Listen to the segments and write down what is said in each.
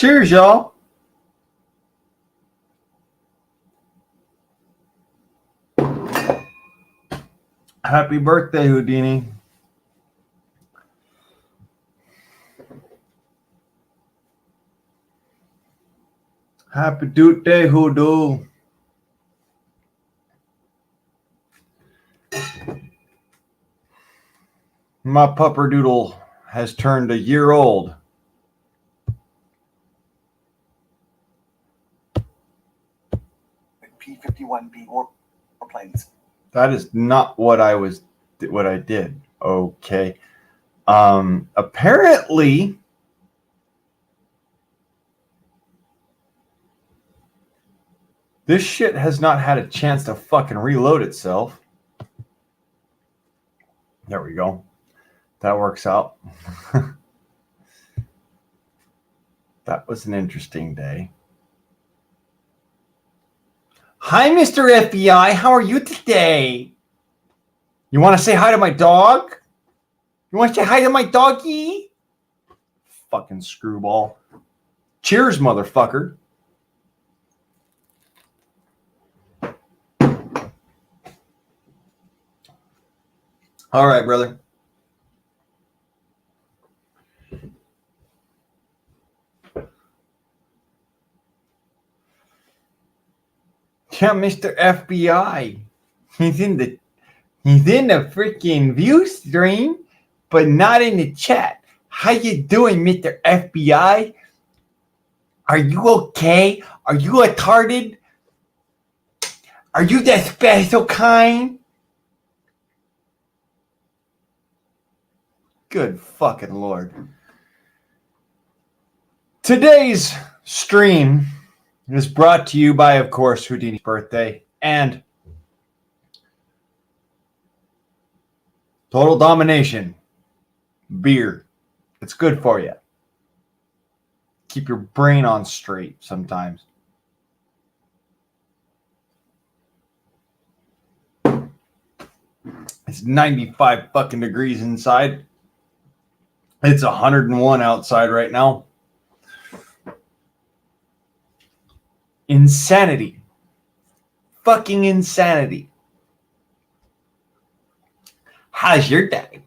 Cheers, y'all. Happy birthday, Houdini. Happy doot day, Hoodoo. My pupperdoodle has turned a year old. P-51B warplanes. That is not what I did. Okay. Apparently, this shit has not had a chance to fucking reload itself. There we go. That works out. That was an interesting day. Hi, Mr. FBI. How are you today? You want to say hi to my dog? You want to say hi to my doggy? Fucking screwball. Cheers, motherfucker. All right, brother. Yeah, Mr. FBI. He's in the freaking view stream, but not in the chat. How you doing, Mr. FBI? Are you okay? Are you retarded? Are you the special kind? Good fucking Lord. Today's stream is brought to you by, of course, Houdini's birthday and Total Domination beer. It's good for you. Keep your brain on straight sometimes. It's 95 fucking degrees inside. It's 101 outside right now. Insanity. Fucking insanity. How's your day?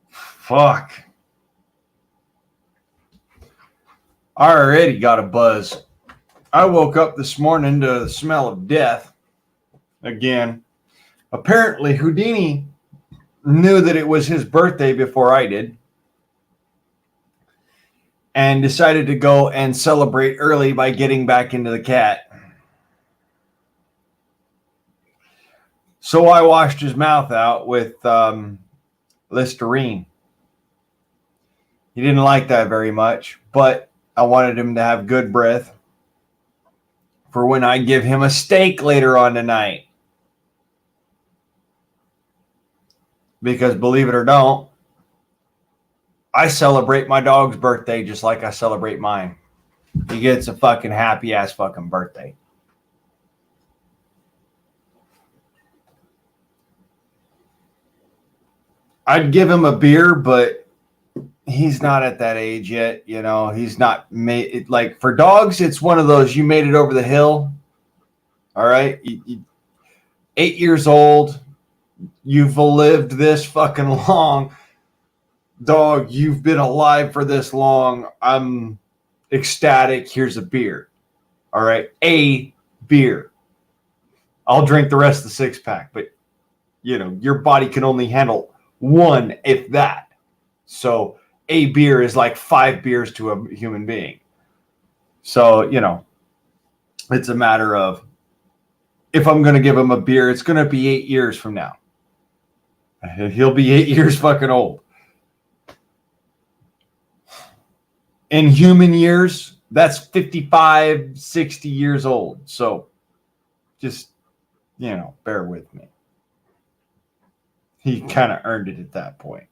Fuck. I already got a buzz. I woke up this morning to the smell of death again. Apparently, Houdini knew that it was his birthday before I did and decided to go and celebrate early by getting back into the cat. So I washed his mouth out with Listerine. He didn't like that very much, but I wanted him to have good breath for when I give him a steak later on tonight. Because believe it or don't, I celebrate my dog's birthday just like I celebrate mine. He gets a fucking happy ass fucking birthday. I'd give him a beer, but he's not at that age yet. You know, he's not made like for dogs. It's one of those, you made it over the hill. All right. 8 years old. You've lived this fucking long. Dog, you've been alive for this long. I'm ecstatic. Here's a beer. All right. A beer. I'll drink the rest of the 6-pack, but you know, your body can only handle one, if that. So a beer is like 5 beers to a human being. So, you know, it's a matter of if I'm going to give him a beer, it's going to be 8 years from now. He'll be 8 years fucking old. In human years, that's 55, 60 years old. So just, you know, bear with me. He kind of earned it at that point.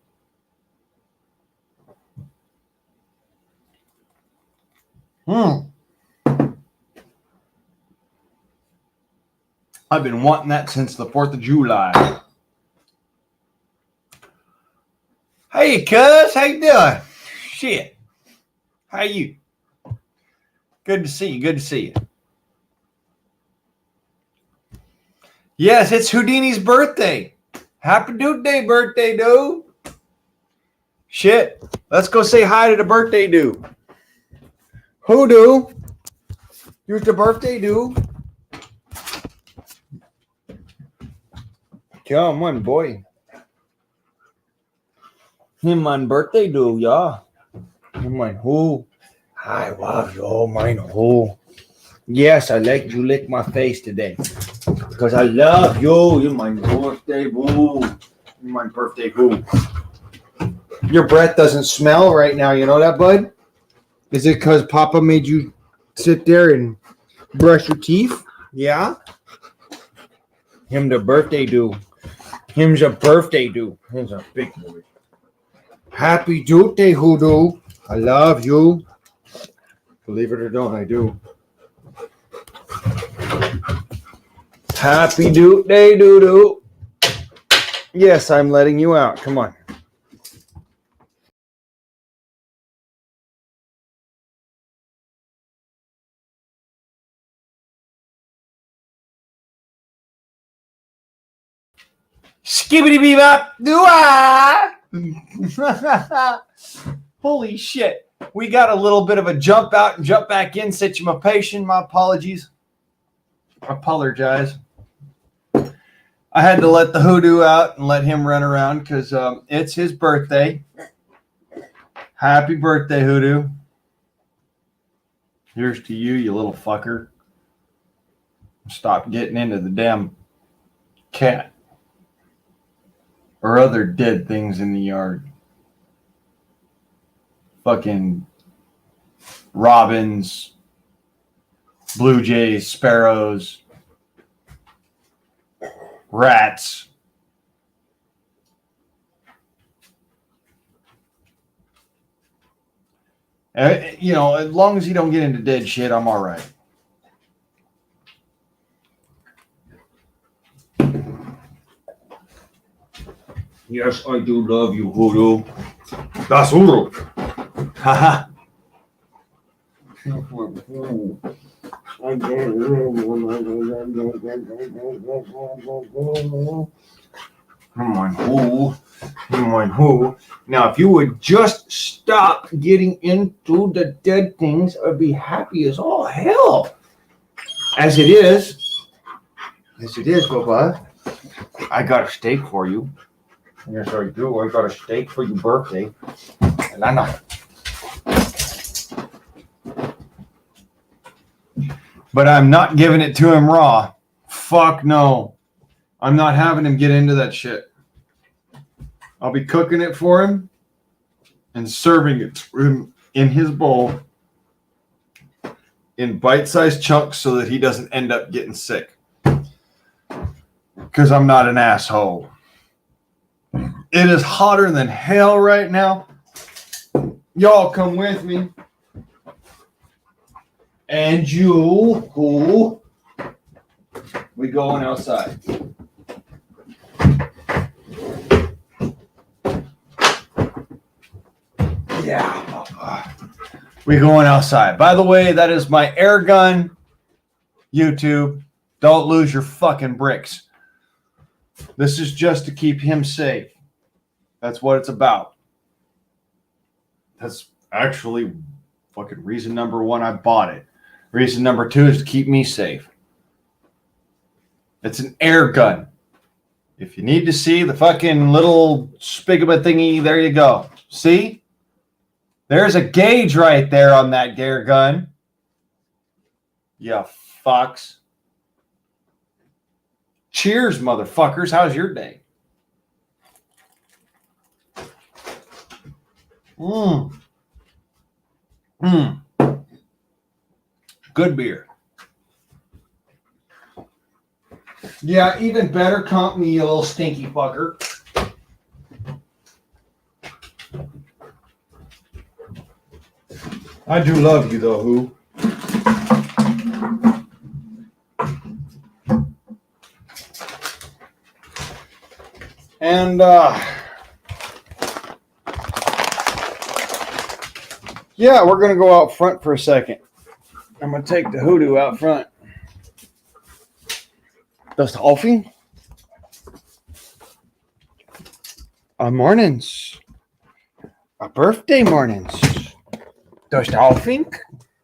I've been wanting that since the 4th of July. Hey, cuz, how you doing? Shit. How you? Good to see you. Good to see you. Yes, it's Houdini's birthday. Happy birthday, dude. Shit. Let's go say hi to the birthday dude. Hoodoo. You're the birthday dude. Come on, boy. Him on birthday dude, yeah. Him on who? I love you, mine who. Yes, I let you lick my face today. Because I love you. You're my birthday boo. You're my birthday boo. Your breath doesn't smell right now. You know that, bud? Is it because Papa made you sit there and brush your teeth? Yeah? Him the birthday do. Him's a birthday do. Him's a big boy. Happy birthday, Hoodoo. I love you. Believe it or don't, I do. Happy birthday, doo-doo. Yes, I'm letting you out. Come on. Skibbity bebop doo-ah! Holy shit. We got a little bit of a jump out and jump back in situation. My apologies. I apologize. I had to let the hoodoo out and let him run around because it's his birthday. Happy birthday, Hoodoo. Here's to you, you little fucker. Stop getting into the damn cat or other dead things in the yard. Fucking robins, blue jays, sparrows, rats. You know, as long as you don't get into dead shit, I'm all right. Yes, I do love you, Hoodoo. That's Hoodoo. Haha. Come on, who? Come on, who? Now, if you would just stop getting into the dead things, I'd be happy as all hell. As it is, Bubba. I got a steak for you. Yes, I do. I got a steak for your birthday. And I'm not. But I'm not giving it to him raw. Fuck no. I'm not having him get into that shit. I'll be cooking it for him and serving it to him in his bowl in bite-sized chunks so that he doesn't end up getting sick. Because I'm not an asshole. It is hotter than hell right now. Y'all come with me. And you, who? We going outside. Yeah. We going outside. By the way, that is my air gun. YouTube. Don't lose your fucking bricks. This is just to keep him safe. That's what it's about. That's actually fucking reason number one I bought it. Reason number two is to keep me safe. It's an air gun. If you need to see the fucking little spigaba thingy, there you go. See? There's a gauge right there on that air gun. You fucks. Cheers, motherfuckers. How's your day? Good beer. Yeah, even better company, you little stinky fucker. I do love you, though, who? And Yeah, we're going to go out front for a second. I'm going to take the hoodoo out front. Das Aufing? Mornings. Birthday mornings. Das Aufing?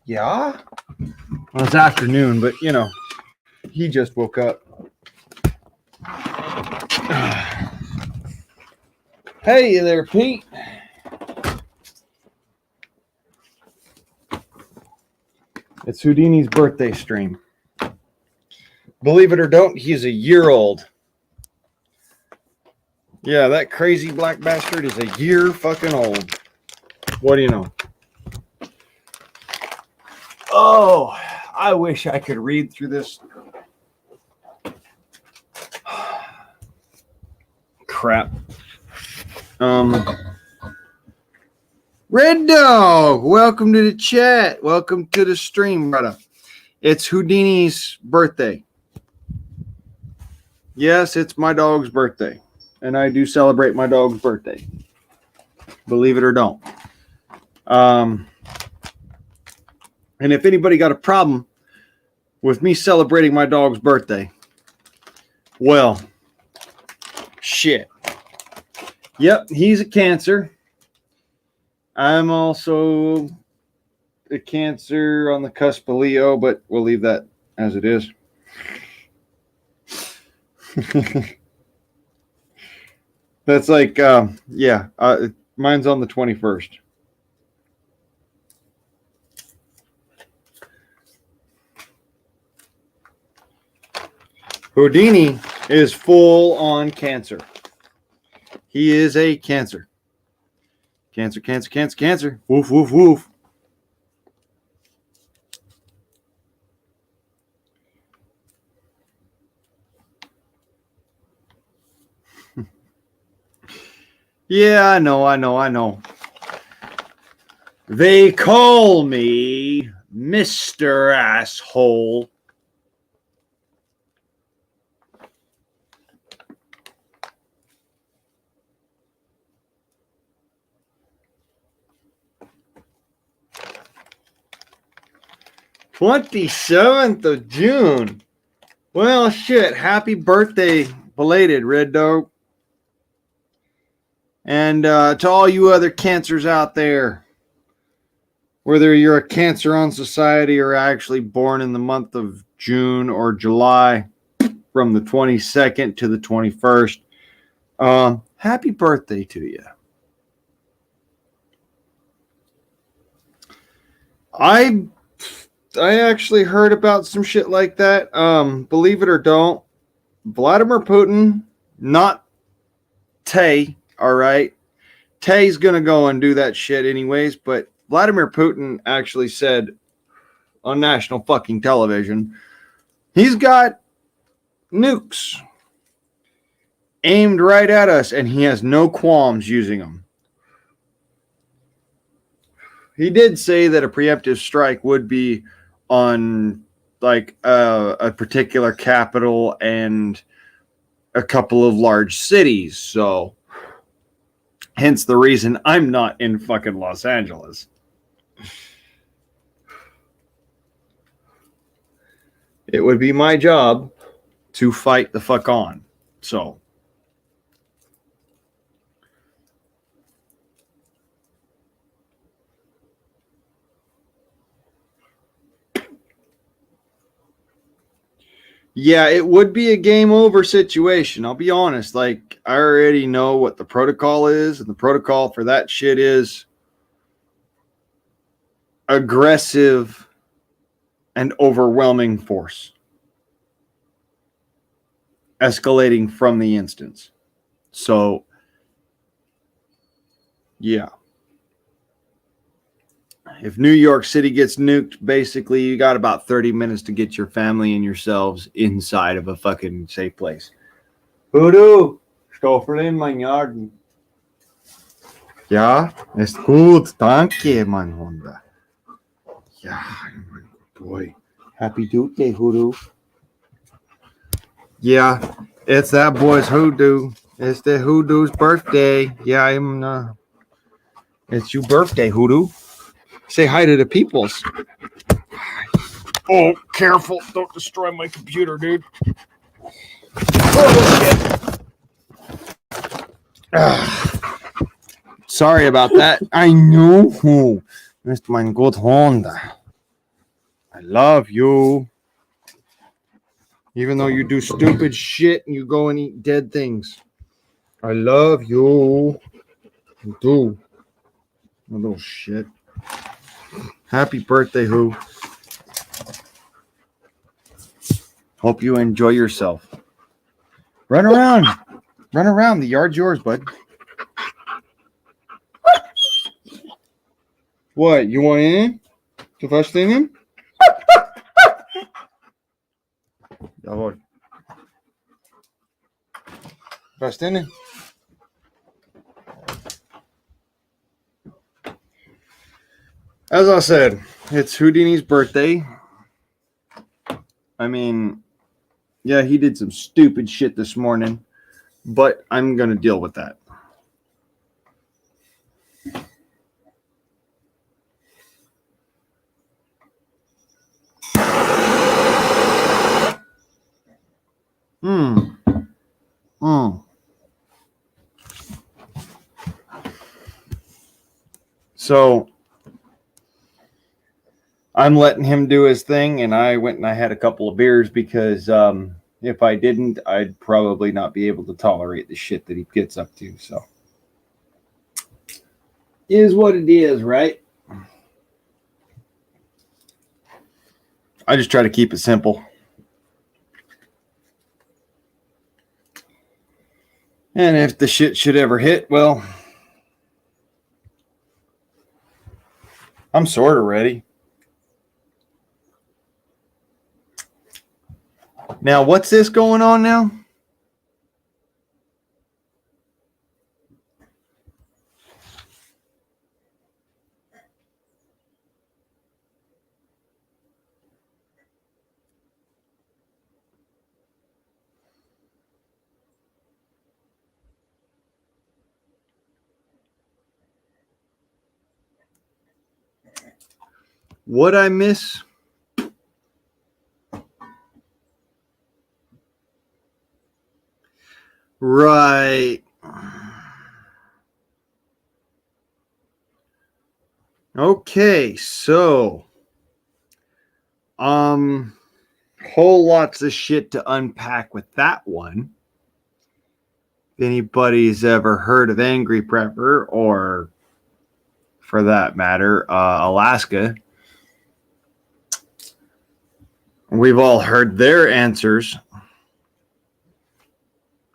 Yeah. Well, it's afternoon, but you know, he just woke up. Hey there, Pete. It's Houdini's birthday stream. Believe it or don't, he's a year old. Yeah, that crazy black bastard is a year fucking old. What do you know? Oh, I wish I could read through this. Crap. Red Dog, welcome to the chat. Welcome to the stream, brother. It's Houdini's birthday. Yes, it's my dog's birthday. And I do celebrate my dog's birthday. Believe it or don't. And if anybody got a problem with me celebrating my dog's birthday, well, shit. Yep, he's a Cancer. I'm also a Cancer on the cusp of Leo, but we'll leave that as it is. That's like, mine's on the 21st. Houdini is full on Cancer. He is a Cancer. Cancer, Cancer, Cancer, Cancer. Woof, woof, woof. Yeah, I know. They call me Mr. Asshole. June 27th. Well, shit. Happy birthday, belated, Red Dog. And to all you other Cancers out there, whether you're a Cancer on society or actually born in the month of June or July, from the 22nd to the 21st, happy birthday to you. I actually heard about some shit like that. Believe it or don't, Vladimir Putin, not Tay. All right. Tay's going to go and do that shit anyways, but Vladimir Putin actually said on national fucking television, he's got nukes aimed right at us and he has no qualms using them. He did say that a preemptive strike would be on like a particular capital and a couple of large cities. So hence the reason I'm not in fucking Los Angeles. It would be my job to fight the fuck on. So. Yeah, it would be a game over situation. I'll be honest. Like, I already know what the protocol is, and the protocol for that shit is aggressive and overwhelming force. Escalating from the instance. So, yeah. If New York City gets nuked, basically you got about 30 minutes to get your family and yourselves inside of a fucking safe place. Hoodoo, stoffel in mein Garten. Ja, ist gut. Danke, mein Hunde. Ja, mein boy. Happy Dude Day, Hoodoo. Yeah, it's that boy's Hoodoo. It's the Hoodoo's birthday. Yeah, it's your birthday, Hoodoo. Say hi to the peoples. Oh, careful. Don't destroy my computer, dude. Oh, sorry about that. I know. Mr. Mein good Honda. I love you. Even though you do stupid shit and you go and eat dead things. I love you. You do. A little shit. Happy birthday, Who. Hope you enjoy yourself. Run around. Run around. The yard's yours, bud. What? You want in? To first in him? Jawohl. First in him? As I said, it's Houdini's birthday. I mean, yeah, he did some stupid shit this morning, but I'm going to deal with that. So I'm letting him do his thing, and I went and I had a couple of beers because if I didn't, I'd probably not be able to tolerate the shit that he gets up to. So is what it is, right? I just try to keep it simple. And if the shit should ever hit, well, I'm sort of ready. Now, what's this going on now? What'd I miss? Right. Okay, so whole lots of shit to unpack with that one. If anybody's ever heard of Angry Prepper, or for that matter, Alaska, we've all heard their answers.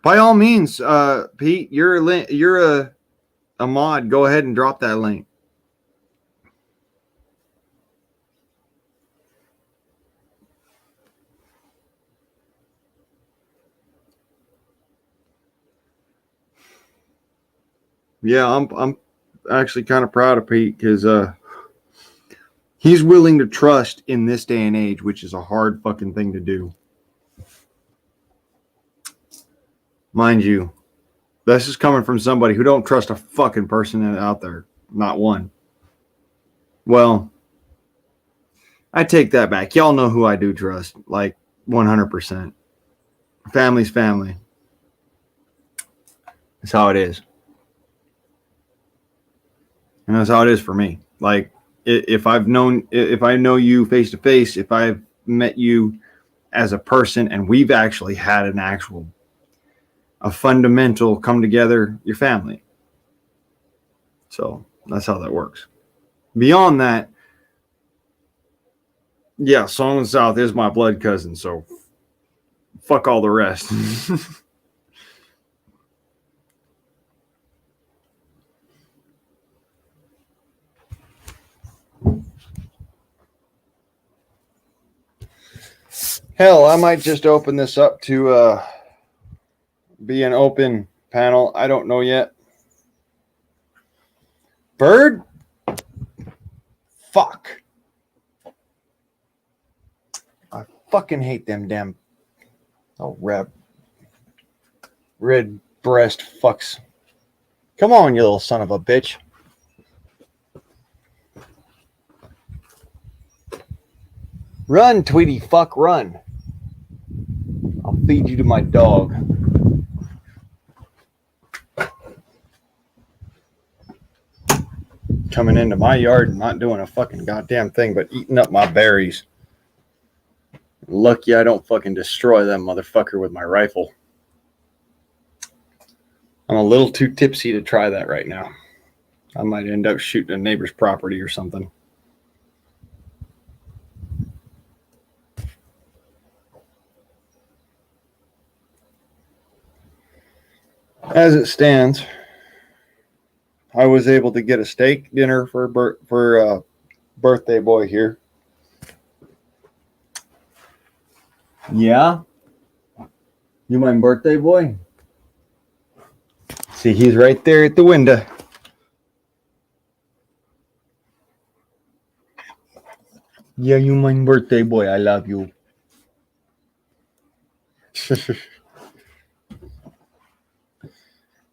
By all means, Pete, you're a mod. Go ahead and drop that link. Yeah, I'm actually kind of proud of Pete because he's willing to trust in this day and age, which is a hard fucking thing to do. Mind you, this is coming from somebody who don't trust a fucking person out there. Not one. Well, I take that back. Y'all know who I do trust. Like 100%. Family's family. That's how it is. And that's how it is for me. Like if I know you face to face, if I've met you as a person and we've actually had a fundamental come together, your family. So that's how that works. Beyond that, yeah, Song of the South is my blood cousin, so fuck all the rest. Hell, I might just open this up to be an open panel. I don't know yet. Bird? Fuck. I fucking hate them damn red breast fucks. Come on, you little son of a bitch. Run, Tweety, fuck, run. I'll feed you to my dog. Coming into my yard and not doing a fucking goddamn thing but eating up my berries. Lucky I don't fucking destroy that motherfucker with my rifle. I'm a little too tipsy to try that right now. I might end up shooting a neighbor's property or something. As it stands, I was able to get a steak dinner for birthday boy here. Yeah? You my birthday boy? See, he's right there at the window. Yeah, you my birthday boy. I love you.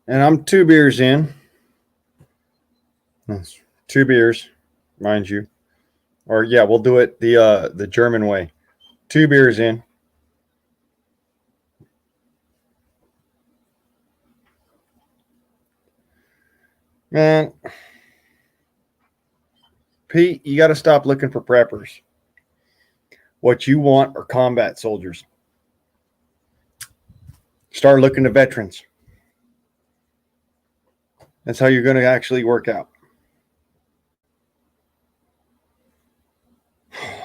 And I'm 2 beers in. That's 2 beers, mind you. Or yeah, we'll do it the German way. 2 beers in. Man, Pete, you got to stop looking for preppers. What you want are combat soldiers. Start looking to veterans. That's how you're going to actually work out.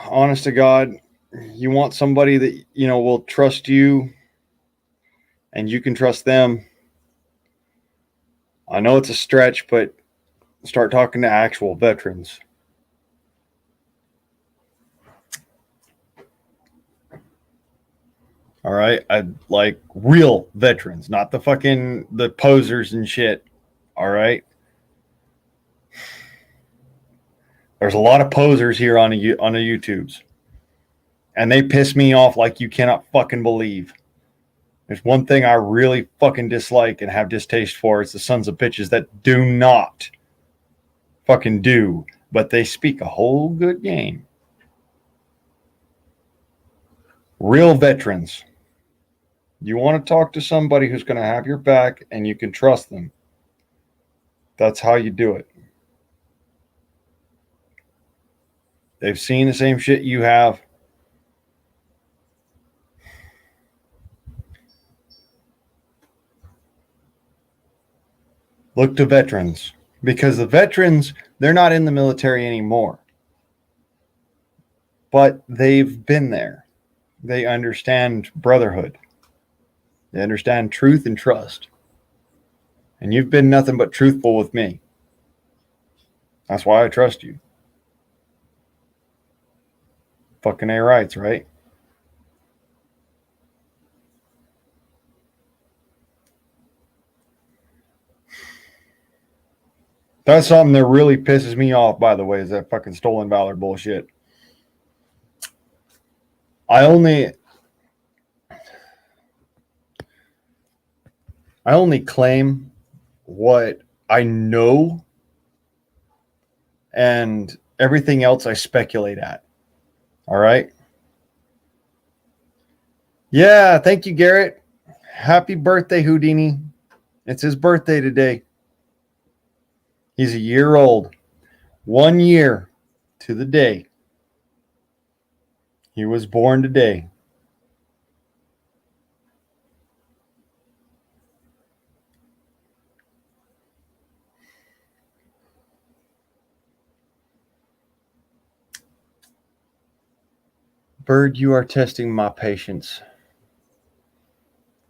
Honest to God, you want somebody that, you know, will trust you and you can trust them. I know it's a stretch, but start talking to actual veterans. All right. I like real veterans, not the posers and shit. All right. There's a lot of posers here on the YouTubes, and they piss me off like you cannot fucking believe. There's one thing I really fucking dislike and have distaste for. It's the sons of bitches that do not fucking do, but they speak a whole good game. Real veterans. You want to talk to somebody who's going to have your back and you can trust them. That's how you do it. They've seen the same shit you have. Look to veterans, because the veterans, they're not in the military anymore. But they've been there. They understand brotherhood. They understand truth and trust. And you've been nothing but truthful with me. That's why I trust you. Fucking A rights, right? That's something that really pisses me off, by the way, is that fucking stolen valor bullshit. I only claim what I know, and everything else I speculate at. All right? Yeah, thank you, Garrett. Happy birthday, Houdini. It's his birthday today. He's a year old. 1 year to the day. He was born today. Bird, you are testing my patience.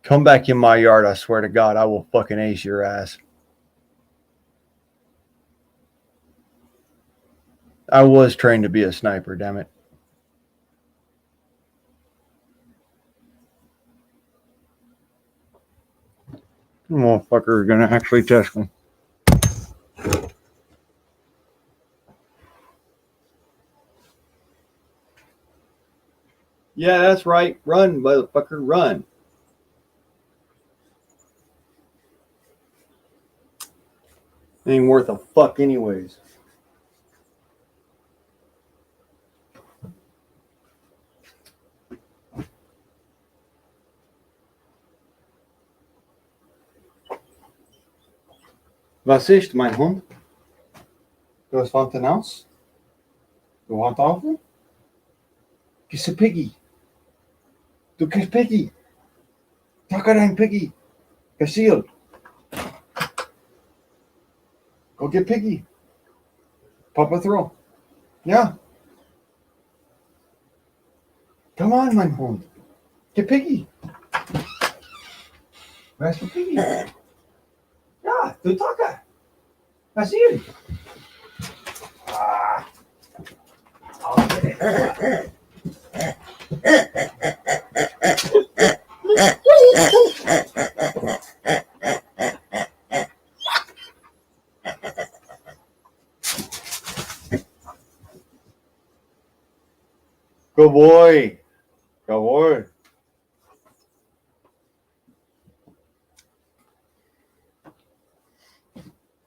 Come back in my yard, I swear to God, I will fucking ace your ass. I was trained to be a sniper, damn it. Motherfucker is gonna actually test me. Yeah, that's right. Run, motherfucker, run. Ain't worth a fuck anyways. Was ist, mein Hund? Du hast want een aus? Du want offen? Kiss a piggy. Du kiss piggy. Takker een piggy. Cecile. Go get piggy. Papa throw. Yeah. Come on, mein Hund. Get piggy. Where's the piggy? Ja, du takker. Cecile. Ah. I'll get it. Good boy. Good boy.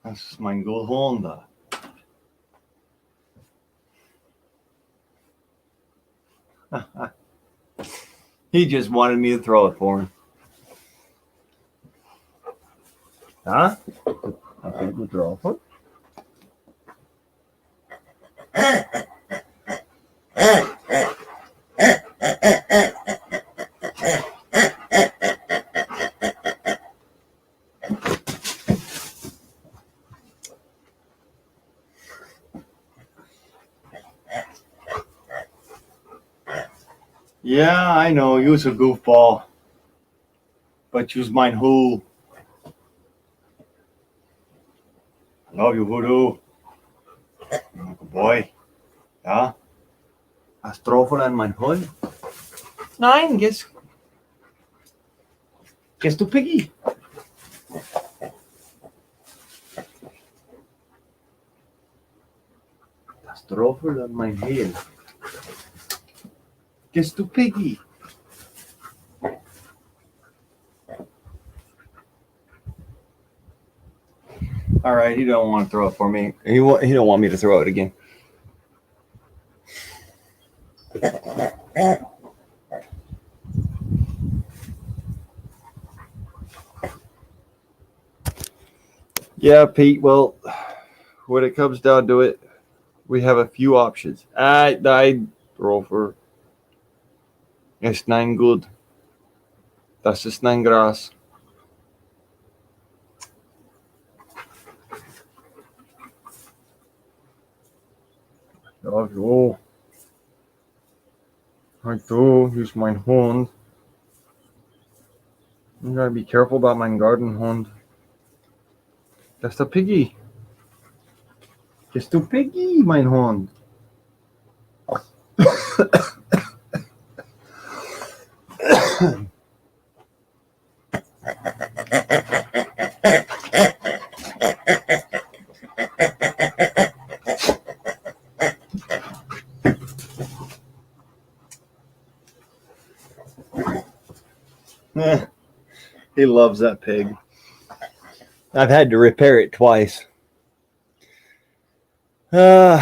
Das ist mein Hund. He just wanted me to throw it for him. Huh? Okay, we'll throw it. Yeah, I know, you was a goofball. But you's mine who. Love you, Voodoo. Good boy. Ja? Hast Traufen an mein Hund? Nein, gehst du Piggy? Hast Traufen an mein Heel? Gehst du Piggy? All right, he don't want to throw it for me. He don't want me to throw it again. Yeah, Pete. Well, when it comes down to it, we have a few options. I Rover. Ist nein gut. Das ist nein Gras. Ja, jo. Like du, here's mein Hund. You gotta be careful about my garden Hund. That's the Piggy. Just the Piggy, mein Hund. He loves that pig. I've had to repair it twice. You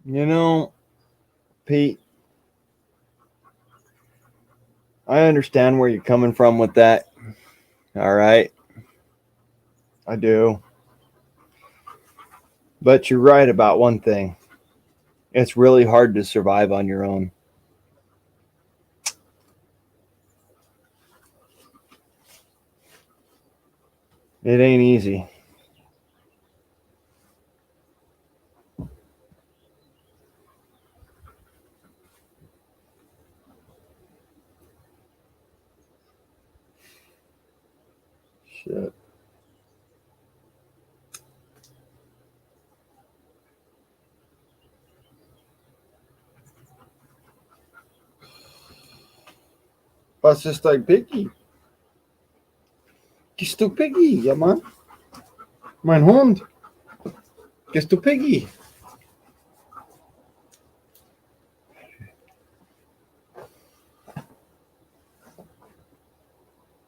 know, Pete, I understand where you're coming from with that. All right. I do. But you're right about one thing. It's really hard to survive on your own. It ain't easy. Shit. Was ist dein Piggy? Gehst du Piggy? Ja, Mann. Mein Hund. Gehst du Piggy?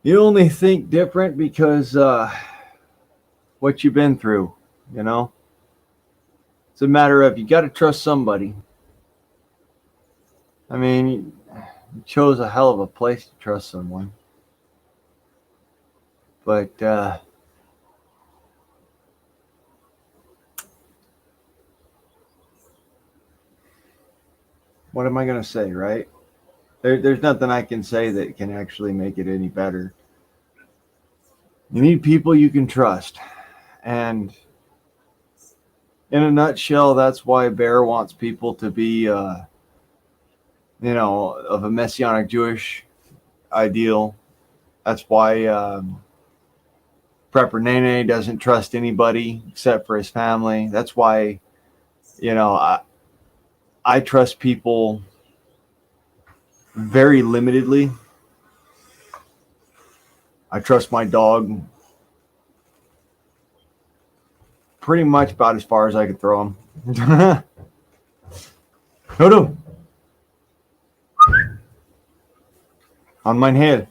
You only think different because what you've been through, you know? It's a matter of you got to trust somebody. I mean, you chose a hell of a place to trust someone. But what am I going to say, right? There's nothing I can say that can actually make it any better. You need people you can trust. And in a nutshell, that's why Bear wants people to be, of a Messianic Jewish ideal. That's why Prepper Nene doesn't trust anybody except for his family. That's why, I trust people very limitedly. I trust my dog pretty much about as far as I could throw him. No. On mein Hel.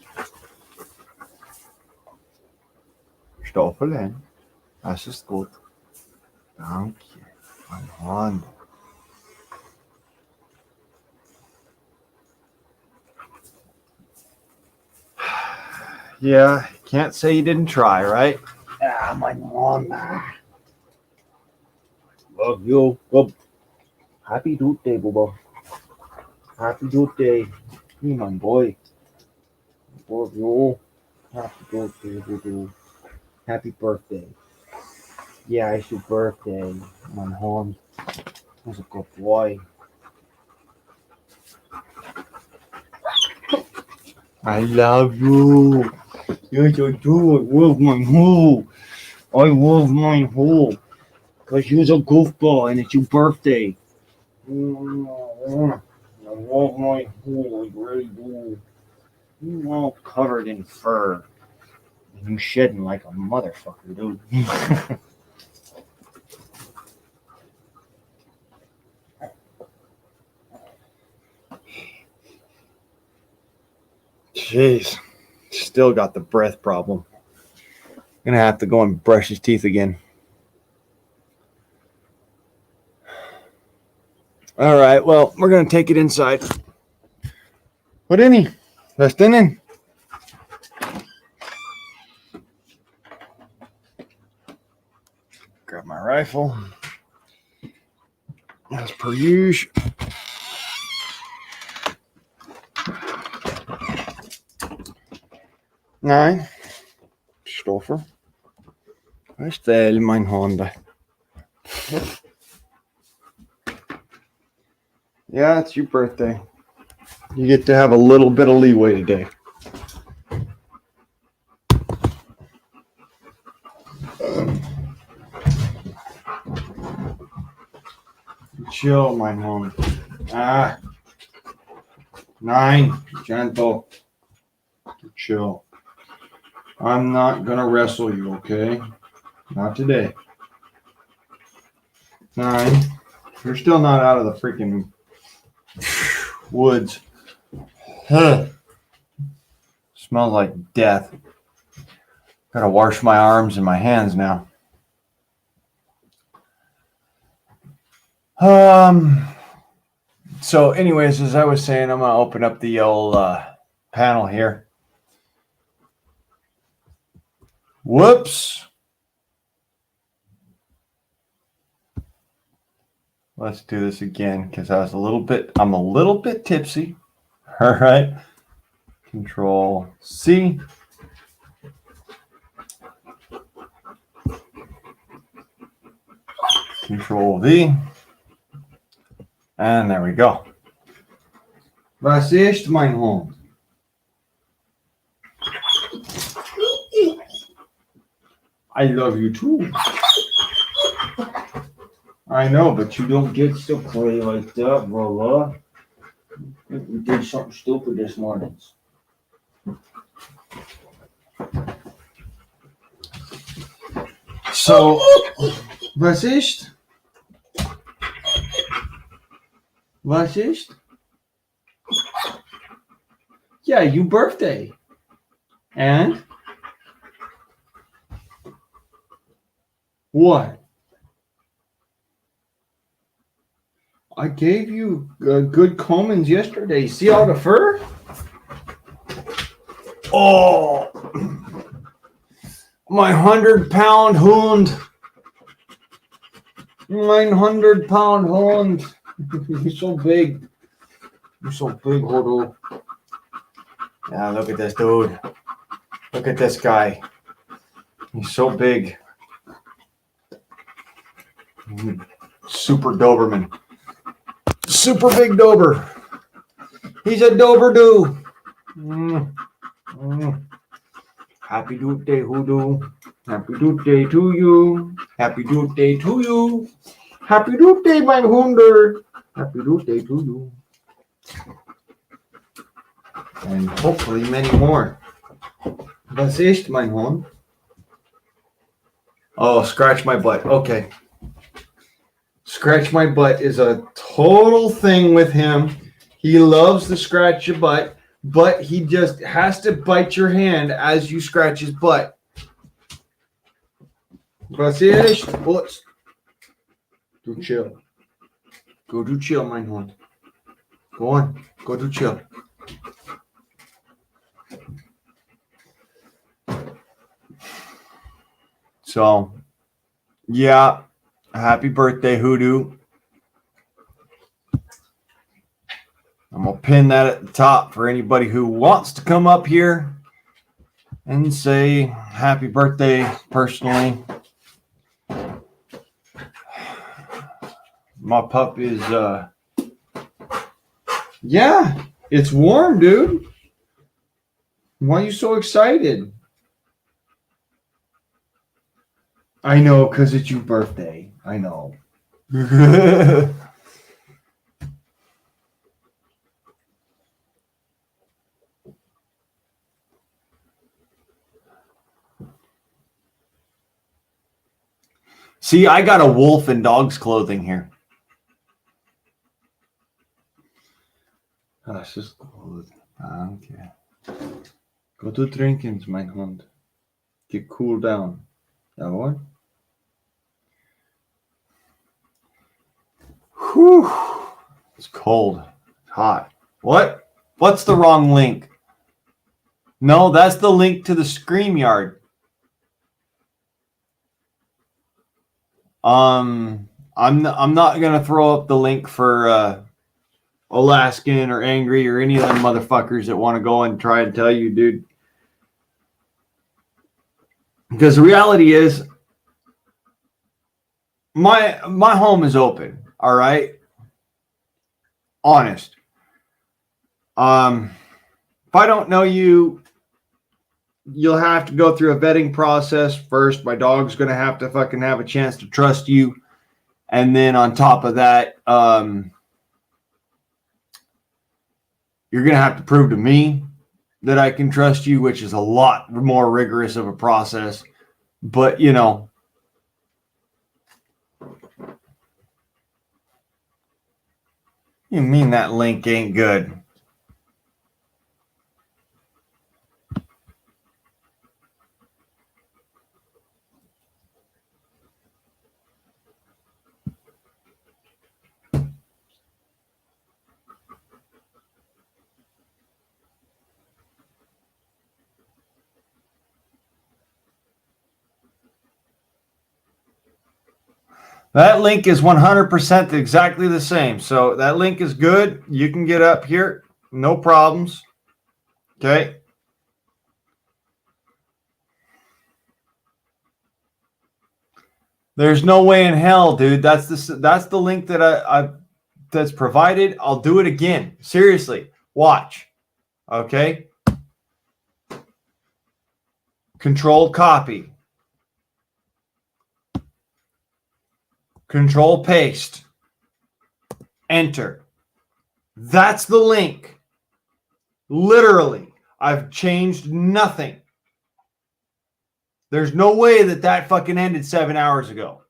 Stoffelen. Das ist gut. Danke. Mein Hund. Yeah, can't say you didn't try, right? mein Hund. Love you. Well, happy birthday, Bubba. Happy birthday. You, my boy. Love you. Happy birthday, Bubba. Happy birthday. Yeah, it's your birthday, my home. That's a good boy. I love you. Yes, I do. I love my hole. I love my hole. Because you're a goofball and it's your birthday. I love my hole. I really do. You're all covered in fur. And you shedding like a motherfucker, dude. Jeez. Still got the breath problem. Gonna have to go and brush his teeth again. All right, well, we're gonna take it inside. Houdini, listen in. Grab my rifle. As per usual. Nein. Stoffer. Verstell mein Hund. Yeah, it's your birthday. You get to have a little bit of leeway today. Chill, mein Hund. Nine. Gentle. Chill. I'm not gonna wrestle you, okay? Not today. Nine. You're still not out of the freaking woods. Huh. Smells like death. Gotta wash my arms and my hands now. So anyways, as I was saying, I'm gonna open up the old panel here. Whoops. Let's do this again because I'm a little bit tipsy. All right. Control C. Control V. And there we go. Was ist, mein Hund? I love you too. I know, but you don't get to play like that, brother. You did something stupid this morning. So, was ist? Was ist? Yeah, your birthday. And? What? I gave you good combings yesterday. See all the fur? Oh! My 100-pound hound. My 100-pound hound. He's so big. You're so big, Hodo. Yeah, look at this dude. Look at this guy. He's so big. Super Doberman. Super big Dober. He's a Dober-doo. Happy Doot Day, Hoodoo. Happy Doot Day to you. Happy Doot Day to you. Happy Doot Day, my Honder. Happy Doot Day to you. And hopefully many more. Was ist, mein Hund? Oh, scratch my butt. Okay. Scratch my butt is a total thing with him. He loves to scratch your butt, but he just has to bite your hand as you scratch his butt. Was ist? What's? Do chill. Go do chill, mein Hund. Go on. Go do chill. So, yeah. Happy birthday, Hoodoo. I'm going to pin that at the top for anybody who wants to come up here and say happy birthday personally. My pup is, yeah, it's warm, dude. Why are you so excited? I know, because it's your birthday. I know. See, I got a wolf in dog's clothing here. Oh, it's just cold. Okay. Go to drinkings, mein Hund. Get cool down. Jawohl. Whew. It's cold. It's hot. What? What's the wrong link? No, that's the link to the StreamYard. I'm not gonna throw up the link for Alaskan or Angry or any of them motherfuckers that want to go and try and tell you, dude. Because the reality is, my home is open. All right, honest. If I don't know you, you'll have to go through a vetting process first. My dog's gonna have to fucking have a chance to trust you, and then on top of that, you're gonna have to prove to me that I can trust you, which is a lot more rigorous of a process. But you know. You mean that link ain't good? That link is 100% exactly the same. So that link is good. You can get up here. No problems. Okay. There's no way in hell, dude. That's the link that I that's provided. I'll do it again. Seriously. Watch. Okay. Control copy. Control paste. Enter. That's the link. Literally. I've changed nothing. There's no way that fucking ended 7 hours ago.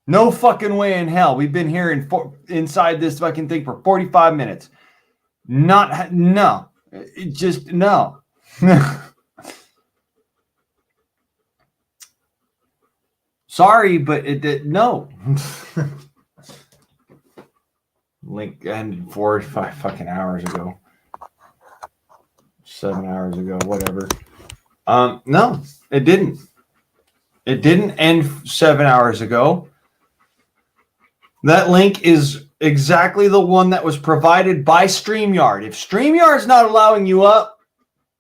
No fucking way in hell. We've been here inside this fucking thing for 45 minutes. No. Just no. Sorry, but it did no. Link ended 4 or 5 fucking hours ago. 7 hours ago, whatever. No, it didn't. It didn't end 7 hours ago. That link is exactly the one that was provided by StreamYard. If StreamYard's not allowing you up,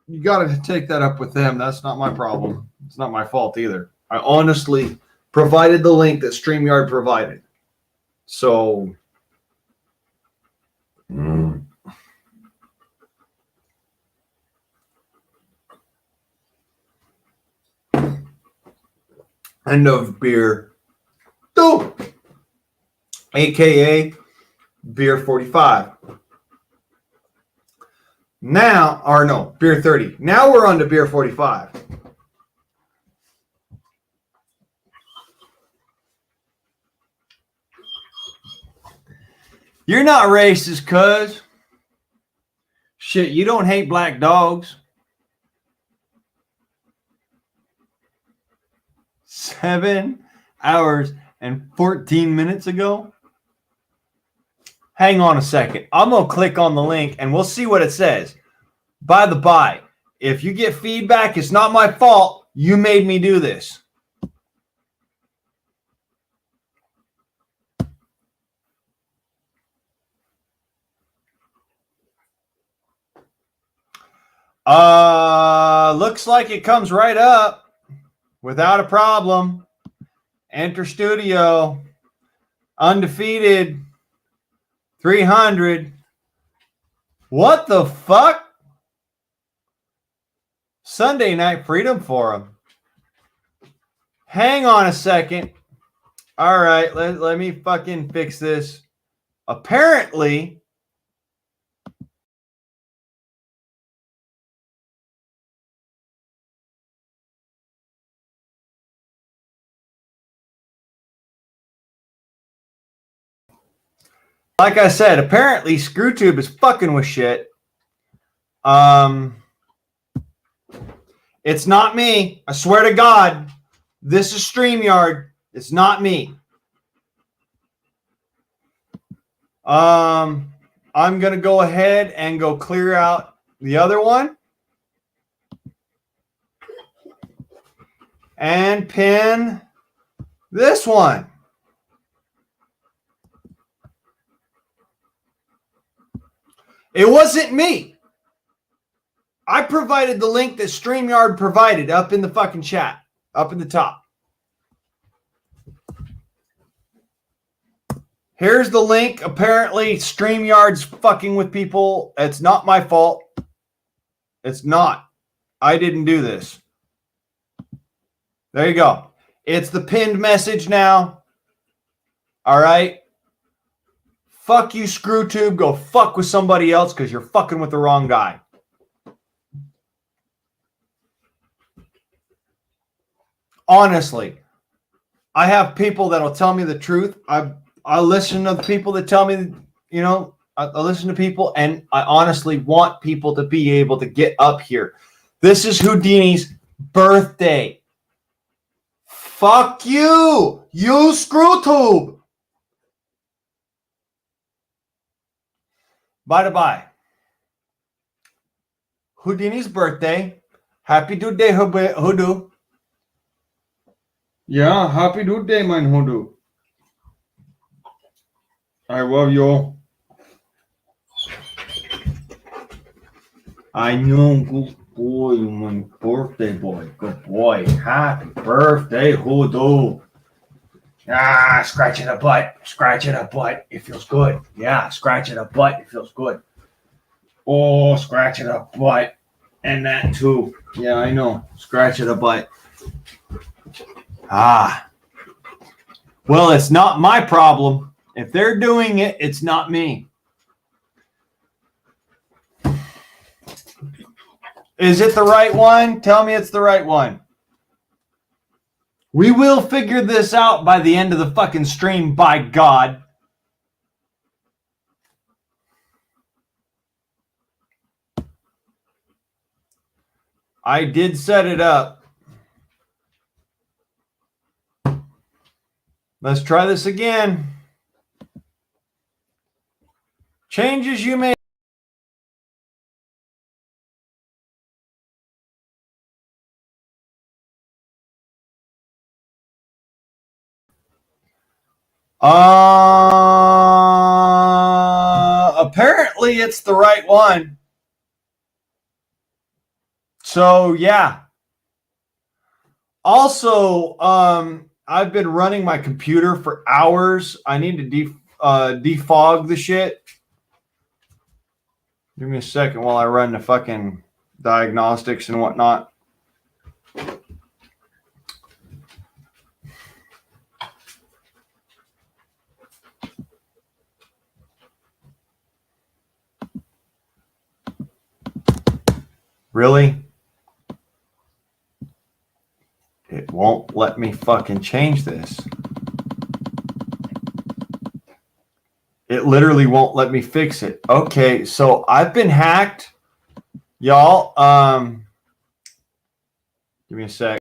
you got to take that up with them. That's not my problem. It's not my fault either. I honestly provided the link that StreamYard provided. So, end of beer 2, aka beer 45. Now, or no, beer 30. Now we're on to beer 45. You're not racist, cuz. Shit, you don't hate black dogs. 7 hours and 14 minutes ago? Hang on a second. I'm going to click on the link and we'll see what it says. By the by, if you get feedback, it's not my fault. You made me do this. Looks like it comes right up without a problem. Enter studio. Undefeated. 300. What the fuck? Sunday Night Freedom Forum. Hang on a second. All right, let me fucking fix this. Apparently, like I said, apparently ScrewTube is fucking with shit. It's not me. I swear to God, this is StreamYard. It's not me. I'm going to go ahead and go clear out the other one. And pin this one. It wasn't me. I provided the link that StreamYard provided up in the fucking chat, up in the top. Here's the link. Apparently, StreamYard's fucking with people. It's not my fault. It's not. I didn't do this. There you go. It's the pinned message now. All right. Fuck you, ScrewTube. Go fuck with somebody else because you're fucking with the wrong guy. Honestly, I have people that'll tell me the truth. I listen to the people that tell me, you know, I listen to people, and I honestly want people to be able to get up here. This is Houdini's birthday. Fuck you, you ScrewTube. By the by, Houdini's birthday. Happy birthday, Hoodoo. Yeah, happy birthday, mein Hoodoo. I love you. I know, good boy, my birthday boy. Good boy. Happy birthday, Hoodoo. Ah, scratching a butt. Scratching a butt. It feels good. Yeah, scratching a butt. It feels good. Oh, scratching a butt. And that too. Yeah, I know. Scratching a butt. Ah. Well, it's not my problem. If they're doing it, it's not me. Is it the right one? Tell me it's the right one. We will figure this out by the end of the fucking stream, by God. I did set it up. Let's try this again. Changes you made. Apparently it's the right one. So yeah. Also, I've been running my computer for hours. I need to defog the shit. Give me a second while I run the fucking diagnostics and whatnot. Really? It won't let me fucking change this. It literally won't let me fix it. Okay, so I've been hacked. Y'all, give me a sec.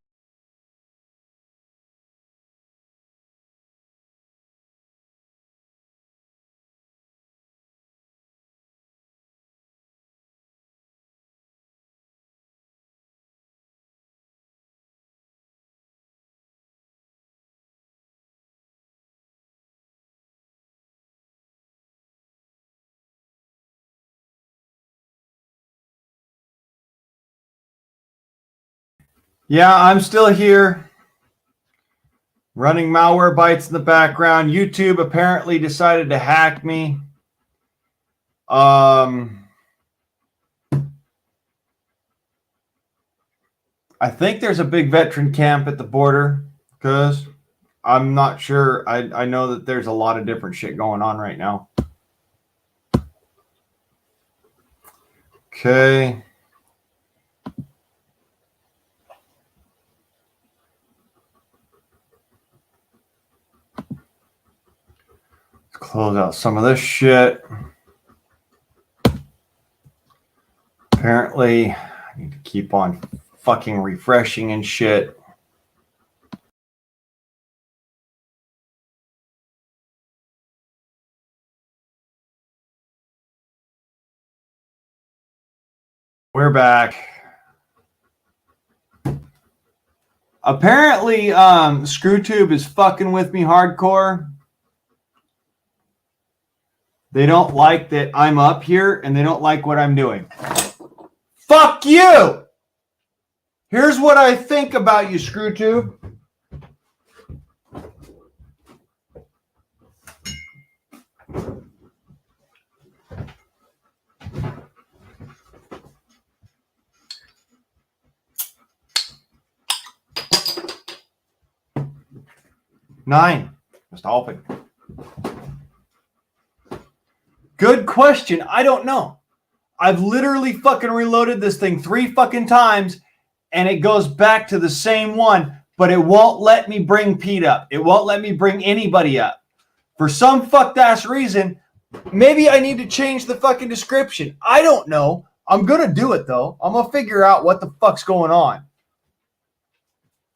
Yeah, I'm still here. Running malware bytes in the background. YouTube apparently decided to hack me. I think there's a big veteran camp at the border because I'm not sure. I know that there's a lot of different shit going on right now. Okay. Let's close out some of this shit. Apparently, I need to keep on fucking refreshing and shit. We're back. Apparently, ScrewTube is fucking with me hardcore. They don't like that I'm up here, and they don't like what I'm doing. Fuck you! Here's what I think about you, ScrewTube. Nine. Just hoping. Good question. I don't know. I've literally fucking reloaded this thing 3 fucking times, and it goes back to the same one, but it won't let me bring Pete up. It won't let me bring anybody up. For some fucked ass reason, maybe I need to change the fucking description. I don't know. I'm going to do it, though. I'm going to figure out what the fuck's going on.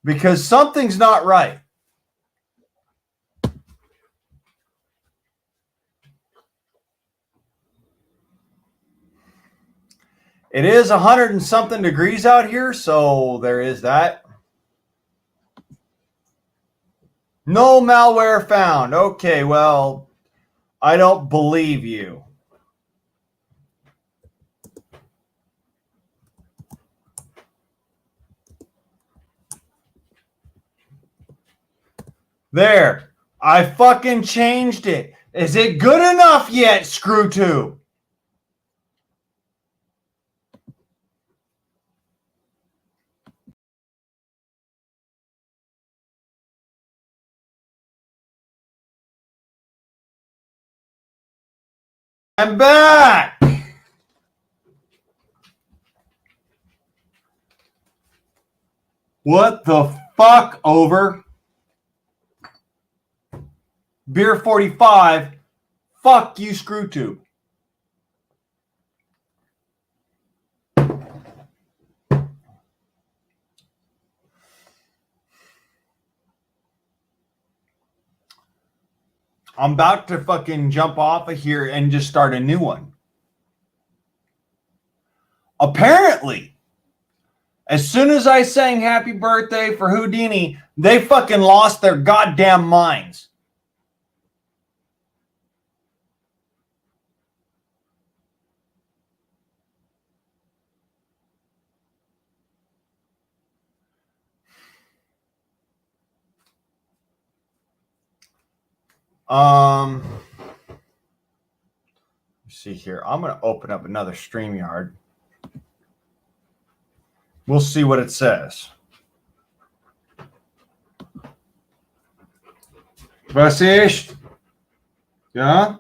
Because something's not right. It is 100 and something degrees out here, so there is that. No malware found. Okay, well, I don't believe you. There. I fucking changed it. Is it good enough yet, ScrewTube? I'm back. What the fuck, over? Beer 45. Fuck you, ScrewTube. I'm about to fucking jump off of here and just start a new one. Apparently, as soon as I sang happy birthday for Houdini, they fucking lost their goddamn minds. Let's see here. I'm going to open up another StreamYard. We'll see what it says. Was ist? Yeah?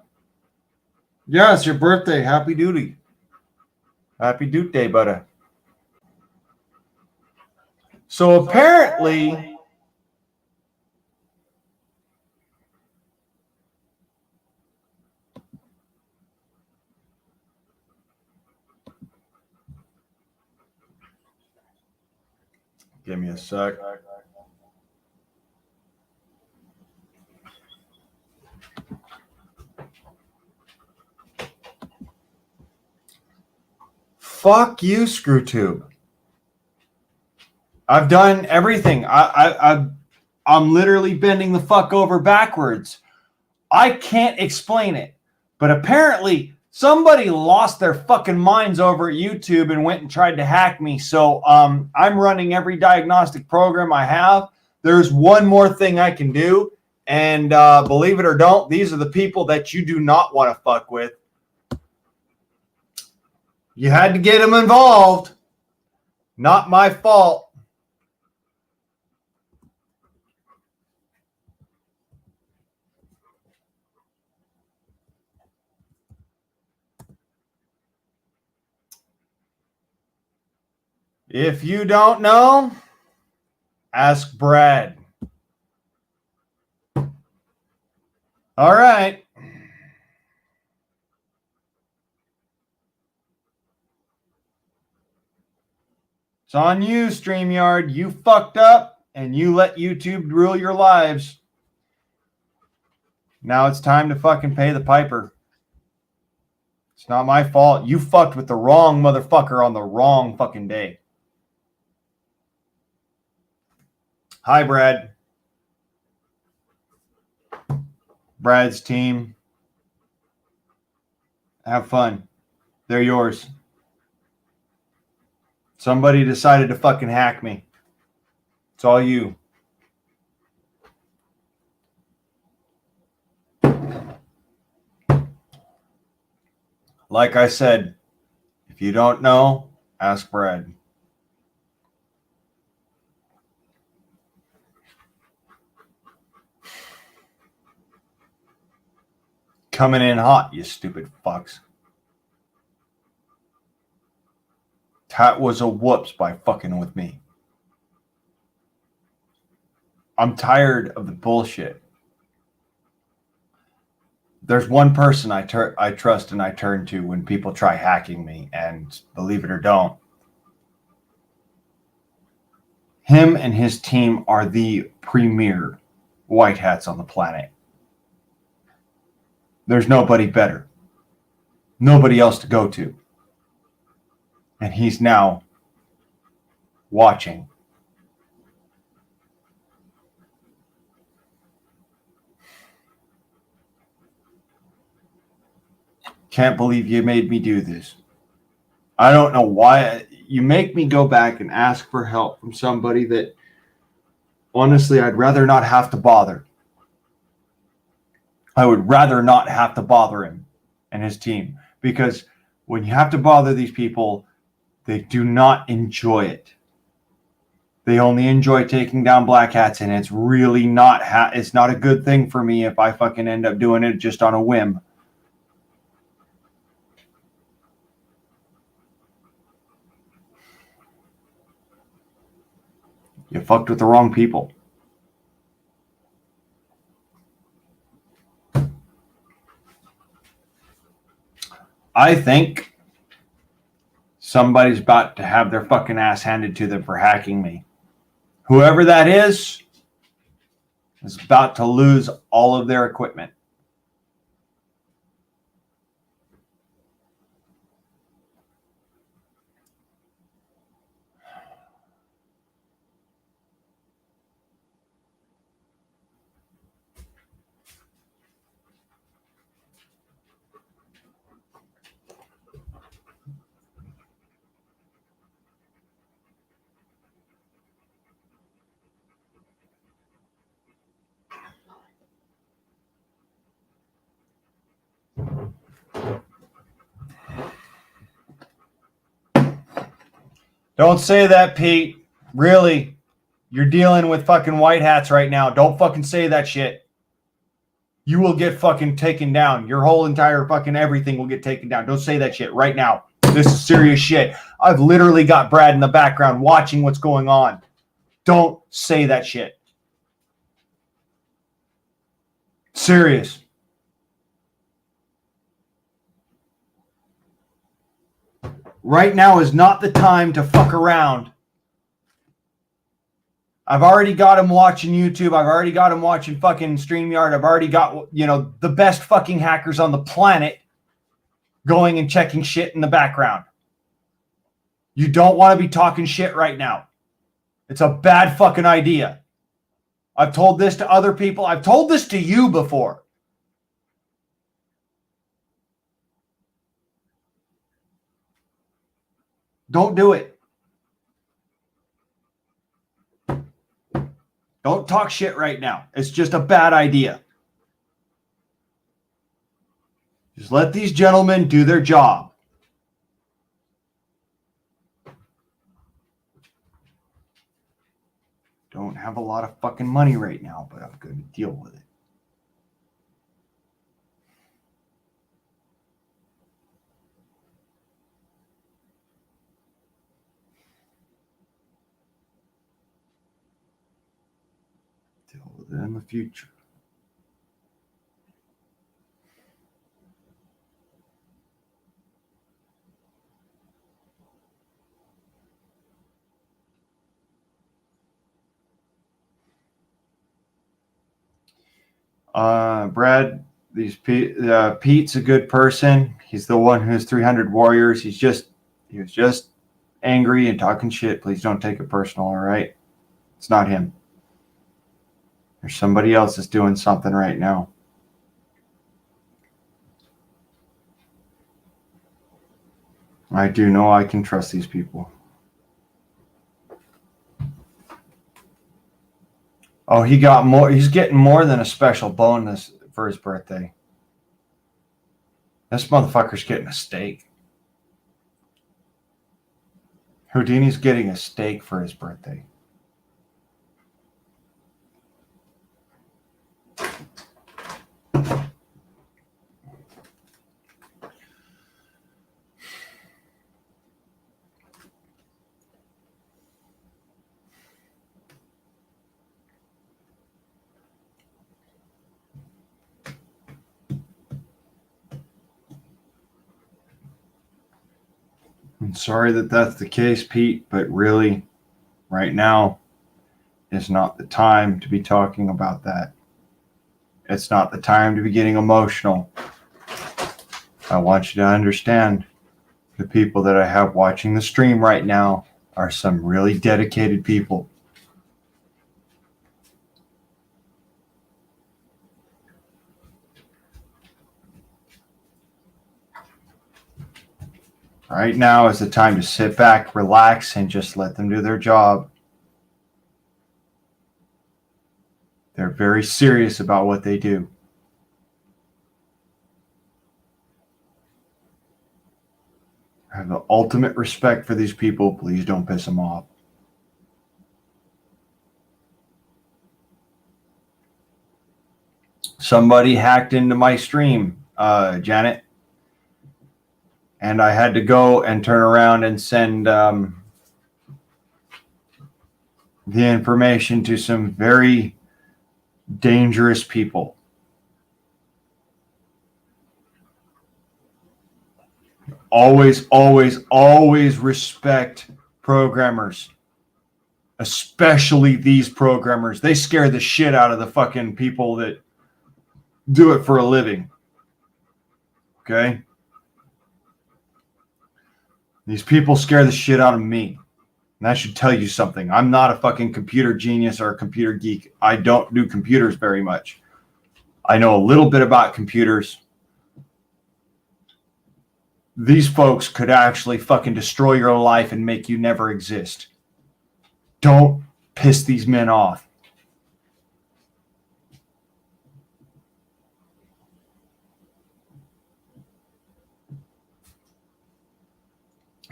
Yeah, it's your birthday. Happy duty. Happy Doot Day, buddy. So apparently, give me a sec. Fuck you, ScrewTube. I've done everything. I'm literally bending the fuck over backwards. I can't explain it, but apparently somebody lost their fucking minds over at YouTube and went and tried to hack me. So I'm running every diagnostic program I have. There's one more thing I can do, and believe it or don't, these are the people that you do not want to fuck with. You had to get them involved. Not my fault. If you don't know, ask Brad. All right. It's on you, StreamYard. You fucked up and you let YouTube rule your lives. Now it's time to fucking pay the piper. It's not my fault. You fucked with the wrong motherfucker on the wrong fucking day. Hi, Brad. Brad's team. Have fun. They're yours. Somebody decided to fucking hack me. It's all you. Like I said, if you don't know, ask Brad. Coming in hot, you stupid fucks. That was a whoops by fucking with me. I'm tired of the bullshit. There's one person I trust and I turn to when people try hacking me, and believe it or don't, him and his team are the premier white hats on the planet. There's nobody better. Nobody else to go to. And he's now watching. Can't believe you made me do this. I don't know why you make me go back and ask for help from somebody that honestly I'd rather not have to bother. I would rather not have to bother him and his team, because when you have to bother these people, they do not enjoy it. They only enjoy taking down black hats, and it's really not it's not a good thing for me if I fucking end up doing it just on a whim. You fucked with the wrong people. I think somebody's about to have their fucking ass handed to them for hacking me. Whoever that is about to lose all of their equipment. Don't say that, Pete. Really, you're dealing with fucking white hats right now. Don't fucking say that shit. You will get fucking taken down. Your whole entire fucking everything will get taken down. Don't say that shit right now. This is serious shit. I've literally got Brad in the background watching what's going on. Don't say that shit. Serious. Right now is not the time to fuck around. I've already got him watching YouTube. I've already got him watching fucking StreamYard. I've already got, the best fucking hackers on the planet going and checking shit in the background. You don't want to be talking shit right now. It's a bad fucking idea. I've told this to other people. I've told this to you before. Don't do it. Don't talk shit right now. It's just a bad idea. Just let these gentlemen do their job. Don't have a lot of fucking money right now, but I'm going to deal with it. Deal with it in the future. Brad, Pete's a good person. He's the one who's 300 warriors. He was just angry and talking shit. Please don't take it personal, all right? It's not him. There's somebody else that's doing something right now. I do know I can trust these people. Oh, he got more. He's getting more than a special bonus for his birthday. This motherfucker's getting a steak. Houdini's getting a steak for his birthday. I'm sorry that that's the case, Pete, but really, right now is not the time to be talking about that. It's not the time to be getting emotional. I want you to understand the people that I have watching the stream right now are some really dedicated people. Right now is the time to sit back, relax, and just let them do their job. They're very serious about what they do. I have the ultimate respect for these people. Please don't piss them off. Somebody hacked into my stream, Janet. And I had to go and turn around and send the information to some very dangerous people. Always, always, always respect programmers, especially these programmers. They scare the shit out of the fucking people that do it for a living. Okay? These people scare the shit out of me. And that should tell you something. I'm not a fucking computer genius or a computer geek. I don't do computers very much. I know a little bit about computers. These folks could actually fucking destroy your life and make you never exist. Don't piss these men off.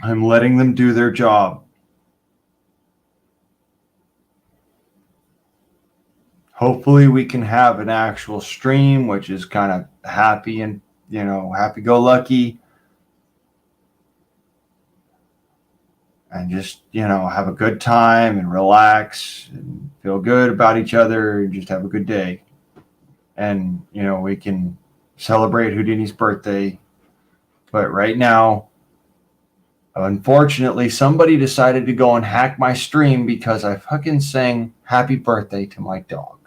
I'm letting them do their job. hopefully we can have an actual stream, which is kind of happy and, happy-go-lucky. And just, have a good time and relax and feel good about each other and just have a good day. And, we can celebrate Houdini's birthday. But right now, unfortunately, somebody decided to go and hack my stream because I fucking sang happy birthday to my dog.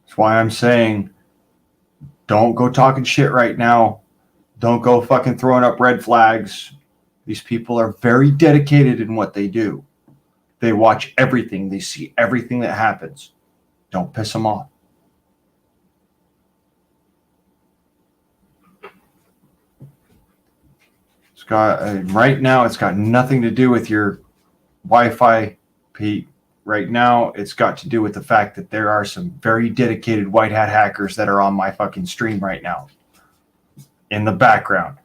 That's why I'm saying, don't go talking shit right now. Don't go fucking throwing up red flags. These people are very dedicated in what they do. They watch everything. They see everything that happens. Don't piss them off. Right now, it's got nothing to do with your Wi-Fi, Pete. Right now, it's got to do with the fact that there are some very dedicated white hat hackers that are on my fucking stream right now in the background.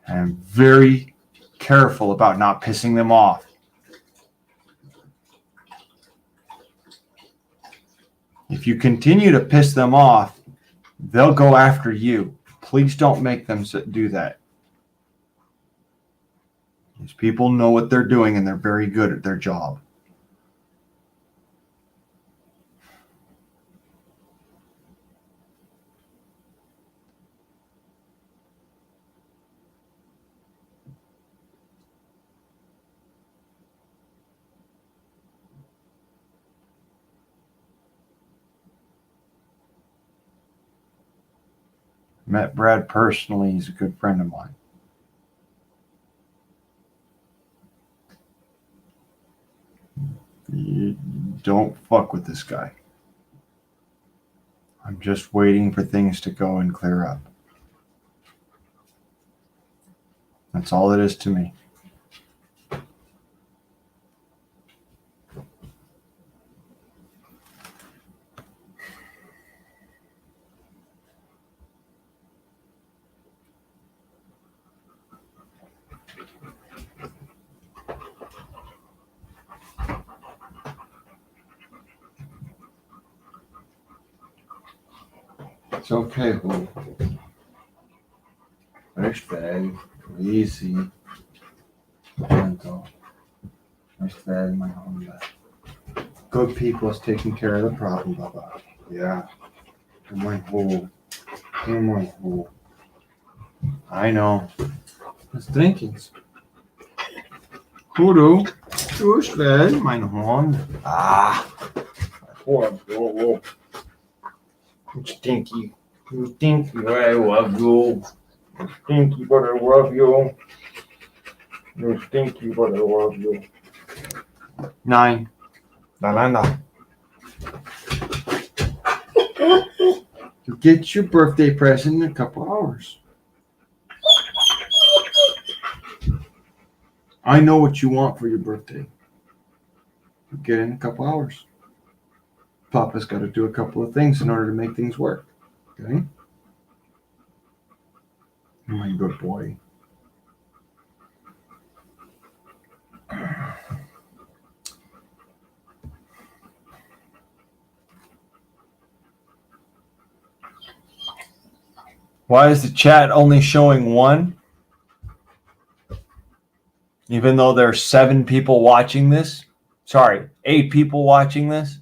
And I'm very careful about not pissing them off. If you continue to piss them off, they'll go after you. Please don't make them do that. These people know what they're doing and they're very good at their job. Met Brad personally. He's a good friend of mine. You don't fuck with this guy. I'm just waiting for things to go and clear up. That's all it is to me. It's okay, Hoo. First bag, easy, gentle. First bag, my home bag. Good people is taking care of the problem, Baba. Yeah. Come on, Hoo. Come on, Hoo. I know. It's drinkings. Hoodoo. First bag, my home. Poor girl. You stinky. You stinky, but I love you. You stinky, but I love you. You stinky, but I love you. 9. Lalanda. You get your birthday present in a couple hours. I know what you want for your birthday. You get it in a couple hours. Papa's got to do a couple of things in order to make things work. Okay? My good boy. Why is the chat only showing 1? Even though there's 7 people watching this? Sorry, 8 people watching this?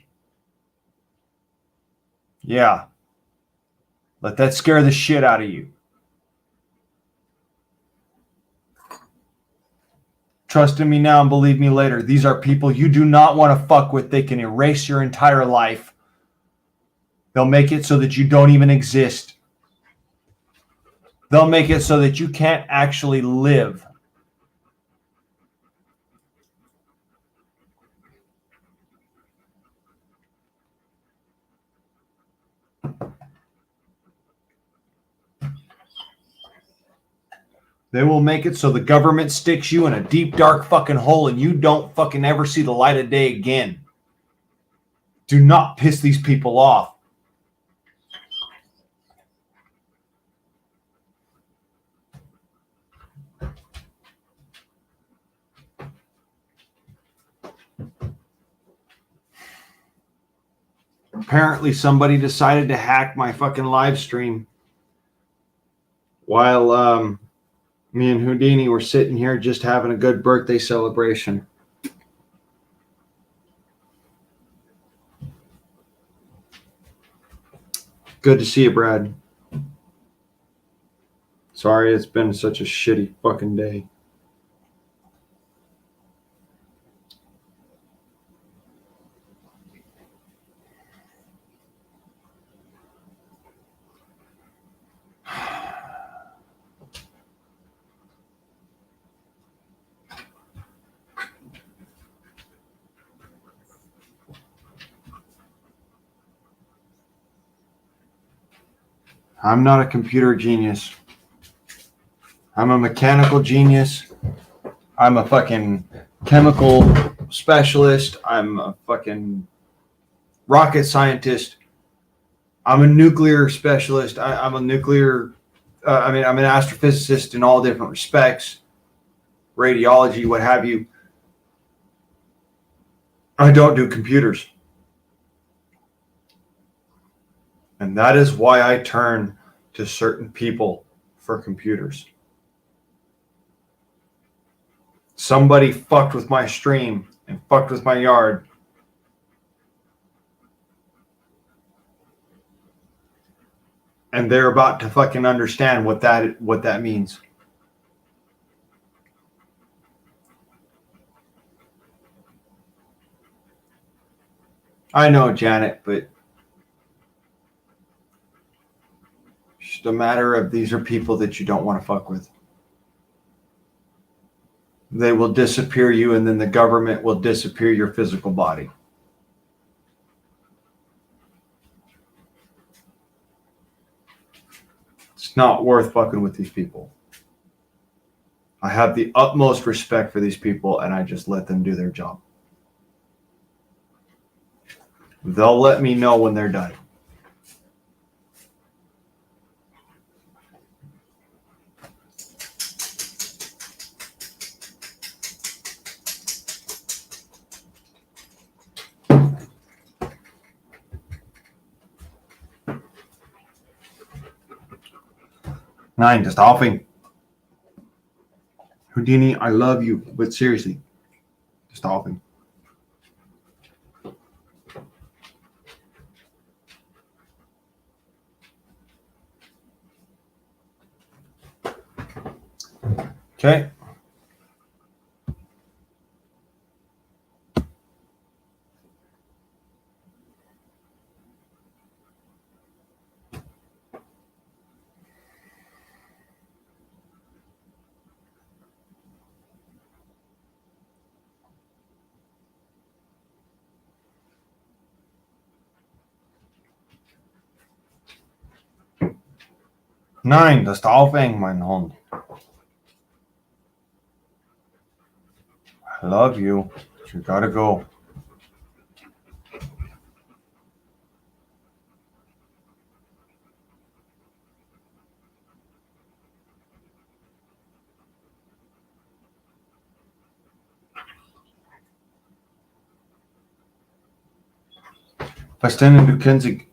Yeah. Let that scare the shit out of you. Trust in me now and believe me later. These are people you do not want to fuck with. They can erase your entire life. They'll make it so that you don't even exist. They'll make it so that you can't actually live. They will make it so the government sticks you in a deep, dark fucking hole and you don't fucking ever see the light of day again. Do not piss these people off. Apparently somebody decided to hack my fucking live stream while me and Houdini were sitting here just having a good birthday celebration. Good to see you, Brad. Sorry, it's been such a shitty fucking day. I'm not a computer genius. I'm a mechanical genius. I'm a fucking chemical specialist. I'm a fucking rocket scientist. I'm a nuclear specialist. I'm a nuclear, I'm an astrophysicist in all different respects, radiology, what have you. I don't do computers. And that is why I turn to certain people for computers. Somebody fucked with my stream and fucked with my yard. And they're about to fucking understand what that means. I know, Janet, but it's just a matter of these are people that you don't want to fuck with. They will disappear you, and then the government will disappear your physical body. It's not worth fucking with these people. I have the utmost respect for these people, and I just let them do their job. They'll let me know when they're done. Nine, just offing. Houdini, I love you, but seriously, just offing. Okay. Nine, just offing, mein Hund. I love you, but you gotta go. Was denn du kennst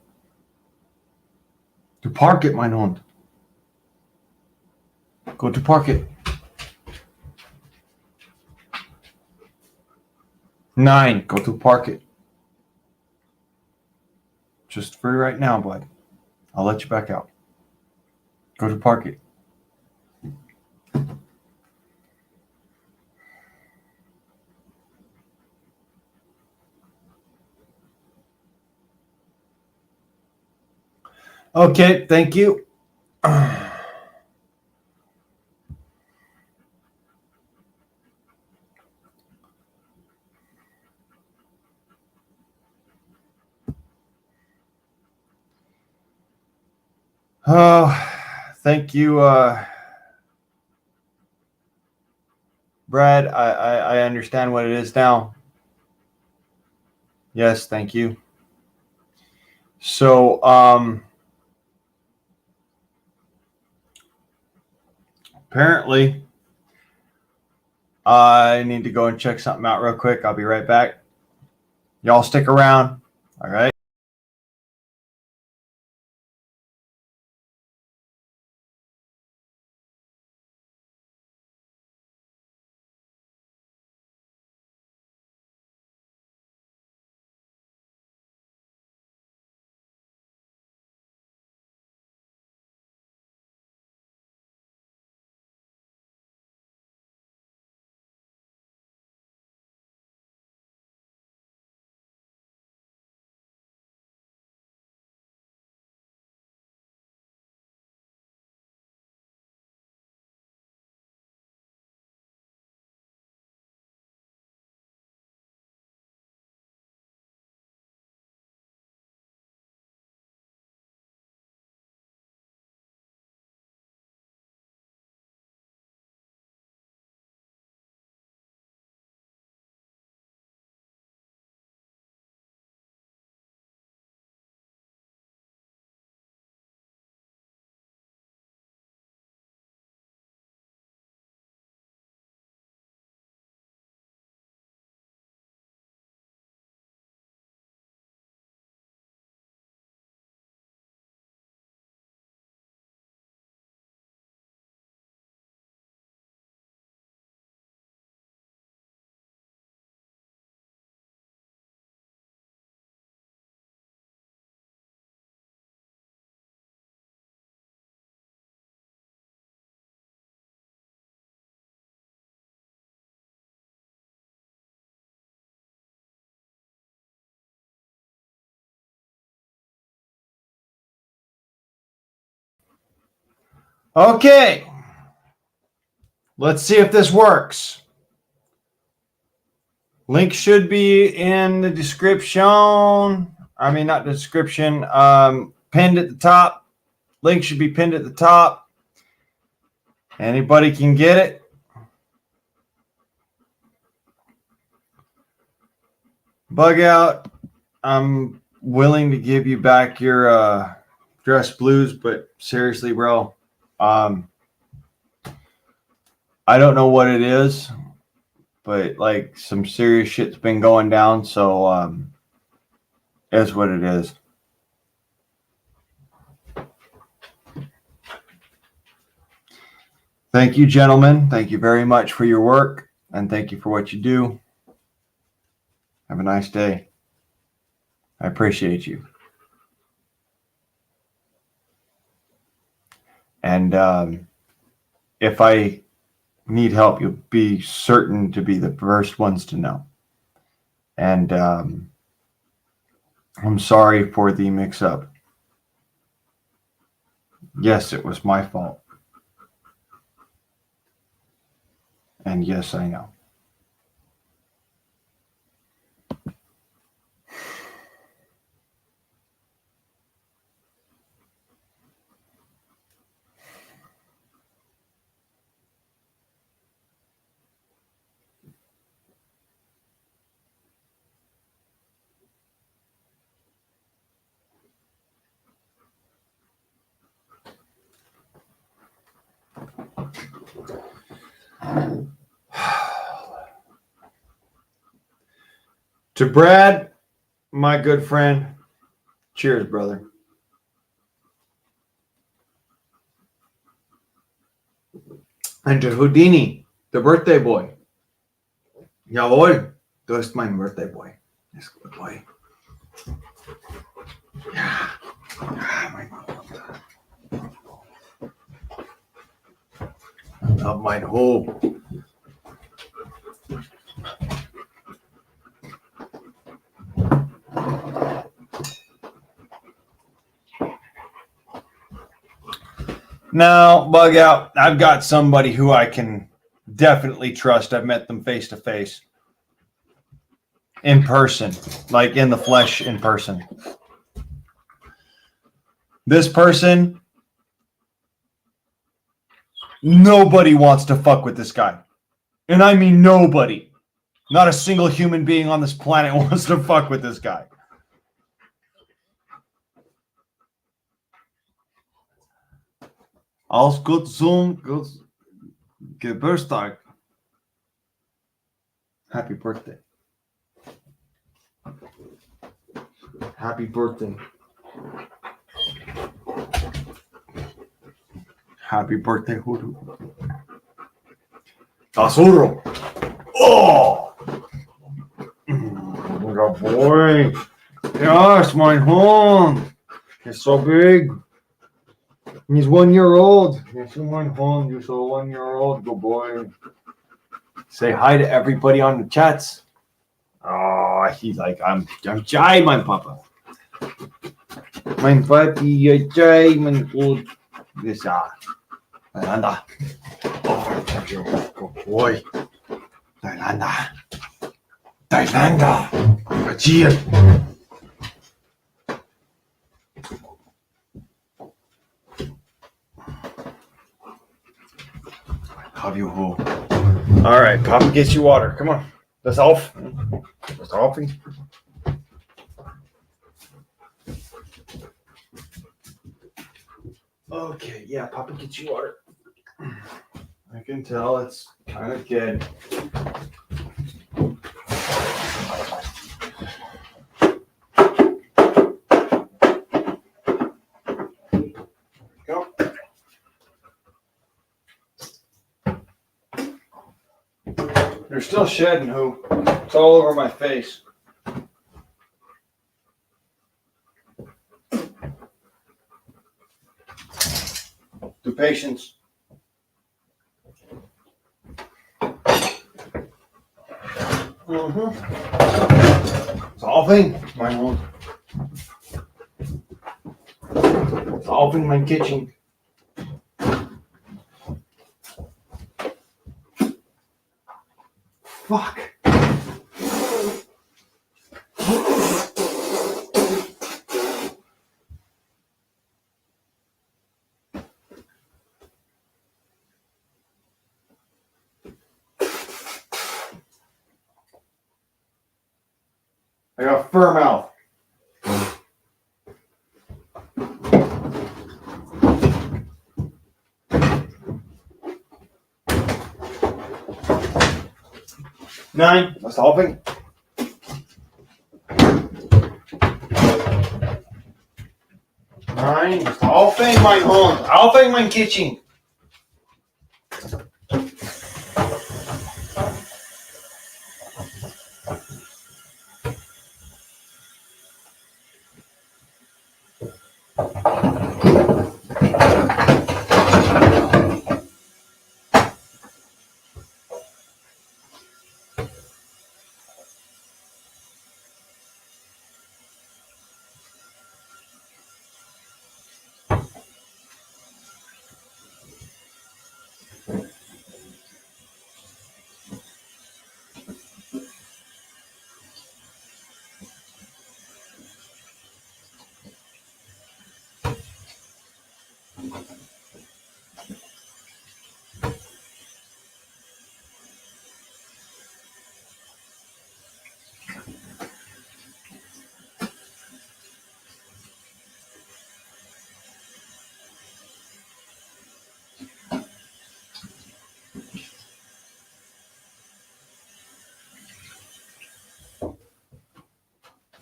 to park it, mein Hund. Go to park it. Nine, go to park it. Just for right now, bud. I'll let you back out. Go to park it. Okay, thank you. Oh, thank you, Brad. I understand what it is now. Yes, thank you. So, apparently, I need to go and check something out real quick. I'll be right back. Y'all stick around. All right. Okay. Let's see if this works. Link should be in the description. I mean, not the description. Pinned at the top. Link should be pinned at the top. Anybody can get it. Bug out. I'm willing to give you back your dress blues, but seriously, bro, I don't know what it is, but like some serious shit's been going down, so it's what it is. Thank you, gentlemen. Thank you very much for your work, and thank you for what you do. Have a nice day. I appreciate you. And if I need help, you'll be certain to be the first ones to know. And I'm sorry for the mix-up. Yes, it was my fault. And yes, I know. To Brad, my good friend, cheers, brother. And to Houdini, the birthday boy. Jawohl, du bist mein birthday boy. Yes, good boy. Ja, mein Gott. Love mein Hope. Now, bug out. I've got somebody who I can definitely trust. I've met them face to face, in person, like in the flesh, in person. This person, nobody wants to fuck with this guy. And I mean nobody. Not a single human being on this planet wants to fuck with this guy. Alles gut zum Geburtstag. Happy birthday. Happy birthday. Happy birthday, Hoodoo. Tasuro. Oh! Good boy. Yes, my home. He's so big. He's 1 year old. Yes, my home. You're so 1 year old. Good boy. Say hi to everybody on the chats. Oh, he's like, I'm shy, my papa. Mein papi, you're shy, mein good. This, Thailanda. Oh, thank you. Good boy. Thailanda. Thailanda. Cheers. Love you, Ho. All right, Papa gets you water. Come on. Das auf. Das auf. Okay, yeah, Papa gets you water. I can tell it's kind of good. Go. You're still shedding, Who? It's all over my face. Do patience. Solving my home. Solving my kitchen. Fuck. I got a fur mouth. Nine. That's helping. Nine. That's helping my home. Helping my kitchen.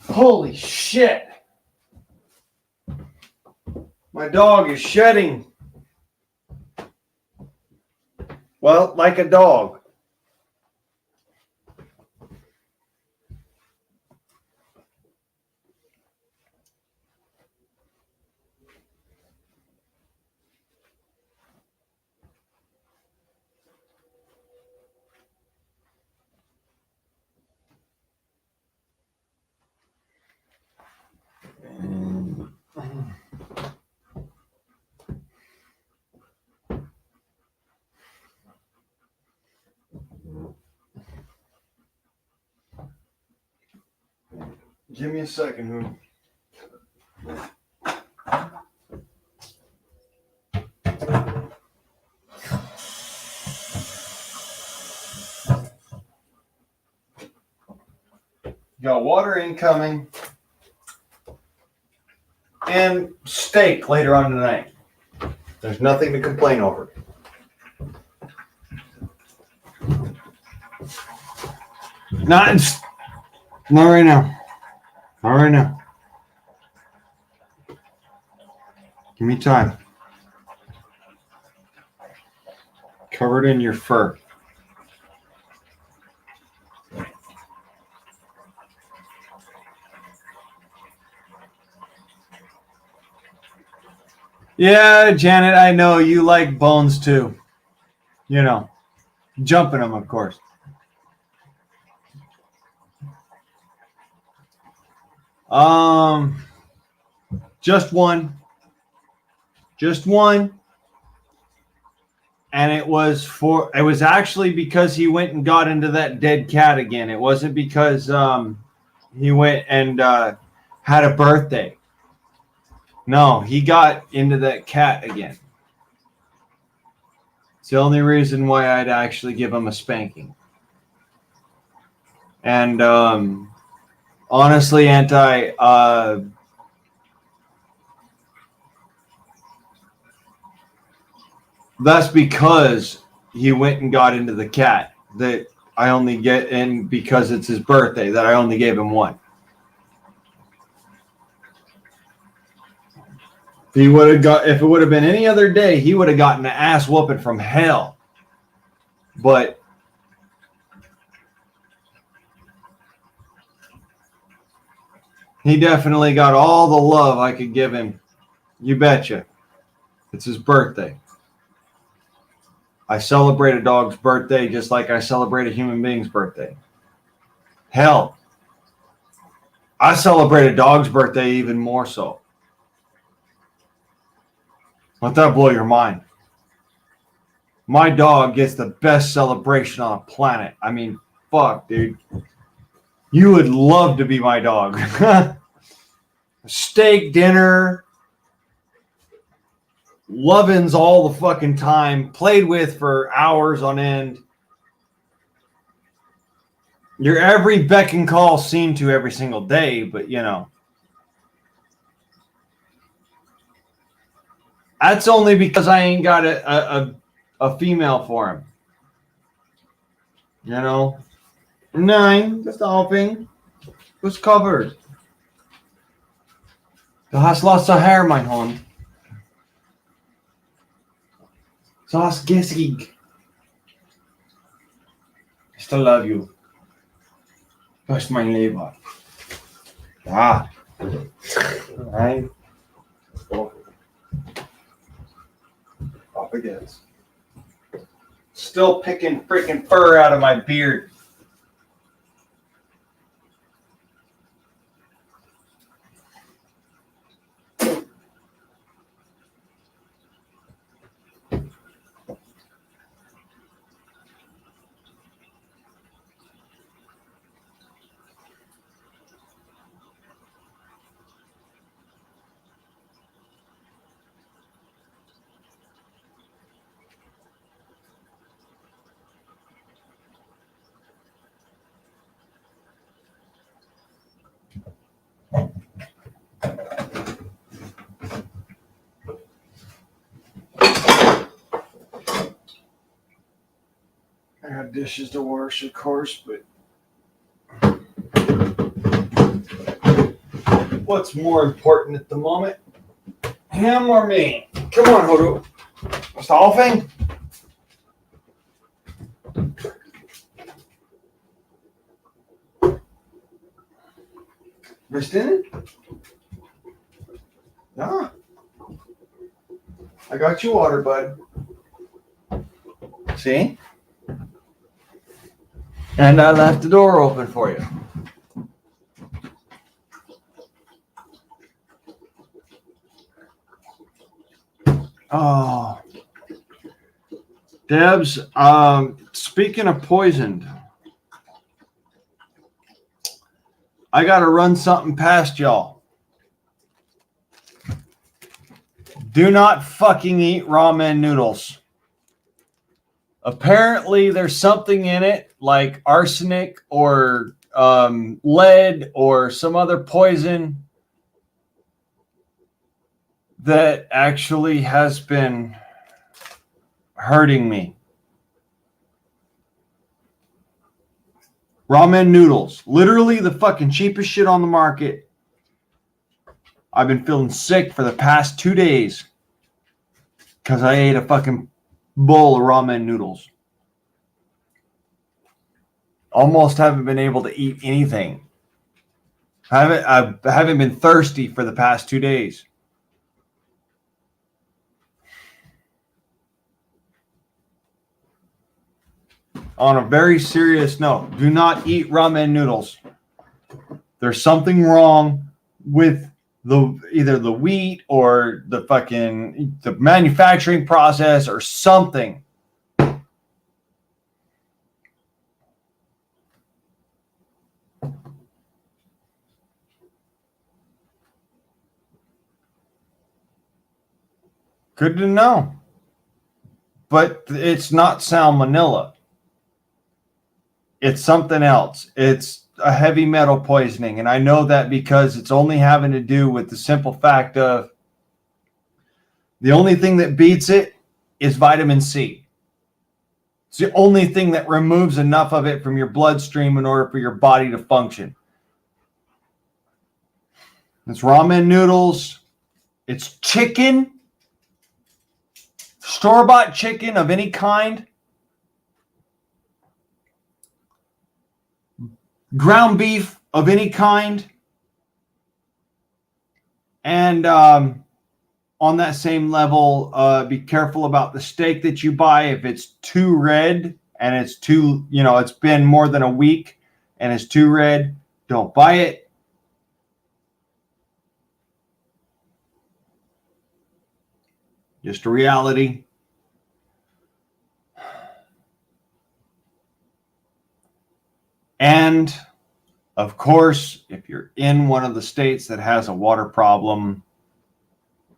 Holy shit. My dog is shedding. Well, like a dog. Give me a second, Who. Got water incoming and steak later on tonight. There's nothing to complain over. Not right now. Not right now. Give me time. Covered in your fur. Yeah, Janet, I know you like bones too. You know, jumping them, of course. Just one. Just one. And it was actually because he went and got into that dead cat again. It wasn't because he went and had a birthday. No, he got into that cat again. It's the only reason why I'd actually give him a spanking. And honestly, that's because he went and got into the cat that I only get in because it's his birthday that I only gave him one. If it would have been any other day, he would have gotten an ass whooping from hell. But he definitely got all the love I could give him. You betcha. It's his birthday. I celebrate a dog's birthday just like I celebrate a human being's birthday. Hell, I celebrate a dog's birthday even more so. Let that blow your mind. My dog gets the best celebration on the planet. I mean, fuck, dude. You would love to be my dog. Steak dinner. Lovin's all the fucking time. Played with for hours on end. Your every beck and call seen to every single day, but you know. That's only because I ain't got a female for him. You know? Nein, das Alping was covered. Du hast lots of hair, mein Hund. Du hast gessig. I still love you. Du hast mein Leben. Ja. Nein. Up against. Still picking freaking fur out of my beard. I got dishes to wash, of course, but what's more important at the moment? Him or me? Come on, Hodo. What's the whole thing? Missed in it? Nah. I got you water, bud. See? And I left the door open for you. Oh. Debs, speaking of poisoned, I got to run something past y'all. Do not fucking eat ramen noodles. Apparently, there's something in it like arsenic or lead or some other poison that actually has been hurting me. Ramen noodles. Literally the fucking cheapest shit on the market. I've been feeling sick for the past 2 days because I ate a fucking bowl of ramen noodles. Almost haven't been able to eat anything. I haven't been thirsty for the past 2 days. On a very serious note, do not eat ramen noodles. There's something wrong with either the wheat or the manufacturing process or something. Good to know. But it's not salmonella. It's something else. It's a heavy metal poisoning. And I know that because it's only having to do with the simple fact of the only thing that beats it is vitamin C. It's the only thing that removes enough of it from your bloodstream in order for your body to function. It's ramen noodles. It's chicken. Store-bought chicken of any kind. Ground beef of any kind. And on that same level, be careful about the steak that you buy. If it's too red and it's too, it's been more than a week and it's too red, don't buy it. Just a reality. And of course, if you're in one of the states that has a water problem,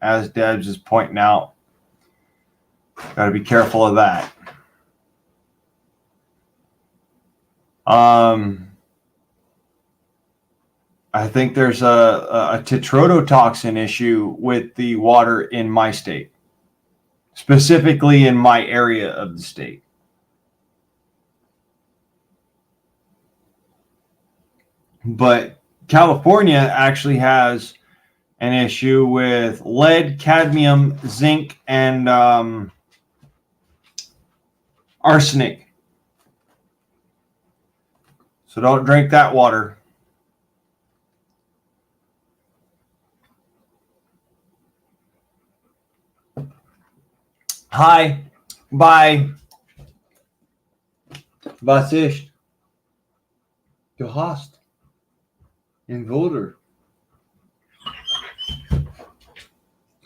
as Debs is pointing out, got to be careful of that. I think there's a tetrodotoxin issue with the water in my state, specifically in my area of the state. But California actually has an issue with lead, cadmium, zinc, and arsenic. So don't drink that water. Hi. Bye. Was ist? Du hast in Voder.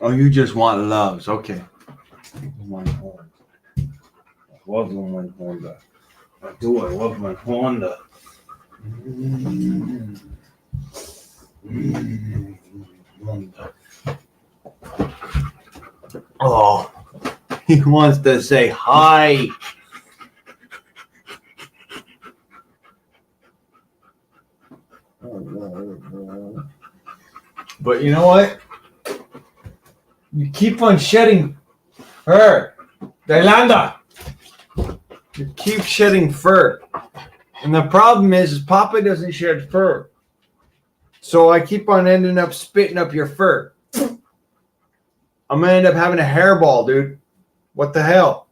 Oh, you just want loves. Okay. My horn. I love my Honda. I do. I love my Honda. Honda. Oh, he wants to say hi. But you know what? You keep on shedding fur. Delanda. You keep shedding fur. And the problem is Papa doesn't shed fur. So I keep on ending up spitting up your fur. I'm going to end up having a hairball, dude. What the hell?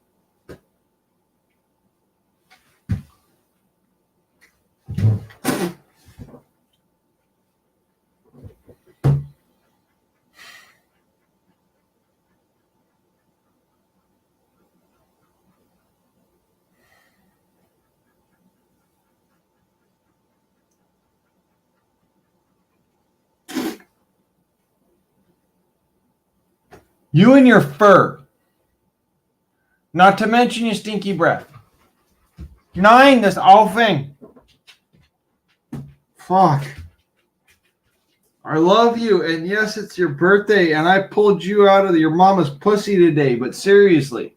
You and your fur. Not to mention your stinky breath. Nine, this all thing. Fuck. I love you, and yes, it's your birthday, and I pulled you out of your mama's pussy today, but seriously.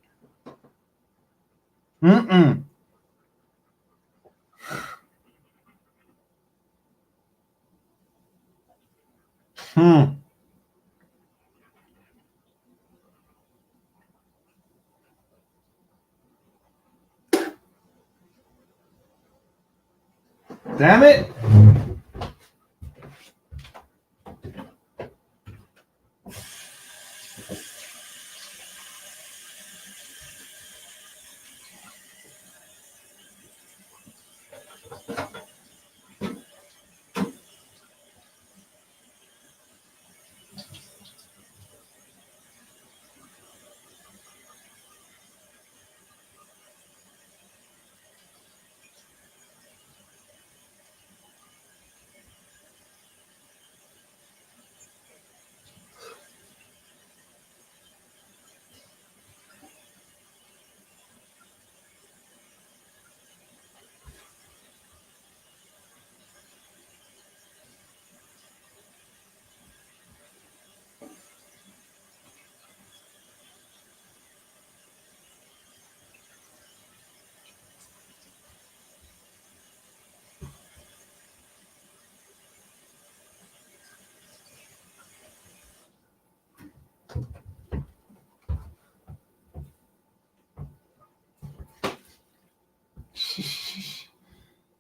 Mm-mm. Damn it.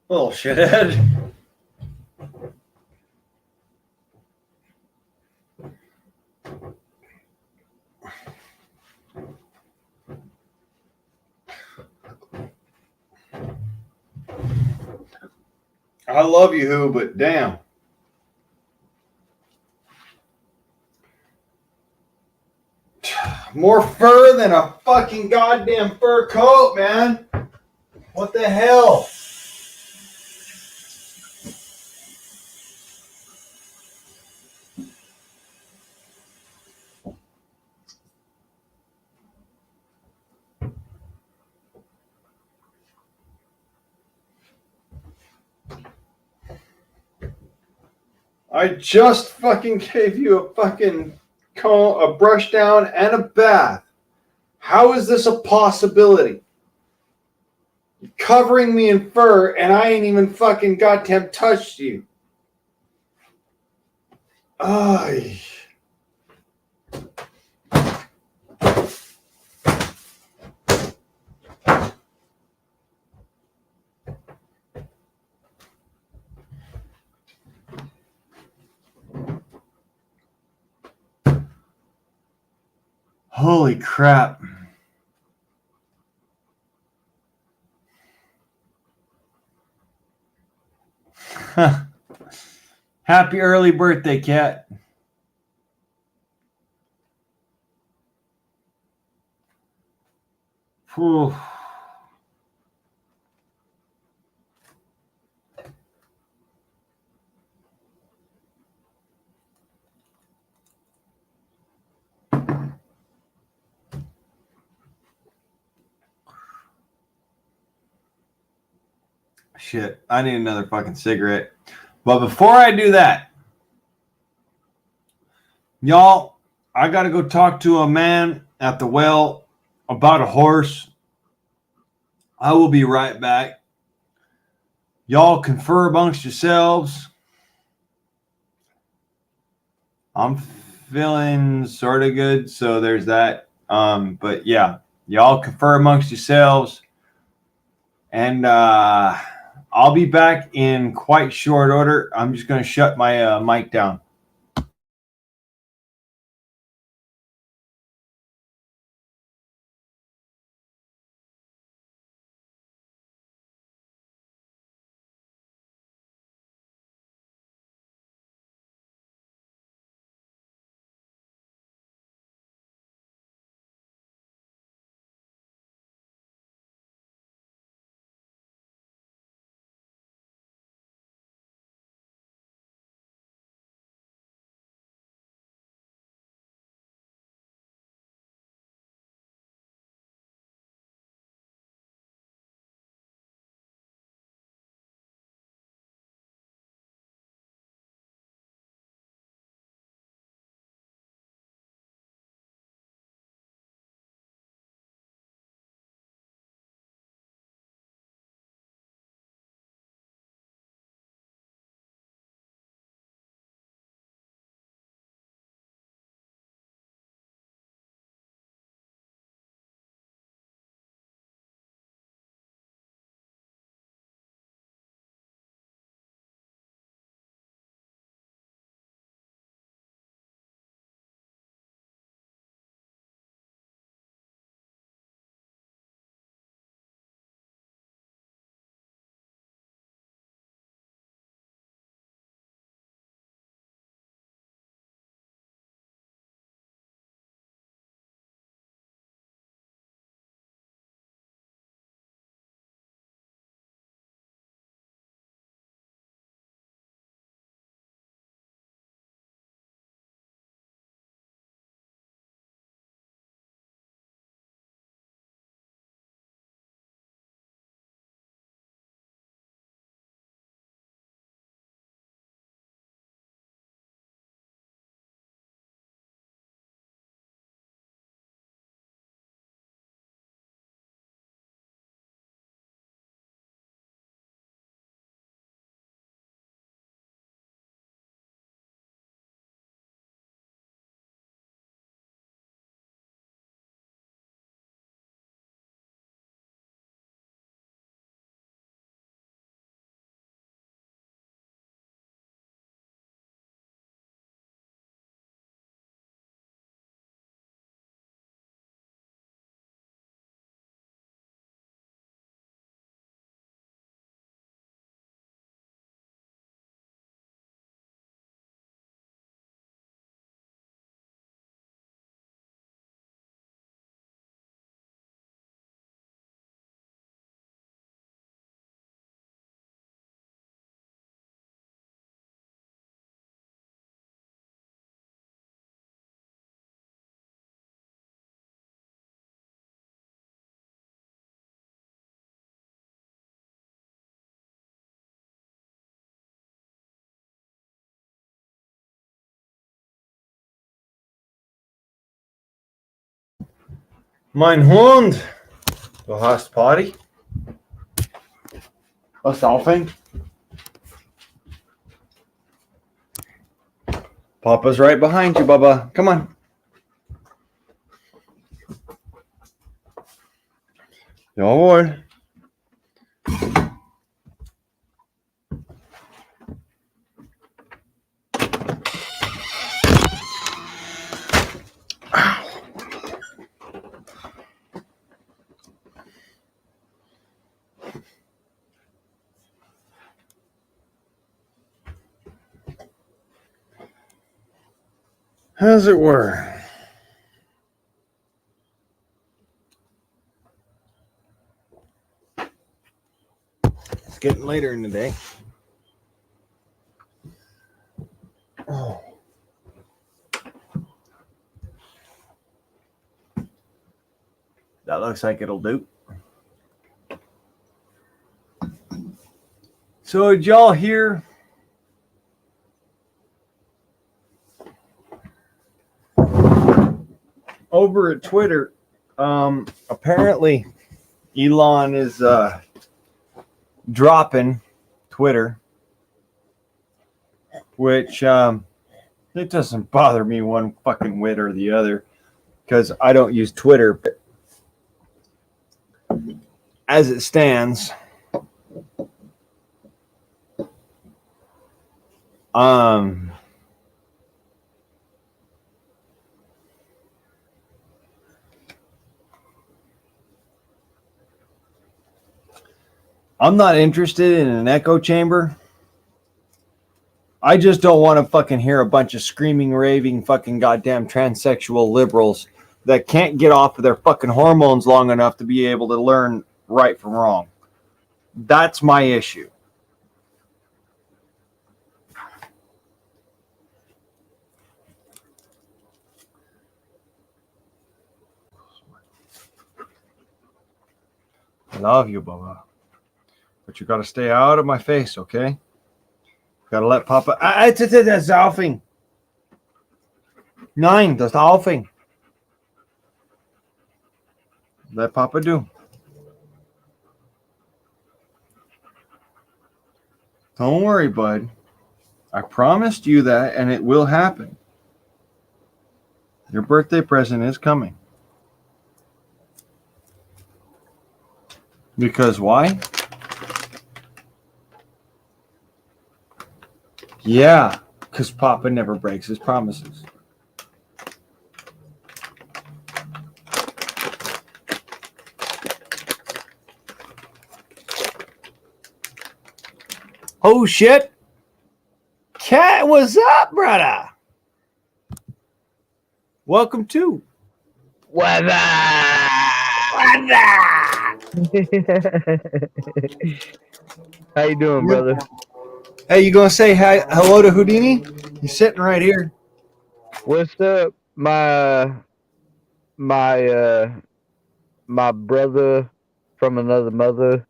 Little shithead. I love you, Who, but damn. More fur than a fucking goddamn fur coat, man. What the hell? I just fucking gave you a fucking comb, a brush down, and a bath. How is this a possibility? You're covering me in fur, and I ain't even fucking goddamn touched you. Ay. Holy crap. Happy early birthday, cat. Whew. Shit, I need another fucking cigarette. But before I do that, y'all, I got to go talk to a man at the well about a horse. I will be right back. Y'all confer amongst yourselves. I'm feeling sort of good, so there's that. But yeah, y'all confer amongst yourselves. And I'll be back in quite short order. I'm just going to shut my mic down. Mein Hund. Du hast Potty? A Dolphin? Papa's right behind you, Bubba. Come on. Jawohl. As it were. It's getting later in the day. Oh. That looks like it'll do. So did y'all hear? Over at Twitter, apparently Elon is dropping Twitter, which it doesn't bother me one fucking whit or the other because I don't use Twitter. But as it stands, I'm not interested in an echo chamber. I just don't want to fucking hear a bunch of screaming, raving, fucking goddamn transsexual liberals that can't get off of their fucking hormones long enough to be able to learn right from wrong. That's my issue. I love you, Bubba. But you got to stay out of my face, okay? Got to let Papa... Das ist Saufen. Nein, das Saufen. Let Papa do. Don't worry, bud. I promised you that, and it will happen. Your birthday present is coming. Because why? Yeah, because Papa never breaks his promises. Oh, shit. Cat, what's up, brother? Welcome to Weather. How you doing, brother? Hey, you gonna say hi, hello to Houdini? He's sitting right here. What's up, my brother from another mother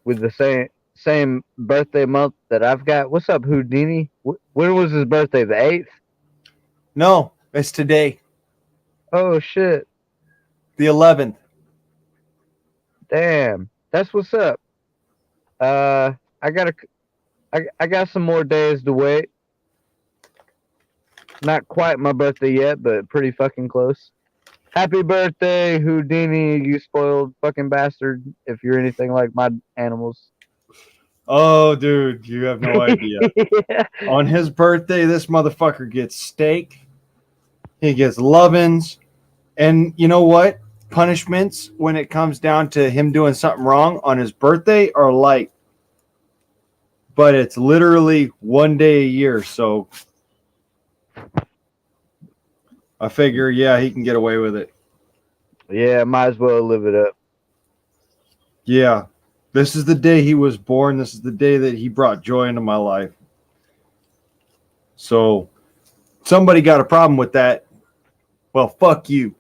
with the same birthday month that I've got? What's up, Houdini? When was his birthday? The 8th? No, it's today, Oh shit! the 11th. Damn, that's what's up. I got some more days to wait. Not quite my birthday yet, but pretty fucking close. Happy birthday, Houdini, you spoiled fucking bastard, if you're anything like my animals. Oh, dude, you have no idea. On his birthday, this motherfucker gets steak. He gets lovin's. And you know what? Punishments when it comes down to him doing something wrong on his birthday are light. But it's literally one day a year, so I figure, yeah, he can get away with it. Yeah, might as well live it up. Yeah. This is the day he was born. This is the day that he brought joy into my life. So, somebody got a problem with that. Well, fuck you.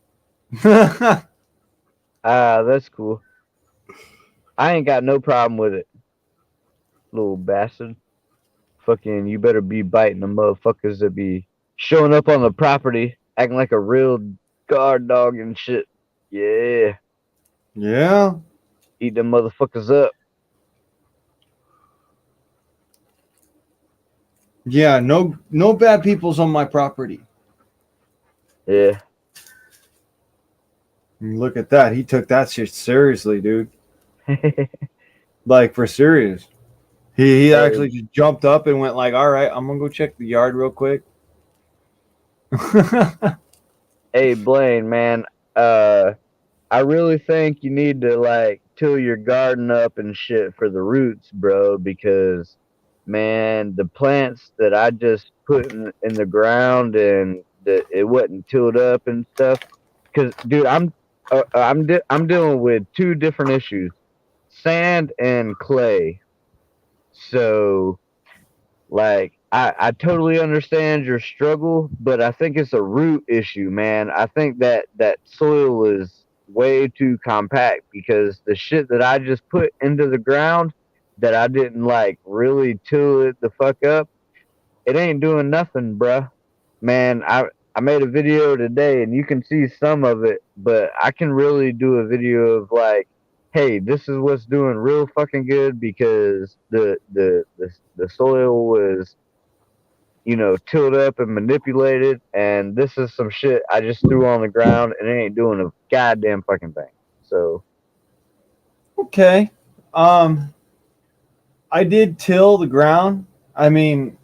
That's cool. I ain't got no problem with it, little bastard. Fucking, you better be biting the motherfuckers that be showing up on the property, acting like a real guard dog and shit. Yeah. Yeah. Eat them motherfuckers up. Yeah. No bad people's on my property. Yeah. And look at that. He took that shit seriously, dude. Like for serious. He Hey, actually just jumped up and went like, "All right, I'm gonna go check the yard real quick." hey, Blaine, man. I really think you need to like till your garden up and shit for the roots, bro, because man, the plants that I just put in the ground and that it wasn't tilled up and stuff. Cause dude, I'm dealing with two different issues, sand and clay. So like I totally understand your struggle, but I think it's a root issue, man. I think that soil is way too compact because the shit that I just put into the ground that I didn't like really till it the fuck up, it ain't doing nothing, bruh. Man, I made a video today and you can see some of it, but I can really do a video of like, hey, this is what's doing real fucking good because the soil was, you know, tilled up and manipulated, and this is some shit I just threw on the ground and it ain't doing a goddamn fucking thing. So Okay. Um, I did till the ground. I mean,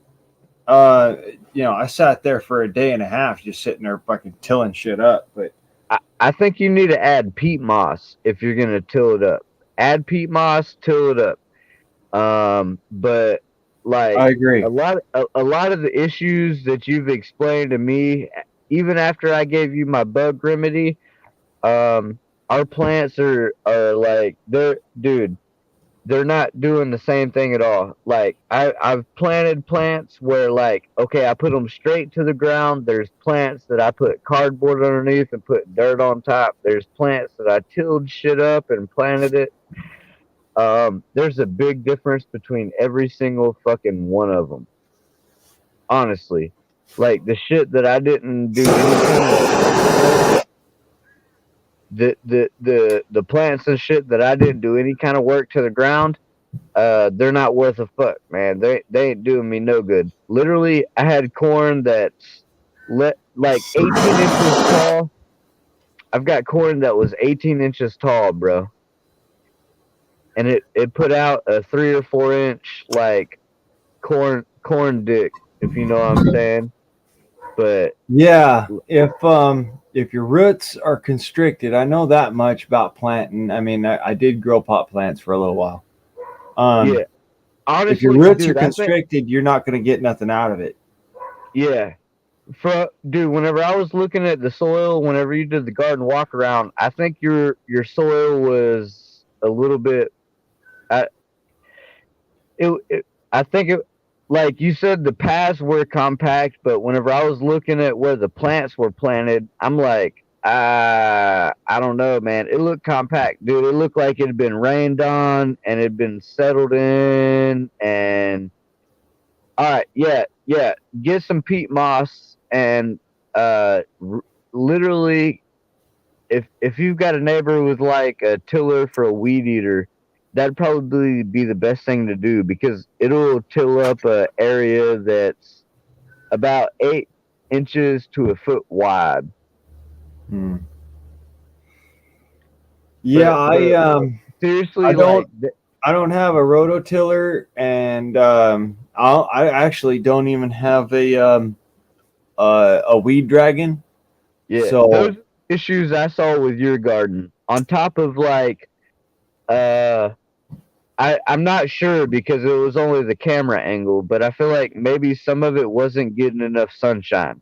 uh, I sat there for a day and a half just sitting there fucking tilling shit up. But I think you need to add peat moss if you're gonna till it up. Add peat moss, till it up. But like I agree. a lot of the issues that you've explained to me, even after I gave you my bug remedy, our plants are like they're dude, they're not doing the same thing at all. Like I've planted plants where like okay, I put them straight to the ground. There's plants that I put cardboard underneath and put dirt on top. There's plants that I tilled shit up and planted it. There's a big difference between every single fucking one of them. Honestly, like the shit that I didn't do any kind of the plants and shit that I didn't do any kind of work to the ground. They're not worth a fuck, man. They ain't doing me no good. Literally, I had corn that's like 18 inches tall. I've got corn that was 18 inches tall, bro, and it put out a 3 or 4 inch like corn dick, if you know what I'm saying. But Yeah, if your roots are constricted, I know that much about planting. I mean, I did grow pot plants for a little while. yeah, If your honestly, roots are dude, I think constricted, you're not going to get nothing out of it. yeah. Dude, whenever I was looking at the soil, whenever you did the garden walk around, I think your soil was a little bit. I I think it like you said the paths were compact, but whenever I was looking at where the plants were planted, I'm like, I don't know, man. It looked compact, dude. It looked like it had been rained on and it had been settled in. And all right, yeah, yeah. Get some peat moss and literally, if you've got a neighbor with like a tiller for a weed eater, that'd probably be the best thing to do because it'll till up a area that's about 8 inches to a foot wide. Hmm. Yeah, But I seriously, don't I don't have a rototiller, and I actually don't even have a weed dragon. yeah, those So issues I saw with your garden, on top of like, uh, I'm not sure because it was only the camera angle, but I feel like maybe some of it wasn't getting enough sunshine.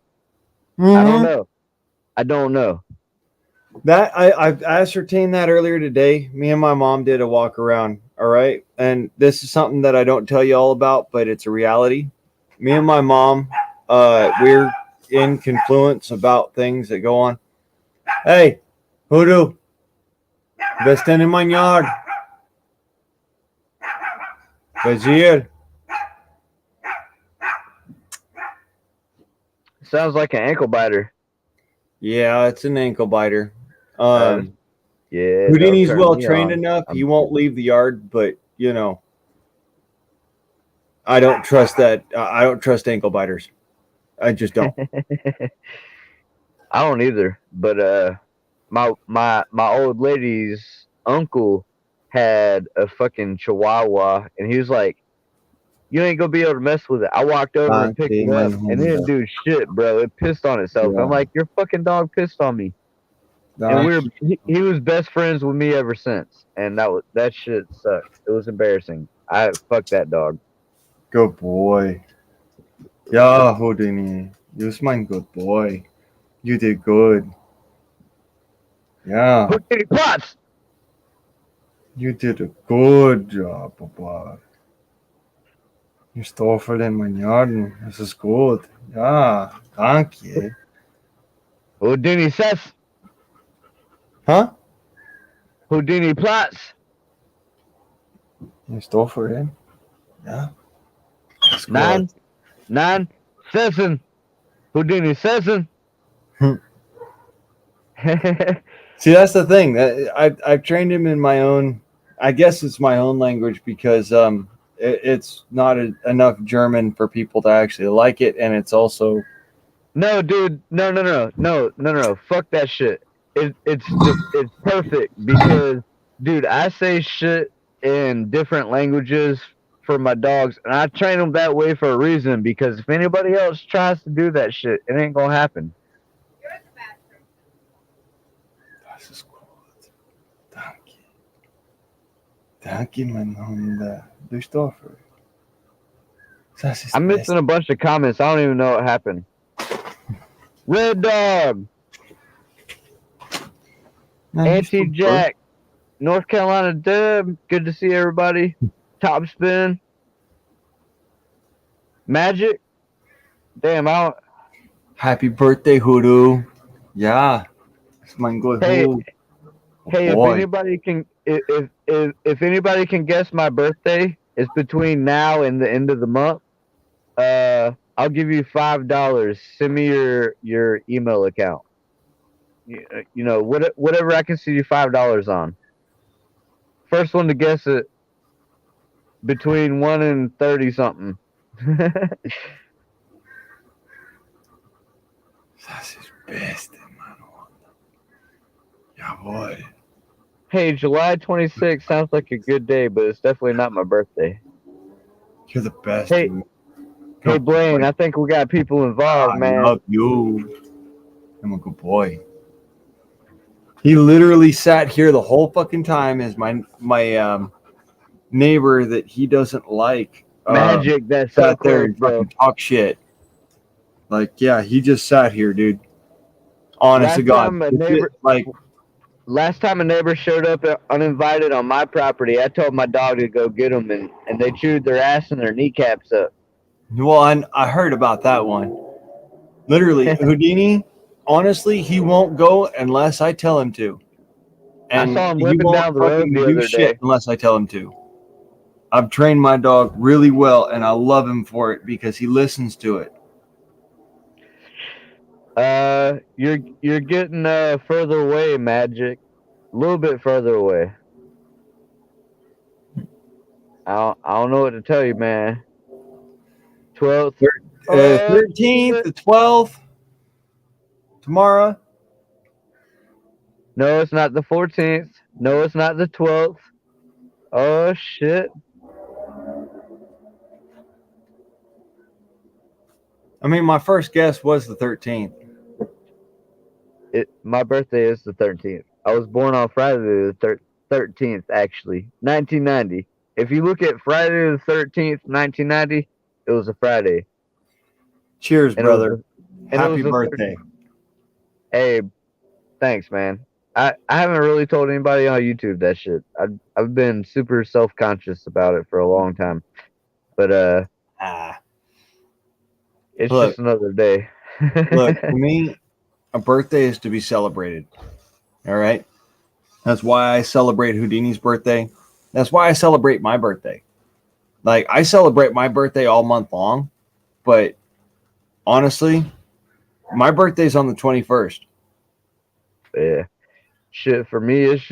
I don't Mhm. know. I don't know. That I've ascertained that earlier today. Me and my mom did a walk around. All right, and this is something that I don't tell you all about, but it's a reality. Me and my mom, we're in confluence about things that go on. Hey, Hoodoo, están en mañana. Vazir. Sounds like an ankle biter. Yeah, it's an ankle biter. Yeah, don't Houdini's turn well me trained on. enough. I'm He won't leave the yard, but I don't trust that. I don't trust ankle biters. I just don't. I don't either. But my old lady's uncle had a fucking chihuahua, and he was like, "You ain't gonna be able to mess with it." I walked over and picked Okay, it my up, and it didn't Honda. do shit, bro. It pissed on itself. Yeah. I'm like, "Your fucking dog pissed on me," and he was best friends with me ever since. And that shit sucked. It was embarrassing. I fuck that dog. Good boy. Yeah, Houdini. You're my good boy. You did good. Yeah, Put any plots. you did a good job, Papa. You stole for den Maniaden. Das ist gut. Ja, danke. Houdini says. Huh? Houdini plots. You stole for den? Yeah. That's Nine, good. 7. Houdini 7. See, that's the thing. I've trained him in my own. I guess it's my own language because it's not enough German for people to actually like it, and it's also No, dude. No. Fuck that shit. It's perfect because, dude, I say shit in different languages for my dogs, and I train them that way for a reason. Because if anybody else tries to do that shit, it ain't gonna happen. das ist gut. Danke. Danke, mein Hunde. Du Stoffer. Das ist I'm best. missing a bunch of comments. I don't even know what happened. Red Dog, Auntie Jack, North Carolina Dub. Good to see everybody. Top Spin, Magic. Damn, I don't. Happy birthday, Hoodoo. Yeah. It's my good Hey, Hoodoo. Hey, if Boy. anybody can, if anybody can guess my birthday, it's between now and the end of the month. I'll give you $5. Send me your email account. Whatever I can see you $5 on. First one to guess it between 1 and 30 something. Das ist best, hermano. Jawohl. Hey, July 26th sounds like a good day, but it's definitely not my birthday. You're the best, Hey, dude. Hey, Good Blaine, boy. I think we got people involved, I man. love you. I'm a good boy. He literally sat here the whole fucking time as my neighbor that he doesn't like Magic, that's so sat there close, and bro. fucking talk shit. Like, yeah, he just sat here, dude. Honest to God. Last time a neighbor showed up uninvited on my property, I told my dog to go get them, and they chewed their ass and their kneecaps up. Well, I heard about that one. Literally, Houdini, honestly, he won't go unless I tell him to. And I saw him he limping won't down the road fucking the do other shit day. unless I tell him to. I've trained my dog really well, and I love him for it because he listens to it. You're getting further away, Magic. A little bit further away. I don't know what to tell you, man. 12th. 13th, the 12th, tomorrow. No, it's not the 14th. No, it's not the 12th. Oh shit. I mean, my first guess was the 13th. My birthday is the 13th. I was born on Friday the 13th, actually. 1990. If you look at Friday the 13th, 1990, it was a Friday. Cheers, And brother. it was Happy the birthday. Hey, thanks, man. I haven't really told anybody on YouTube that shit. I've been super self-conscious about it for a long time. But it's Look. just another day. Look, to me, a birthday is to be celebrated. All right? That's why I celebrate Houdini's birthday. That's why I celebrate my birthday. Like, I celebrate my birthday all month long, but honestly, my birthday's on the 21st. Yeah. shit for me, it's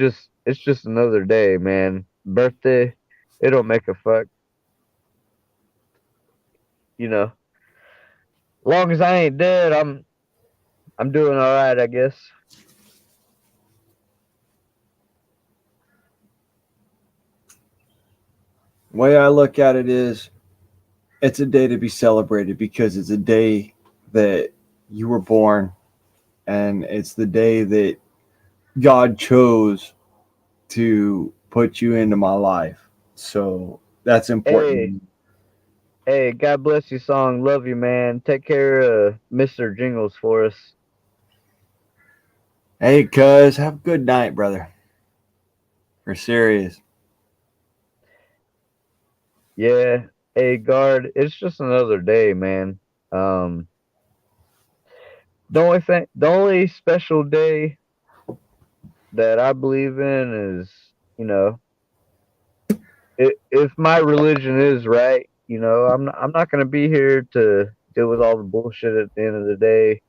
just another day, man. Birthday, it don't make a fuck, you know. Long as I ain't dead, I'm doing all right, I guess. Way I look at it is, it's a day to be celebrated because it's a day that you were born, and it's the day that God chose to put you into my life. So that's Hey, important. hey, God bless you, song. Love you, man. Take care of Mr. Jingles for us. Hey, cuz, have a good night, brother. For serious. Yeah. Hey, guard. It's just another day, man. Um, the only special day that I believe in is, you know, if my religion is right, I'm not gonna be here to deal with all the bullshit at the end of the day.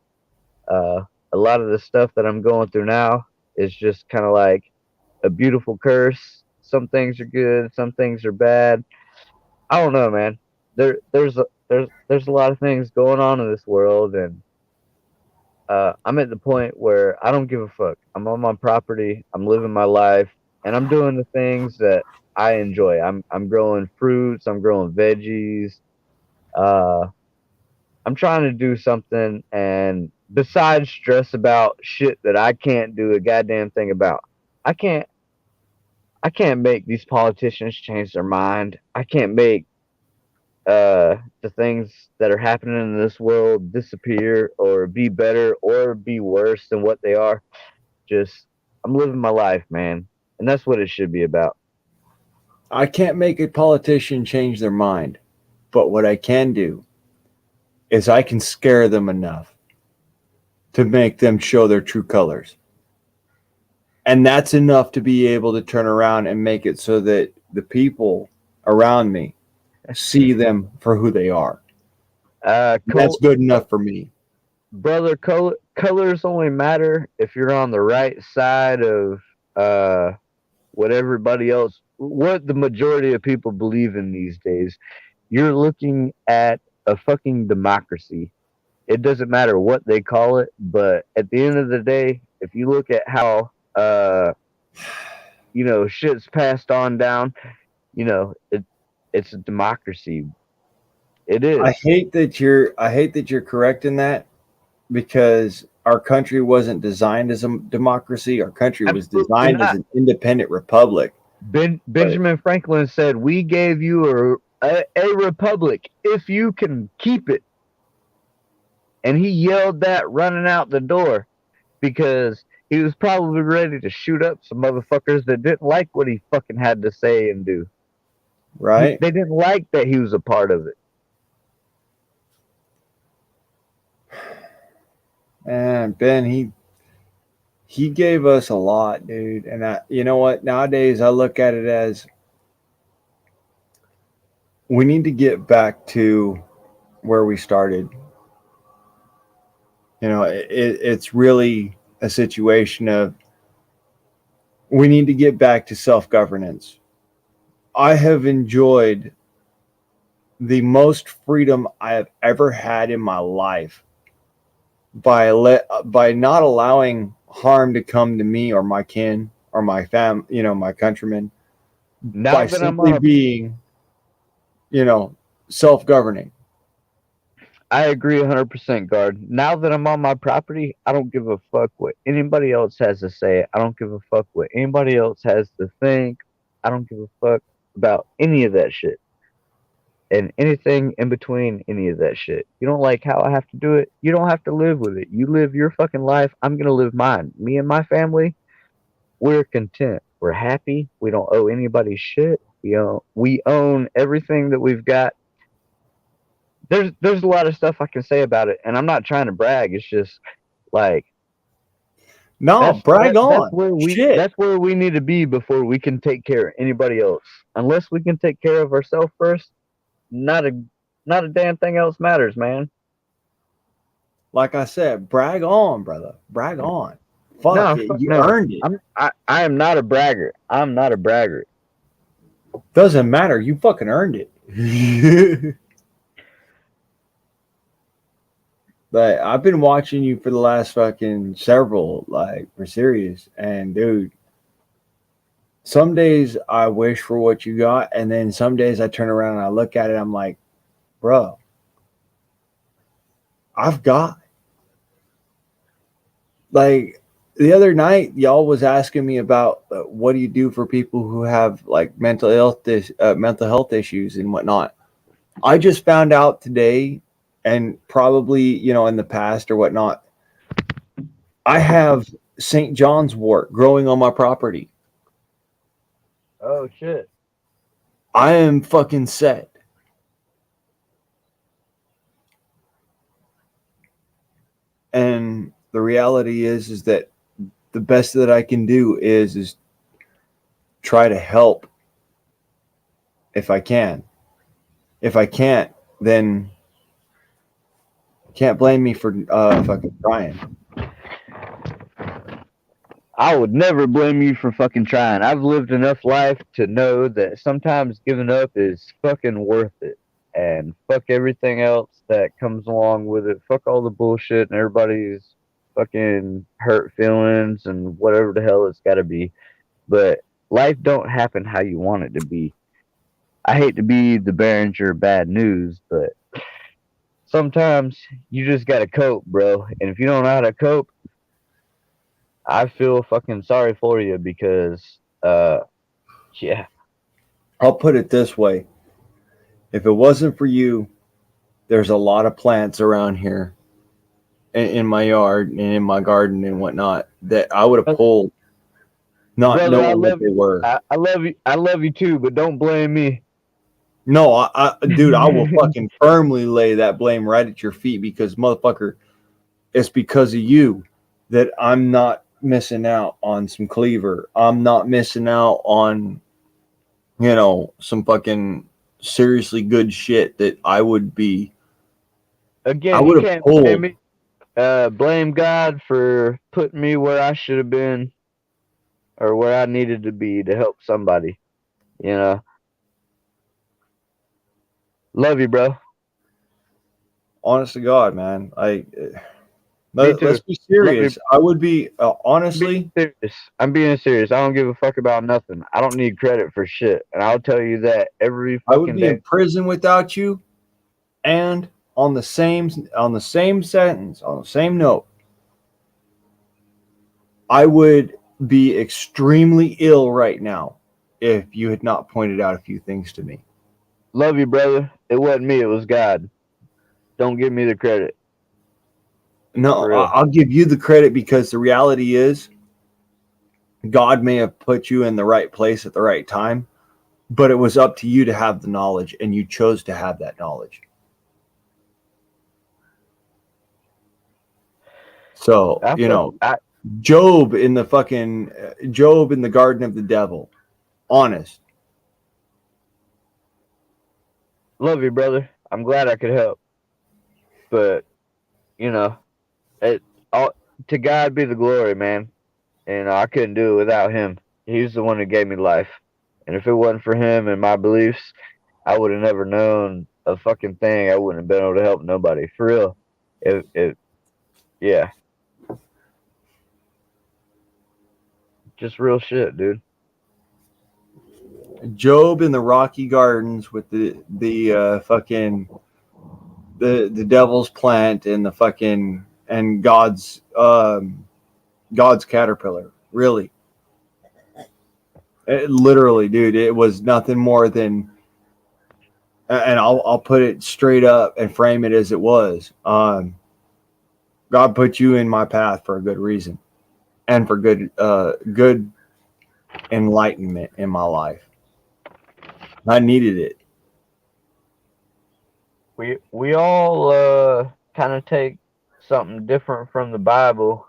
Uh, a lot of the stuff that I'm going through now is just kind of like a beautiful curse. Some things are good, some things are bad. I don't know, man. There's a lot of things going on in this world, and I'm at the point where I don't give a fuck. I'm on my property. I'm living my life, and I'm doing the things that I enjoy. I'm growing fruits. I'm growing veggies. Uh, I'm trying to do something, and besides stress about shit that I can't do a goddamn thing about, I can't. I can't make these politicians change their mind. I can't make the things that are happening in this world disappear or be better or be worse than what they are. Just I'm living my life, man, and that's what it should be about. I can't make a politician change their mind, but what I can do is I can scare them enough to make them show their true colors. And that's enough to be able to turn around and make it so that the people around me see them for who they are. That's Col- good enough for me. brother, colors only matter if you're on the right side of uh what the majority of people believe in these days. You're looking at a fucking democracy. It doesn't matter what they call it, but at the end of the day, if you look at how shit's passed on down, it's a democracy. It is. I hate that you're correct in that, because our country wasn't designed as a democracy. Our country was Absolutely designed as not. an independent republic. But Benjamin Franklin said, "We gave you a republic if you can keep it," and he yelled that running out the door because he was probably ready to shoot up some motherfuckers that didn't like what he fucking had to say and do. right, They didn't like that he was a part of it. and Ben, he gave us a lot, dude. And you know what? Nowadays, I look at it as we need to get back to where we started. It's really a situation of we need to get back to self governance. I have enjoyed the most freedom I have ever had in my life by not allowing harm to come to me or my kin or my my countrymen, Now by that I'm simply on a being, self-governing. I agree 100%, guard. Now that I'm on my property, I don't give a fuck what anybody else has to say. I don't give a fuck what anybody else has to think. I don't give a fuck about any of that shit and anything in between any of that shit. You don't like how I have to do it? You don't have to live with it. You live your fucking life. I'm going to live mine. Me and my family, we're content. We're happy. We don't owe anybody shit. We own everything that we've got. There's a lot of stuff I can say about it, and I'm not trying to brag. It's just like No, brag that's on. where Shit. we need to be before we can take care of anybody else. Unless we can take care of ourselves first, not a not a damn thing else matters, man. Like I said, brag on, brother. Brag on. Fuck No, it. fuck You no. earned it. I am not a braggart. I'm not a braggart. Doesn't matter. You fucking earned it. But I've been watching you for the last fucking several, like, for serious. And dude, some days I wish for what you got, and then some days I turn around and I look at it, I'm like, bro, I've got. Like the other night, y'all was asking me about what do you do for people who have like mental health issues and whatnot. I just found out today, and probably in the past or whatnot, I have St. John's wort growing on my property. Oh shit. I am fucking set. And the reality is that the best that I can do is try to help if I can. If I can't, then can't blame me for fucking trying. I would never blame you for fucking trying. I've lived enough life to know that sometimes giving up is fucking worth it. And fuck everything else that comes along with it. Fuck all the bullshit and everybody's fucking hurt feelings and whatever the hell it's gotta be. But life don't happen how you want it to be. I hate to be the bearer of bad news, but sometimes you just gotta cope, bro. And if you don't know how to cope, I feel fucking sorry for you because, yeah, I'll put it this way. If it wasn't for you, there's a lot of plants around here in my yard and in my garden and whatnot that I would have pulled not brother, I knowing what love they you. were. I love you. I love you too, but don't blame me. No, dude, I will fucking firmly lay that blame right at your feet because, motherfucker, it's because of you that I'm not missing out on some cleaver. I'm not missing out on, some fucking seriously good shit that I would Again, you have can't blame pulled. me. Blame God for putting me where I should have been or where I needed to be to help somebody. You know, love you, bro. Honest to God, man. Me too. Let's be Love you. serious. I would be I'm being honestly. serious. I'm being serious. I don't give a fuck about nothing. I don't need credit for shit, and I'll tell you that every I would fucking be in day. prison without you, and on the same sentence, on the same note, I would be extremely ill right now if you had not pointed out a few things to me. Love you, brother. It wasn't me. It was God. Don't give me the credit. No, For real. I'll give you the credit because the reality is God may have put you in the right place at the right time, but it was up to you to have the knowledge, and you chose to have that knowledge. So, Job in the Garden of the Devil. Honest. Love you, brother. I'm glad I could help. But, you know, it all to God be the glory, man. And I couldn't do it without him. He's the one who gave me life. And if it wasn't for him and my beliefs, I would have never known a fucking thing. I wouldn't have been able to help nobody. For real. It yeah. Just real shit, dude. Job in the Rocky Gardens with the fucking the devil's plant and the fucking and God's caterpillar. Really, literally, dude. It was nothing more than, and I'll put it straight up and frame it as it was. God put you in my path for a good reason, and for good enlightenment in my life. I needed it. We all kind of take something different from the Bible,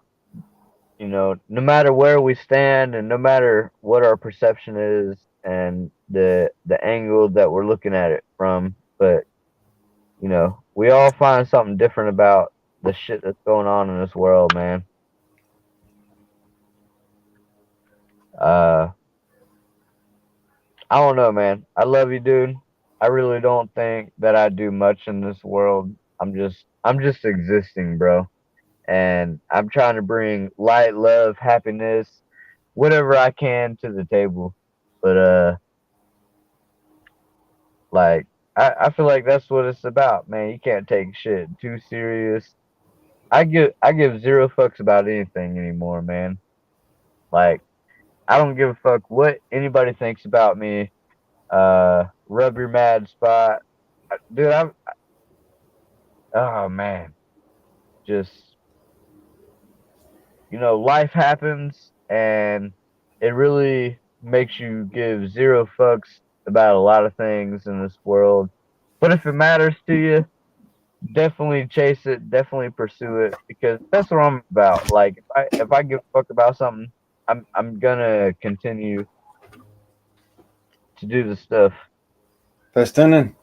no matter where we stand and no matter what our perception is and the angle that we're looking at it from, but we all find something different about the shit that's going on in this world, man. Uh, I don't know, man. I love you, dude. I really don't think that I do much in this world. I'm just existing, bro. And I'm trying to bring light, love, happiness, whatever I can to the table. But like I feel like that's what it's about, man. You can't take shit too serious. I give zero fucks about anything anymore, man. Like I don't give a fuck what anybody thinks about me. Rub your mad spot, dude. I'm oh man, just life happens, and it really makes you give zero fucks about a lot of things in this world. But if it matters to you, definitely chase it, definitely pursue it, because that's what I'm about. Like if I give a fuck about something, I'm gonna continue to do the stuff. Festonen.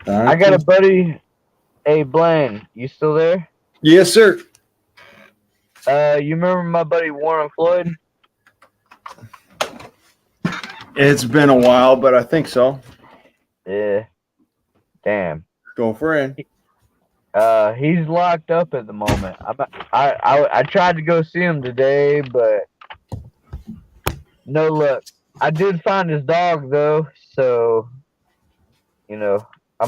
I got a buddy. Hey Blaine, you still there? Yes, sir. You remember my buddy Warren Floyd? It's been a while, but I think so. Yeah. Damn. Go for it. He's locked up at the moment. I tried to go see him today, but no luck. I did find his dog though, so I'm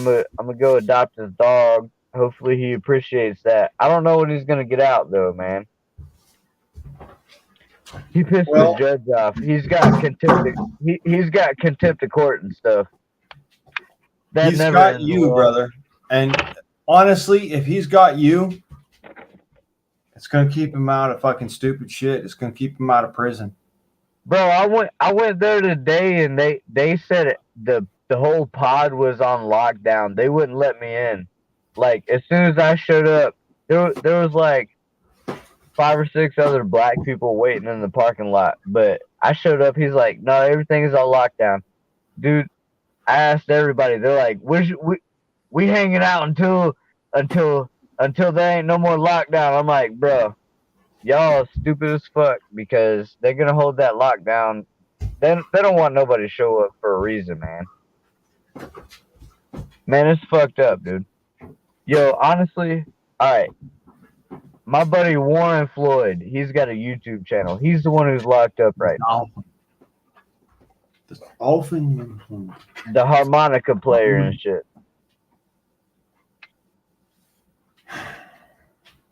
gonna go adopt his dog. Hopefully he appreciates that. I don't know when he's gonna get out though, man. He pissed Well- the judge off. He's got contempt. He's got contempt of court and stuff. That He's never got ends you, well. brother. And honestly, if he's got you, it's gonna keep him out of fucking stupid shit. It's gonna keep him out of prison. Bro, I went there today and they said the whole pod was on lockdown. They wouldn't let me in. Like as soon as I showed up, there was like 5 or 6 other black people waiting in the parking lot. But I showed up, he's like, "No, everything is on lockdown." Dude, I asked everybody. They're like, "We hanging out until there ain't no more lockdown." I'm like, "Bro, y'all stupid as fuck because they're gonna hold that lockdown. They don't want nobody to show up for a reason, man. Man, it's fucked up, dude. Yo, honestly, all right. My buddy Warren Floyd, he's got a YouTube channel. He's the one who's locked up right now. The harmonica player and shit.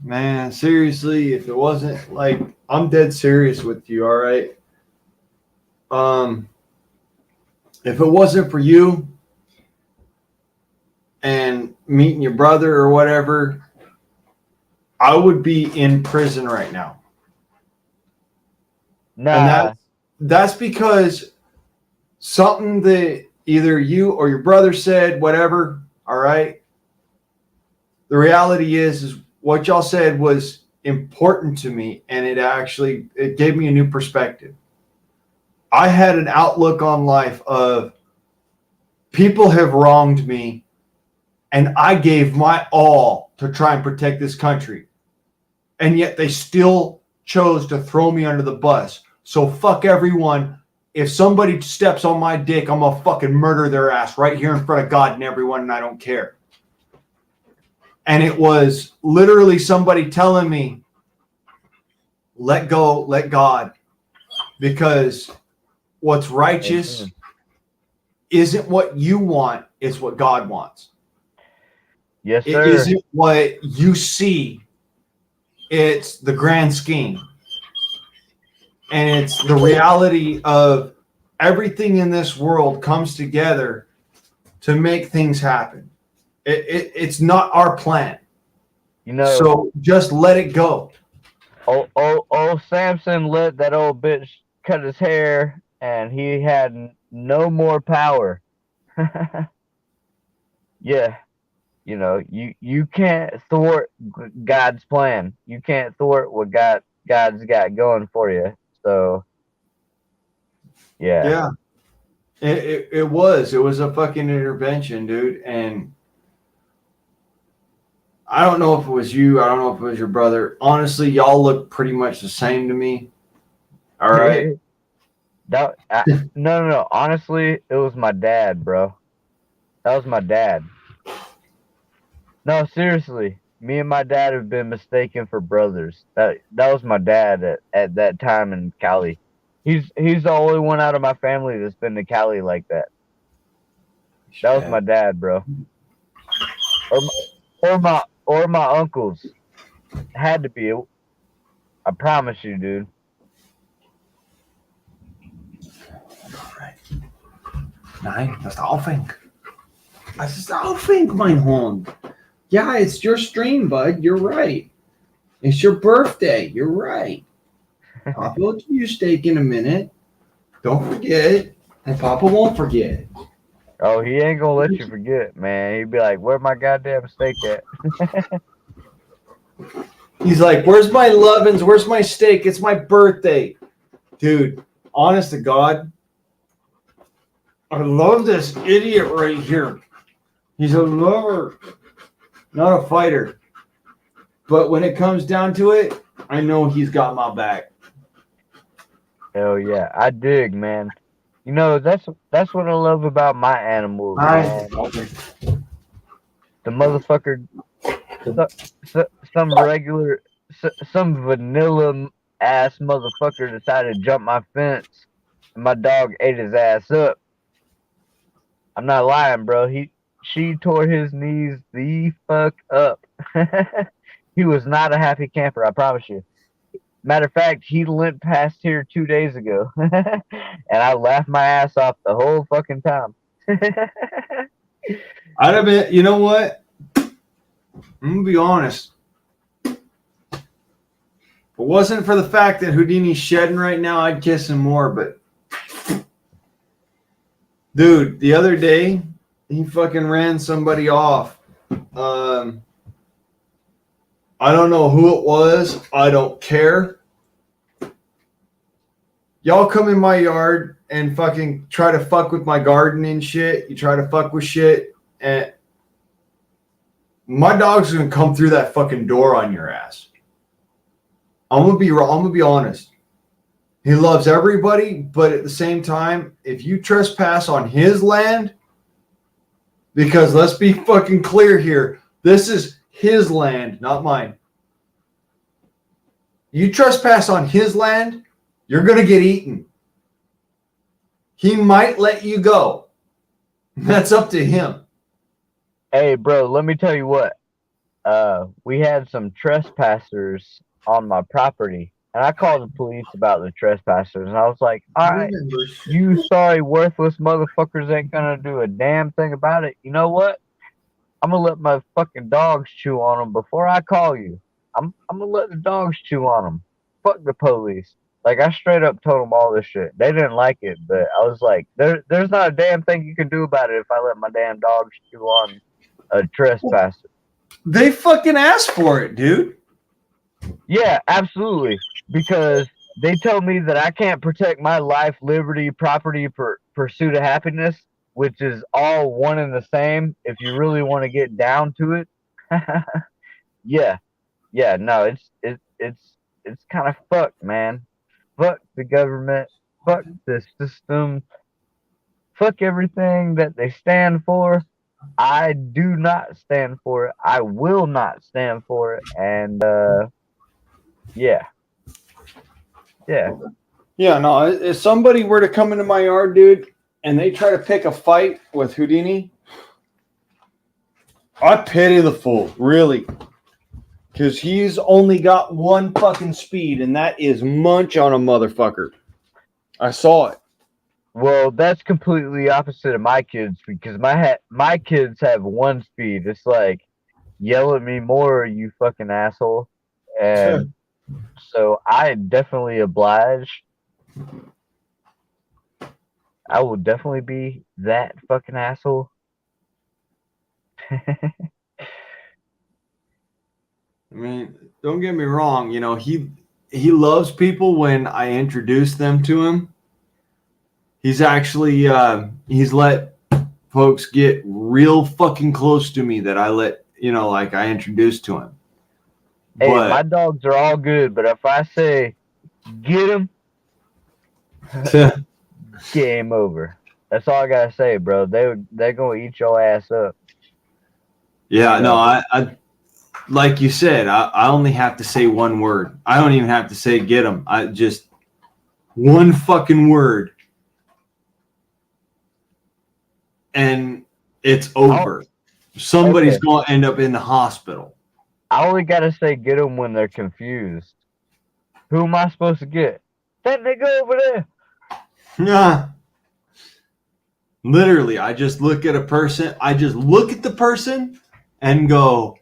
Man, seriously, if it wasn't like I'm dead serious with you, all right? If it wasn't for you and meeting your brother or whatever, I would be in prison right now. Nah, And that's because something that either you or your brother said, whatever, all right? The reality is what y'all said was important to me, and it gave me a new perspective. I had an outlook on life of people have wronged me, and I gave my all to try and protect this country. And yet they still chose to throw me under the bus. So fuck everyone. If somebody steps on my dick, I'm gonna fucking murder their ass right here in front of God and everyone, and I don't care. And it was literally somebody telling me, let go, let God. Because what's righteous isn't what you want, it's what God wants. yes, It sir. isn't what you see, it's the grand scheme. And it's the reality of everything in this world comes together to make things happen. It's not our plan. So just let it go. Old Samson let that old bitch cut his hair, and he had no more power. Yeah, you can't thwart God's plan. You can't thwart what God's got going for you. So, yeah. It was a fucking intervention, dude. And I don't know if it was you. I don't know if it was your brother. Honestly, y'all look pretty much the same to me. All right. No, no. Honestly, it was my dad, bro. That was my dad. No, seriously. Me and my dad have been mistaken for brothers. That was my dad at that time in Cali. He's the only one out of my family that's been to Cali like that. That was my dad, bro. Or my uncles. Had to be. I promise you, dude. Nein, das ist der Aufhäng. Das ist der Aufhäng, mein Hund. Yeah, it's your stream, bud. You're right. It's your birthday. You're right. Papa will give you steak in a minute. Don't forget. And Papa won't forget. Oh, he ain't gonna let you forget, man. He'd be like, "Where my goddamn steak at?" He's like, where's my lovin's? Where's my steak? It's my birthday. Dude, honest to God, I love this idiot right here. He's a lover, not a fighter. But when it comes down to it, I know he's got my back. Hell yeah, I dig, man. You know, that's what I love about my animals, man. The motherfucker, some vanilla ass motherfucker decided to jump my fence, and my dog ate his ass up. I'm not lying, bro. She tore his knees the fuck up. He was not a happy camper, I promise you. Matter of fact, he limped past here 2 days ago, and I laughed my ass off the whole fucking time. I'd have been, you know what? I'm gonna be honest. If it wasn't for the fact that Houdini's shedding right now, I'd kiss him more. But dude, the other day he fucking ran somebody off. I don't know who it was. I don't care. Y'all come in my yard and fucking try to fuck with my garden and shit. You try to fuck with shit, and my dog's gonna come through that fucking door on your ass. I'm gonna be honest. He loves everybody, but at the same time, if you trespass on his land, because let's be fucking clear here, this is his land, not mine. You trespass on his land, you're going to get eaten. He might let you go. That's up to him. Hey, bro, let me tell you what. We had some trespassers on my property, and I called the police about the trespassers, and I was like, all right, you sorry worthless motherfuckers ain't gonna do a damn thing about it. You know what? I'm gonna let my fucking dogs chew on them before I call you. I'm gonna let the dogs chew on them. Fuck the police. Like, I straight up told them all this shit. They didn't like it, but I was like, there's not a damn thing you can do about it if I let my damn dogs chew on a trespasser. They fucking asked for it, dude. Yeah, absolutely. Because they told me that I can't protect my life, liberty, property, pursuit of happiness, which is all one and the same if you really want to get down to it. Yeah. Yeah, no, it's kind of fucked, man. Fuck the government. Fuck the system. Fuck everything that they stand for. I do not stand for it. I will not stand for it. And yeah. Yeah, no, if somebody were to come into my yard, dude, and they try to pick a fight with Houdini, I pity the fool, really. Because he's only got one fucking speed, and that is munch on a motherfucker. I saw it. Well, that's completely opposite of my kids, because my kids have one speed. It's like, yell at me more, you fucking asshole. And so I definitely oblige. I will definitely be that fucking asshole. I mean, don't get me wrong. You know, he loves people when I introduce them to him. He's actually he's let folks get real fucking close to me that I let like I introduced to him. Hey, But my dogs are all good, but if I say get him, game over. That's all I gotta say, bro. They're gonna eat your ass up. yeah, You no, know. I like you said, I only have to say one word. I don't even have to say get him. I just one fucking word, and it's over. Somebody's Okay. going to end up in the hospital. I only gotta say get them when they're confused. Who am I supposed to get? That nigga over there. Yeah. Literally, I just look at a person. I just look at the person and go,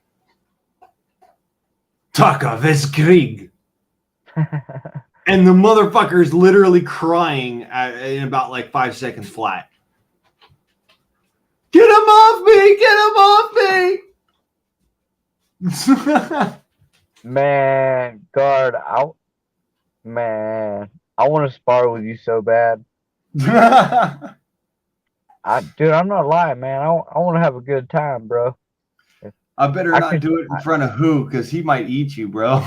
Taka Krieg. And the motherfucker is literally crying in about like 5 seconds flat. Get him off me! Get him off me! Man, guard, man, I want to spar with you so bad. Dude, I'm not lying, man. I want to have a good time, bro. I better not do it in front of who, because he might eat you, bro.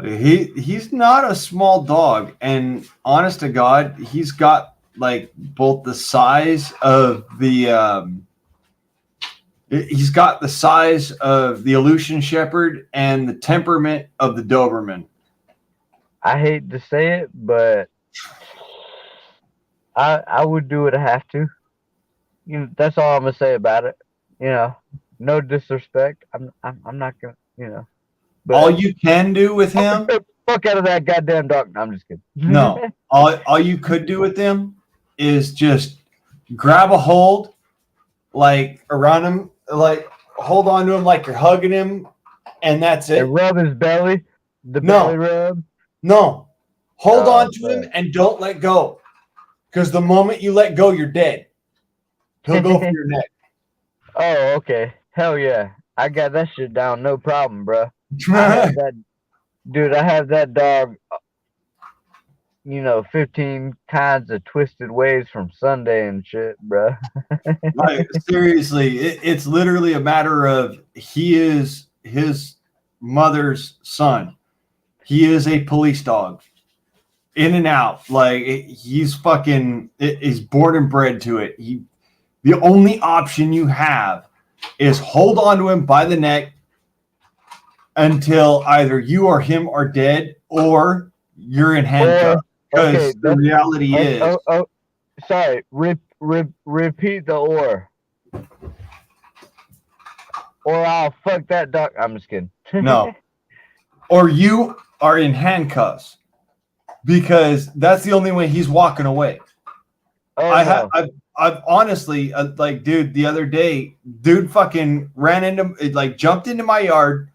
He's not a small dog, and honest to God, he's got like both the size of the he's got the size of the Aleutian Shepherd and the temperament of the Doberman. I hate to say it, but I would do what I have to. That's all I'm gonna say about it. No disrespect. I'm not gonna. But All you can do with him, fuck out of that goddamn dog. No, I'm just kidding. no. All you could do with him is just grab a hold, like around him, like hold on to him like you're hugging him, and that's it. And rub his belly. Belly rub. No. Hold on to him and don't let go. Because the moment you let go, you're dead. He'll go for your neck. Oh, okay. Hell yeah. I got that shit down. No problem, bro. I have that dog, 15 kinds of twisted ways from Sunday and shit, bro. Like, seriously, it's literally a matter of he is his mother's son. He is a police dog. In and out. Like, he's born and bred to it. The only option you have is hold on to him by the neck until either you or him are dead or you're in handcuffs. Because the reality is... Sorry. Repeat the or. Or I'll fuck that dog. I'm just kidding. No. Or you are in handcuffs. Because that's the only way he's walking away. I've honestly, dude, the other day, dude fucking jumped into my yard.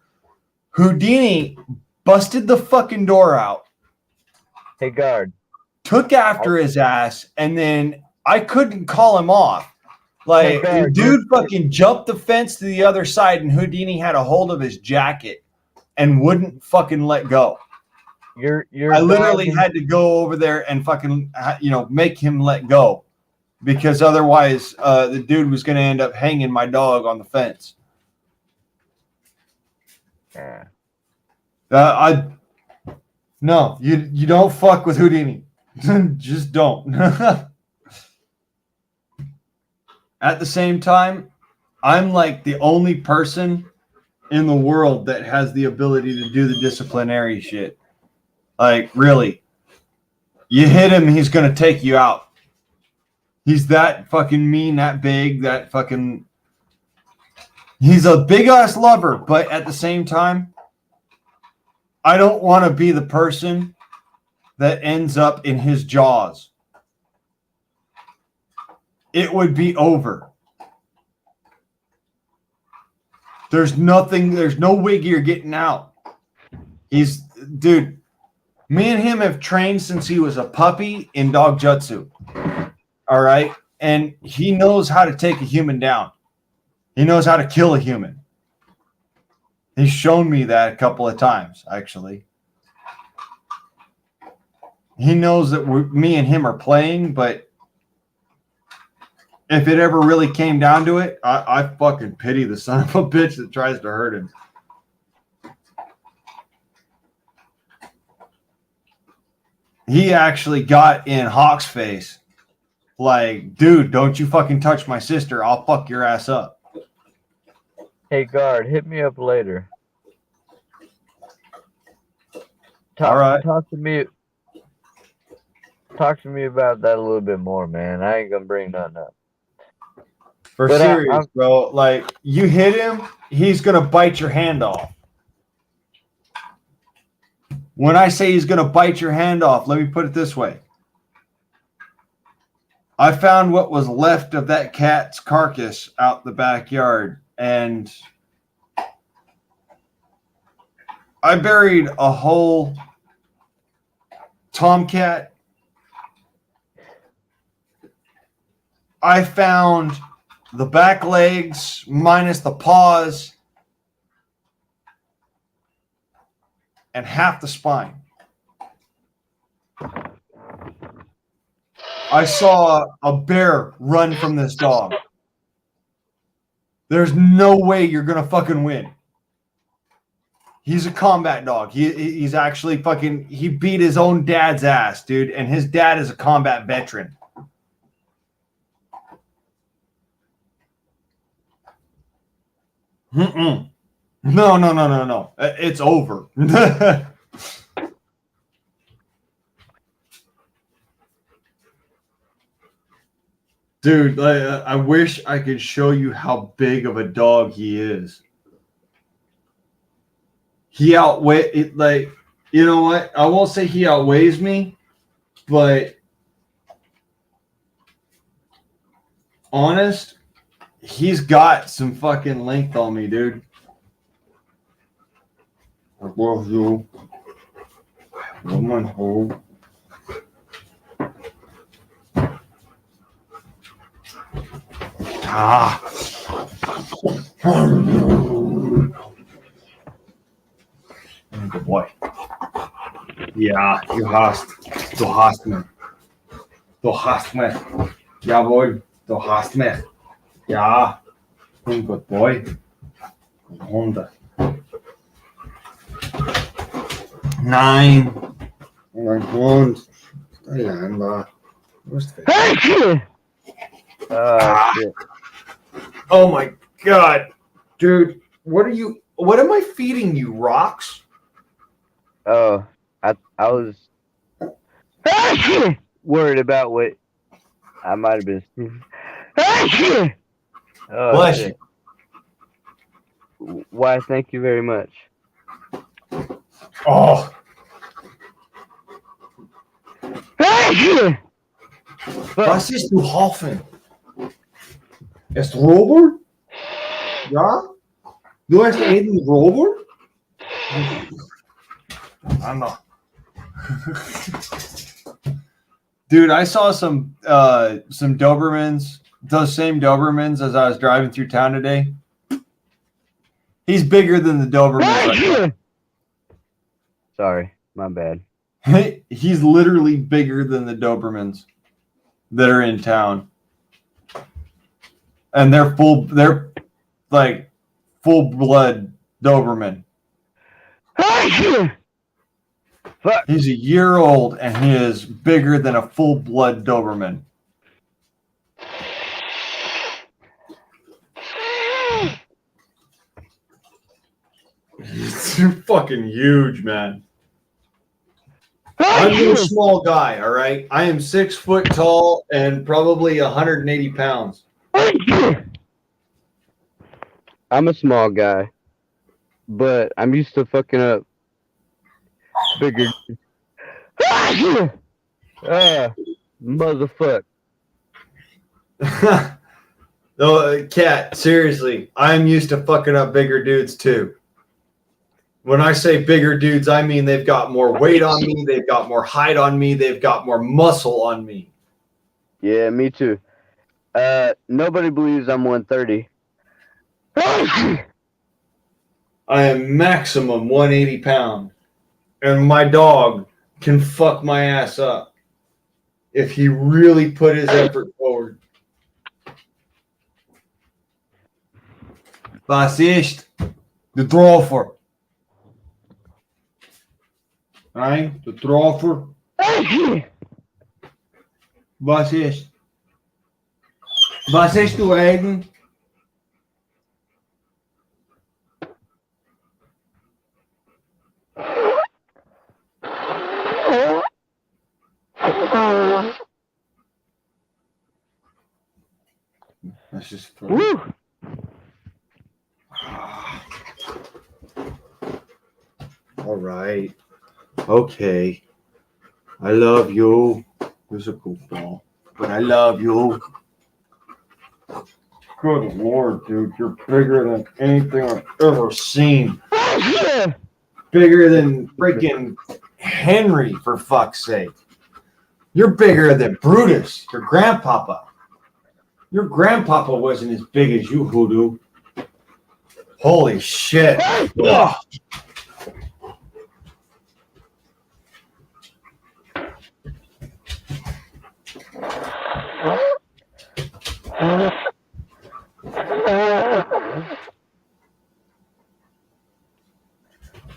Houdini busted the fucking door out. Hey, guard. Took after his ass, and then I couldn't call him off. Like, hey, guard, dude fucking jumped the fence to the other side, and Houdini had a hold of his jacket and wouldn't fucking let go. I literally had to go over there and fucking, make him let go. Because otherwise, the dude was going to end up hanging my dog on the fence. Yeah. No, you don't fuck with Houdini. Just don't. At the same time, I'm like the only person in the world that has the ability to do the disciplinary shit. Like, really. You hit him, he's going to take you out. He's that fucking mean, that big, that fucking... He's a big-ass lover, but at the same time, I don't want to be the person that ends up in his jaws. It would be over. There's no wig you're getting out. Dude, me and him have trained since he was a puppy in dog jutsu. All right. And he knows how to take a human down. He knows how to kill a human. He's shown me that a couple of times, actually. He knows that me and him are playing, but if it ever really came down to it, I fucking pity the son of a bitch that tries to hurt him. He actually got in Hawk's face. Like, dude, don't you fucking touch my sister. I'll fuck your ass up. Hey, guard, hit me up later. All right. Talk to me about that a little bit more, man. I ain't gonna bring nothing up. For But serious, bro. Like, you hit him, he's gonna bite your hand off. When I say he's gonna bite your hand off, let me put it this way. I found what was left of that cat's carcass out the backyard, and I buried a whole tomcat. I found the back legs minus the paws and half the spine. I saw a bear run from this dog. There's no way you're going to fucking win. He's a combat dog. He's actually fucking, he beat his own dad's ass, dude. And his dad is a combat veteran. Mm-mm. No. It's over. Dude, I wish I could show you how big of a dog he is. He outweighs, like, you know what? I won't say he outweighs me, but honest, he's got some fucking length on me, dude. I love you. Woman, hold. Ah. Good boy. Ja, du hast mich. Du hast mich. Jawohl, du hast mich. Ja, good boy. Hunde. Nein. Mein Hund. Allein war. Shit. Oh my god. Dude, what am I feeding you, rocks? Oh, I was worried about what I might have been. Oh, Bless shit. Why, thank you very much. Oh. Was ist du Hoffen? Ist Robert? Ja? Du hast einen Robert? I don't know. Dude, I saw some Dobermans, those same Dobermans as I was driving through town today. He's bigger than the Dobermans. Sorry, my bad. He's literally bigger than the Dobermans that are in town. And they're like full blood Doberman. He's a year old and he is bigger than a full blood Doberman. He's fucking huge, man. I'm no small guy, all right? I am 6 foot tall and probably 180 pounds. I'm a small guy, but I'm used to fucking up bigger. Motherfucker. No, Cat, seriously, I'm used to fucking up bigger dudes too. When I say bigger dudes, I mean they've got more weight on me, they've got more height on me, they've got more muscle on me. Yeah, me too. Nobody believes I'm 130. I am maximum 180 pounds, and my dog can fuck my ass up if he really put his effort forward. Was ist? De Troffer. Nein, de Troffer. Was ist? Was ist du eigen? That's just Woo! all right. Okay. I love you. You're a goofball, but I love you. Good Lord, dude. You're bigger than anything I've ever seen. Bigger than freaking Henry, for fuck's sake. You're bigger than Brutus, your grandpapa. Your grandpapa wasn't as big as you, Hoodoo. Holy shit. Ugh.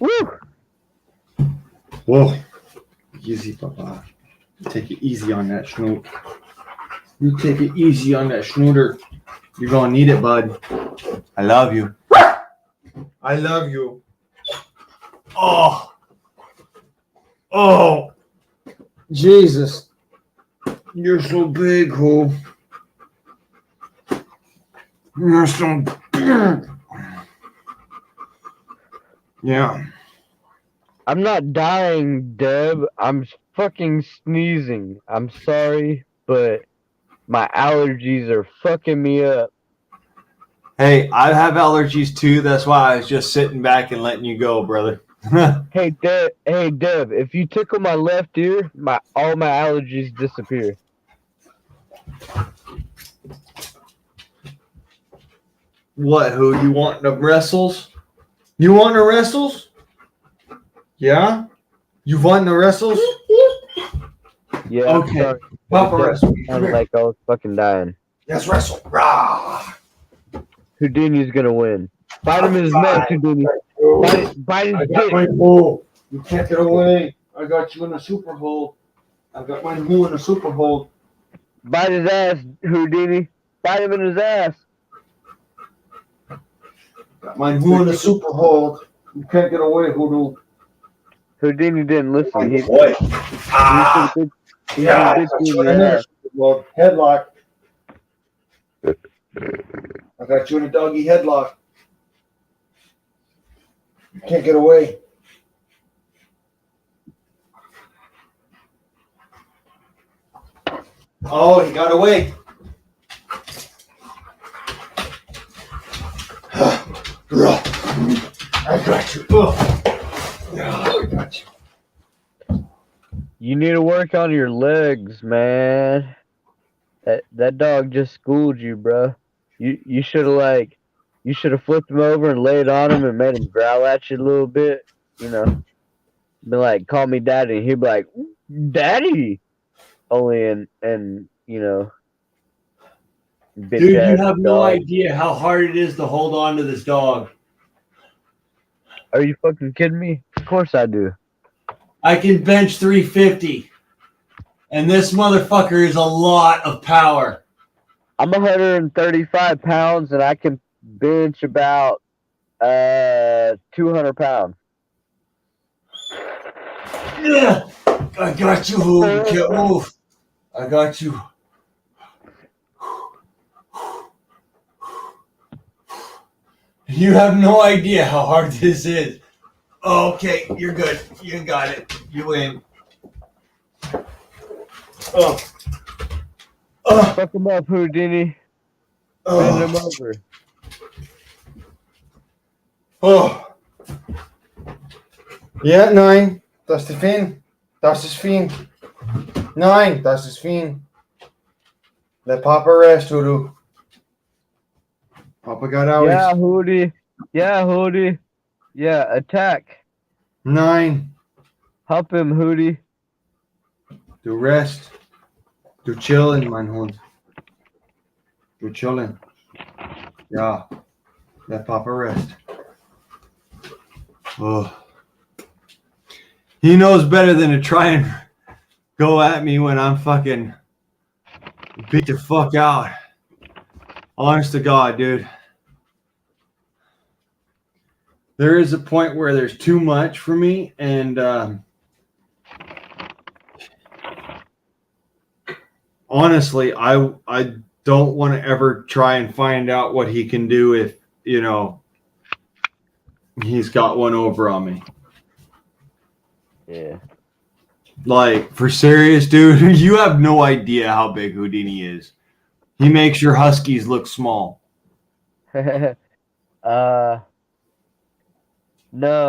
Woo! Whoa. Easy, Papa. Take it easy on that snoot. You take it easy on that snooter. You're gonna need it, bud. I love you. I love you. Oh. Oh. Jesus. You're so big, Ho. You're so big. Yeah. I'm not dying, Deb. I'm fucking sneezing. I'm sorry, but my allergies are fucking me up. Hey, I have allergies too. That's why I was just sitting back and letting you go, brother. Hey, Deb, if you tickle my left ear, all my allergies disappear. What, who? You want the wrestles? You want the wrestles? Yeah? You want the wrestles? Yeah, Okay. I'm sorry. Papa wrestle. I'm like I was fucking dying. Let's wrestle. Rah. Houdini's gonna win. Bite him in his neck, Houdini. Bite I his got dick. my hole. You can't get away. I got you in a super hole. I got my hole in a super hole. Bite his ass, Houdini. Bite him in his ass. Got my hole in a super hole. You can't get away, Hoodoo. Houdini didn't listen. He Boy. Ah. he Yeah. bit you in the ass. Headlock. I got you in a doggy headlock. You can't get away. Oh, he got away. I got you. I got you. You need to work on your legs, man. That dog just schooled you, bro. You should have flipped him over and laid on him and made him growl at you a little bit. You know, be like, call me daddy. He'd be like, daddy. Only and you know, bitch Dude, you ass have no dog. idea how hard it is to hold on to this dog. Are you fucking kidding me? Of course I do. I can bench 350. And this motherfucker is a lot of power. I'm 135 pounds and I can bench about 200 pounds. Yeah, I got you, Hoo. You can't move. I got you. You have no idea how hard this is. Okay, you're good. You got it. You win. Oh. Fuck him up, Houdini. Bend him over. Oh. Ja, nein, das ist Fien. Das ist Fien. Nein, das ist Fien. Let Papa rest, Hoodoo. Papa got out. Yeah, Hoodie. Yeah, Hoodie. Yeah, attack. Nein. Help him, Hoodie. Du rest. Du chillen, mein Hund. Du chillen. Ja. Let Papa rest. Oh. He knows better than to try and go at me when I'm fucking beat the fuck out. Honest to God, dude. There is a point where there's too much for me, and honestly, I don't want to ever try and find out what he can do if, you know, he's got one over on me. Yeah. Like, for serious, dude, you have no idea how big Houdini is. He makes your huskies look small. No,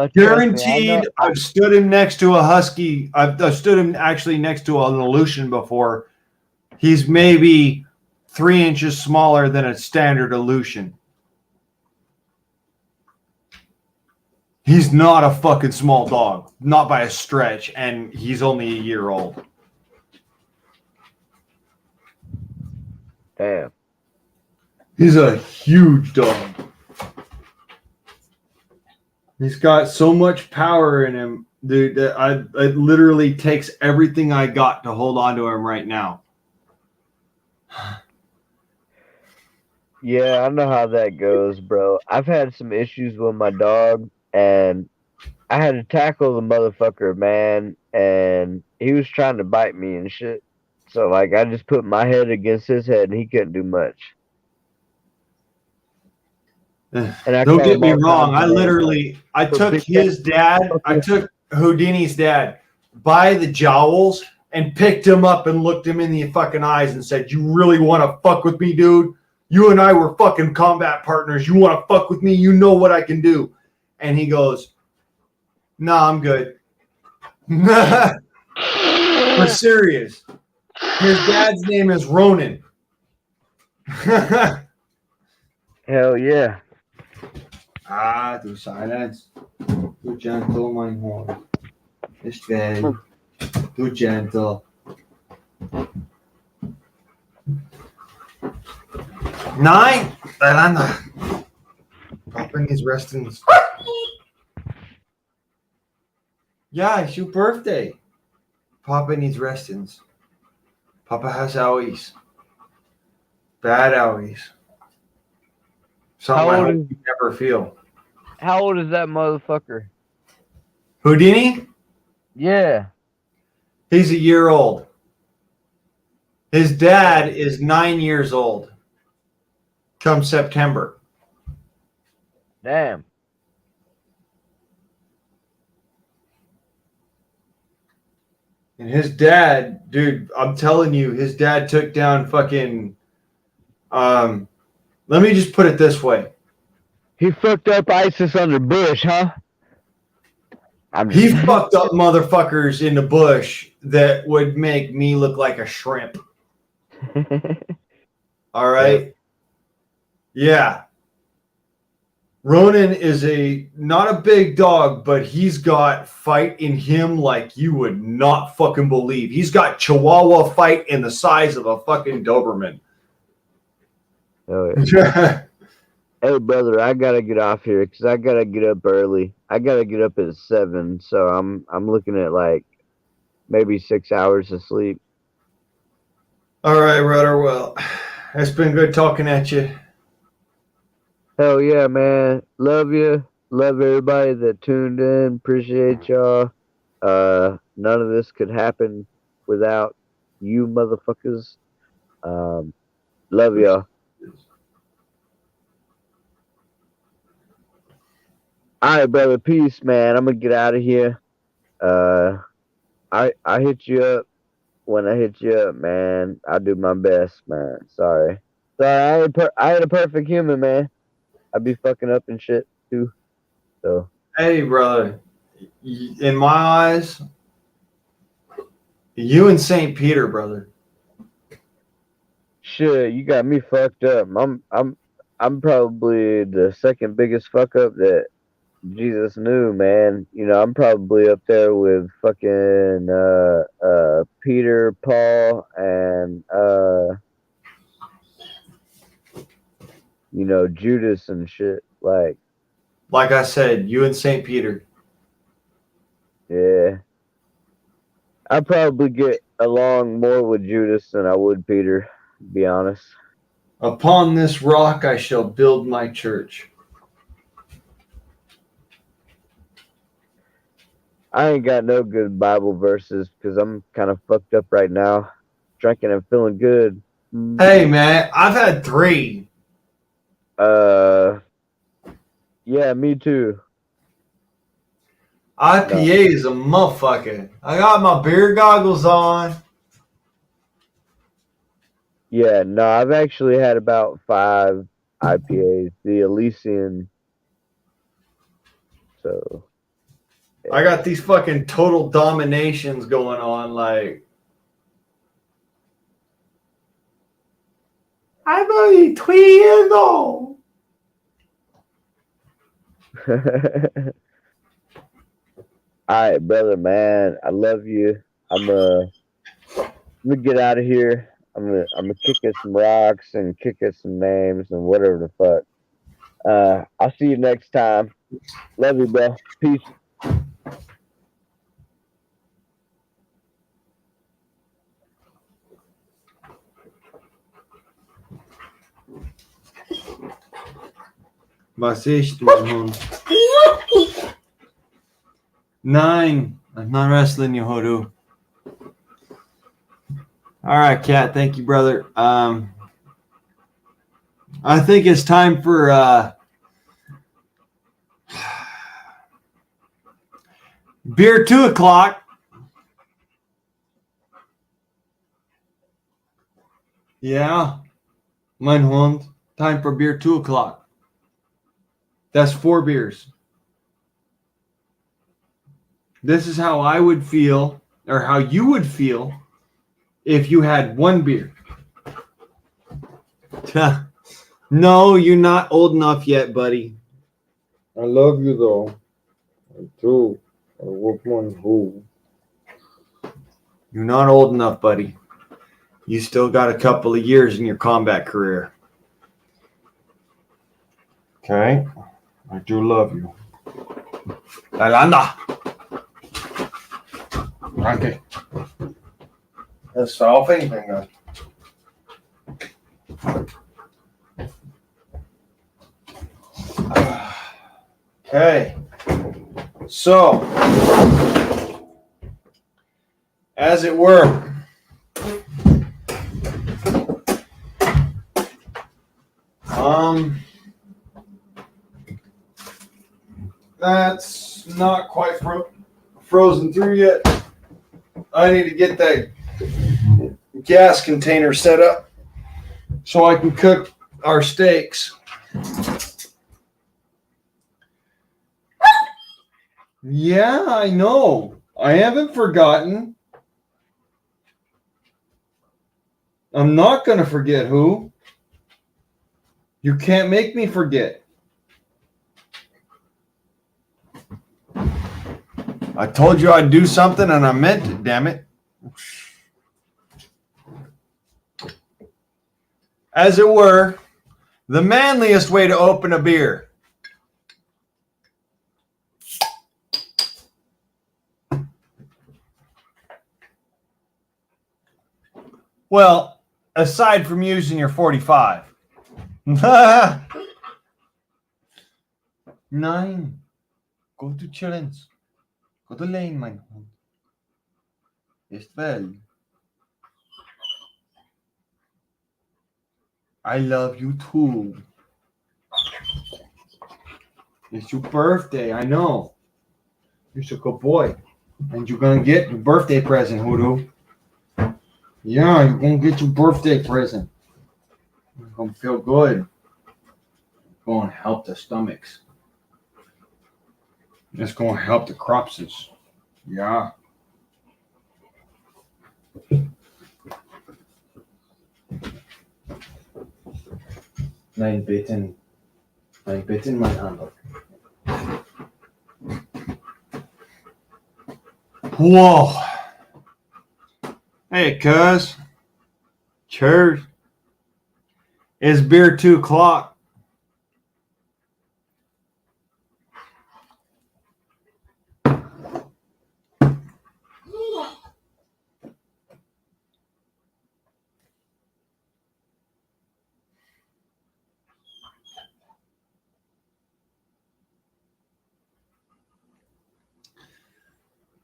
trust me, Guaranteed, I've stood him next to a husky. I've stood him actually next to an Aleutian before. He's maybe 3 inches smaller than a standard Aleutian. He's not a fucking small dog, not by a stretch, and he's only a year old. Damn. He's a huge dog. He's got so much power in him, dude, that it literally takes everything I got to hold on to him right now. Yeah, I know how that goes, bro. I've had some issues with my dog, and I had to tackle the motherfucker, man, and he was trying to bite me and shit. So, like, I just put my head against his head, and he couldn't do much. And I Don't caught get him me all wrong. kinds of I So took big his dad, I took Houdini's dad by the jowls and picked him up and looked him in the fucking eyes and said, "You really want to fuck with me, dude? You and I were fucking combat partners. You want to fuck with me? You know what I can do." And he goes, "Nah, I'm good." We're serious. His dad's name is Ronan. Hell yeah. Du silence. Du gentle, mein Hund. Ist well. Du gentle. Nein! Elena. Papa needs resting. Yeah, it's your birthday. Papa needs restings. Papa has owies. Bad owies. Something How I old hope is- you never feel. How old is that motherfucker? Houdini? Yeah. He's a year old. His dad is 9 years old. Come September. Damn. And his dad, dude, I'm telling you, his dad took down fucking. Let me just put it this way. He fucked up ISIS under Bush, huh? He fucked up motherfuckers in the bush that would make me look like a shrimp. All right. Yeah. Ronan is not a big dog, but he's got fight in him like you would not fucking believe. He's got Chihuahua fight in the size of a fucking Doberman. Oh, yeah. Hey, brother, I gotta get off here because I gotta get up early. I gotta get up at 7, so I'm looking at like maybe 6 hours of sleep. All right, Rudder. Well, it's been good talking at you. Hell yeah, man. Love you. Love everybody that tuned in. Appreciate y'all. None of this could happen without you motherfuckers. Love y'all. All right, brother. Peace, man. I'm gonna get out of here. I hit you up when I hit you up, man. I do my best, man. Sorry. I ain't a perfect human, man. I be fucking up and shit too. So Hey, brother. In my eyes, you and St. Peter, brother. shit, you got me fucked up. I'm probably the second biggest fuck up that Jesus knew, man. You know, I'm probably up there with fucking Peter, Paul, and you know, Judas and shit. Like, I said, you and St. Peter. yeah. I'd probably get along more with Judas than I would Peter, to be honest. Upon this rock I shall build my church. I ain't got no good Bible verses because I'm kind of fucked up right now. Drinking and feeling good. Hey, man, I've had 3. Yeah, me too. IPA is a motherfucker. I got my beer goggles on. Yeah, no, I've actually had about 5 IPAs. The Elysian. So, I got these fucking total dominations going on. Like, I'm only 3 years old. all right, brother, man. I love you. I'm gonna get out of here. I'm gonna kick at some rocks and kick at some names and whatever the fuck. I'll see you next time. Love you, bro. Peace. Was ist, mein Hund? 9. I'm not wrestling you, Hodu. All right, Cat. Thank you, brother. I think it's time for beer 2 o'clock. Yeah, mein Hund. Time for beer 2 o'clock. That's 4 beers. This is how I would feel, or how you would feel, if you had 1 beer. No, you're not old enough yet, buddy. I love you though. I do. I work one who. You're not old enough, buddy. You still got a couple of years in your combat career. Okay? I do love you. Alanda! Okay. That's all anything. Okay. So, as it were, that's not quite frozen through yet. I need to get that gas container set up so I can cook our steaks. Yeah, I know. I haven't forgotten. I'm not going to forget who. You can't make me forget. I told you I'd do something and I meant it, damn it. As it were, the manliest way to open a beer. Well, aside from using your 45. 9. Go to challenge. Go to lane, my hund. Ist väl. I love you too. It's your birthday, I know. You're a good boy. And you're going to get your birthday present, Hoodoo. Yeah, you're going to get your birthday present. You're going to feel good. Going to help the stomachs. It's going to help the cropses. Yeah. Nein, bitten. Nein, bitten, mein Hand. Whoa. Hey, cuz. Cheers. It's beer 2 o'clock.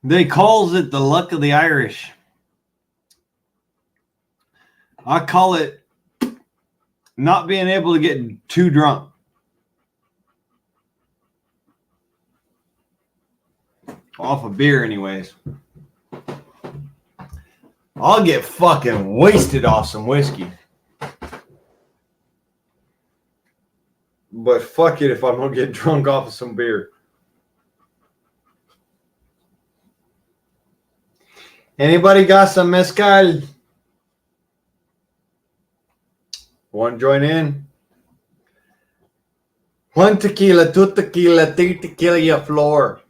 They calls it the luck of the Irish. I call it not being able to get too drunk. Off of beer, anyways. I'll get fucking wasted off some whiskey. But fuck it if I'm gonna get drunk off of some beer. Anybody got some mezcal? Want to join in? One tequila, two tequila, three tequila, your floor.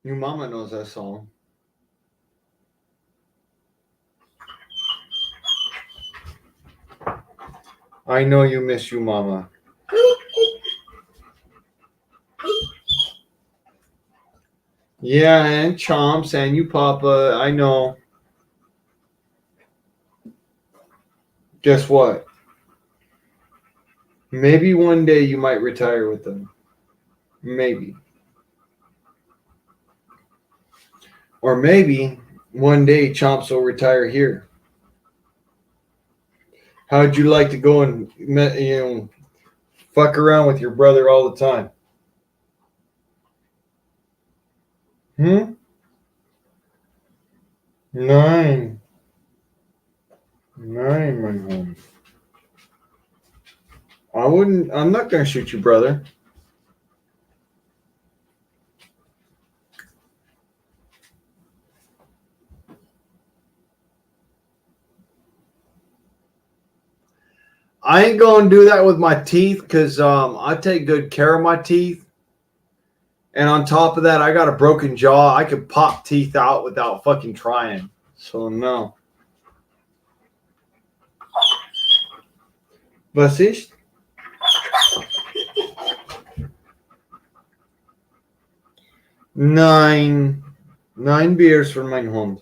Your mama knows that song. I know you miss you, mama. Yeah, and Chomps and you, Papa. I know. Guess what? Maybe one day you might retire with them. Maybe. Or maybe one day Chomps will retire here. How'd you like to go and fuck around with your brother all the time? Nine, my home. I'm not gonna shoot you, brother. I ain't gonna do that with my teeth because I take good care of my teeth. And on top of that, I got a broken jaw. I could pop teeth out without fucking trying. So no. Was ist? Nine beers for mein Hund.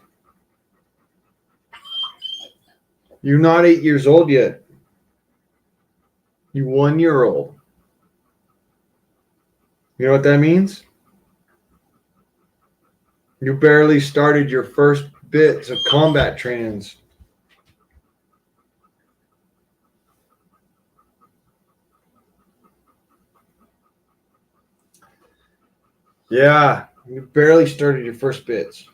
You're not 8 years old yet. You're 1 year old. You know what that means? You barely started your first bits of combat trainings. Yeah, you barely started your first bits.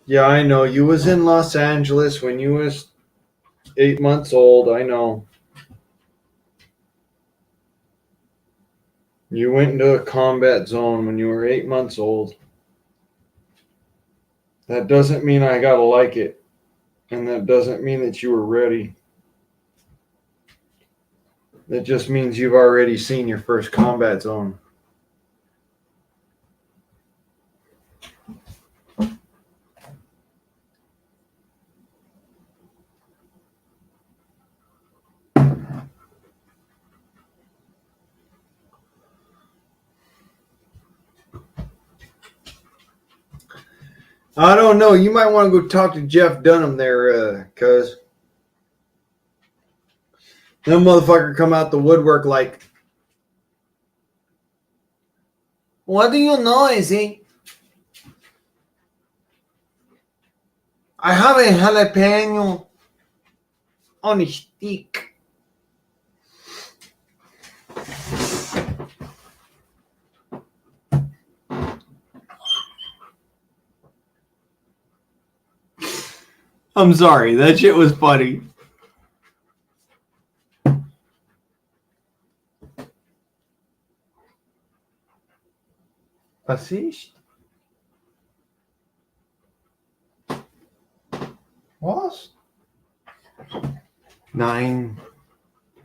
Yeah, I know. You was in Los Angeles when you was 8 months old. I know. You went into a combat zone when you were 8 months old. That doesn't mean I gotta like it. And that doesn't mean that you were ready. That just means you've already seen your first combat zone. I don't know. You might want to go talk to Jeff Dunham there, cuz. That motherfucker come out the woodwork like, what do you know, Izzy? I have a jalapeno on a stick. I'm sorry. That shit was funny. Assist? 9.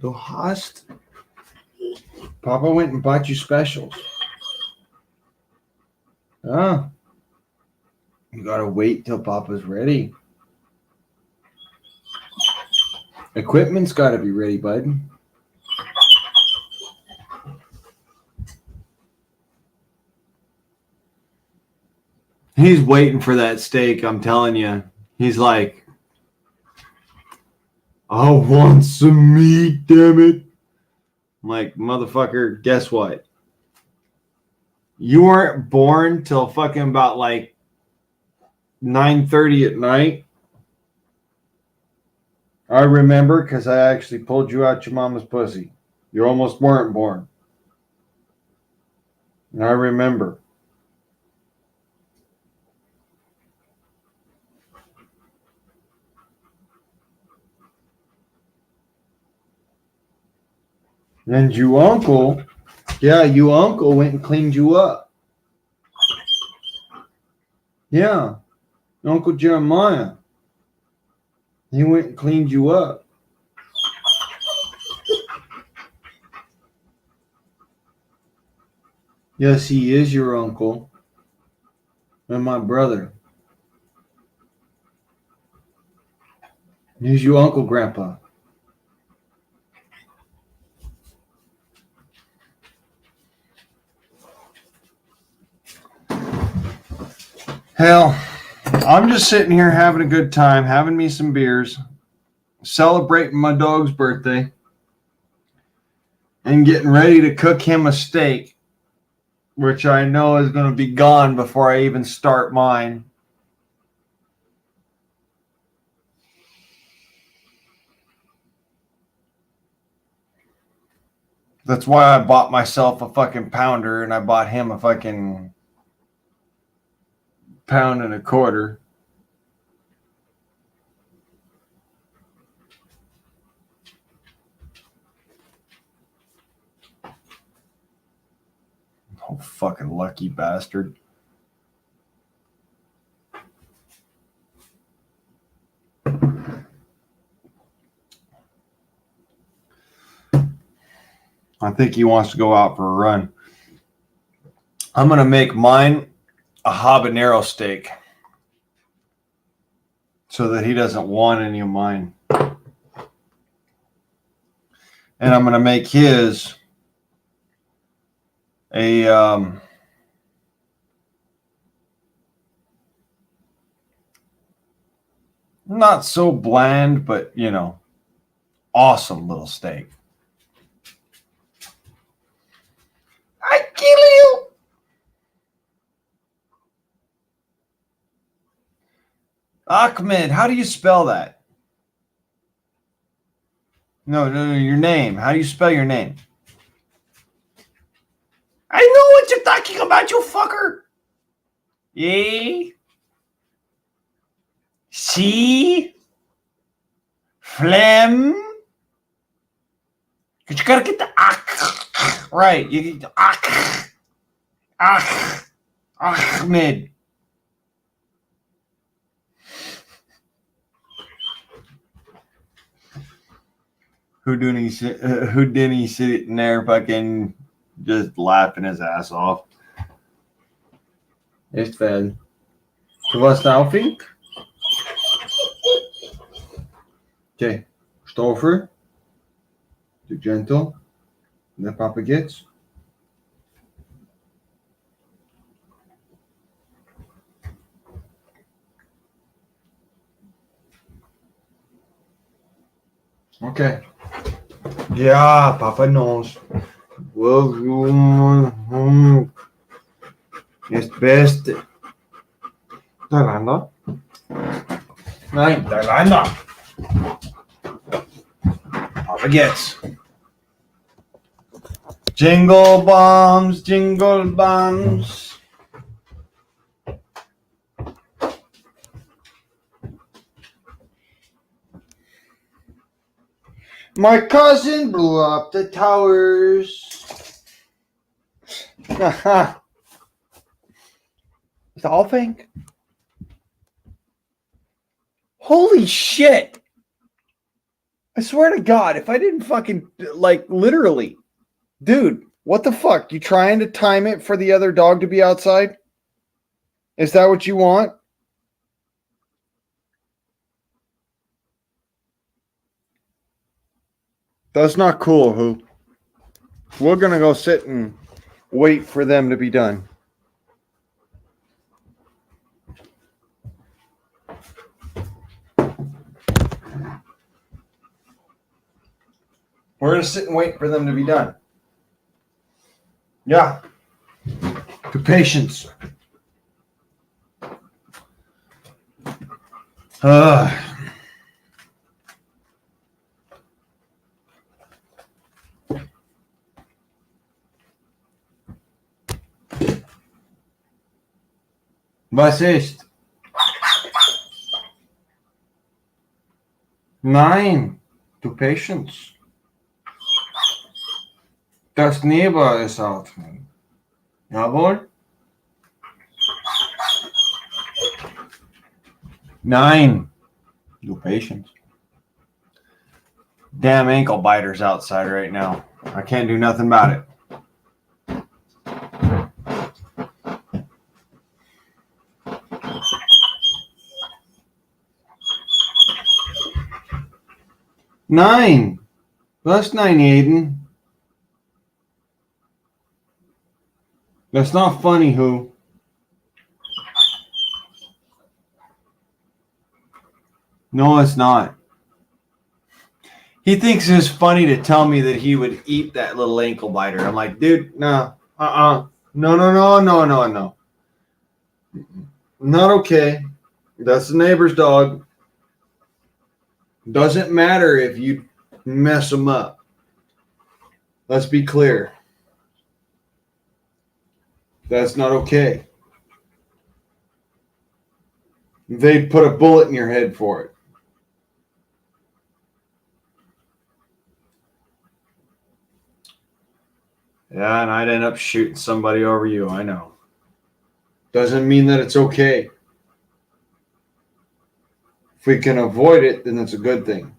Du hast. Papa went and bought you specials. Ah. You gotta wait till Papa's ready. Equipment's gotta be ready, bud. He's waiting for that steak, I'm telling you. He's like, I want some meat, damn it. I'm like, motherfucker, guess what? You weren't born till fucking about like 9:30 at night. I remember because I actually pulled you out your mama's pussy. You almost weren't born. And I remember. And you uncle, yeah, you uncle went and cleaned you up. Yeah, Uncle Jeremiah. He went and cleaned you up. Yes, he is your uncle. And my brother. He's your uncle, Grandpa. Hell, I'm just sitting here having a good time, having me some beers, celebrating my dog's birthday, and getting ready to cook him a steak, which I know is going to be gone before I even start mine. That's why I bought myself a fucking pounder and I bought him a fucking pound and a quarter. Oh, fucking lucky bastard. I think he wants to go out for a run. I'm going to make mine a habanero steak so that he doesn't want any of mine. And I'm going to make his a not so bland, but you know, awesome little steak. I kill you. Ahmed, how do you spell that? No, your name. How do you spell your name? I know what you're talking about, you fucker. E. C. Phlegm. Because you gotta get the ak right. You get the Ahmed. Houdini sitting there fucking just laughing his ass off. Echt wel. Was nou, Fink? Okay. Stover. Too gentle. Let Papa gets. Okay. Yeah, Papa knows. Well, it's best. Darlanda. Nein, Darlanda. Papa gets. Jingle bombs, jingle bombs. My cousin blew up the towers. Haha. Is that all thing? Holy shit. I swear to God, if I didn't fucking, like, literally, dude, what the fuck? You trying to time it for the other dog to be outside? Is that what you want? That's not cool, Who. We're going to go sit and wait for them to be done. We're going to sit and wait for them to be done. Yeah. To patience. Was ist? Nein, to patience. Das Neben ist atmen. Jawohl? Nein, to patience. Damn ankle biters outside right now. I can't do nothing about it. Nine. That's 9, Aiden. That's not funny, Who. No, it's not. He thinks it's funny to tell me that he would eat that little ankle biter. I'm like, dude, no. No. Not okay. That's the neighbor's dog. Doesn't matter if you mess them up. Let's be clear. That's not okay. They'd put a bullet in your head for it. Yeah, and I'd end up shooting somebody over you. I know. Doesn't mean that it's okay. If we can avoid it, then it's a good thing.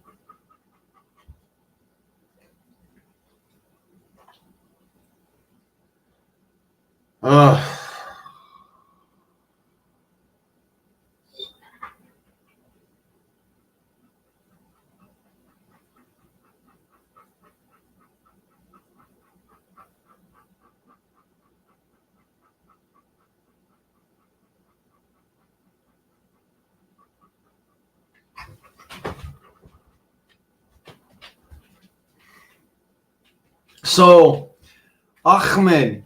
So, Ahmed,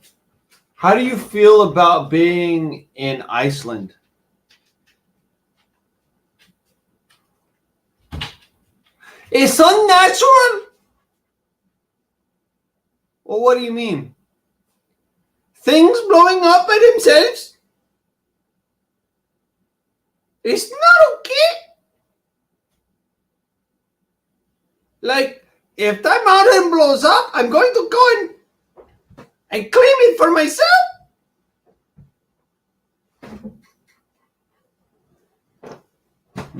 how do you feel about being in Iceland? It's unnatural. Well, what do you mean? Things blowing up by themselves? It's not okay. Like, if that mountain blows up, I'm going to go and claim it for myself.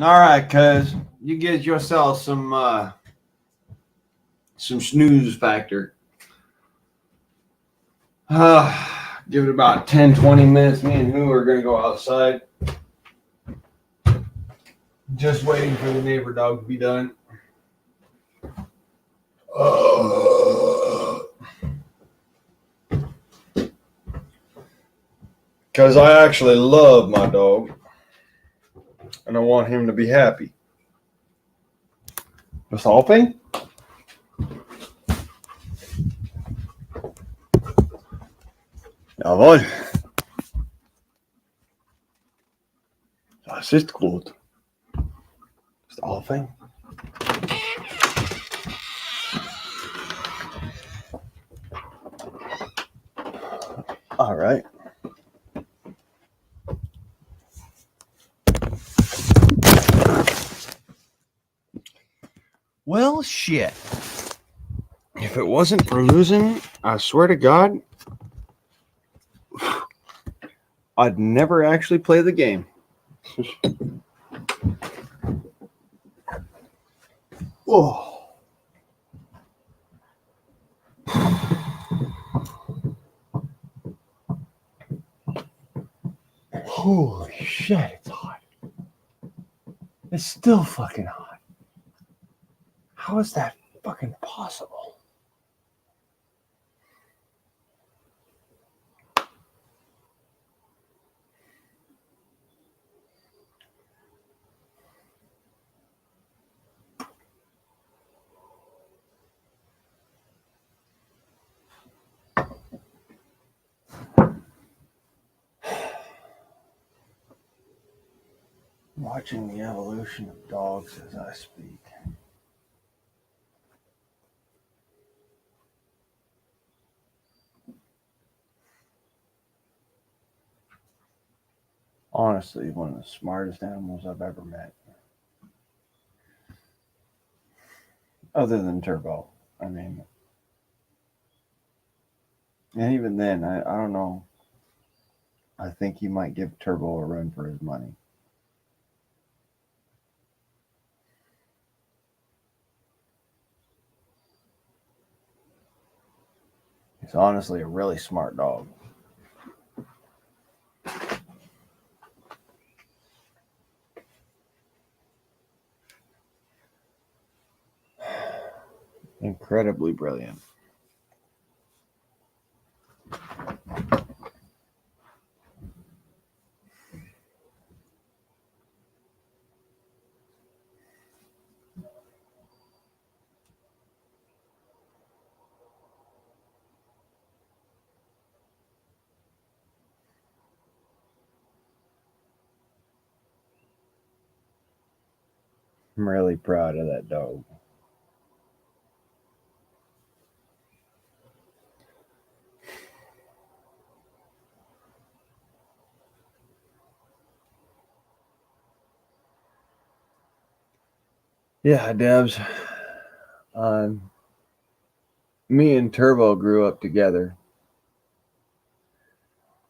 All right, cuz you get yourself some snooze factor. Give it about 10, 20 minutes. Me and Who are going to go outside. Just waiting for the neighbor dog to be done. Because I actually love my dog. And I want him to be happy. The solving? Jawohl. Das ist gut. Ist aufhängen. All right. Well, shit. If it wasn't for losing, I swear to God, I'd never actually play the game. Oh. Holy shit, it's hot. It's still fucking hot. How is that fucking possible? Watching the evolution of dogs as I speak. Honestly, one of the smartest animals I've ever met. Other than Turbo. I mean, and even then, I don't know. I think he might give Turbo a run for his money. He's honestly a really smart dog. Incredibly brilliant. I'm really proud of that dog. Yeah, Debs. Me and Turbo grew up together.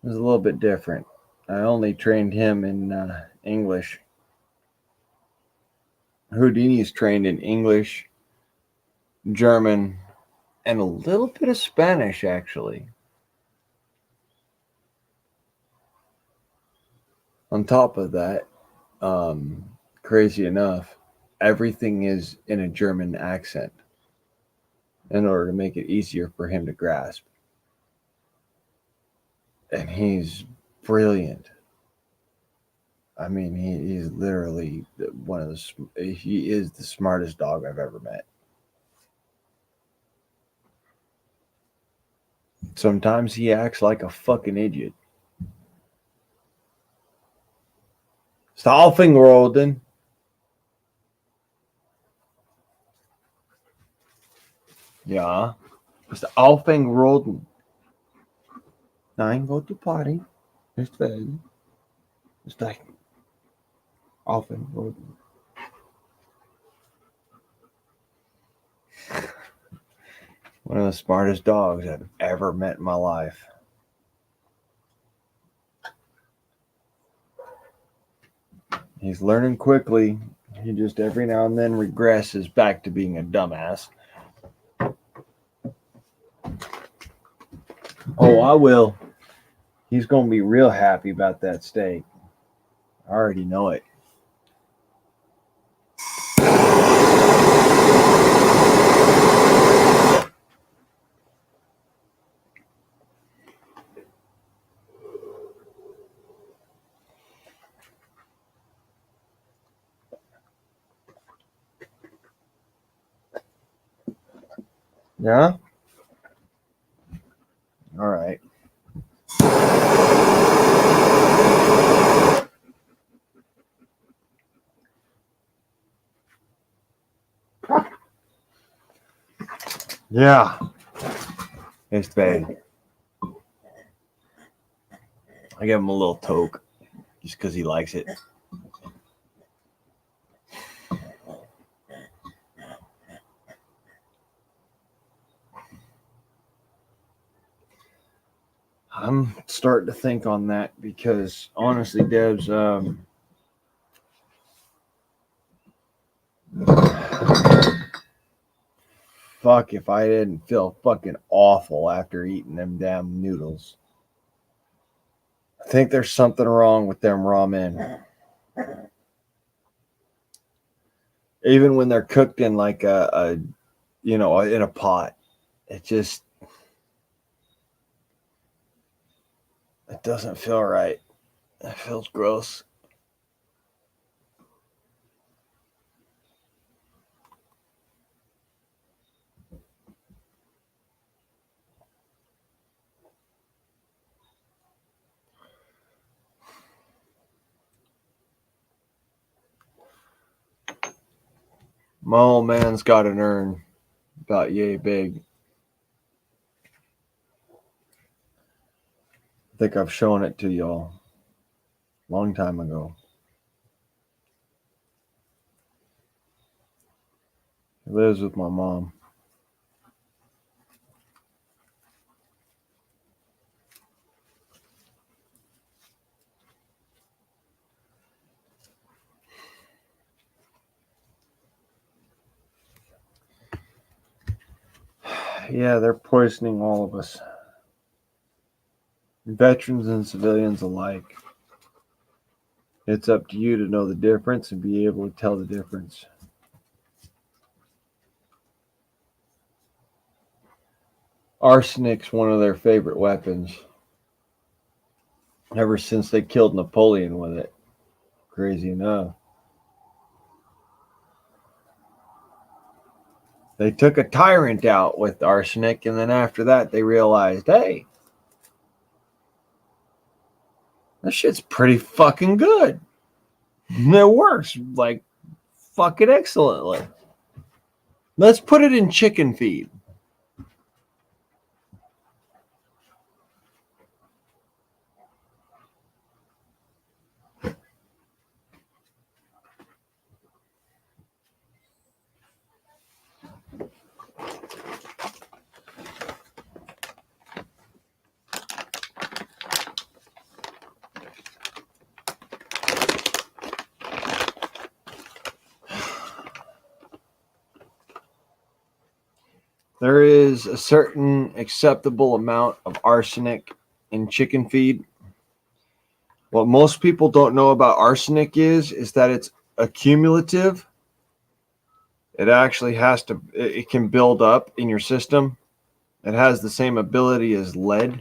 It was a little bit different. I only trained him in English. Houdini's trained in English, German, and a little bit of Spanish, actually. On top of that, crazy enough, everything is in a German accent in order to make it easier for him to grasp. And he's brilliant. I mean, he's literally he is the smartest dog I've ever met. Sometimes he acts like a fucking idiot. Staufenroden. Ja. Staufenroden. Nein, go to party. Nicht well. It's like Staufenroden. One of the smartest dogs I've ever met in my life. He's learning quickly. He just every now and then regresses back to being a dumbass. Oh, I will. He's going to be real happy about that steak. I already know it. Yeah? All right. Yeah. It's bad. I give him a little toke just because he likes it. I'm starting to think on that because honestly, Debs, fuck if I didn't feel fucking awful after eating them damn noodles. I think there's something wrong with them raw men. Even when they're cooked in like a in a pot, it doesn't feel right. It feels gross. My old man's got an urn about yay big. I think I've shown it to y'all a long time ago. He lives with my mom. Yeah, they're poisoning all of us. Veterans and civilians alike. It's up to you to know the difference and be able to tell the difference. Arsenic's one of their favorite weapons. Ever since they killed Napoleon with it. Crazy enough. They took a tyrant out with arsenic, and then after that they realized, hey, this shit's pretty fucking good. It works like fucking excellently. Let's put it in chicken feed. There is a certain acceptable amount of arsenic in chicken feed. What most people don't know about arsenic is that it's accumulative. It actually it can build up in your system. It has the same ability as lead.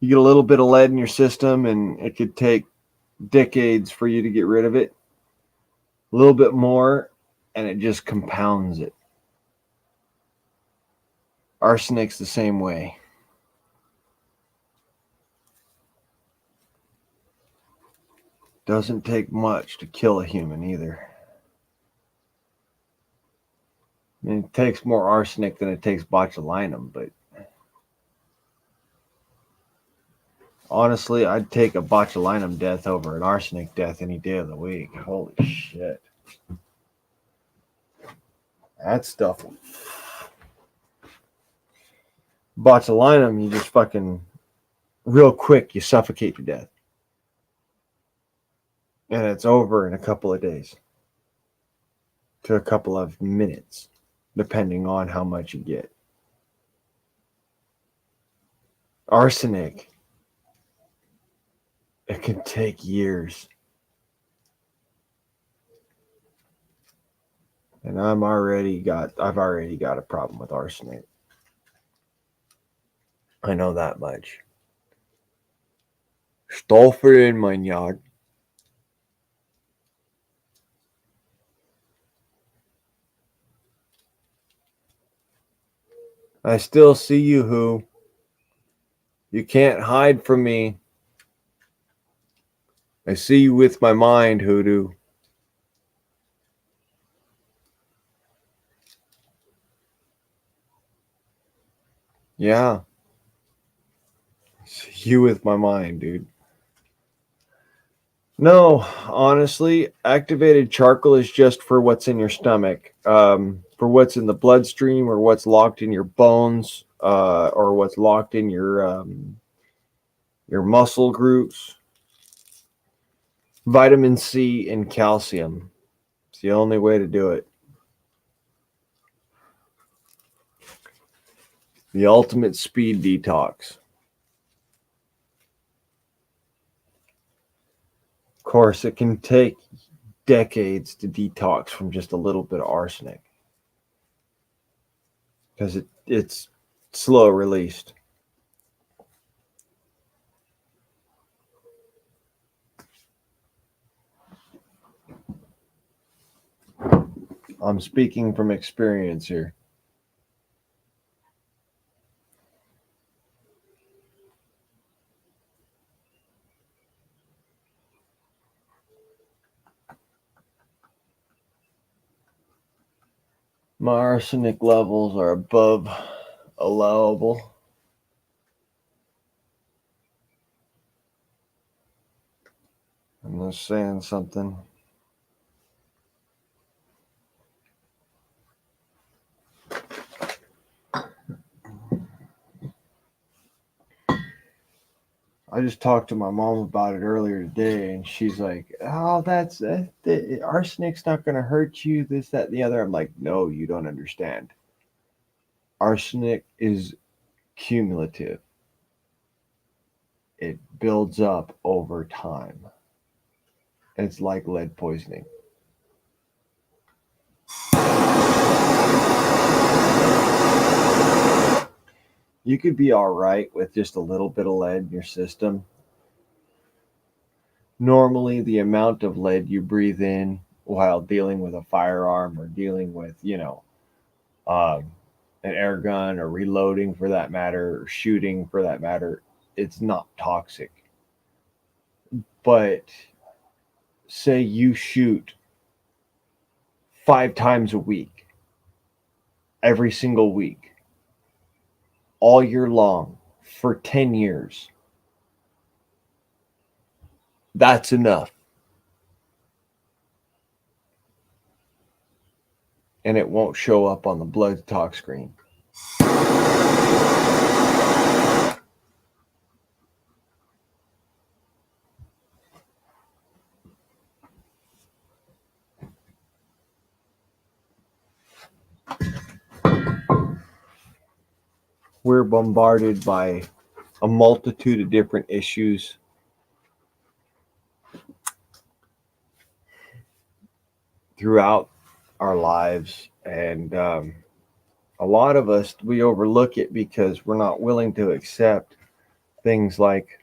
You get a little bit of lead in your system, and it could take decades for you to get rid of it. A little bit more, and it just compounds it. Arsenic's the same way. Doesn't take much to kill a human either. I mean, it takes more arsenic than it takes botulinum, but honestly, I'd take a botulinum death over an arsenic death any day of the week. Holy shit. That stuff. Botulinum, you just fucking real quick, you suffocate to death. And it's over in a couple of days to a couple of minutes, depending on how much you get. Arsenic, it can take years. And I've already got a problem with arsenic. I know that much. Stoffer in mein yard. I still see you, Who. You can't hide from me. I see you with my mind, Hoodoo. Yeah. See you with my mind, dude. No, honestly, activated charcoal is just for what's in your stomach, for what's in the bloodstream, or what's locked in your bones, or what's locked in your muscle groups. Vitamin C and calcium. It's the only way to do it. The ultimate speed detox. Of course, it can take decades to detox from just a little bit of arsenic because it's slow released. I'm speaking from experience here. My arsenic levels are above allowable. I'm just saying something. I just talked to my mom about it earlier today, and she's like, "Oh, that's arsenic's not going to hurt you. This, that, and the other." I'm like, "No, you don't understand. Arsenic is cumulative. It builds up over time. It's like lead poisoning." You could be all right with just a little bit of lead in your system. Normally, the amount of lead you breathe in while dealing with a firearm or dealing with, um, an air gun or reloading for that matter, or shooting for that matter, it's not toxic. But say you shoot 5 times a week, every single week, all year long, for 10 years, that's enough. And it won't show up on the blood tox screen. We're bombarded by a multitude of different issues throughout our lives, and a lot of us, we overlook it because we're not willing to accept things like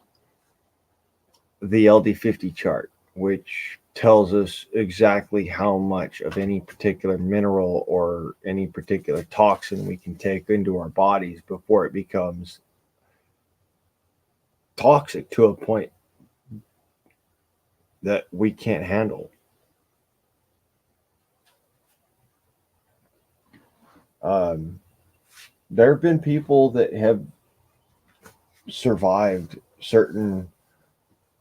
the LD50 chart, which tells us exactly how much of any particular mineral or any particular toxin we can take into our bodies before it becomes toxic to a point that we can't handle. Um, there have been people that have survived certain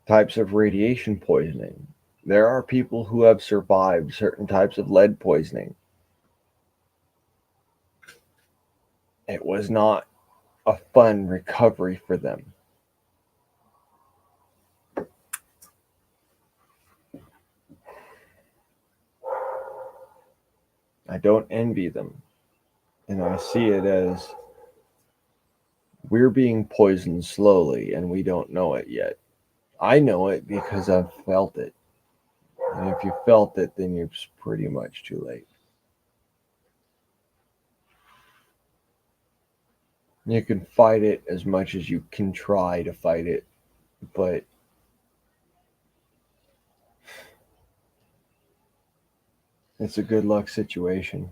types of radiation poisoning. There are people who have survived certain types of lead poisoning. It was not a fun recovery for them. I don't envy them. And I see it as we're being poisoned slowly and we don't know it yet. I know it because I've felt it. And if you felt it, then it's pretty much too late. You can fight it as much as you can try to fight it, but it's a good luck situation.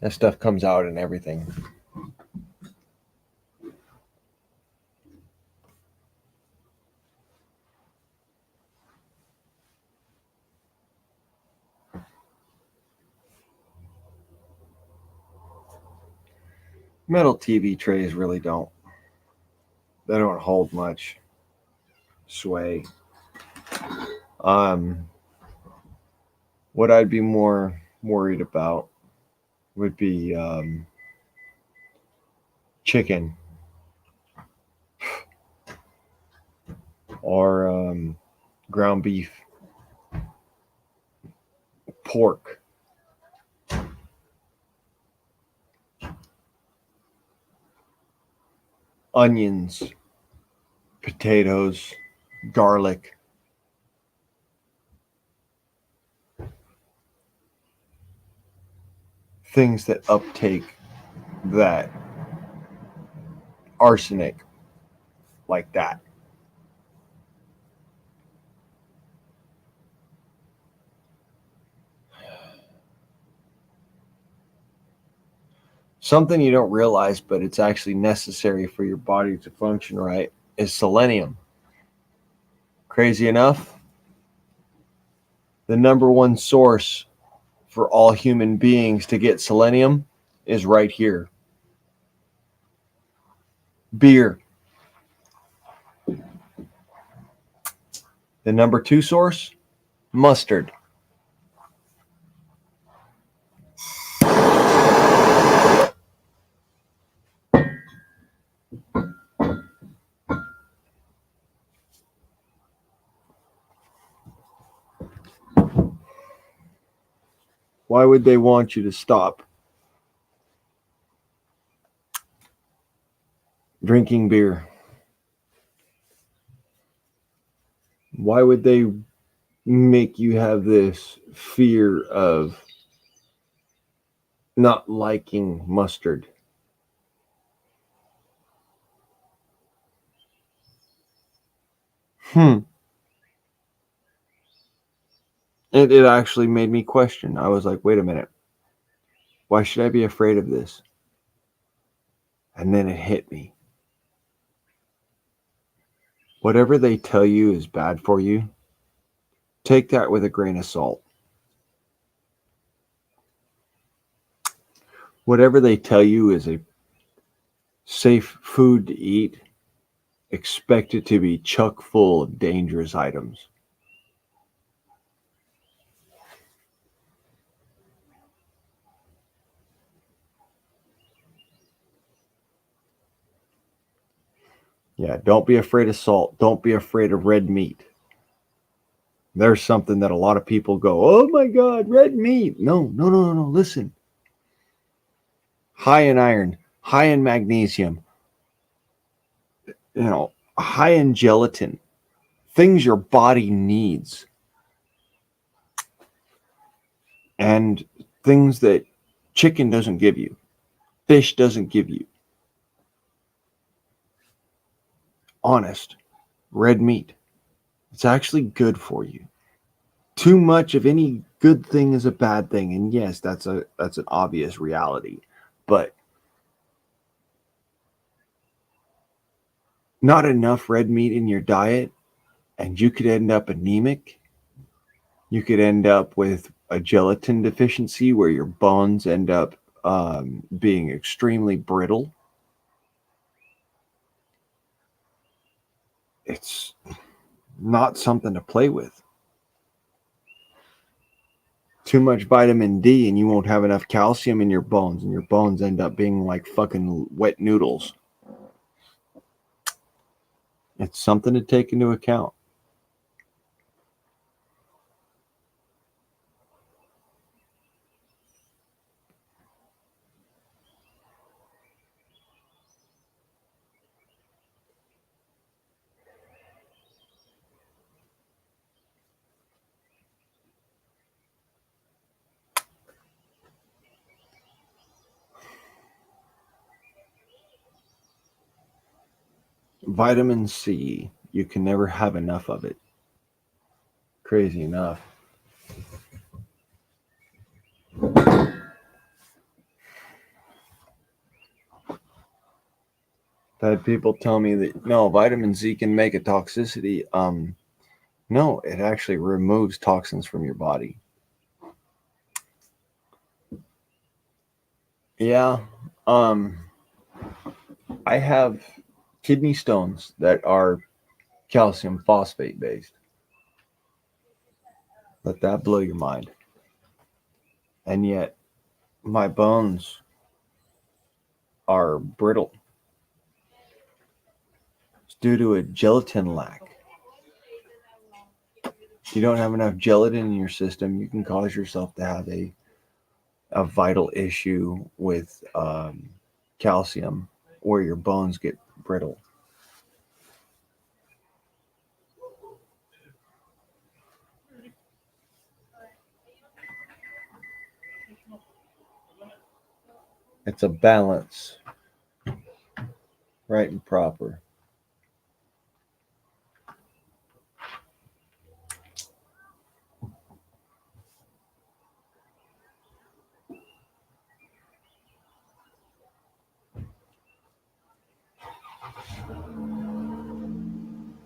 That stuff comes out in everything. Metal TV trays really don't. They don't hold much sway. What I'd be more worried about would be chicken or ground beef, pork. onions, potatoes, garlic. Things that uptake that arsenic like that. Something you don't realize, but it's actually necessary for your body to function right, is selenium. Crazy enough, the number one source for all human beings to get selenium is right here. Beer. The number two source, mustard. Why would they want you to stop drinking beer? Why would they make you have this fear of not liking mustard? It actually made me question. I was like, wait a minute. Why should I be afraid of this? And then it hit me. Whatever they tell you is bad for you, take that with a grain of salt. Whatever they tell you is a safe food to eat, expect it to be chock full of dangerous items. Yeah, don't be afraid of salt. Don't be afraid of red meat. There's something that a lot of people go, oh my God, red meat. No. Listen. High in iron, high in magnesium, high in gelatin, things your body needs, and things that chicken doesn't give you, fish doesn't give you. Honest, red meat. It's actually good for you. Too much of any good thing is a bad thing, and yes, that's an obvious reality. But not enough red meat in your diet, and you could end up anemic. You could end up with a gelatin deficiency where your bones end up being extremely brittle. It's not something to play with. Too much vitamin D and you won't have enough calcium in your bones, and your bones end up being like fucking wet noodles. It's something to take into account. Vitamin C, you can never have enough of it. Crazy enough. I've had people tell me that no, vitamin C can make a toxicity. No, it actually removes toxins from your body. Yeah. I have kidney stones that are calcium phosphate based. Let that blow your mind. And yet my bones are brittle. It's due to a gelatin lack. If you don't have enough gelatin in your system, you can cause yourself to have a vital issue with calcium, where your bones get brittle. It's a balance, right and proper.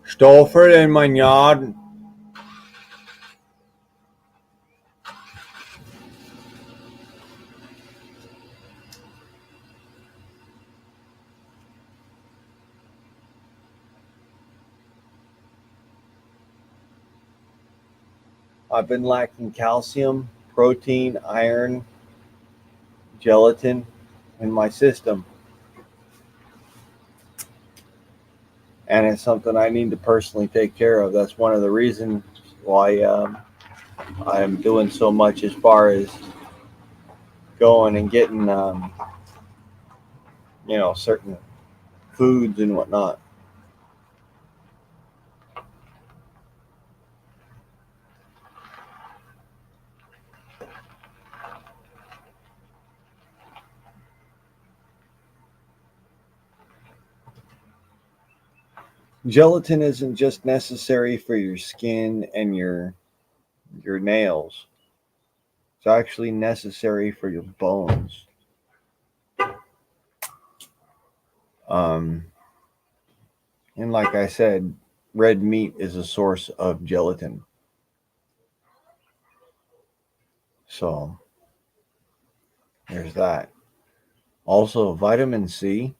Stoffer in my yard. I've been lacking calcium, protein, iron, gelatin in my system. And it's something I need to personally take care of. That's one of the reasons why I'm doing so much as far as going and getting, certain foods and whatnot. Gelatin isn't just necessary for your skin and your nails. It's actually necessary for your bones. Um, and like I said, red meat is a source of gelatin. So there's that. Also, vitamin C.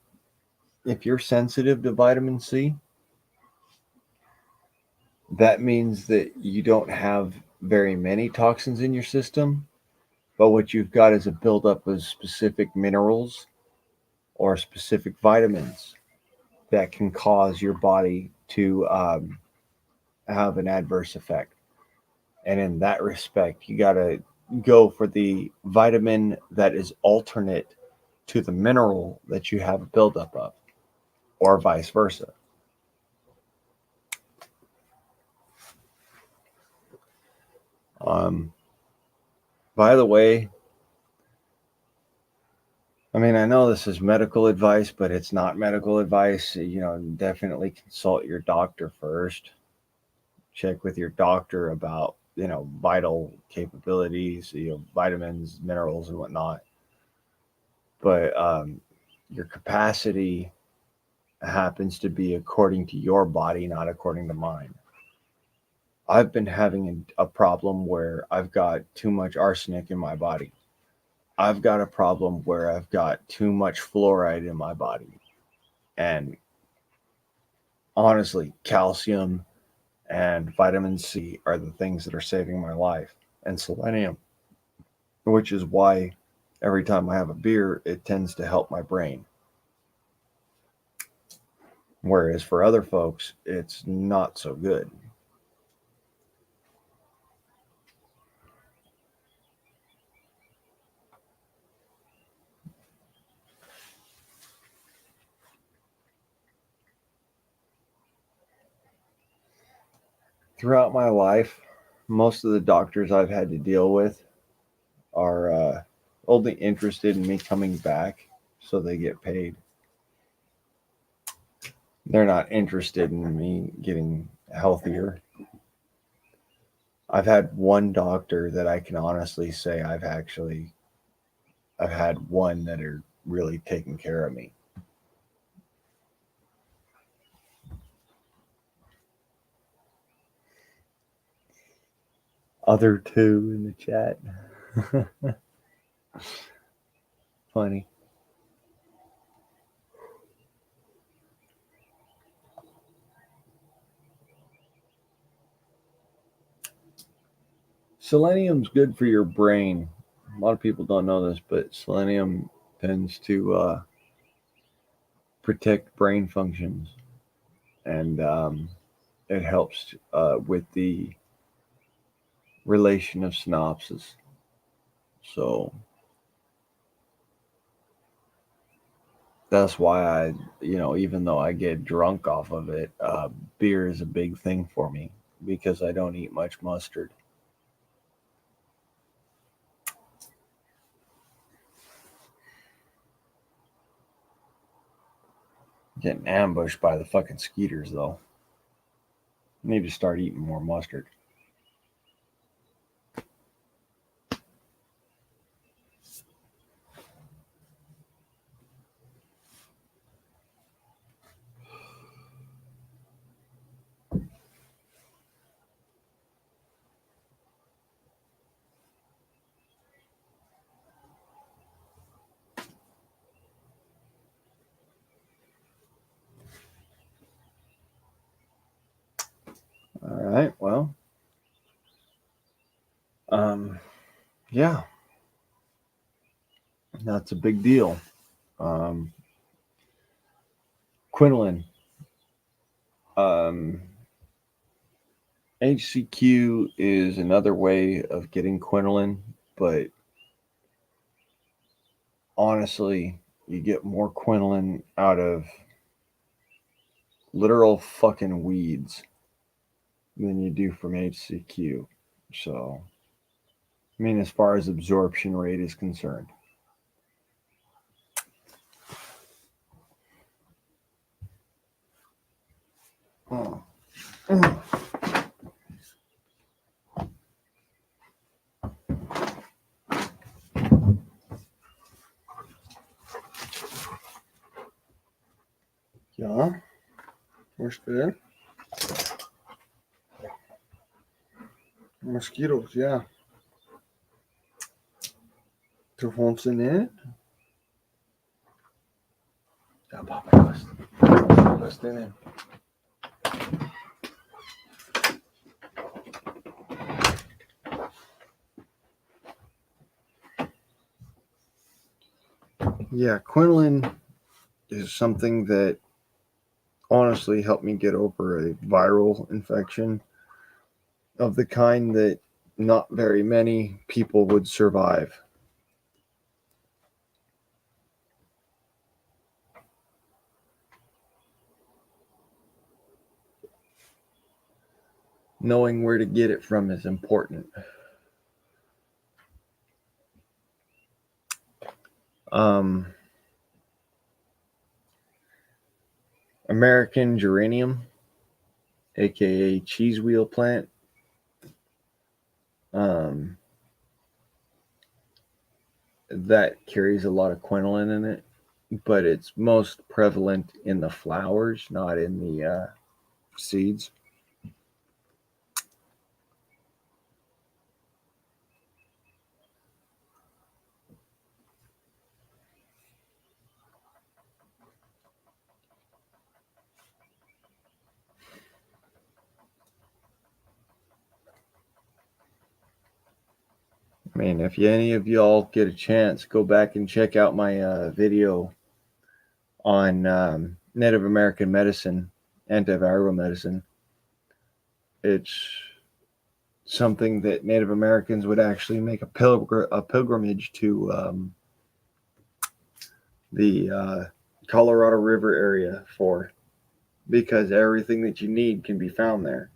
If you're sensitive to vitamin C, that means that you don't have very many toxins in your system, but what you've got is a buildup of specific minerals or specific vitamins that can cause your body to have an adverse effect. And in that respect, you got to go for the vitamin that is alternate to the mineral that you have a buildup of, or vice versa. Um, by the way, I mean, I know this is medical advice, but it's not medical advice. Definitely consult your doctor first. Check with your doctor about, vital capabilities, vitamins, minerals, and whatnot. But your capacity happens to be according to your body, not according to mine. I've been having a problem where I've got too much arsenic in my body. I've got a problem where I've got too much fluoride in my body. And honestly, calcium and vitamin C are the things that are saving my life. And selenium, which is why every time I have a beer, it tends to help my brain. Whereas for other folks, it's not so good. Throughout my life, most of the doctors I've had to deal with are only interested in me coming back so they get paid. They're not interested in me getting healthier. I've had one doctor that I can honestly say I've had one that are really taking care of me. Other two in the chat. Funny. Selenium's good for your brain. A lot of people don't know this, but selenium tends to protect brain functions, and it helps with the relation of synapses. So That's why I, even though I get drunk off of it, beer is a big thing for me because I don't eat much mustard. Getting ambushed by the fucking skeeters, though. Need to start eating more mustard. All right, well, yeah, that's a big deal. Um, Quinlan, um, HCQ is another way of getting quinolin, but honestly, you get more quinolin out of literal fucking weeds than you do from HCQ. So, I mean, as far as absorption rate is concerned. Oh. Ja, voorspel. Mosquitoes, yeah. Toen vond ze niet. Ja, papa, rust in. Yeah, quinolin is something that honestly helped me get over a viral infection of the kind that not very many people would survive. Knowing where to get it from is important. American geranium, aka cheese wheel plant. That carries a lot of quinolin in it, but it's most prevalent in the flowers, not in the seeds. I mean, if any of y'all get a chance, go back and check out my video on Native American medicine, antiviral medicine. It's something that Native Americans would actually make a pilgrimage to the Colorado River area for, because everything that you need can be found there.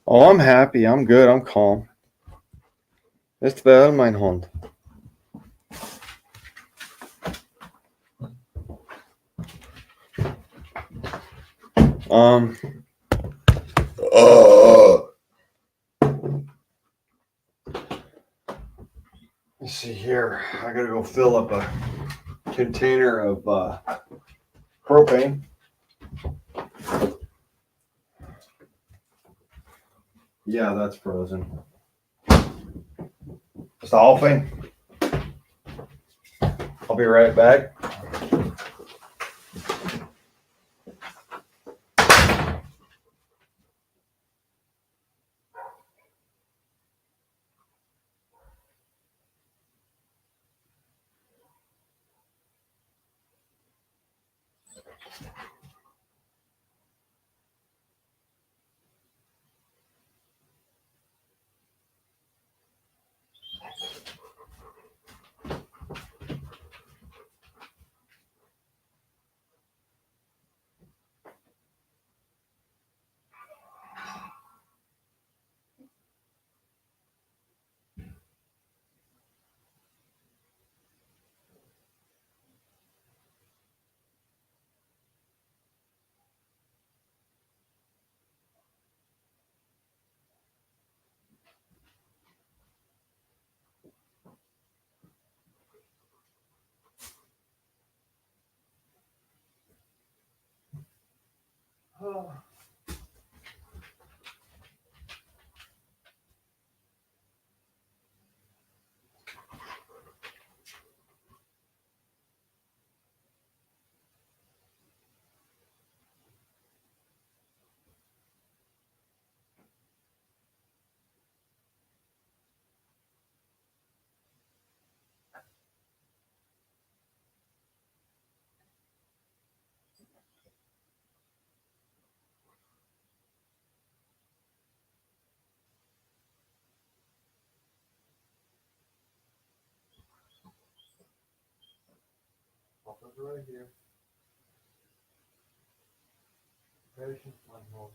Oh, I'm happy. I'm good. I'm calm. Ist väl, mein Hund. Let's see here. I gotta go fill up a container of propane. Yeah, that's frozen. It's the whole thing. I'll be right back. Oh. Pop it right here. Patient on hold.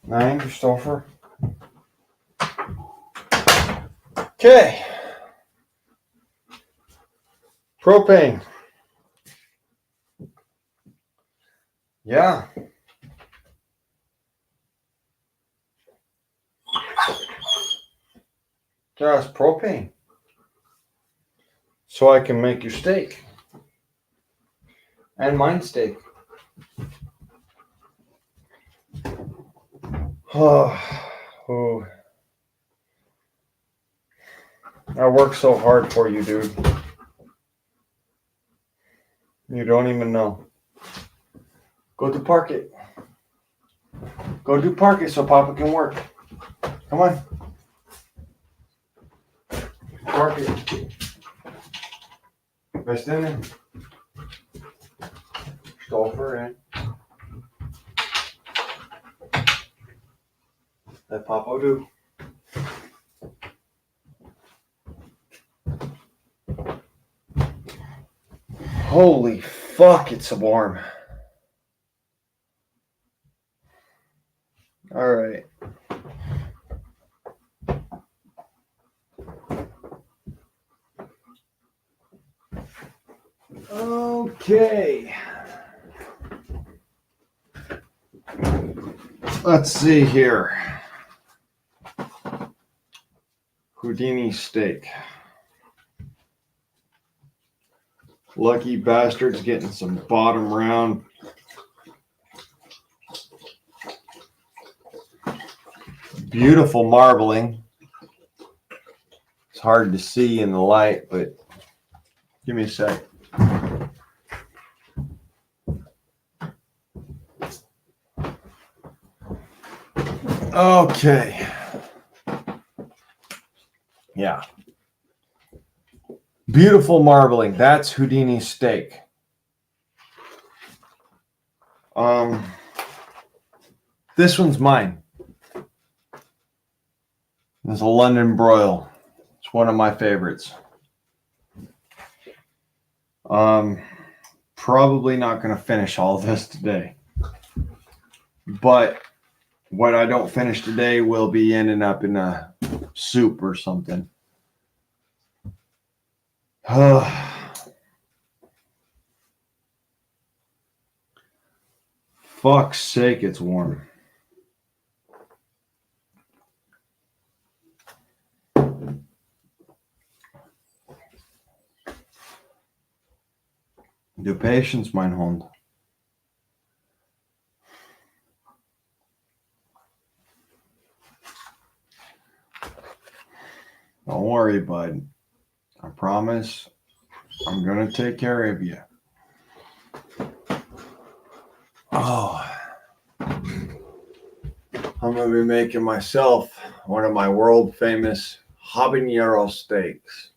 Nine, Christopher. Okay. Propane. Yeah. Just propane. So I can make your steak. And mine steak. Oh, I work so hard for you, dude. You don't even know. Go to park it. Go do park it so Papa can work. Come on. Park it. Best in it. Stoffer in. Let Papa do. Holy fuck, it's warm. All right. Okay. Let's see here. Houdini steak. Lucky bastards getting some bottom round. Beautiful marbling. It's hard to see in the light, but give me a sec. Okay. Yeah. Beautiful marbling. That's Houdini steak. This one's mine. This is a London broil. It's one of my favorites. Probably not going to finish all of this today. But what I don't finish today will be ending up in a soup or something. Fuck's sake, it's warm. Du patience, mein Hund. Don't worry, bud. I promise I'm going to take care of you. Oh. I'm going to be making myself one of my world famous habanero steaks.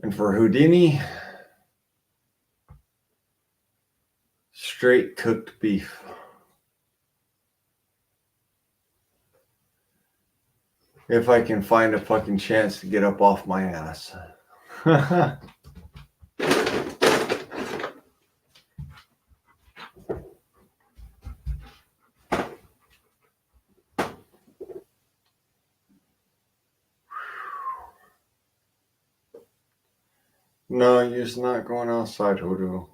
And for Houdini, straight cooked beef. If I can find a fucking chance to get up off my ass. No, you're just not going outside, Hoodoo.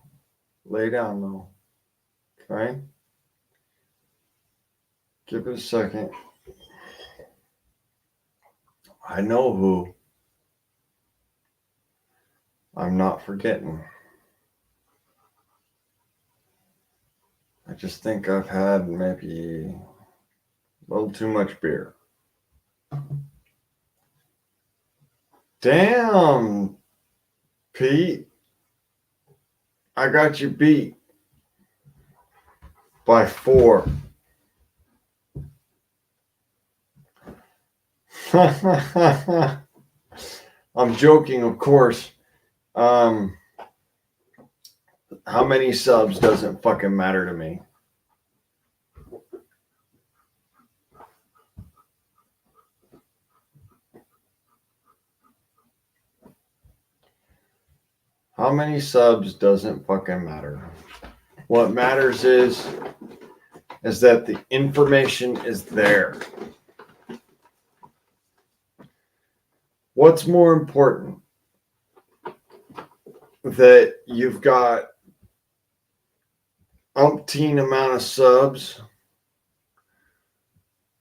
Lay down, though. Okay? Give it a second. I know who. I'm not forgetting. I just think I've had maybe a little too much beer. Damn, Pete. I got you beat by 4. I'm joking, of course. How many subs doesn't fucking matter to me. How many subs doesn't fucking matter. What matters is that the information is there. What's more important? That you've got umpteen amount of subs,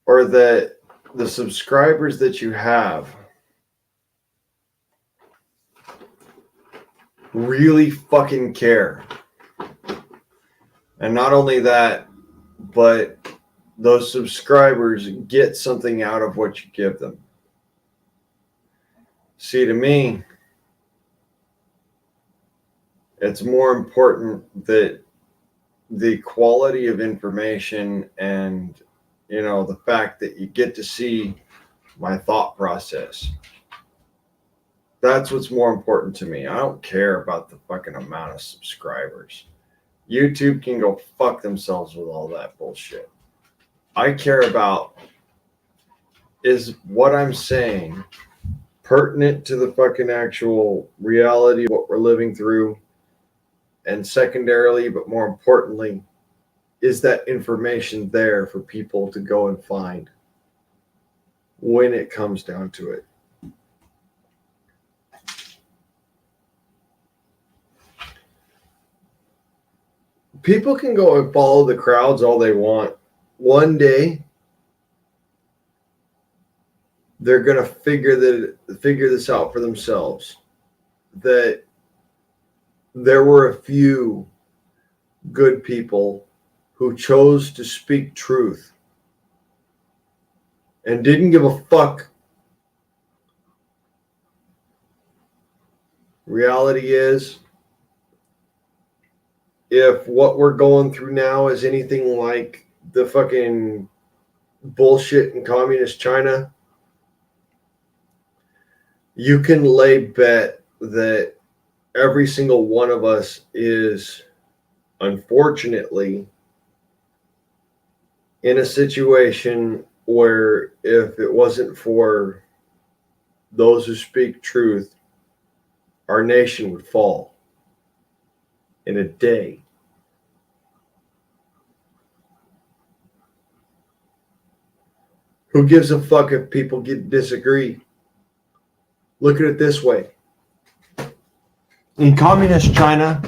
or that the subscribers that you have really fucking care. And not only that, but those subscribers get something out of what you give them. See, to me, it's more important that the quality of information and, you know, the fact that you get to see my thought process. That's what's more important to me. I don't care about the fucking amount of subscribers. YouTube can go fuck themselves with all that bullshit. I care about, is what I'm saying pertinent to the fucking actual reality of what we're living through? And secondarily, but more importantly, is that information there for people to go and find when it comes down to it? People can go and follow the crowds all they want. One day, they're going to figure this out for themselves. That there were a few good people who chose to speak truth and didn't give a fuck. Reality is, if what we're going through now is anything like the fucking bullshit in communist China, you can lay bet that every single one of us is, unfortunately, in a situation where if it wasn't for those who speak truth, our nation would fall in a day. Who gives a fuck if people disagree? Look at it this way. In communist China,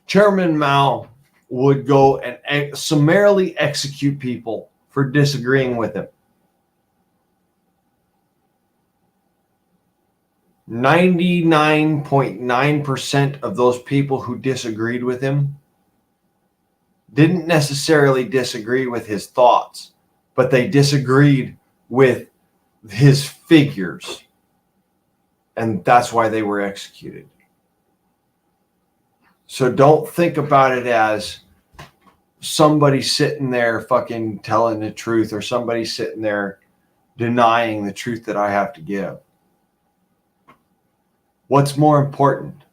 Chairman Mao would go and summarily execute people for disagreeing with him. 99.9% of those people who disagreed with him didn't necessarily disagree with his thoughts, but they disagreed with his figures. And that's why they were executed. So don't think about it as somebody sitting there fucking telling the truth or somebody sitting there denying the truth that I have to give. What's more important?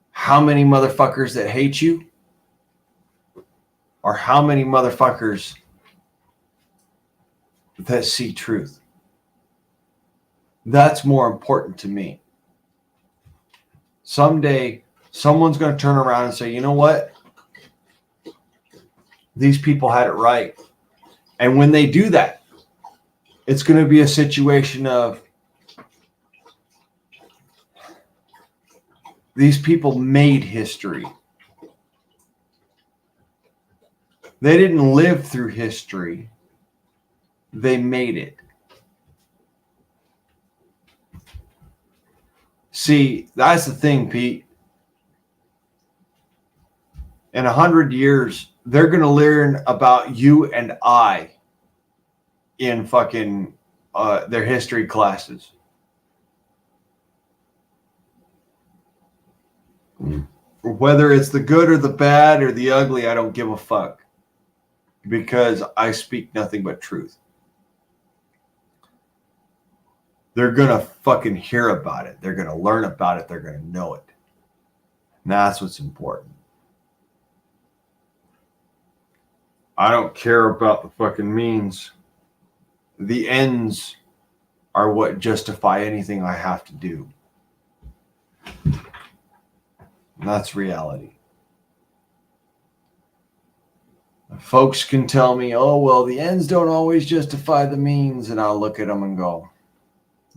How many motherfuckers that hate you? Or how many motherfuckers that see truth? That's more important to me. Someday, someone's going to turn around and say, you know what? These people had it right. And when they do that, it's going to be a situation of these people made history. They didn't live through history. They made it. See, that's the thing, Pete. In 100 years, they're going to learn about you and I in fucking their history classes. Whether it's the good or the bad or the ugly, I don't give a fuck. Because I speak nothing but truth. They're going to fucking hear about it. They're going to learn about it. They're going to know it. And that's what's important. I don't care about the fucking means. The ends are what justify anything I have to do. And that's reality. Folks can tell me, oh, well, the ends don't always justify the means. And I'll look at them and go,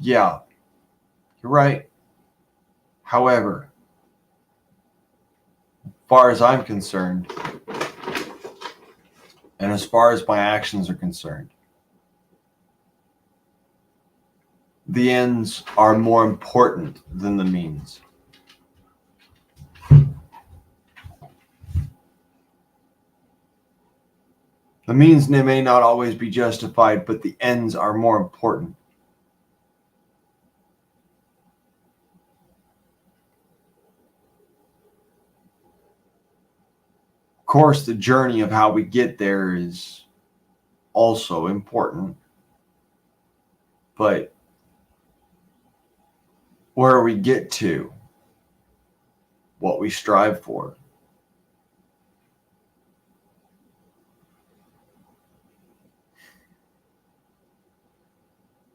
yeah, you're right. However, as far as I'm concerned, and as far as my actions are concerned, the ends are more important than the means. The means may not always be justified, but the ends are more important. Of course, the journey of how we get there is also important. But where we get to, what we strive for,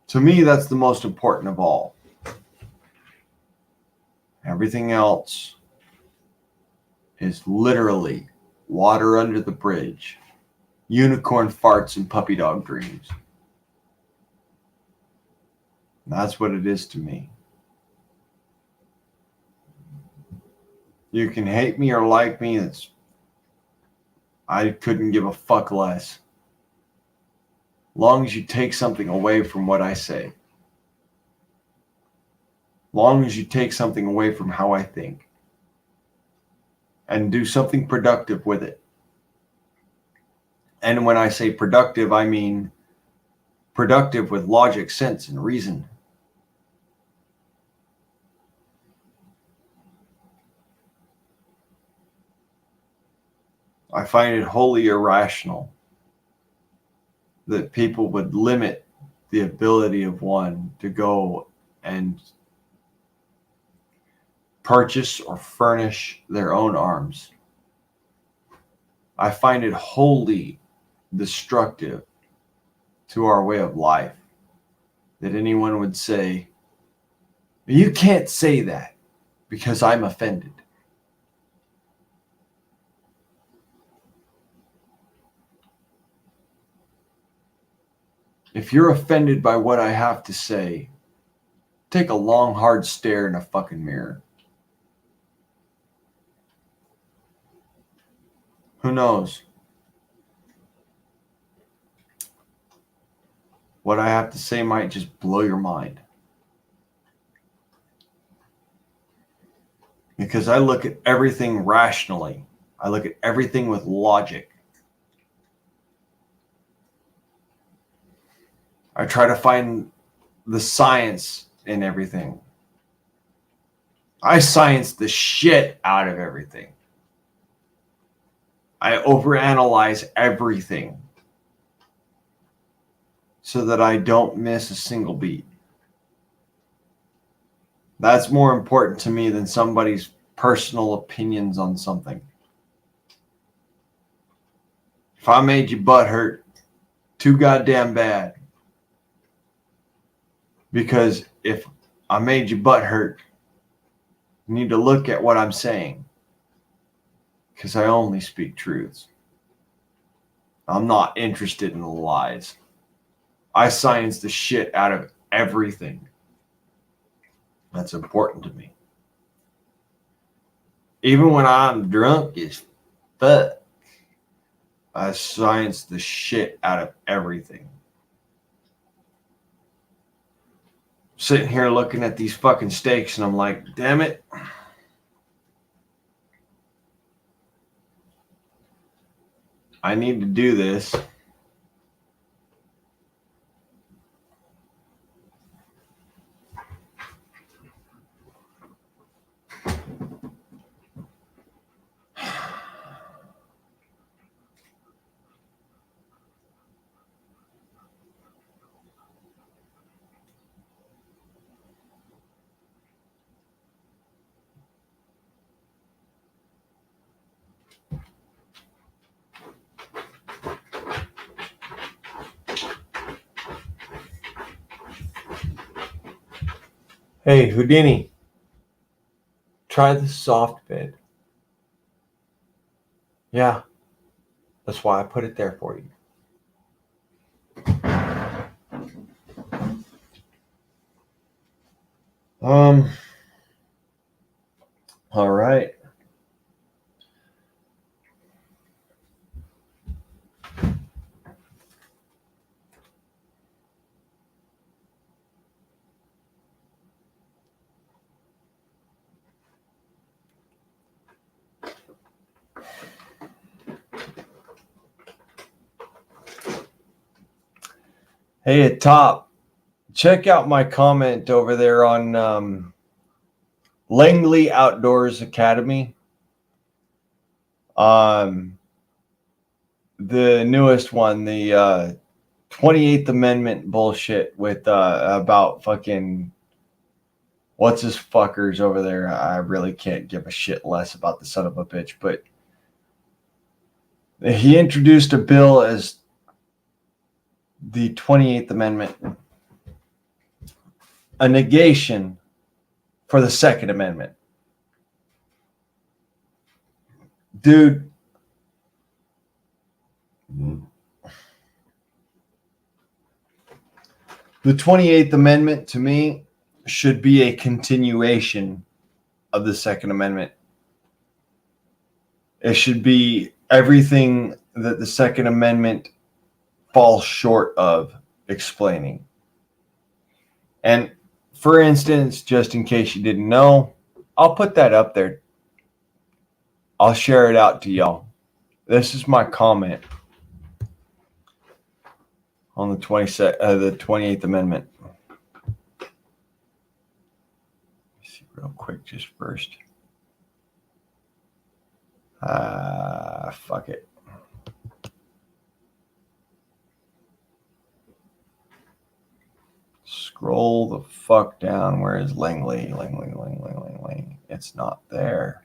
to me, that's the most important of all. Everything else is literally water under the bridge, unicorn farts and puppy dog dreams. That's what it is to me. You can hate me or like me. I couldn't give a fuck less. long as you take something away from what I say, long as you take something away from how I think and do something productive with it. And when I say productive, I mean productive with logic, sense, and reason. I find it wholly irrational that people would limit the ability of one to go and purchase or furnish their own arms. I find it wholly destructive to our way of life that anyone would say, you can't say that because I'm offended. If you're offended by what I have to say, take a long, hard stare in a fucking mirror. Who knows? What I have to say might just blow your mind. Because I look at everything rationally. I look at everything with logic. I try to find the science in everything. I science the shit out of everything. I overanalyze everything so that I don't miss a single beat. That's more important to me than somebody's personal opinions on something. If I made you butt hurt, too goddamn bad. Because if I made you butt hurt, you need to look at what I'm saying. Because I only speak truths. I'm not interested in the lies. I science the shit out of everything. That's important to me. Even when I'm drunk as fuck, I science the shit out of everything. Sitting here looking at these fucking steaks and I'm like, damn it. I need to do this. Hey, Houdini, try the soft bed. Yeah, that's why I put it there for you. All right. Hey, at top, check out my comment over there on Langley Outdoors Academy. The newest one, the 28th Amendment bullshit with about fucking what's his fuckers over there. I really can't give a shit less about the son of a bitch, but he introduced a bill as the 28th Amendment, a negation for the Second Amendment. Dude, the 28th Amendment to me should be a continuation of the Second Amendment. It should be everything that the Second Amendment falls short of explaining. And for instance, just in case you didn't know, I'll put that up there. I'll share it out to y'all. This is my comment on the 28th Amendment. Let's see real quick just first. Fuck it. Scroll the fuck down. Where is Langley? Langley. It's not there.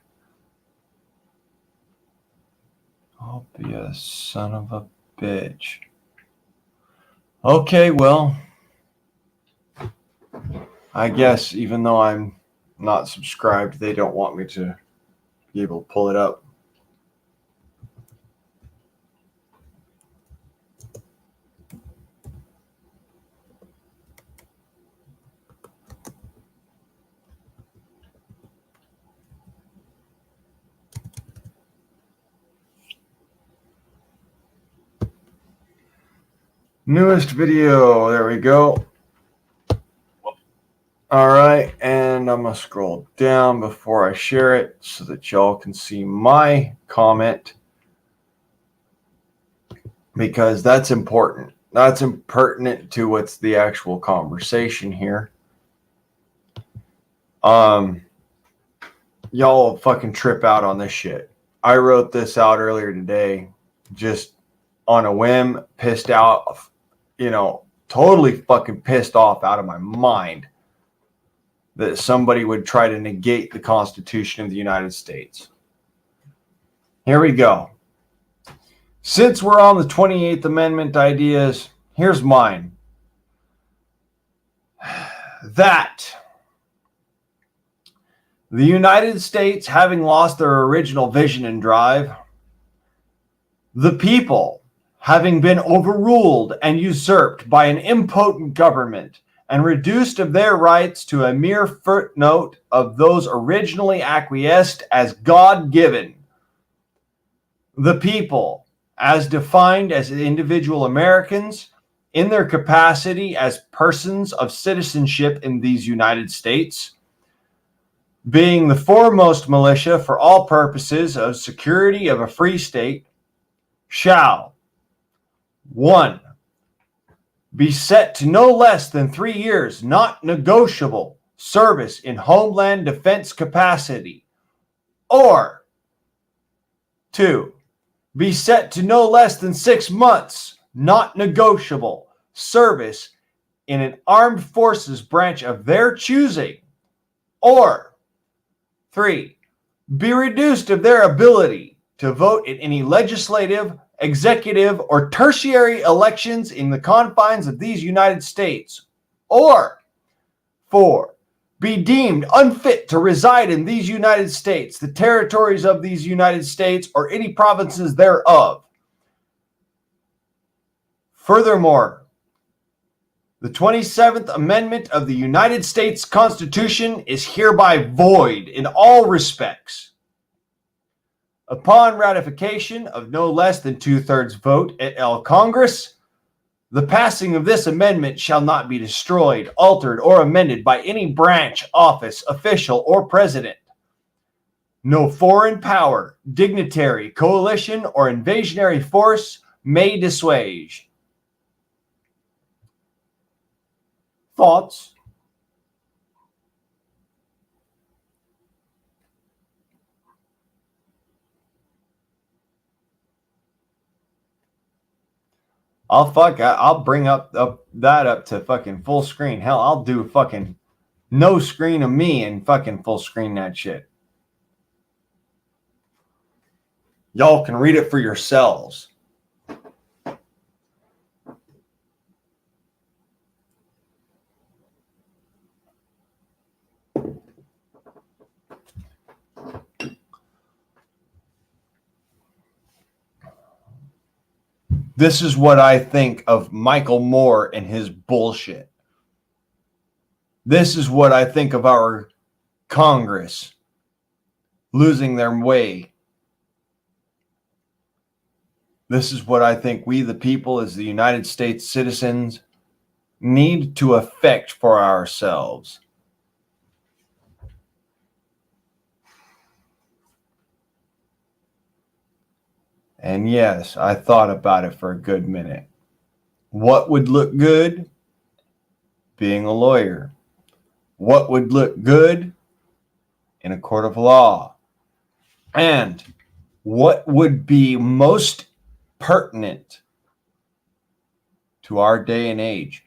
I'll be a son of a bitch. Okay, well, I guess even though I'm not subscribed, they don't want me to be able to pull it up. Newest video. There we go. All right. And I'm going to scroll down before I share it so that y'all can see my comment, because that's important. That's impertinent to what's the actual conversation here. Y'all fucking trip out on this shit. I wrote this out earlier today just on a whim, pissed out, totally fucking pissed off out of my mind that somebody would try to negate the Constitution of the United States. Here we go. Since we're on the 28th Amendment ideas, here's mine. That the United States, having lost their original vision and drive, the people, having been overruled and usurped by an impotent government and reduced of their rights to a mere footnote of those originally acquiesced as God-given, the people, as defined as individual Americans in their capacity as persons of citizenship in these United States, being the foremost militia for all purposes of security of a free state, shall 1. Be set to no less than 3 years, not negotiable, service in homeland defense capacity, or 2. Be set to no less than 6 months, not negotiable, service in an armed forces branch of their choosing, or 3. Be reduced of their ability to vote in any legislative, executive, or tertiary elections in the confines of these United States, or 4. Be deemed unfit to reside in these United States, the territories of these United States, or any provinces thereof. Furthermore, the 27th Amendment of the United States Constitution is hereby void in all respects. Upon ratification of no less than 2/3 vote at El Congress, the passing of this amendment shall not be destroyed, altered, or amended by any branch, office, official, or president. No foreign power, dignitary, coalition, or invasionary force may dissuade. Thoughts? I'll bring up that up to fucking full screen. Hell, I'll do fucking no screen of me and fucking full screen that shit. Y'all can read it for yourselves. This is what I think of Michael Moore and his bullshit. This is what I think of our Congress losing their way. This is what I think we, the people, as the United States citizens, need to effect for ourselves. And yes, I thought about it for a good minute. What would look good? Being a lawyer. What would look good? In a court of law. And what would be most pertinent to our day and age?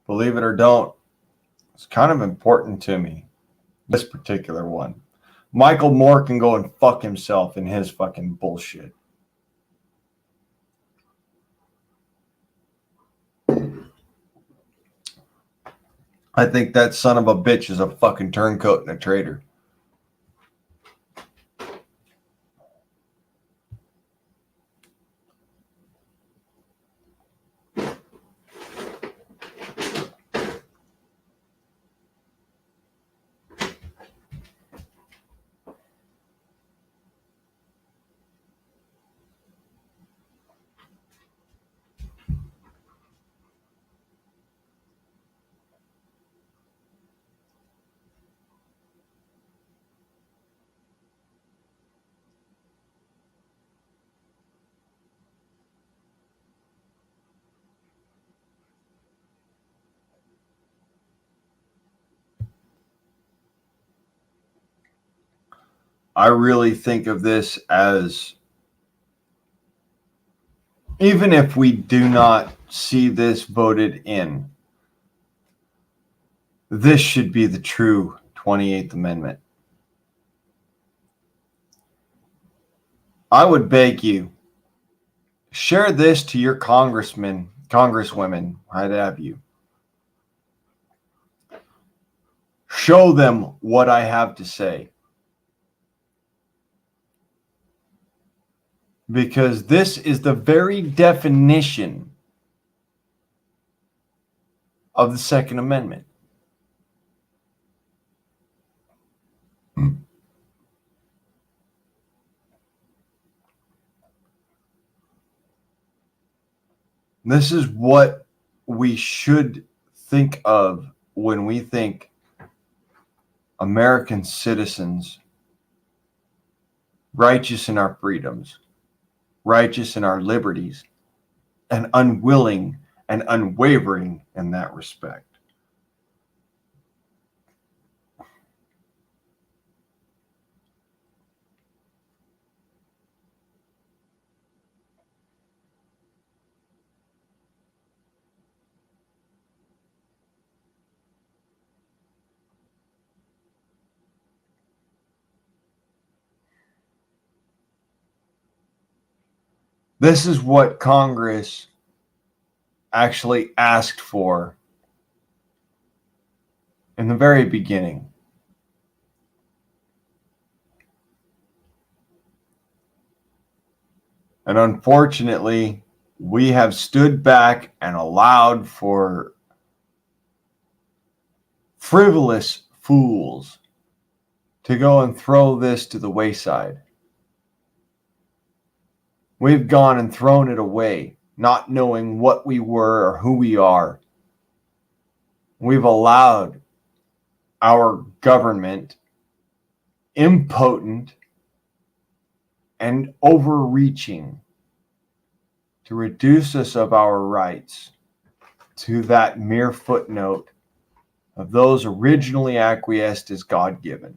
Believe it or don't, it's kind of important to me, this particular one. Michael Moore can go and fuck himself in his fucking bullshit. I think that son of a bitch is a fucking turncoat and a traitor. I really think of this as, even if we do not see this voted in, this should be the true 28th Amendment. I would beg you, share this to your congressmen, congresswomen, I'd have you. Show them what I have to say. Because this is the very definition of the Second Amendment. This is what we should think of when we think American citizens, righteous in our freedoms, righteous in our liberties, and unwilling and unwavering in that respect. This is what Congress actually asked for in the very beginning. And unfortunately, we have stood back and allowed for frivolous fools to go and throw this to the wayside. We've gone and thrown it away, not knowing what we were or who we are. We've allowed our government, impotent and overreaching, to reduce us of our rights to that mere footnote of those originally acquiesced as God-given.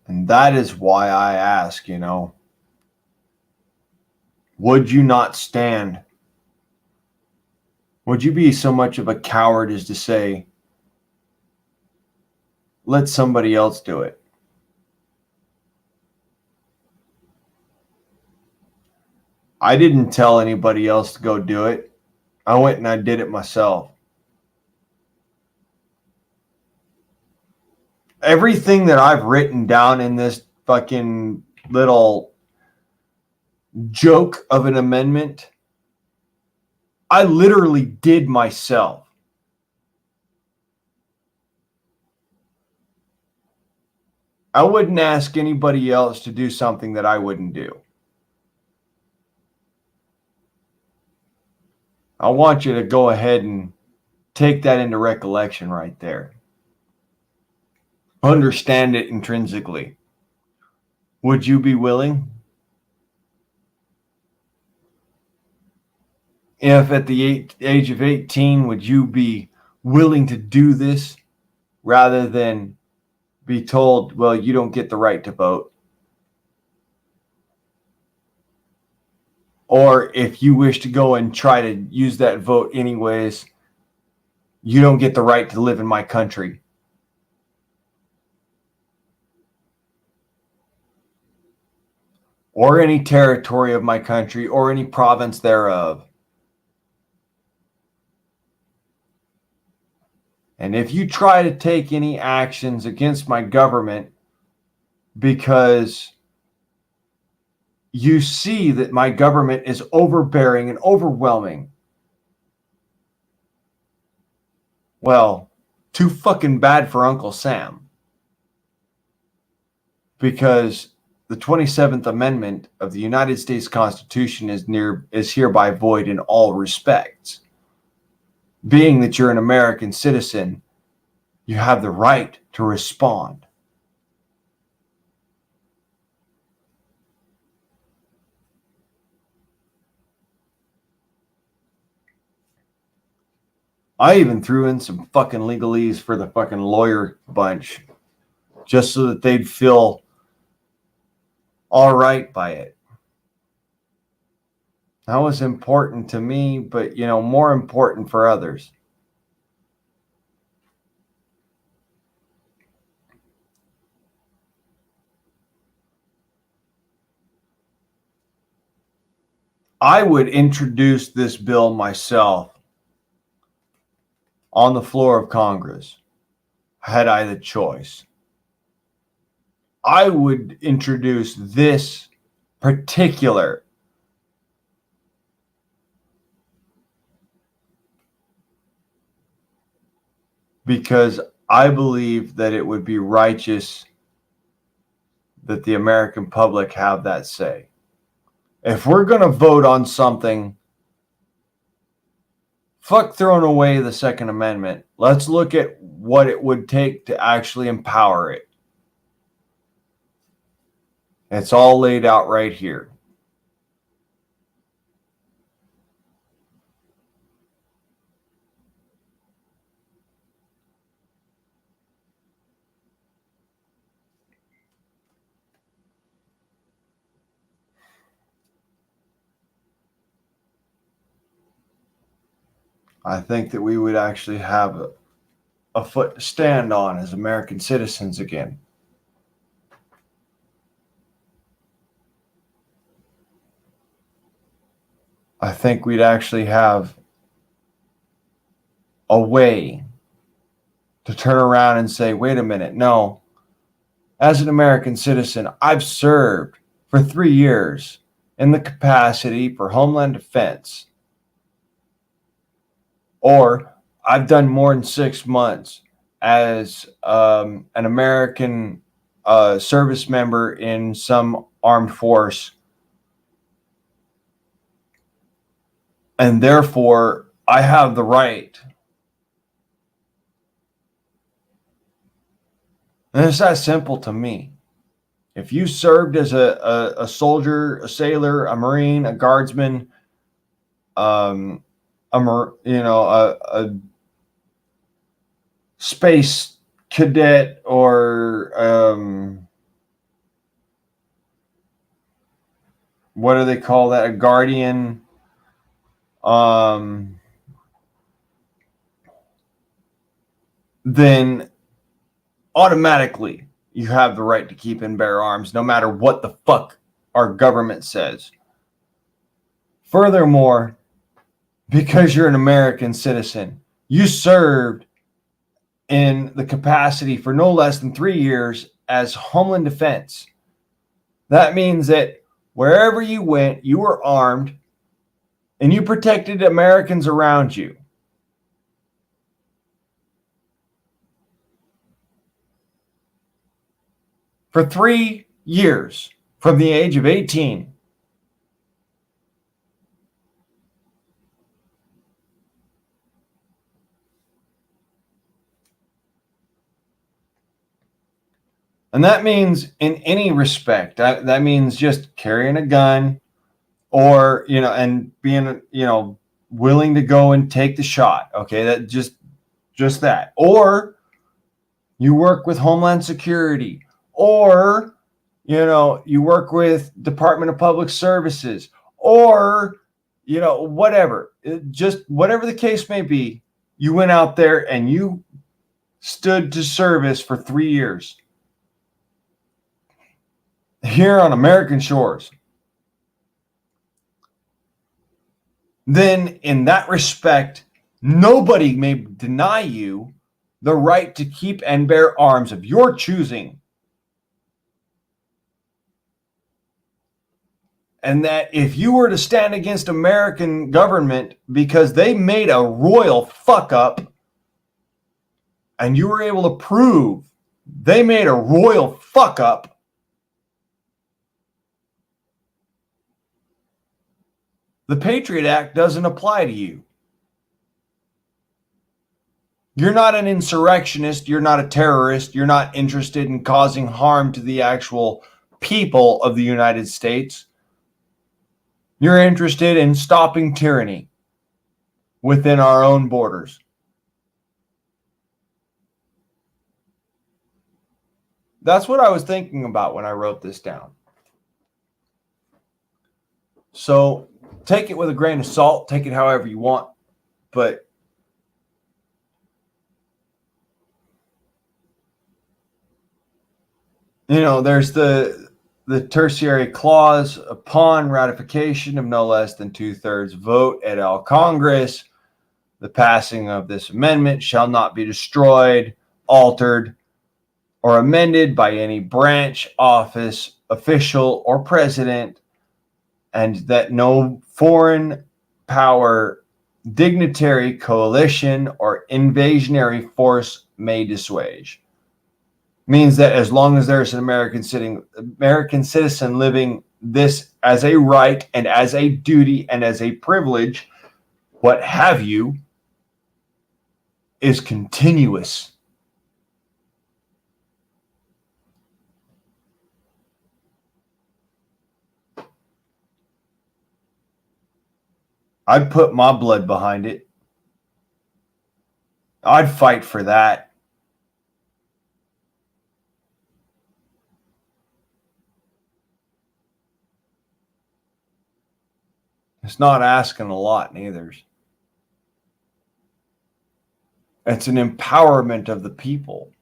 And that is why I ask, would you not stand? Would you be so much of a coward as to say, let somebody else do it? I didn't tell anybody else to go do it. I went and I did it myself. everything that I've written down in this fucking little joke of an amendment, I literally did myself. I wouldn't ask anybody else to do something that I wouldn't do. I want you to go ahead and take that into recollection right there. Understand it intrinsically. Would you be willing? If at the age of 18, would you be willing to do this rather than be told, well, you don't get the right to vote? Or if you wish to go and try to use that vote anyways, you don't get the right to live in my country. Or any territory of my country, or any province thereof. And if you try to take any actions against my government because you see that my government is overbearing and overwhelming, well, too fucking bad for Uncle Sam. Because the 27th Amendment of the United States Constitution is hereby void in all respects. Being that you're an American citizen, you have the right to respond. I even threw in some fucking legalese for the fucking lawyer bunch just so that they'd feel all right by it. That was important to me, but, more important for others. I would introduce this bill myself on the floor of Congress, had I the choice. I would introduce this particular because I believe that it would be righteous that the American public have that say. If we're going to vote on something, fuck throwing away the Second Amendment. Let's look at what it would take to actually empower it. It's all laid out right here. I think that we would actually have a foot to stand on as American citizens again. I think we'd actually have a way to turn around and say, wait a minute, no. As an American citizen, I've served for 3 years in the capacity for Homeland Defense. Or I've done more than 6 months as an American service member in some armed force. And therefore, I have the right. And it's that simple to me. If you served as a soldier, a sailor, a Marine, a guardsman, a space cadet, or what do they call that? A guardian. Then automatically you have the right to keep and bear arms no matter what the fuck our government says. Furthermore, because you're an American citizen, you served in the capacity for no less than 3 years as Homeland Defense. That means that wherever you went, you were armed and you protected Americans around you. For 3 years from the age of 18. And that means in any respect, that means just carrying a gun or, and being, willing to go and take the shot. Okay. That just that. Or you work with Homeland Security, or, you work with Department of Public Services, or, whatever, just whatever the case may be, you went out there and you stood to service for 3 years. Here on American shores, then in that respect, nobody may deny you the right to keep and bear arms of your choosing. And that if you were to stand against American government because they made a royal fuck up, and you were able to prove they made a royal fuck up, the Patriot Act doesn't apply to you. You're not an insurrectionist. You're not a terrorist. You're not interested in causing harm to the actual people of the United States. You're interested in stopping tyranny within our own borders. That's what I was thinking about when I wrote this down. So take it with a grain of salt. Take it however you want. But there's the tertiary clause: upon ratification of no less than 2/3 vote at all Congress, the passing of this amendment shall not be destroyed, altered, or amended by any branch, office, official, or president, and that no foreign power, dignitary, coalition, or invasionary force may dissuade. Means that as long as there's an American citizen living this as a right and as a duty and as a privilege, what have you, is continuous. I'd put my blood behind it. I'd fight for that. It's not asking a lot, neither. It's an empowerment of the people.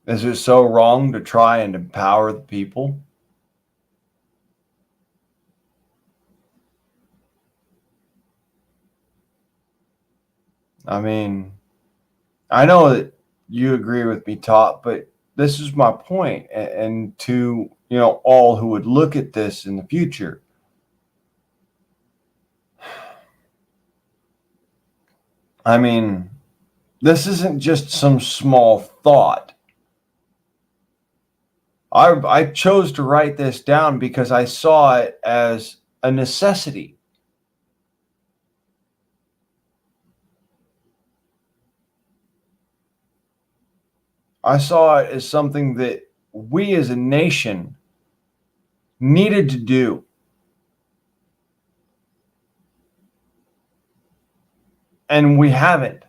Is it so wrong to try and empower the people? I mean, I know that you agree with me, Top, but this is my point. And to, all who would look at this in the future, I mean, this isn't just some small thought. I chose to write this down because I saw it as a necessity. I saw it as something that we as a nation needed to do. And we haven't.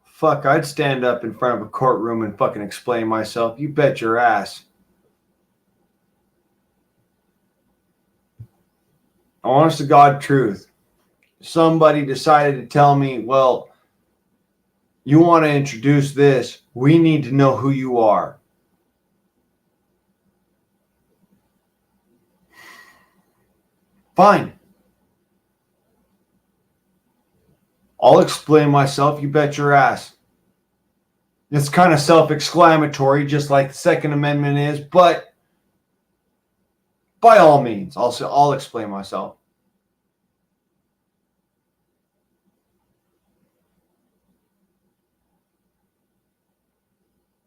Fuck, I'd stand up in front of a courtroom and fucking explain myself. You bet your ass. Honest to God truth. Somebody decided to tell me, well, you want to introduce this, we need to know who you are. Fine. I'll explain myself, you bet your ass. It's kind of self-exclamatory, just like the Second Amendment is, but by all means, I'll explain myself.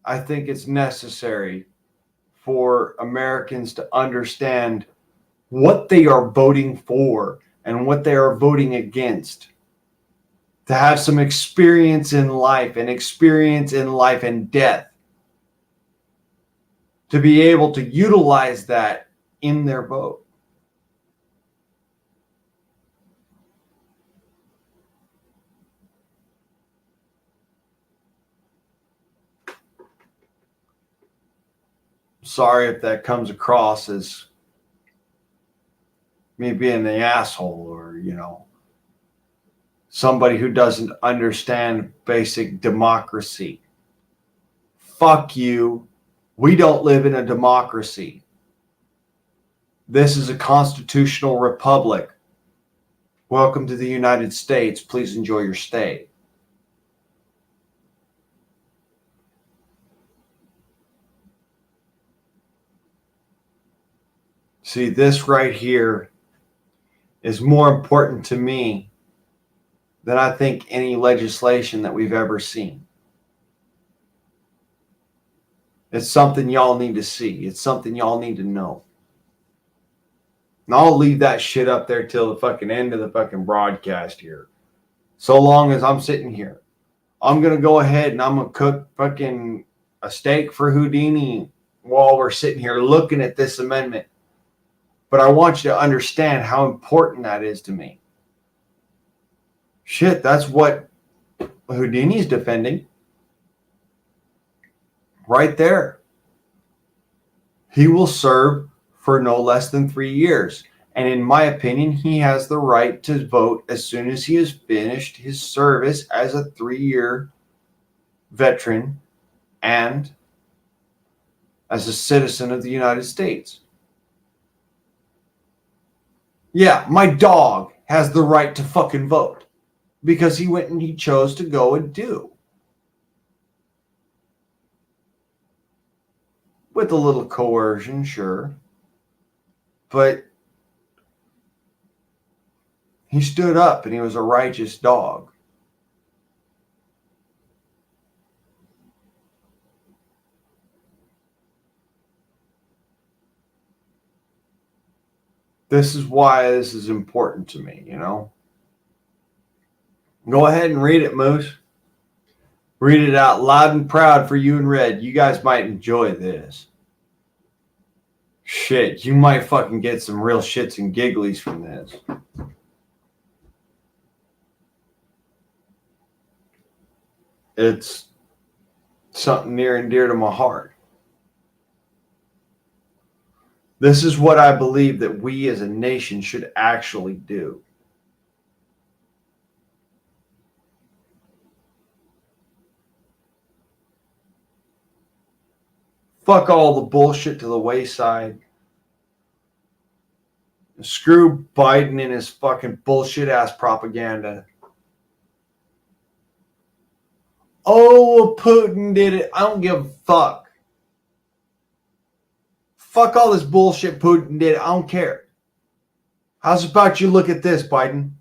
I think it's necessary for Americans to understand what they are voting for and what they are voting against. To have some experience in life and experience in life and death. To be able to utilize that in their vote. Sorry if that comes across as me being the asshole or, somebody who doesn't understand basic democracy. Fuck you. We don't live in a democracy. This is a constitutional republic. Welcome to the United States. Please enjoy your stay. See, this right here is more important to me than I think any legislation that we've ever seen. It's something y'all need to see. It's something y'all need to know. And I'll leave that shit up there till the fucking end of the fucking broadcast here. So long as I'm sitting here. I'm going to go ahead and I'm going to cook fucking a steak for Houdini while we're sitting here looking at this amendment. But I want you to understand how important that is to me. Shit, that's what Houdini's defending. Right there. He will serve for no less than 3 years. And in my opinion, he has the right to vote as soon as he has finished his service as a 3-year veteran and as a citizen of the United States. Yeah, my dog has the right to fucking vote because he went and he chose to go and do. With a little coercion, sure. But he stood up and he was a righteous dog. This is why this is important to me, Go ahead and read it, Moose. Read it out loud and proud for you and Red. You guys might enjoy this. Shit, you might fucking get some real shits and gigglies from this. It's something near and dear to my heart. This is what I believe that we as a nation should actually do. Fuck all the bullshit to the wayside. Screw Biden and his fucking bullshit ass propaganda. Oh, Putin did it. I don't give a fuck. Fuck all this bullshit Putin did. I don't care. How's about you look at this, Biden?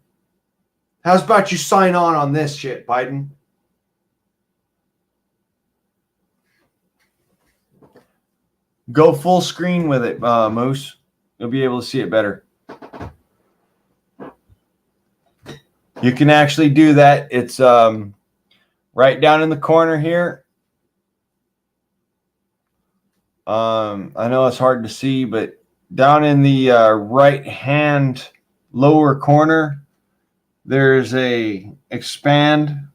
How's about you sign on this shit, Biden? Go full screen with it, Moose. You'll be able to see it better. You can actually do that. It's right down in the corner here. I know it's hard to see, but down in the right-hand lower corner, there's a expand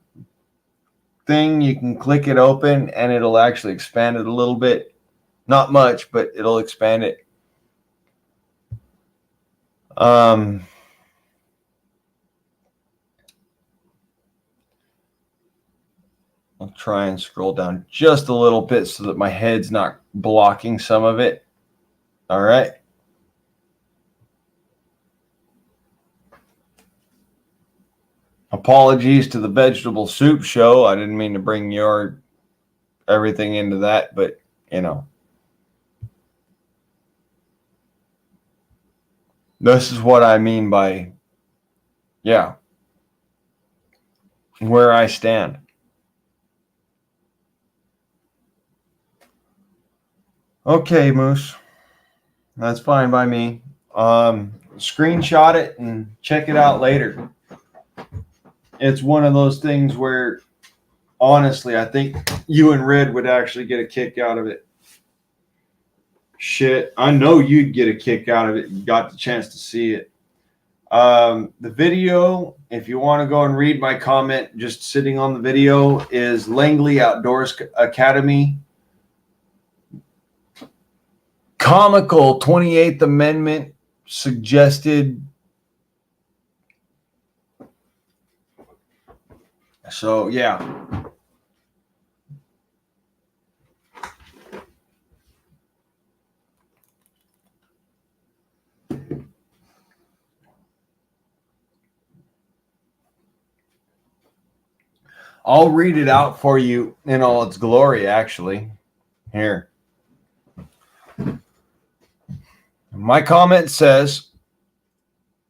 thing. You can click it open, and it'll actually expand it a little bit. Not much, but it'll expand it. I'll try and scroll down just a little bit so that my head's not blocking some of it. All right. Apologies to the vegetable soup show. I didn't mean to bring your everything into that, but you know, this is what I mean by, yeah, where I stand. Okay, Moose. That's fine by me. Screenshot it and check it out later. It's one of those things where, honestly, I think you and Red would actually get a kick out of it. Shit, I know you'd get a kick out of it. You got the chance to see it. The video, if you want to go and read my comment, just sitting on the video, is Langley Outdoors Academy. Comical 28th Amendment suggested. So, yeah. I'll read it out for you in all its glory, actually. Here. My comment says,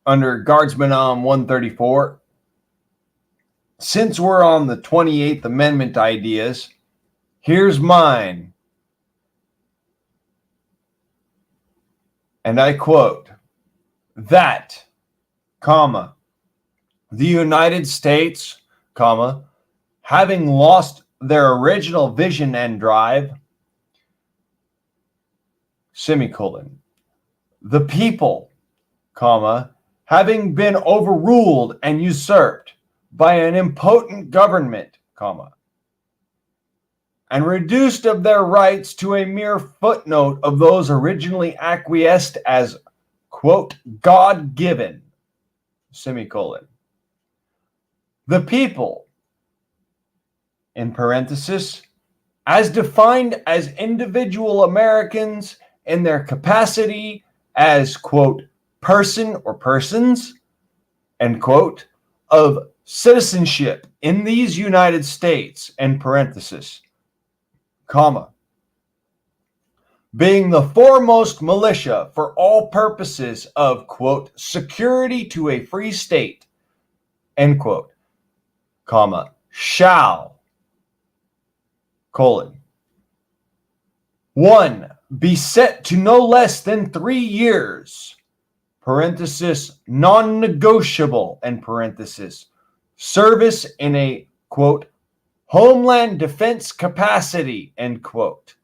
under Guardsman 134, since we're on the 28th Amendment ideas, here's mine. And I quote, that, comma, the United States, comma, having lost their original vision and drive, semicolon, the people, comma, having been overruled and usurped by an impotent government, comma, and reduced of their rights to a mere footnote of those originally acquiesced as, quote, God-given, semicolon. The people, in parenthesis, as defined as individual Americans in their capacity as, quote, person or persons, end quote, of citizenship in these United States, end parenthesis, comma, being the foremost militia for all purposes of, quote, security to a free state, end quote, comma, shall, colon, 1, be set to no less than 3 years, parenthesis, non-negotiable, end parenthesis, service in a, quote, homeland defense capacity, end quote,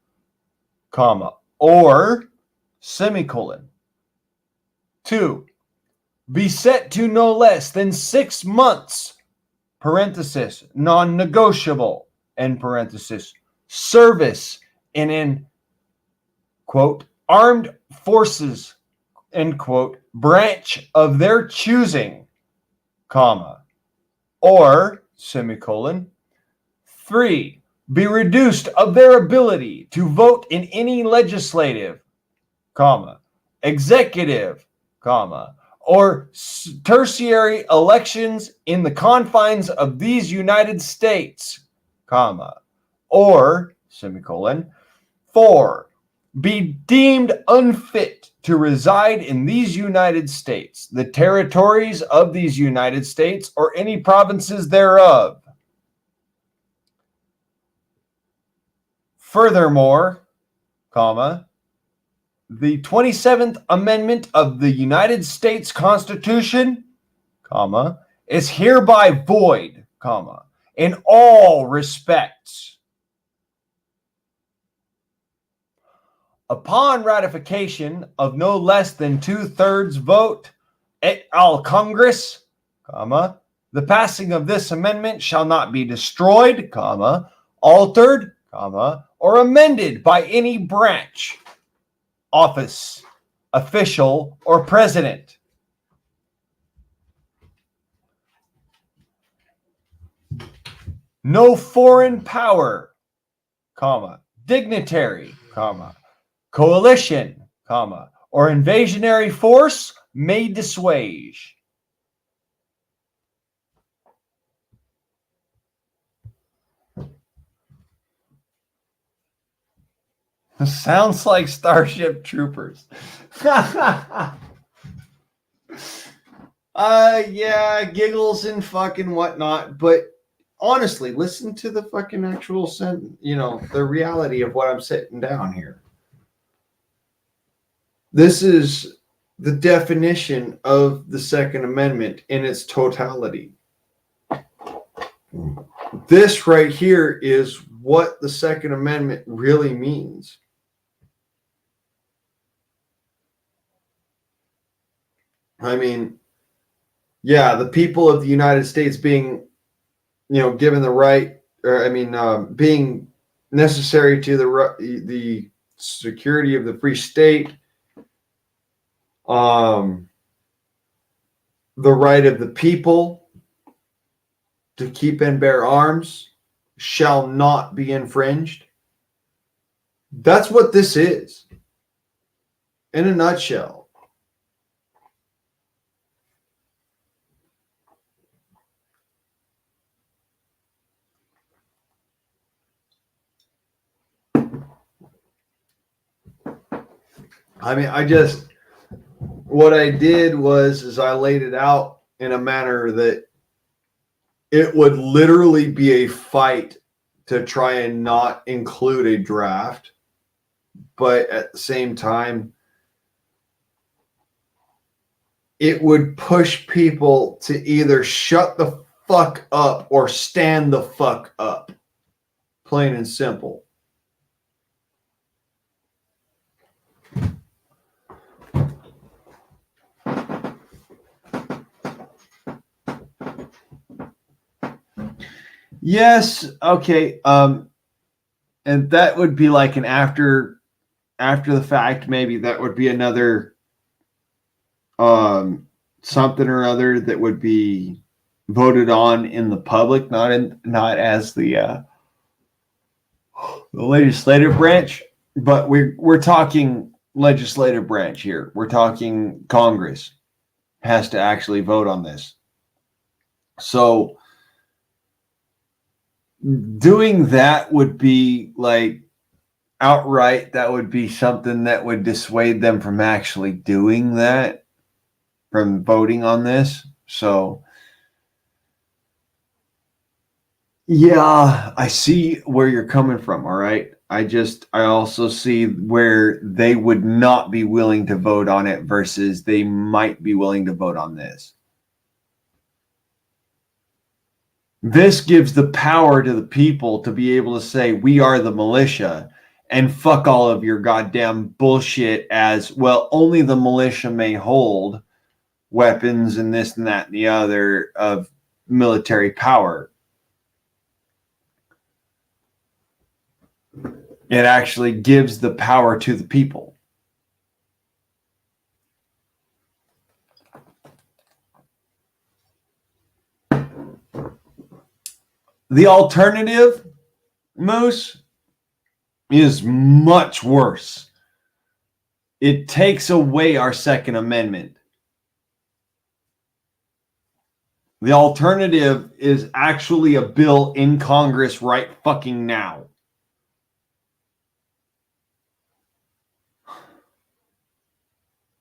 comma, or, semicolon, 2, be set to no less than 6 months, parenthesis, non-negotiable, end parenthesis, service in an, quote, armed forces, end quote, branch of their choosing, comma, or, semicolon, 3, be reduced of their ability to vote in any legislative, comma, executive, comma, or tertiary elections in the confines of these United States, comma, or, semicolon, 4, be deemed unfit to reside in these United States, the territories of these United States, or any provinces thereof. Furthermore, comma, the 27th Amendment of the United States Constitution, comma, is hereby void, comma, in all respects. Upon ratification of no less than 2/3 vote et al. Congress, comma, the passing of this amendment shall not be destroyed, comma, altered, comma, or amended by any branch, office, official, or president. No foreign power, comma, dignitary, comma, coalition, comma, or invasionary force may dissuade. Sounds like Starship Troopers. Yeah, giggles and fucking whatnot, but honestly, listen to the fucking actual the reality of what I'm sitting down here. This is the definition of the Second Amendment in its totality. This right here is what the Second Amendment really means. I mean, yeah, the people of the United States being, given the right, being necessary to the security of the free state, the right of the people to keep and bear arms shall not be infringed. That's what this is, in a nutshell. I mean, what I did is I laid it out in a manner that it would literally be a fight to try and not include a draft, but at the same time, it would push people to either shut the fuck up or stand the fuck up. Plain and simple. Yes, okay. And that would be like an after the fact, maybe that would be another something or other that would be voted on in the public, not as the legislative branch, but we're talking legislative branch here. We're talking Congress has to actually vote on this. So doing that would be like outright, that would be something that would dissuade them from actually doing that, from voting on this. So yeah, I see where you're coming from. All right. I also see where they would not be willing to vote on it versus they might be willing to vote on this. This gives the power to the people to be able to say, we are the militia, and fuck all of your goddamn bullshit as, well, only the militia may hold weapons and this and that and the other of military power. It actually gives the power to the people. The alternative, Moose, is much worse. It takes away our Second Amendment. The alternative is actually a bill in Congress right fucking now.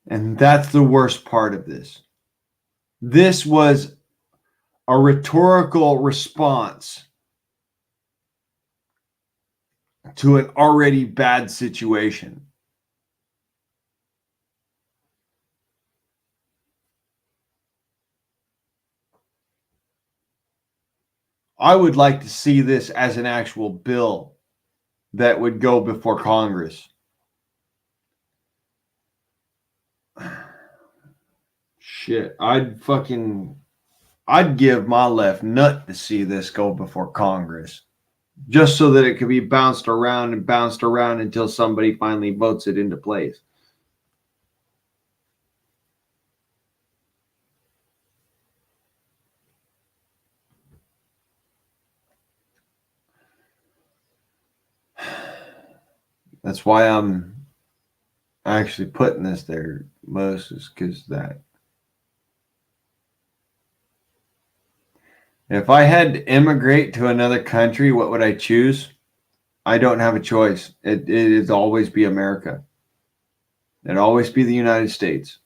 And that's the worst part of this. This was a rhetorical response to an already bad situation. I would like to see this as an actual bill that would go before Congress. Shit, I'd give my left nut to see this go before Congress, just so that it could be bounced around until somebody finally votes it into place. That's why I'm actually putting this there, Moses, because that. If I had to immigrate to another country, what would I choose? I don't have a choice. It'll always be America. It'll always be the United States.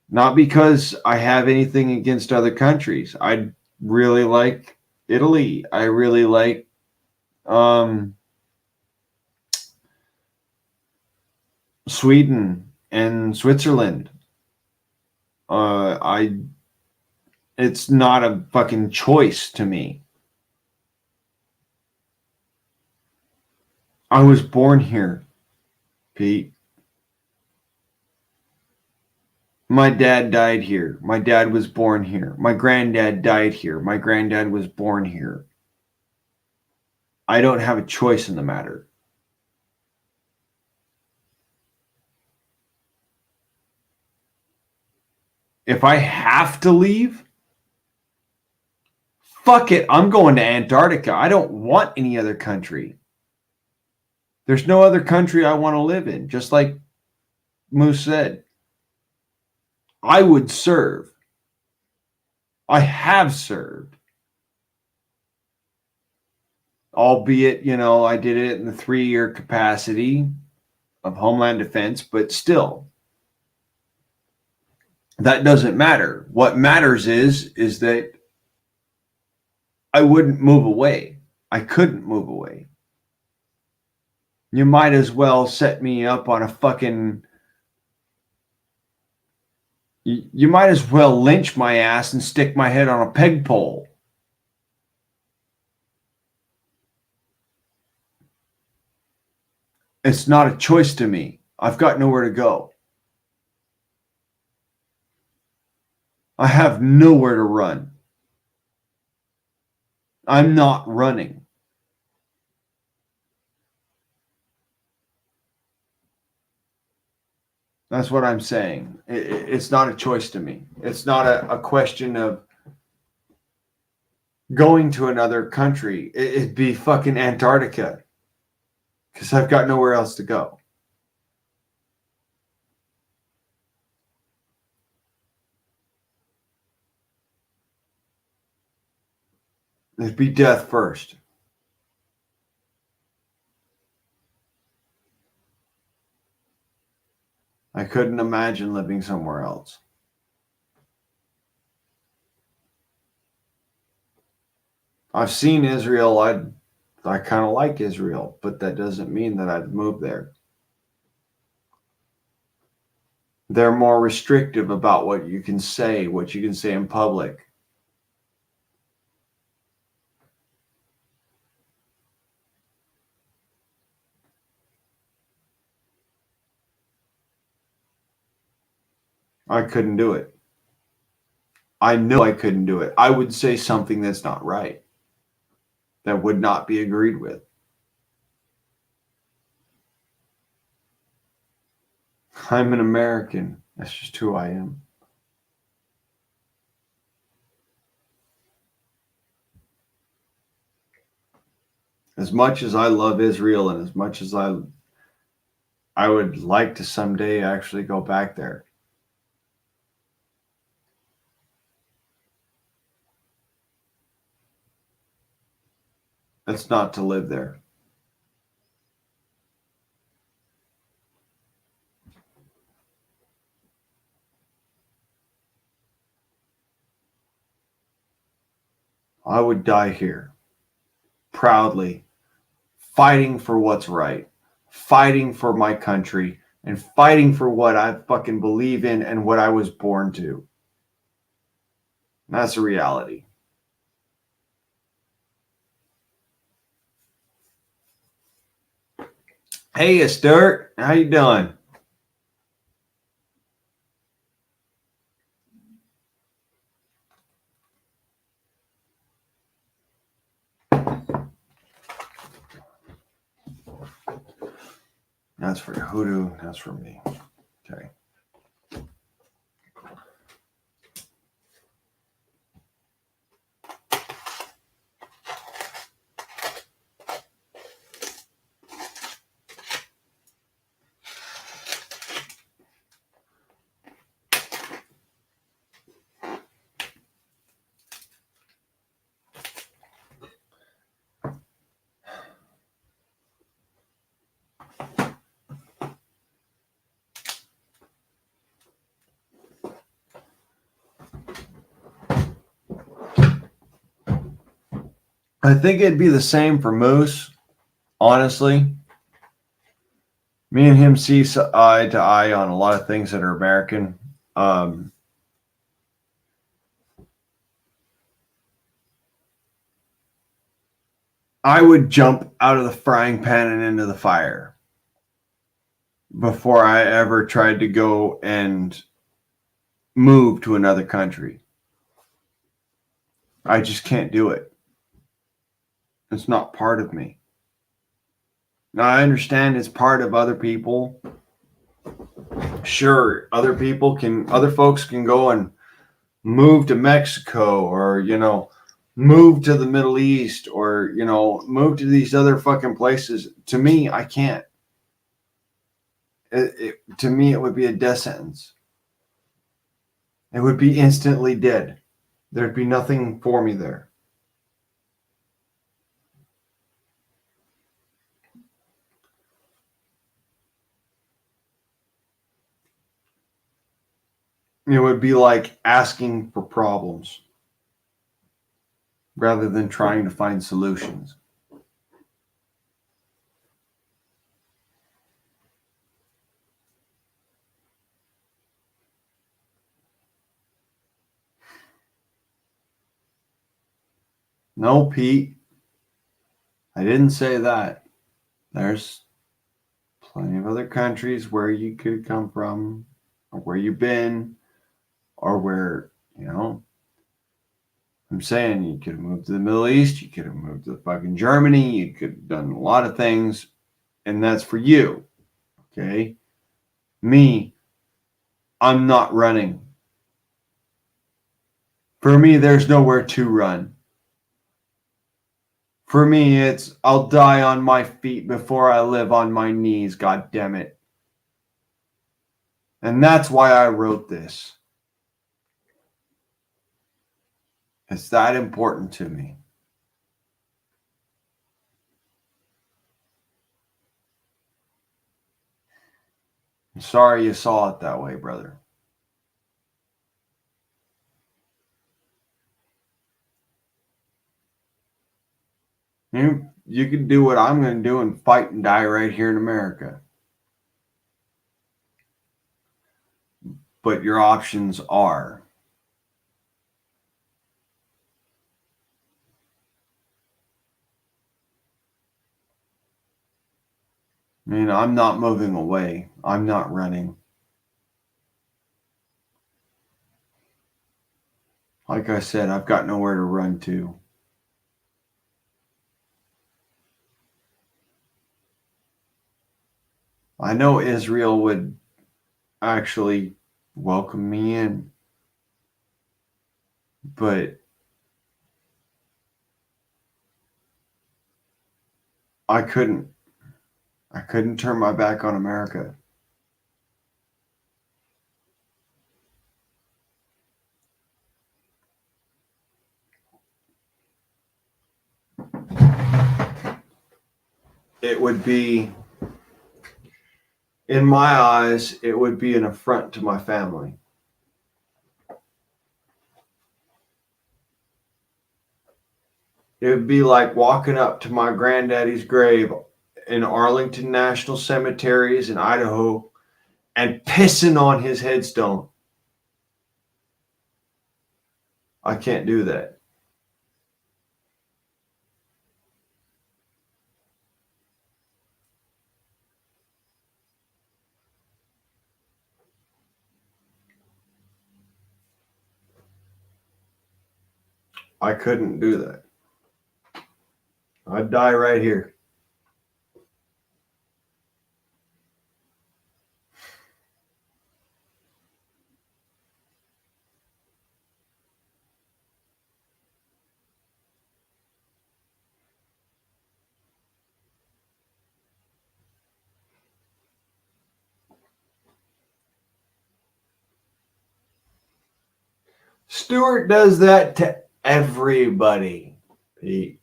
Not because I have anything against other countries. I really like Italy. I really like Sweden and Switzerland. It's not a fucking choice to me. I was born here, Pete. My dad died here. My dad was born here. My granddad died here. My granddad was born here. I don't have a choice in the matter. If I have to leave, fuck it. I'm going to Antarctica. I don't want any other country. There's no other country I want to live in. Just like Moose said, I would serve. I have served. Albeit, I did it in the 3-year capacity of Homeland Defense, but still, that doesn't matter. What matters is that I wouldn't move away. I couldn't move away. You might as well set me up on a fucking... You might as well lynch my ass and stick my head on a peg pole. It's not a choice to me. I've got nowhere to go. I have nowhere to run. I'm not running. That's what I'm saying. It's not a choice to me. It's not a question of going to another country. It'd be fucking Antarctica because I've got nowhere else to go. It'd be death first. I couldn't imagine living somewhere else. I've seen Israel. I kind of like Israel, but that doesn't mean that I'd move there. They're more restrictive about what you can say in public. I couldn't do it. I know I couldn't do it. I would say something that's not right, that would not be agreed with. I'm an American. That's just who I am. As much as I love Israel and as much as I would like to someday actually go back there. It's not to live there. I would die here, proudly, fighting for what's right, fighting for my country, and fighting for what I fucking believe in and what I was born to. That's a reality. Hey, Stuart, how you doing? That's for Hoodoo. That's for me. Okay. I think it'd be the same for Moose, honestly. Me and him see eye to eye on a lot of things that are American. I would jump out of the frying pan and into the fire before I ever tried to go and move to another country. I just can't do it. It's not part of me. Now, I understand it's part of other people. Sure, other folks can go and move to Mexico or, move to the Middle East or, move to these other fucking places. To me, I can't. To me, it would be a death sentence. It would be instantly dead. There'd be nothing for me there. It would be like asking for problems rather than trying to find solutions. No, Pete, I didn't say that. There's plenty of other countries where you could come from, or where you've been, or where, I'm saying you could have moved to the Middle East, you could have moved to fucking Germany, you could have done a lot of things, and that's for you. Okay? Me, I'm not running. For me, there's nowhere to run. For me, it's I'll die on my feet before I live on my knees, god damn it. And that's why I wrote this. It's that important to me. I'm sorry you saw it that way, brother. You can do what I'm going to do and fight and die right here in America. But your options are. I'm not moving away. I'm not running. Like I said, I've got nowhere to run to. I know Israel would actually welcome me in, but I couldn't turn my back on America. It would be, in my eyes, it would be an affront to my family. It would be like walking up to my granddaddy's grave in Arlington National Cemeteries in Idaho and pissing on his headstone. I can't do that. I couldn't do that. I'd die right here. Stuart does that to everybody, Pete.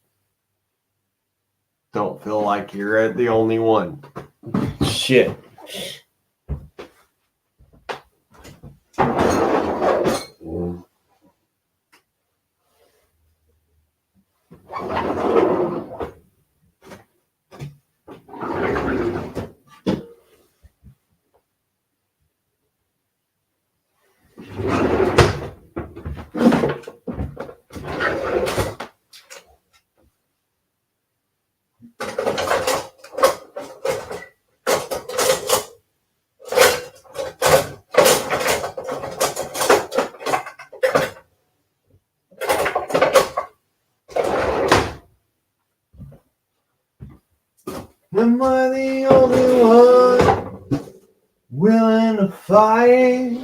Don't feel like you're the only one. Shit. I the only one willing to fight?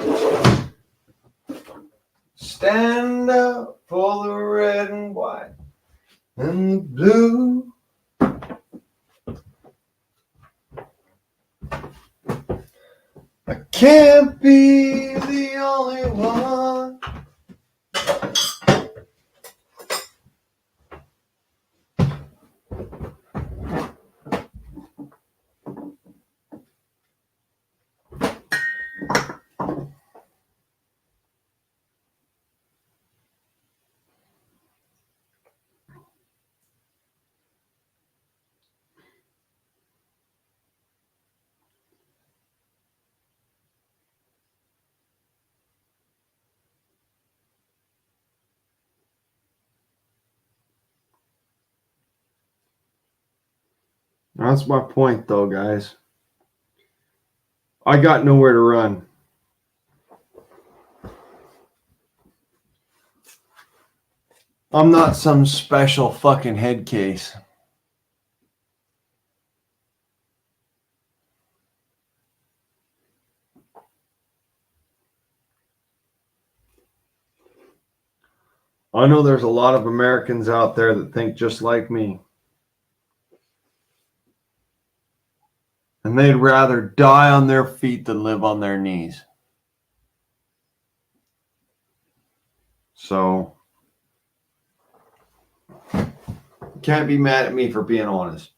Stand up for the red and white and the blue. I can't be the only one. That's my point, though, guys. I got nowhere to run. I'm not some special fucking head case. I know there's a lot of Americans out there that think just like me. And they'd rather die on their feet than live on their knees. So, you can't be mad at me for being honest.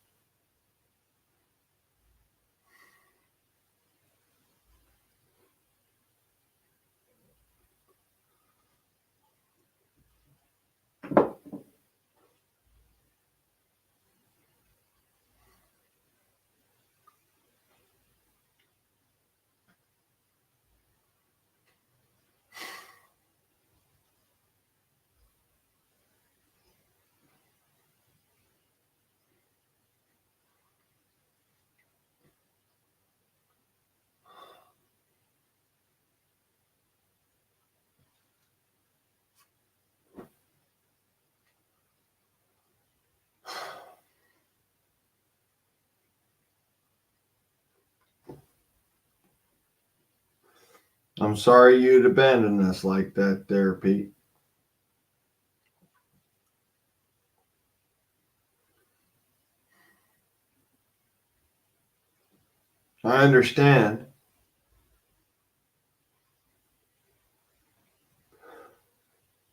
I'm sorry you'd abandon us like that there, Pete. I understand.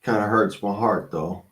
Kind of hurts my heart, though.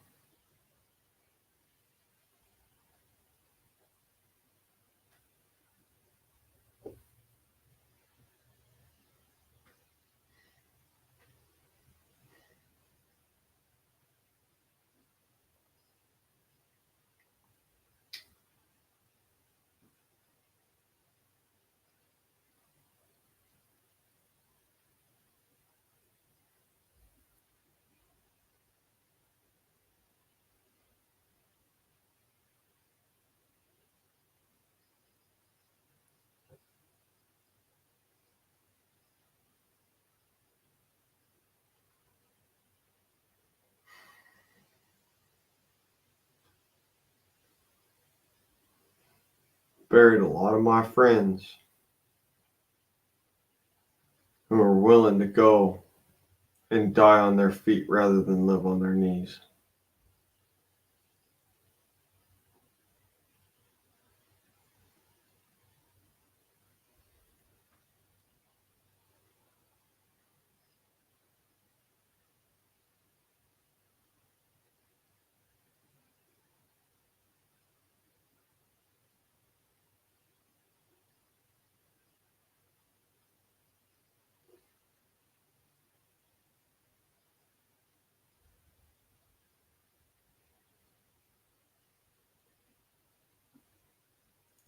Buried a lot of my friends who are willing to go and die on their feet rather than live on their knees.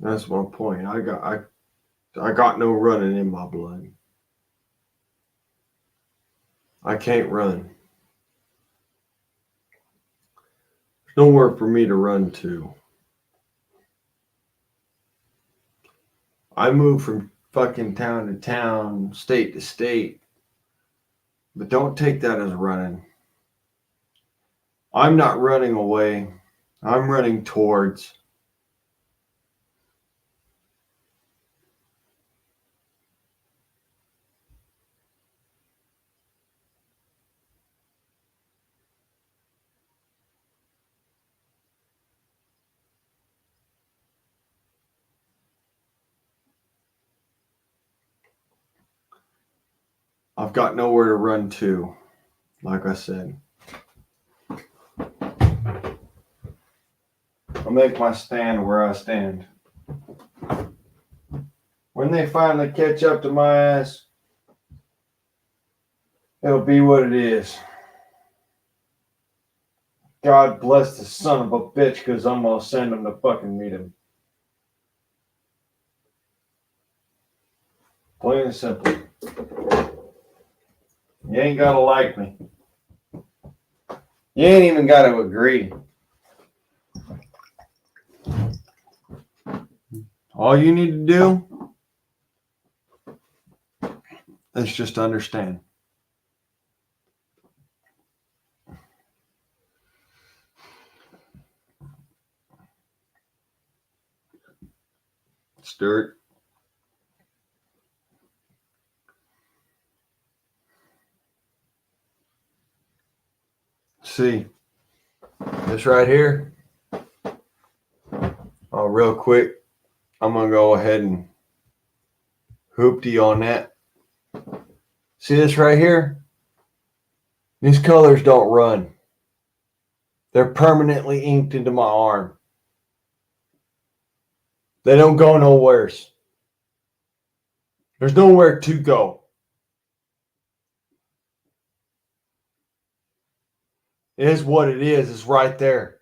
That's my point. I got no running in my blood. I can't run. There's nowhere for me to run to. I move from fucking town to town, state to state. But don't take that as running. I'm not running away. I'm running towards. I've got nowhere to run to, like I said. I'll make my stand where I stand. When they finally catch up to my ass, it'll be what it is. God bless the son of a bitch, because I'm going to send him to fucking meet him. Plain and simple. You ain't got to like me. You ain't even got to agree. All you need to do is just understand. Stuart. See, this right here. Oh, real quick, I'm going to go ahead and hoopty on that. See this right here? These colors don't run. They're permanently inked into my arm. They don't go nowheres. There's nowhere to go. It is what it is. It's right there.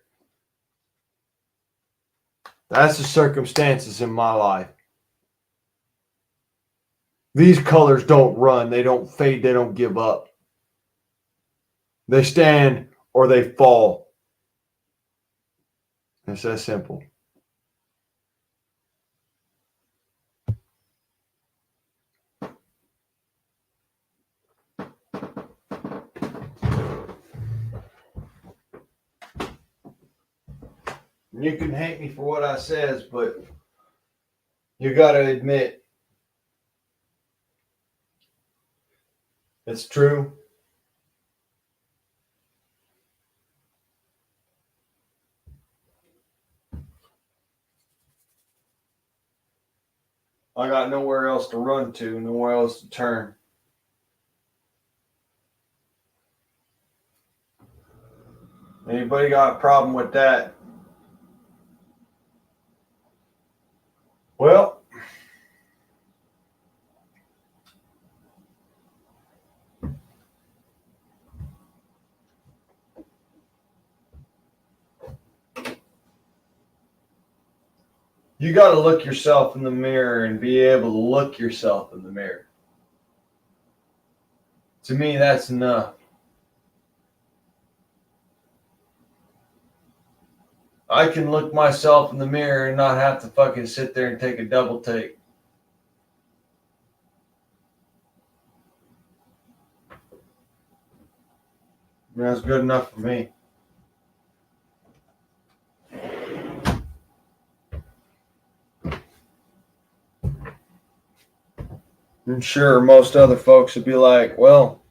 That's the circumstances in my life. These colors don't run. They don't fade. They don't give up. They stand or they fall. It's that simple. You can hate me for what I says, but you got to admit it's true. I got nowhere else to run to, nowhere else to turn. Anybody got a problem with that? Well, you got to look yourself in the mirror and be able to look yourself in the mirror. To me, that's enough. I can look myself in the mirror and not have to fucking sit there and take a double take. That's good enough for me. I'm sure most other folks would be like, well,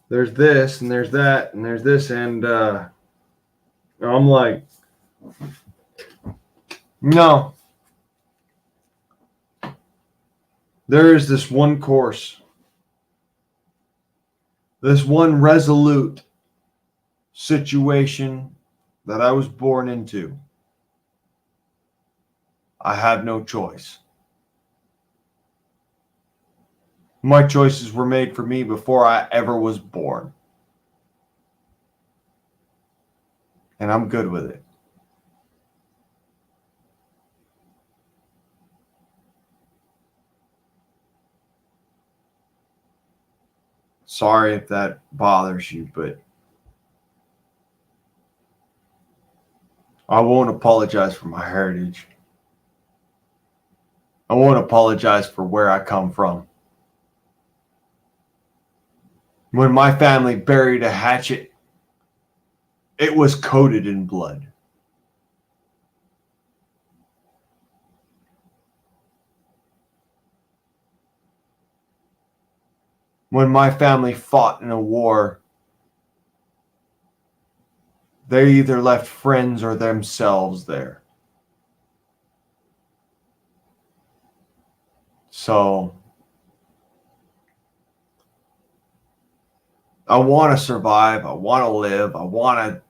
there's this and there's that and there's this, and I'm like, no. There is this one course, this one resolute situation that I was born into. I have no choice. My choices were made for me before I ever was born. And I'm good with it. Sorry if that bothers you, but I won't apologize for my heritage. I won't apologize for where I come from. When my family buried a hatchet, it was coated in blood. When my family fought in a war, They either left friends or themselves there. So I want to survive. I want to live. I want to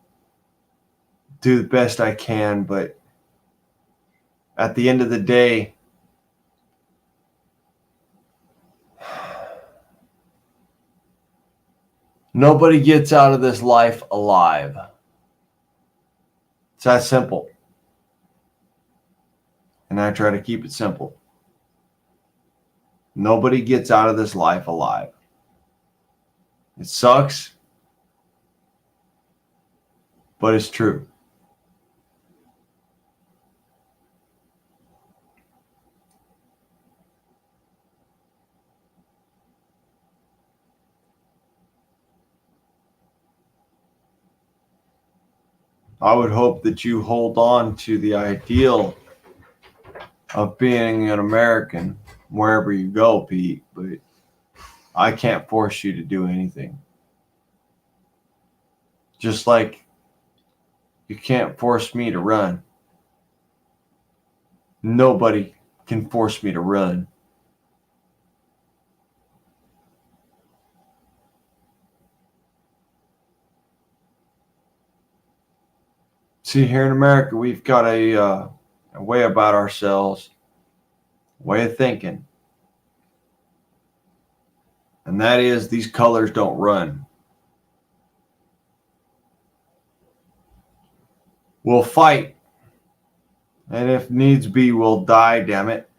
do the best I can. But at the end of the day, nobody gets out of this life alive. It's that simple. And I try to keep it simple. Nobody gets out of this life alive. It sucks, but it's true. I would hope that you hold on to the ideal of being an American wherever you go, Pete, but I can't force you to do anything. Just like you can't force me to run. Nobody can force me to run. See, here in America, we've got a way about ourselves, way of thinking. And that is these colors don't run. We'll fight. And if needs be, we'll die, damn it.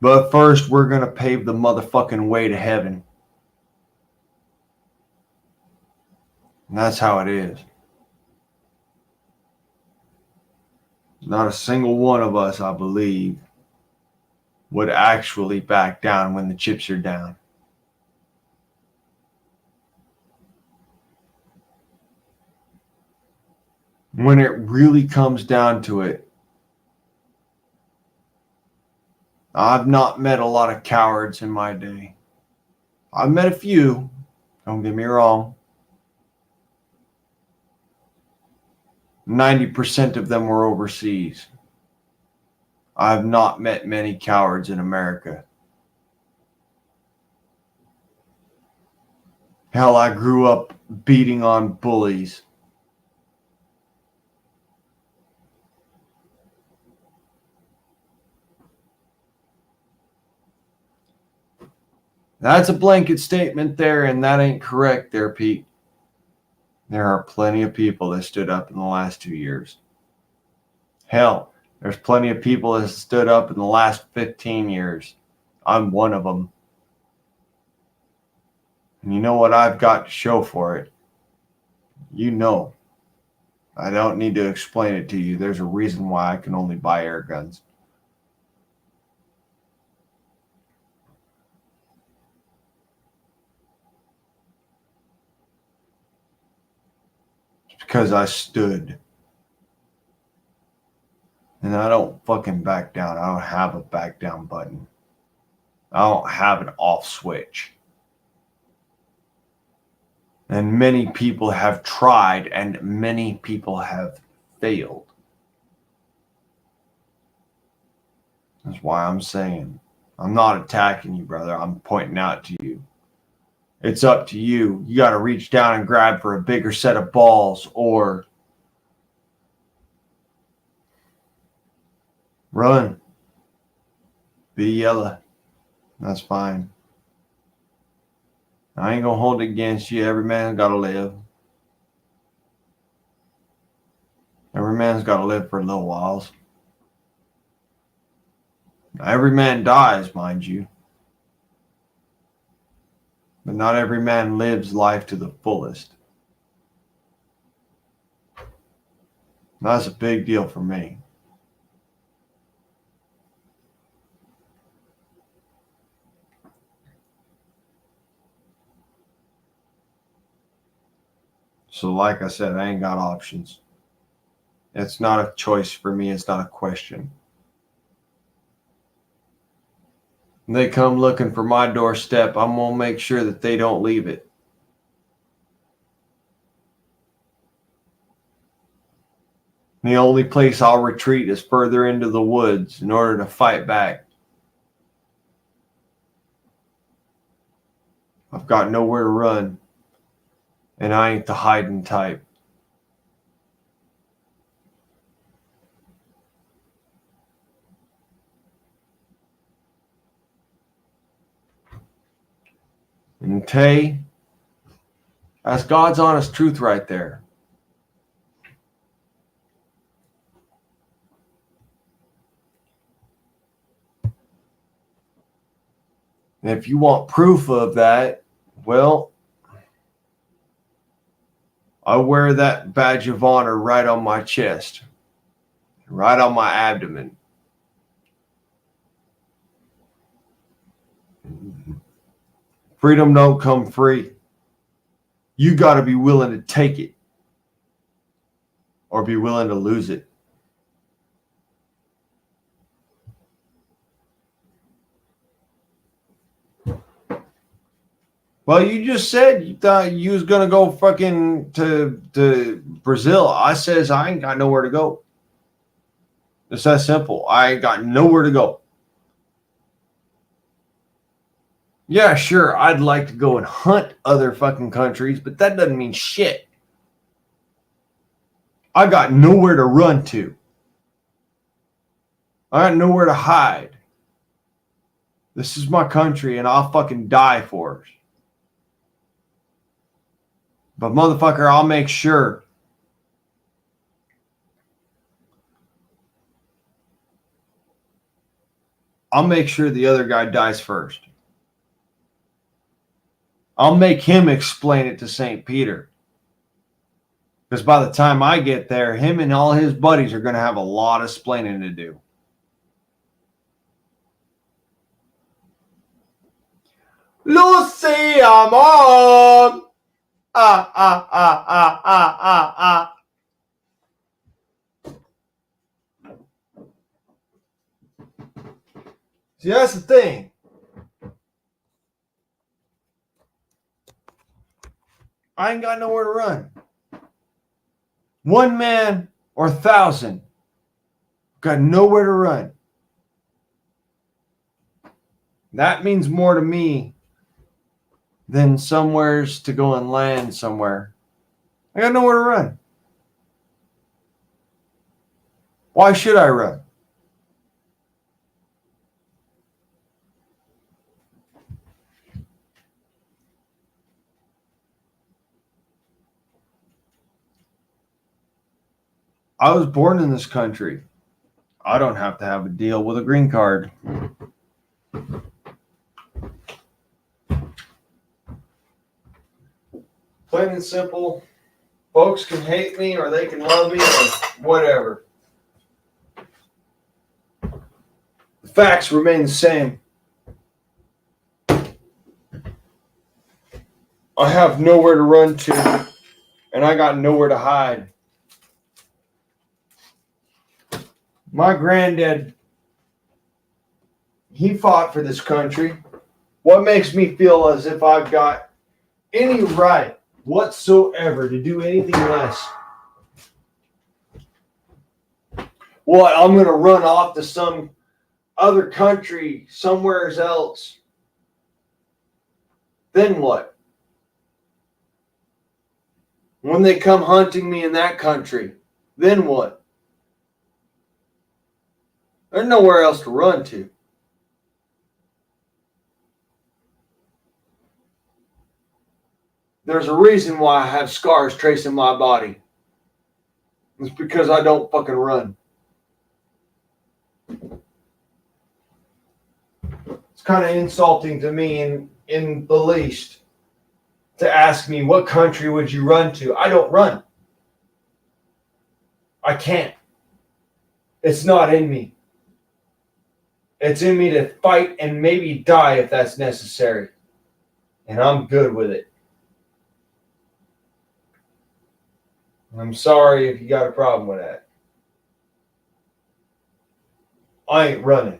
But first, we're going to pave the motherfucking way to heaven. And that's how it is. Not a single one of us, I believe, would actually back down when the chips are down. When it really comes down to it, I've not met a lot of cowards in my day. I've met a few, don't get me wrong. 90% of them were overseas. I've not met many cowards in America. Hell, I grew up beating on bullies. That's a blanket statement there, and that ain't correct there, Pete. There are plenty of people that stood up in the last 2 years. Hell, there's plenty of people that stood up in the last 15 years. I'm one of them. And you know what I've got to show for it? You know. I don't need to explain it to you. There's a reason why I can only buy air guns. It's because I stood. And I don't fucking back down. I don't have a back down button. I don't have an off switch. And many people have tried, and many people have failed. That's why I'm saying, I'm not attacking you, brother. I'm pointing out to you. It's up to you. You got to reach down and grab for a bigger set of balls, or run. Be yellow. That's fine. I ain't going to hold it against you. Every man's got to live. Every man's got to live for a little whiles. Every man dies, mind you. But not every man lives life to the fullest. That's a big deal for me. So like I said, I ain't got options. It's not a choice for me. It's not a question. When they come looking for my doorstep, I'm going to make sure that they don't leave it. The only place I'll retreat is further into the woods in order to fight back. I've got nowhere to run, and I ain't the hiding type. And Tay, that's God's honest truth right there. And if you want proof of that, well, I wear that badge of honor right on my chest, right on my abdomen. Freedom don't come free. You got to be willing to take it or be willing to lose it. Well, you just said you thought you was going to go fucking to Brazil. I says I ain't got nowhere to go. It's that simple. I ain't got nowhere to go. Yeah, sure, I'd like to go and hunt other fucking countries, but that doesn't mean shit. I got nowhere to run to. I got nowhere to hide. This is my country, and I'll fucking die for it. But motherfucker, I'll make sure the other guy dies first. I'll make him explain it to St. Peter. Because by the time I get there, him and all his buddies are going to have a lot of splaining to do. Lucy, I'm on. Ah, ah, ah, ah, ah, ah, ah. See, that's the thing. I ain't got nowhere to run. One man or 1,000. Got nowhere to run. That means more to me than somewheres to go and land somewhere. I got nowhere to run. Why should I run? I was born in this country. I don't have to have a deal with a green card. Plain and simple. Folks can hate me or they can love me or whatever. The facts remain the same. I have nowhere to run to, and I got nowhere to hide. My granddad, he fought for this country. What makes me feel as if I've got any right whatsoever to do anything less? What, I'm going to run off to some other country somewhere else? Then what? When they come hunting me in that country, then what? There's nowhere else to run to. There's a reason why I have scars tracing my body. It's because I don't fucking run. It's kind of insulting to me in the least to ask me, what country would you run to? I don't run. I can't. It's not in me. It's in me to fight and maybe die if that's necessary. And I'm good with it. I'm sorry if you got a problem with that. I ain't running.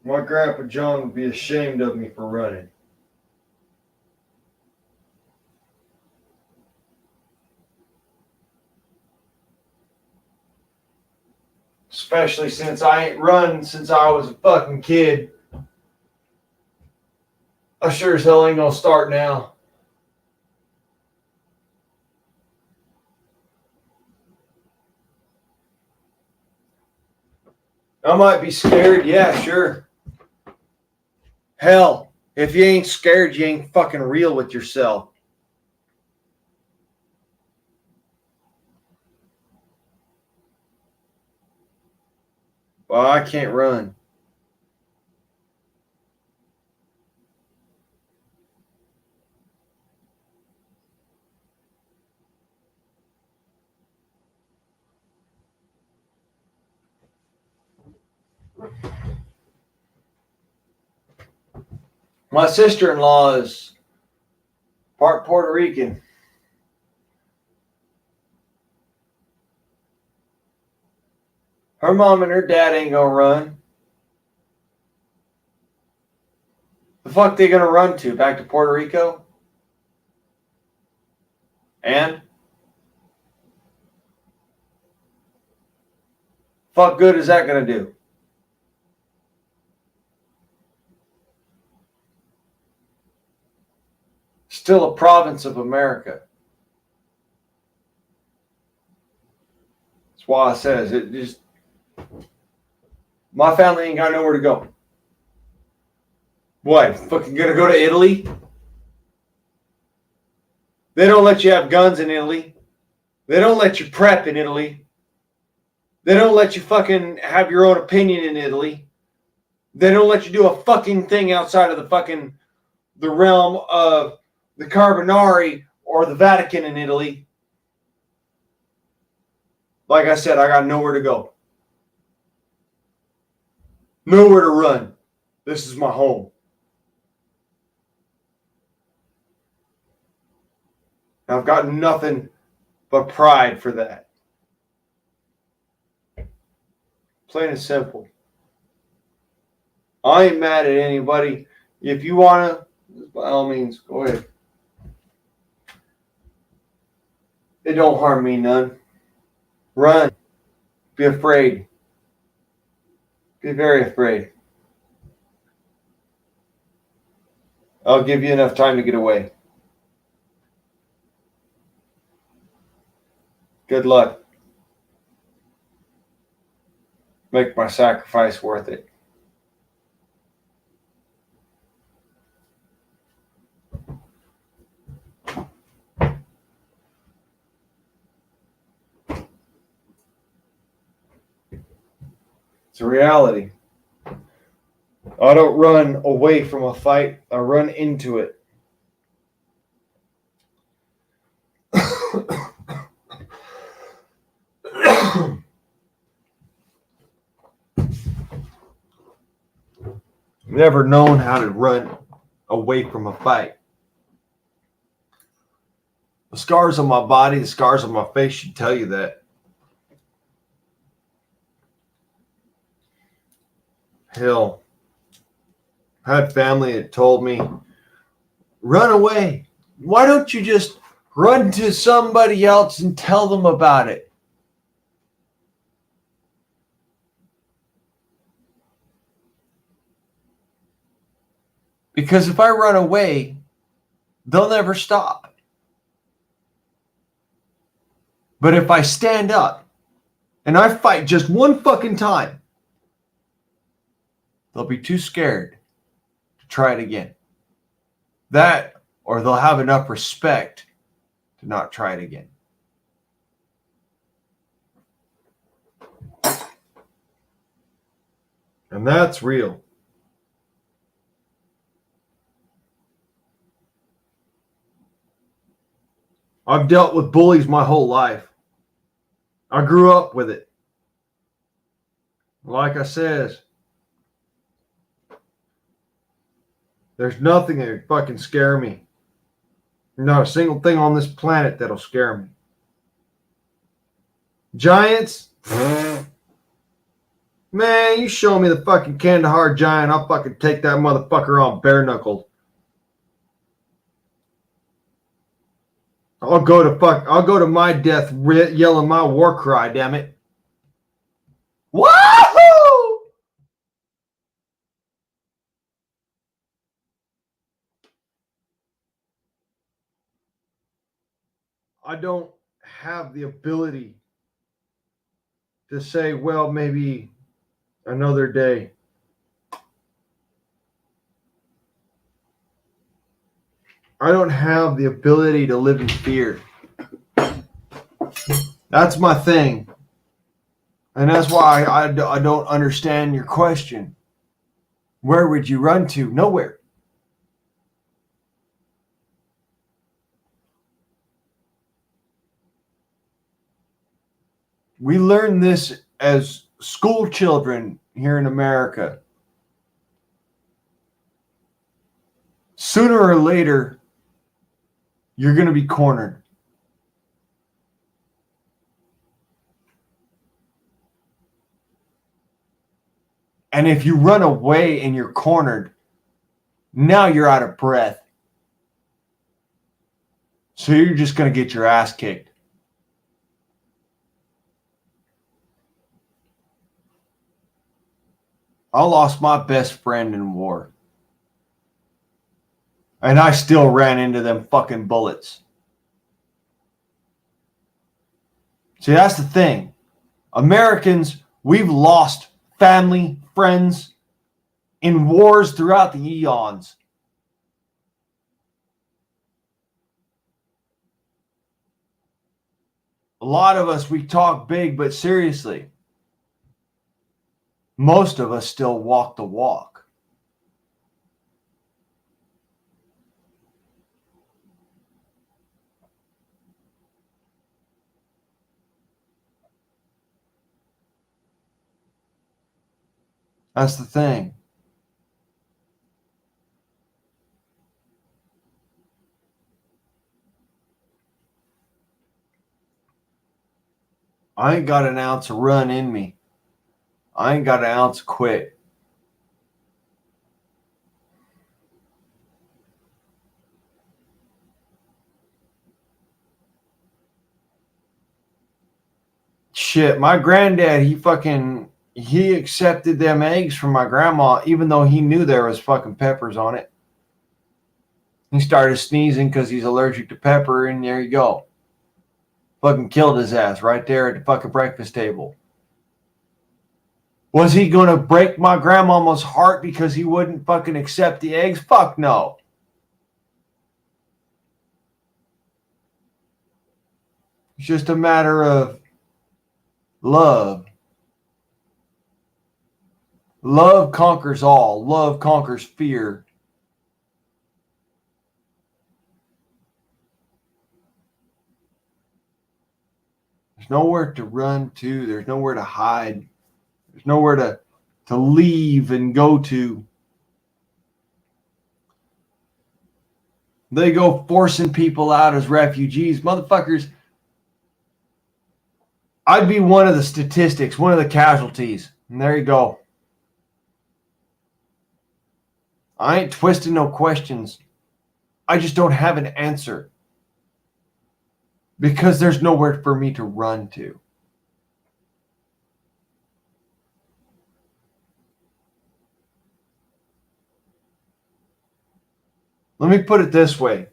My Grandpa John would be ashamed of me for running. Especially since I ain't run since I was a fucking kid. I sure as hell ain't gonna start now. I might be scared, yeah, sure. Hell, if you ain't scared, you ain't fucking real with yourself. Well, I can't run. My sister-in-law is part Puerto Rican. Her mom and her dad ain't gonna run. The fuck they gonna run to? Back to Puerto Rico? And? Fuck good is that gonna do? Still a province of America. That's why I says it just. My family ain't got nowhere to go. What? Fucking gonna go to Italy? They don't let you have guns in Italy. They don't let you prep in Italy. They don't let you fucking have your own opinion in Italy. They don't let you do a fucking thing outside of the realm of the Carbonari or the Vatican in Italy. Like I said, I got nowhere to go. Nowhere to run. This is my home. I've got nothing but pride for that. Plain and simple. I ain't mad at anybody. If you want to, by all means, go ahead. It don't harm me none. Run. Be afraid. Be very afraid. I'll give you enough time to get away. Good luck. Make my sacrifice worth it. It's a reality. I don't run away from a fight. I run into it. Never known how to run away from a fight. The scars on my body, the scars on my face should tell you that. Hell, I had family that told me, run away. Why don't you just run to somebody else and tell them about it? Because if I run away, they'll never stop. But if I stand up and I fight just one fucking time, they'll be too scared to try it again. That, or they'll have enough respect to not try it again. And that's real. I've dealt with bullies my whole life. I grew up with it. Like I says, there's nothing that can fucking scare me. Not a single thing on this planet that'll scare me. Giants? Man, you show me the fucking Kandahar giant, I'll fucking take that motherfucker on bare knuckled. I'll go to my death yelling my war cry, damn it. Wahoo! I don't have the ability to say, well, maybe another day. I don't have the ability to live in fear. That's my thing. And that's why I don't understand your question. Where would you run to? Nowhere. We learn this as school children here in America. Sooner or later, you're going to be cornered. And if you run away and you're cornered, now you're out of breath. So you're just going to get your ass kicked. I lost my best friend in war. And I still ran into them fucking bullets. See, that's the thing. Americans, we've lost family, friends in wars throughout the eons. A lot of us, we talk big, but seriously, most of us still walk the walk. That's the thing. I ain't got an ounce of run in me. I ain't got an ounce of quit. Shit, my granddad, he accepted them eggs from my grandma, even though he knew there was fucking peppers on it. He started sneezing because he's allergic to pepper, and there you go. Fucking killed his ass right there at the fucking breakfast table. Was he going to break my grandmama's heart because he wouldn't fucking accept the eggs? Fuck no. It's just a matter of love. Love conquers all. Love conquers fear. There's nowhere to run to. There's nowhere to hide. There's nowhere to leave and go to. They go forcing people out as refugees. Motherfuckers, I'd be one of the statistics, one of the casualties. And there you go. I ain't twisting no questions. I just don't have an answer. Because there's nowhere for me to run to. Let me put it this way.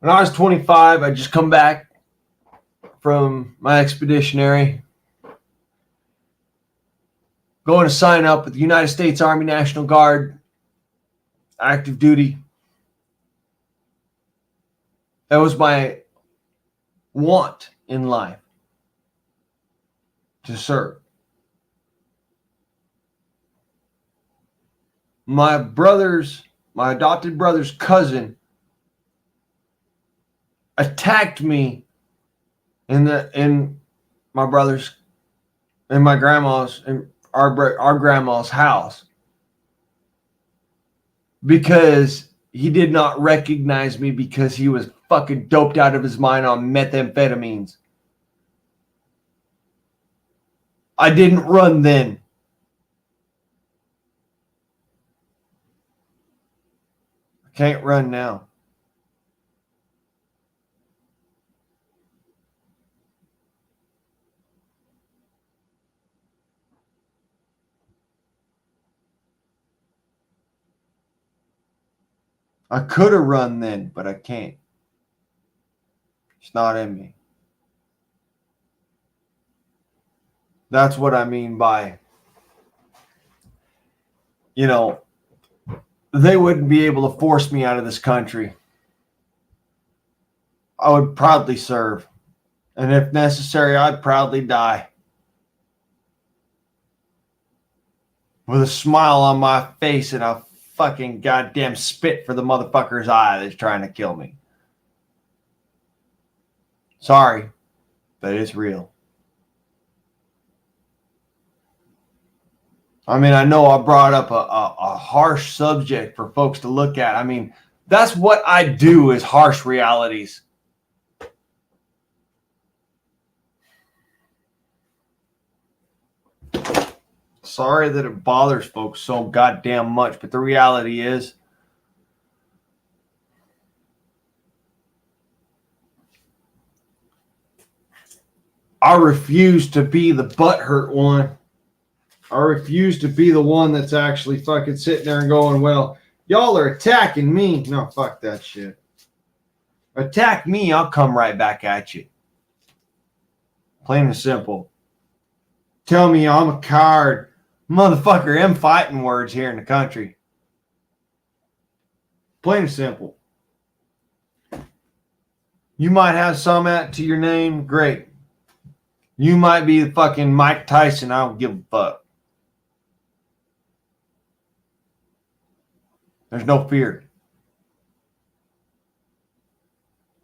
When I was 25, I just come back from my expeditionary, going to sign up with the United States Army National Guard, active duty. That was my want in life, to serve. My adopted brother's cousin attacked me in my brother's and my grandma's and our grandma's house because he did not recognize me because he was fucking doped out of his mind on methamphetamines. I didn't run then. I can't run now. I could have run then, but I can't. It's not in me. That's what I mean by, you know, they wouldn't be able to force me out of this country. I would proudly serve. And if necessary, I'd proudly die. With a smile on my face and a fucking goddamn spit for the motherfucker's eye that's trying to kill me. Sorry, but it's real. I mean, I know I brought up a harsh subject for folks to look at. I mean, that's what I do is harsh realities. Sorry that it bothers folks so goddamn much, but the reality is I refuse to be the butthurt one. I refuse to be the one that's actually fucking sitting there and going, well, y'all are attacking me. No, fuck that shit. Attack me, I'll come right back at you. Plain and simple. Tell me I'm a coward. Motherfucker, them fighting words here in the country. Plain and simple. You might have some at to your name, great. You might be the fucking Mike Tyson, I don't give a fuck. There's no fear.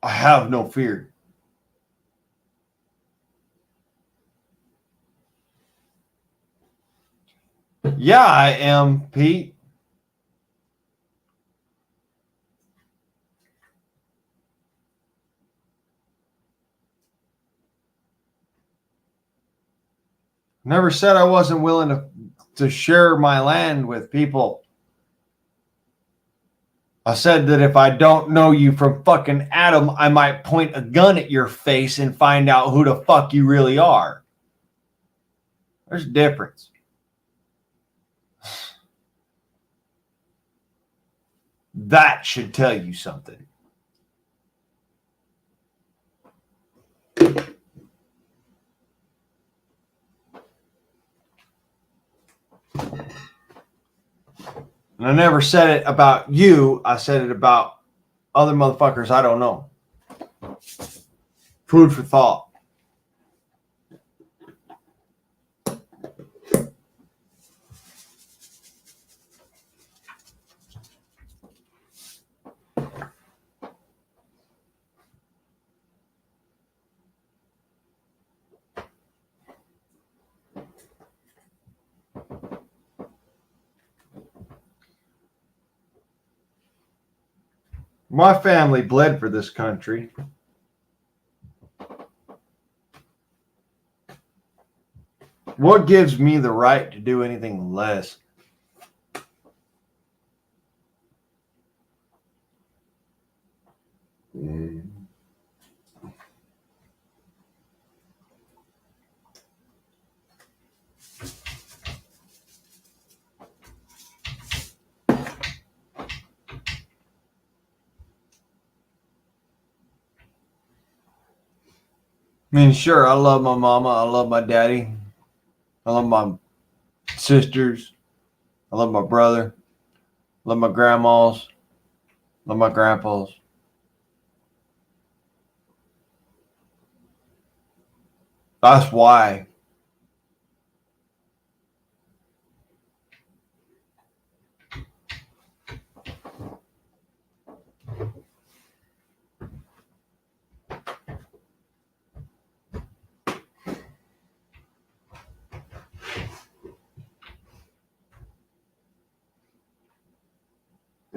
I have no fear. Yeah, I am, Pete. Never said I wasn't willing to share my land with people. I said that if I don't know you from fucking Adam, I might point a gun at your face and find out who the fuck you really are. There's a difference. That should tell you something. And I never said it about you. I said it about other motherfuckers I don't know. Food for thought. My family bled for this country. What gives me the right to do anything less? I mean, sure, I love my mama. I love my daddy. I love my sisters. I love my brother. I love my grandmas. I love my grandpas. That's why.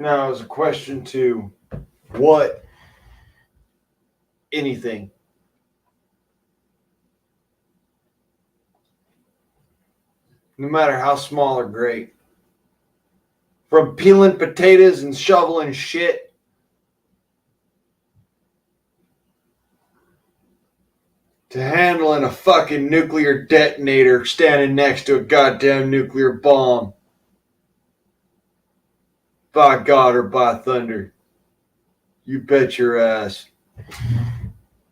Now, as a question to what? Anything. no matter how small or great. From peeling potatoes and shoveling shit to handling a fucking nuclear detonator standing next to a goddamn nuclear bomb. By God or by thunder. You bet your ass.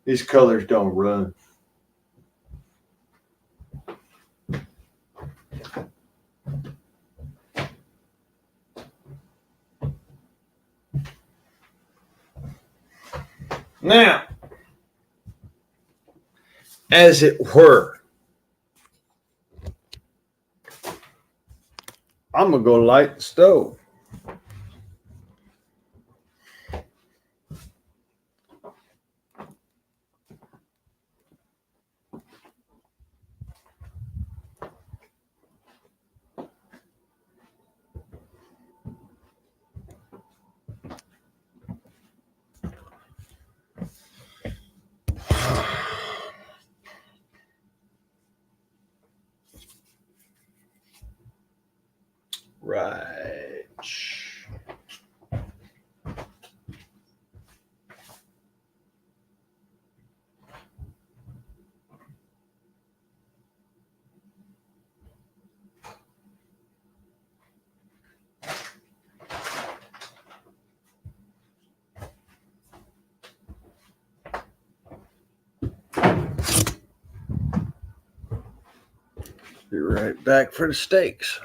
These colors don't run. Now, as it were, I'm going to go light the stove. Right. Be right back for the steaks.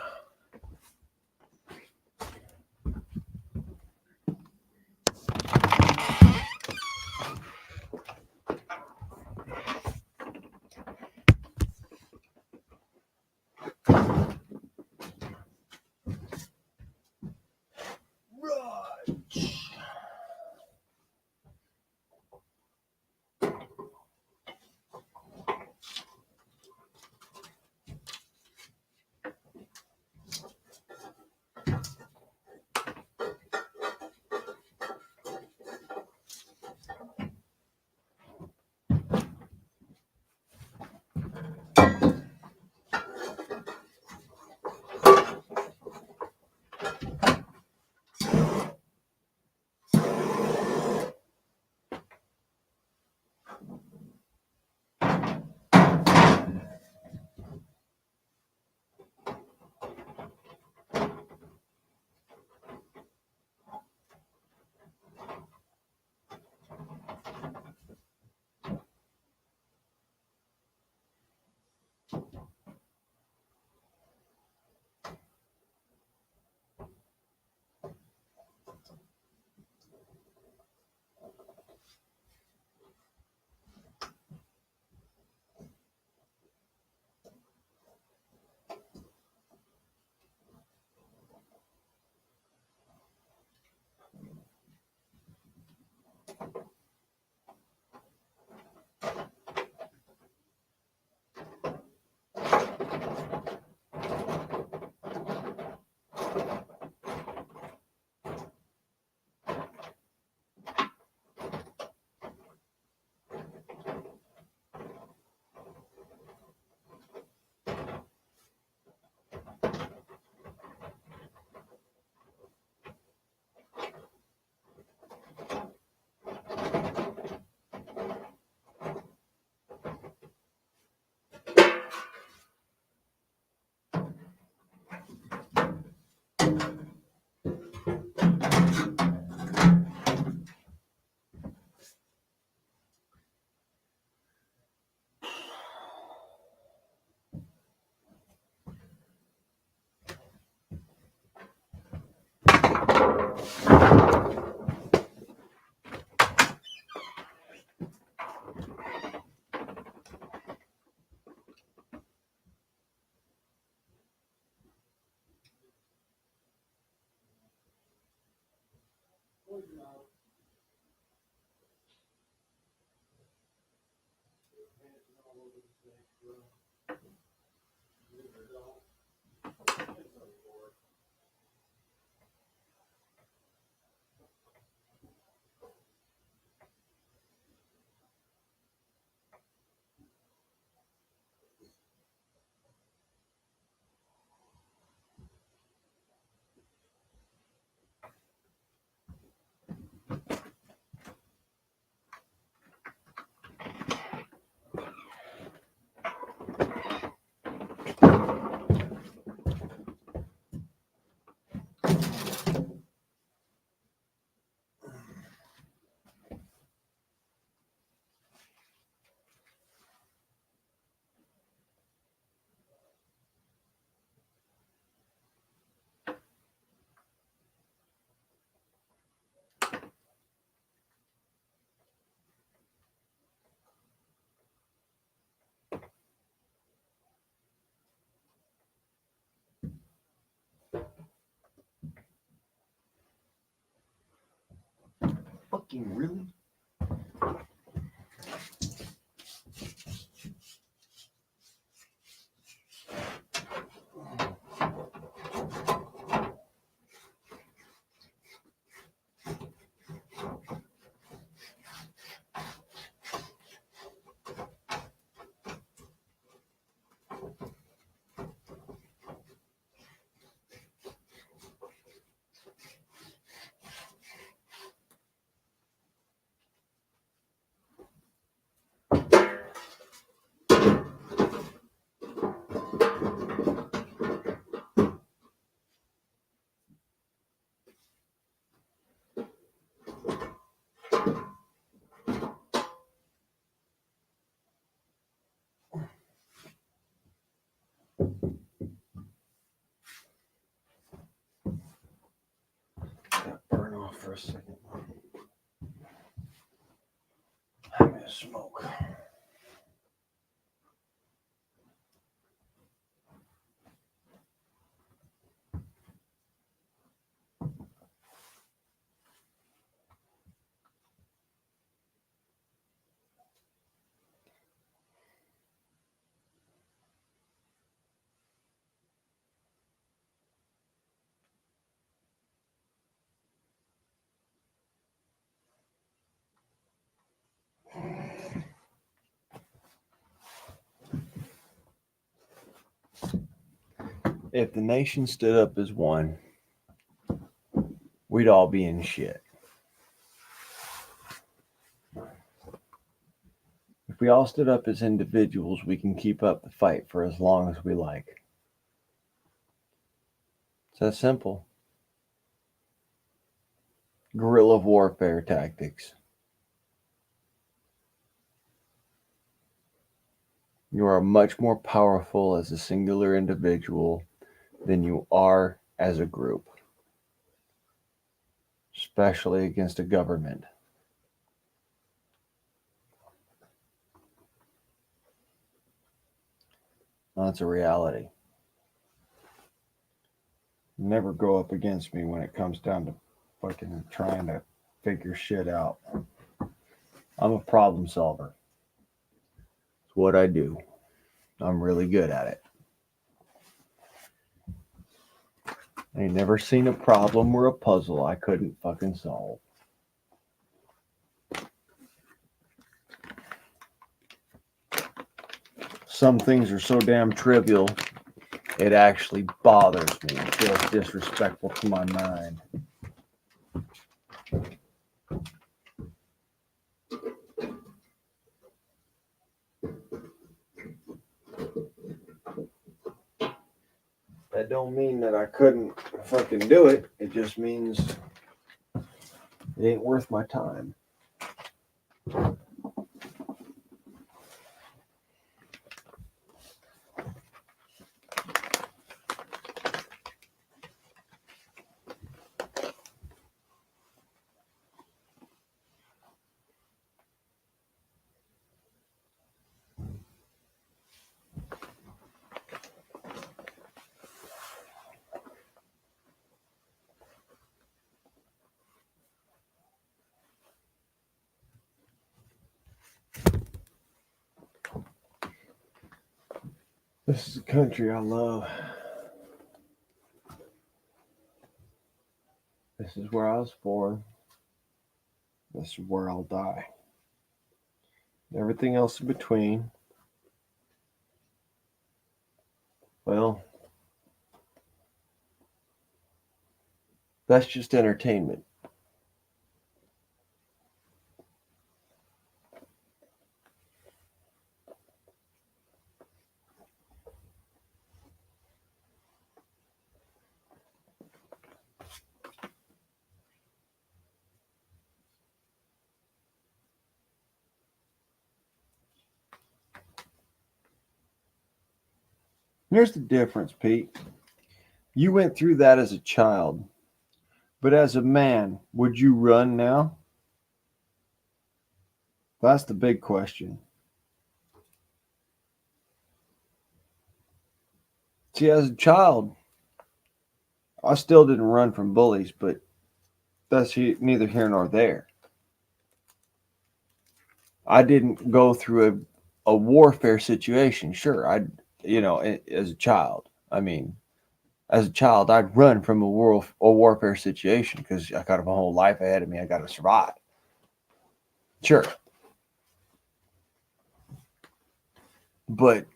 fucking really? Burn off for a second. I'm gonna smoke. If the nation stood up as one, we'd all be in shit. If we all stood up as individuals, we can keep up the fight for as long as we like. It's that simple. Guerrilla warfare tactics. You are much more powerful as a singular individual than you are as a group, especially against a government. That's a reality. Never go up against me when it comes down to fucking trying to figure shit out. I'm a problem solver. It's what I do. I'm really good at it. I ain't never seen a problem or a puzzle I couldn't fucking solve. Some things are so damn trivial, it actually bothers me. It feels disrespectful to my mind. That don't mean that I couldn't fucking do it. It just means it ain't worth my time. This is a country I love. This is where I was born. This is where I'll die. Everything else in between, well, that's just entertainment. Here's the difference, Pete. You went through that as a child, but as a man, would you run now? That's the big question. See, as a child, I still didn't run from bullies, but that's neither here nor there. I didn't go through a warfare situation. Sure, as a child. I mean, as a child, I'd run from a warfare situation because I got a whole life ahead of me. I got to survive. Sure, but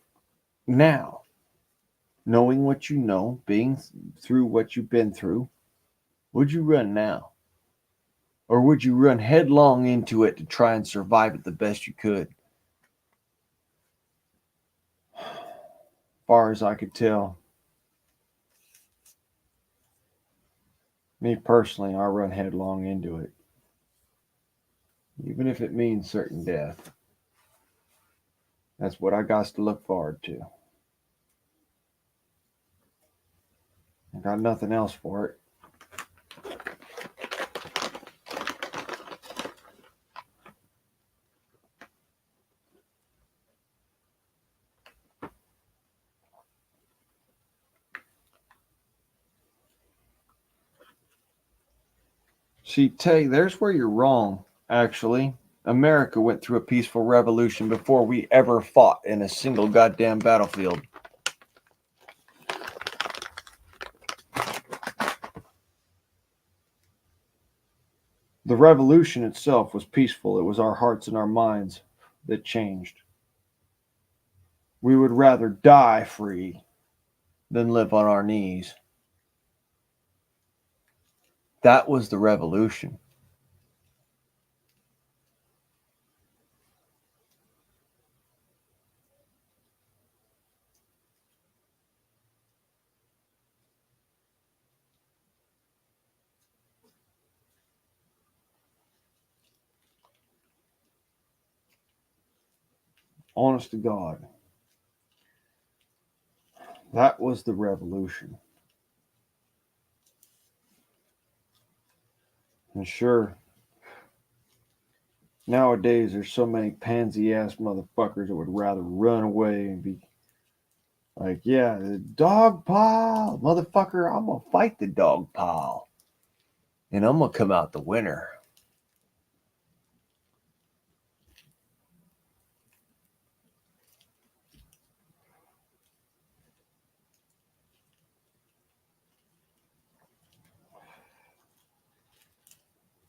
now, knowing what you know, being through what you've been through, would you run now? Or would you run headlong into it to try and survive it the best you could? As far as I could tell, me personally, I run headlong into it. Even if it means certain death. That's what I got to look forward to. I got nothing else for it. See, Tay, there's where you're wrong, actually. America went through a peaceful revolution before we ever fought in a single goddamn battlefield. The revolution itself was peaceful. It was our hearts and our minds that changed. We would rather die free than live on our knees. That was the revolution. Honest to God. That was the revolution. And sure, nowadays there's so many pansy ass motherfuckers that would rather run away and be like, yeah, the dog pile, motherfucker, I'm gonna fight the dog pile. And I'm gonna come out the winner.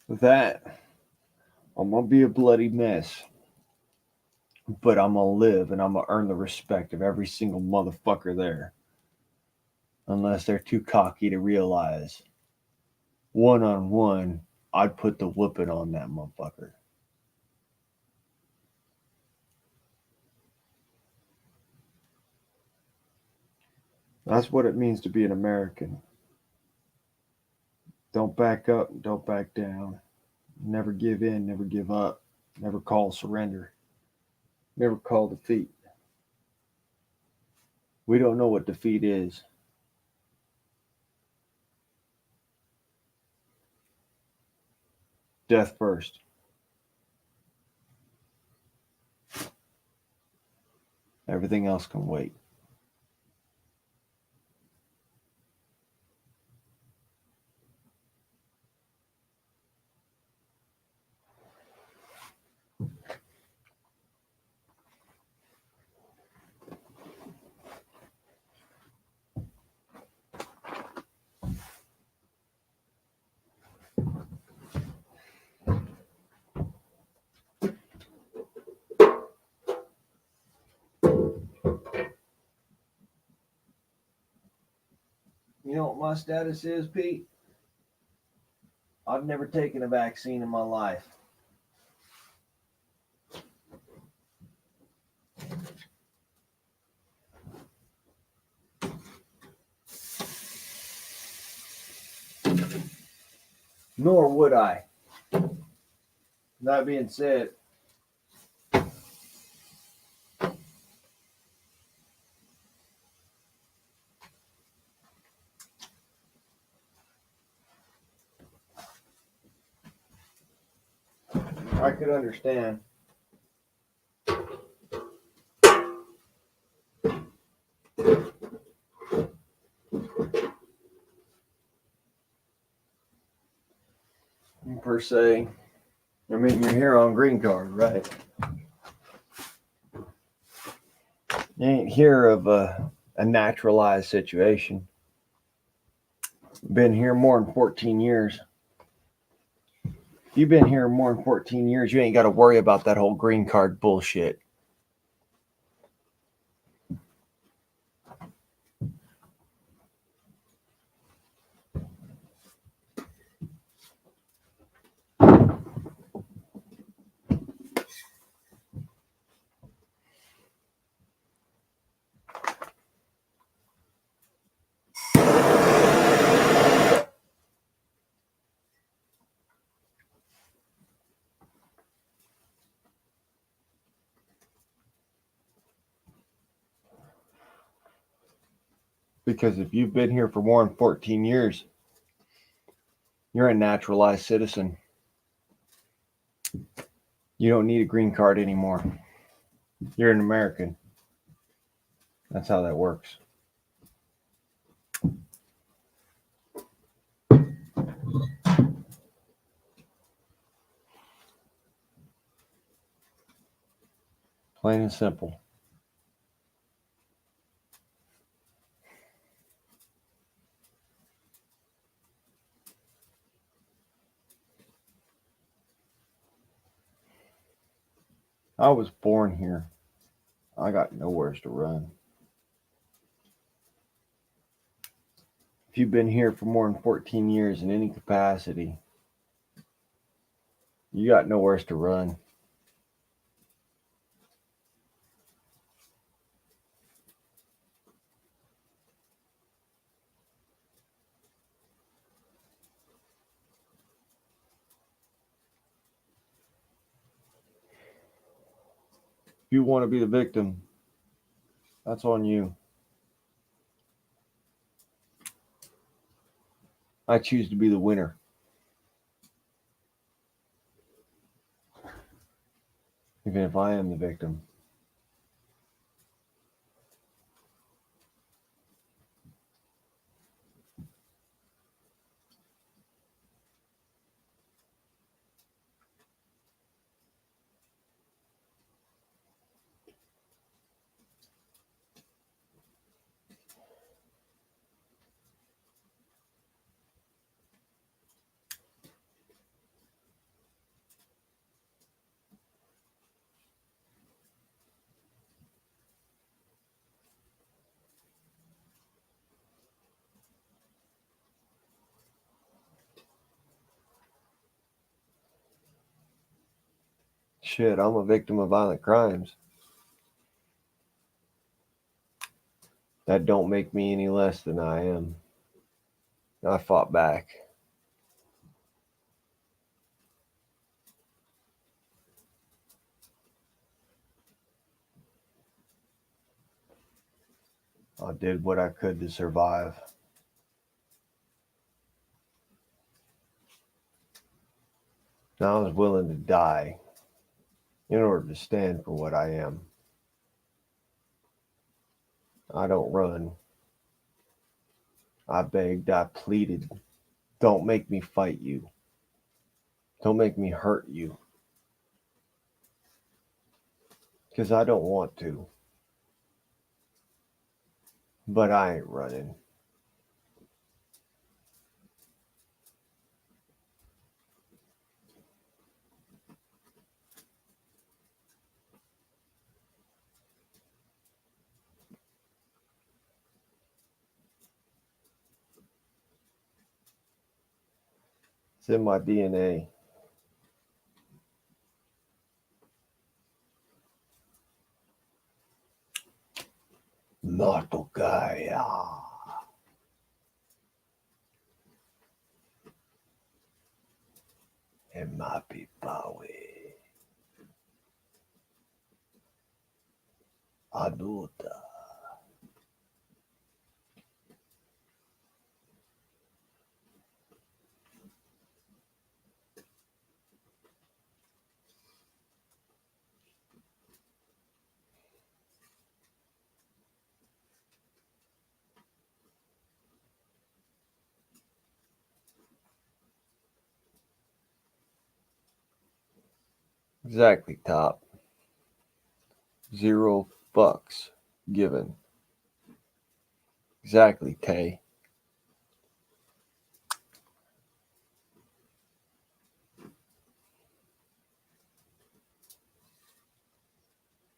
With that, I'm gonna be a bloody mess. But I'm gonna live and I'm gonna earn the respect of every single motherfucker there. Unless they're too cocky to realize one on one, I'd put the whooping on that motherfucker. That's what it means to be an American. Don't back up, don't back down. Never give in, never give up. Never call surrender. Never call defeat. We don't know what defeat is. Death first. Everything else can wait. You know what my status is, Pete? I've never taken a vaccine in my life. Nor would I. That being said, I could understand. Per se. I mean, you're here on green card, right? You ain't hear of a naturalized situation. Been here more than 14 years. If you've been here more than 14 years, you ain't got to worry about that whole green card bullshit. Because if you've been here for more than 14 years, you're a naturalized citizen. You don't need a green card anymore. You're an American. That's how that works. Plain and simple. I was born here. I got nowheres to run. If you've been here for more than 14 years in any capacity, you got nowheres to run. If you want to be the victim, that's on you. I choose to be the winner. Even if I am the victim. Shit, I'm a victim of violent crimes. That don't make me any less than I am. I fought back. I did what I could to survive. And I was willing to die in order to stand for what I am. I don't run. I begged, I pleaded. Don't make me fight you. Don't make me hurt you. Because I don't want to. But I ain't running. It's in my DNA. Matokaya. And Mapipawe. Aduta. Exactly, Top. Zero fucks given. Exactly, Tay.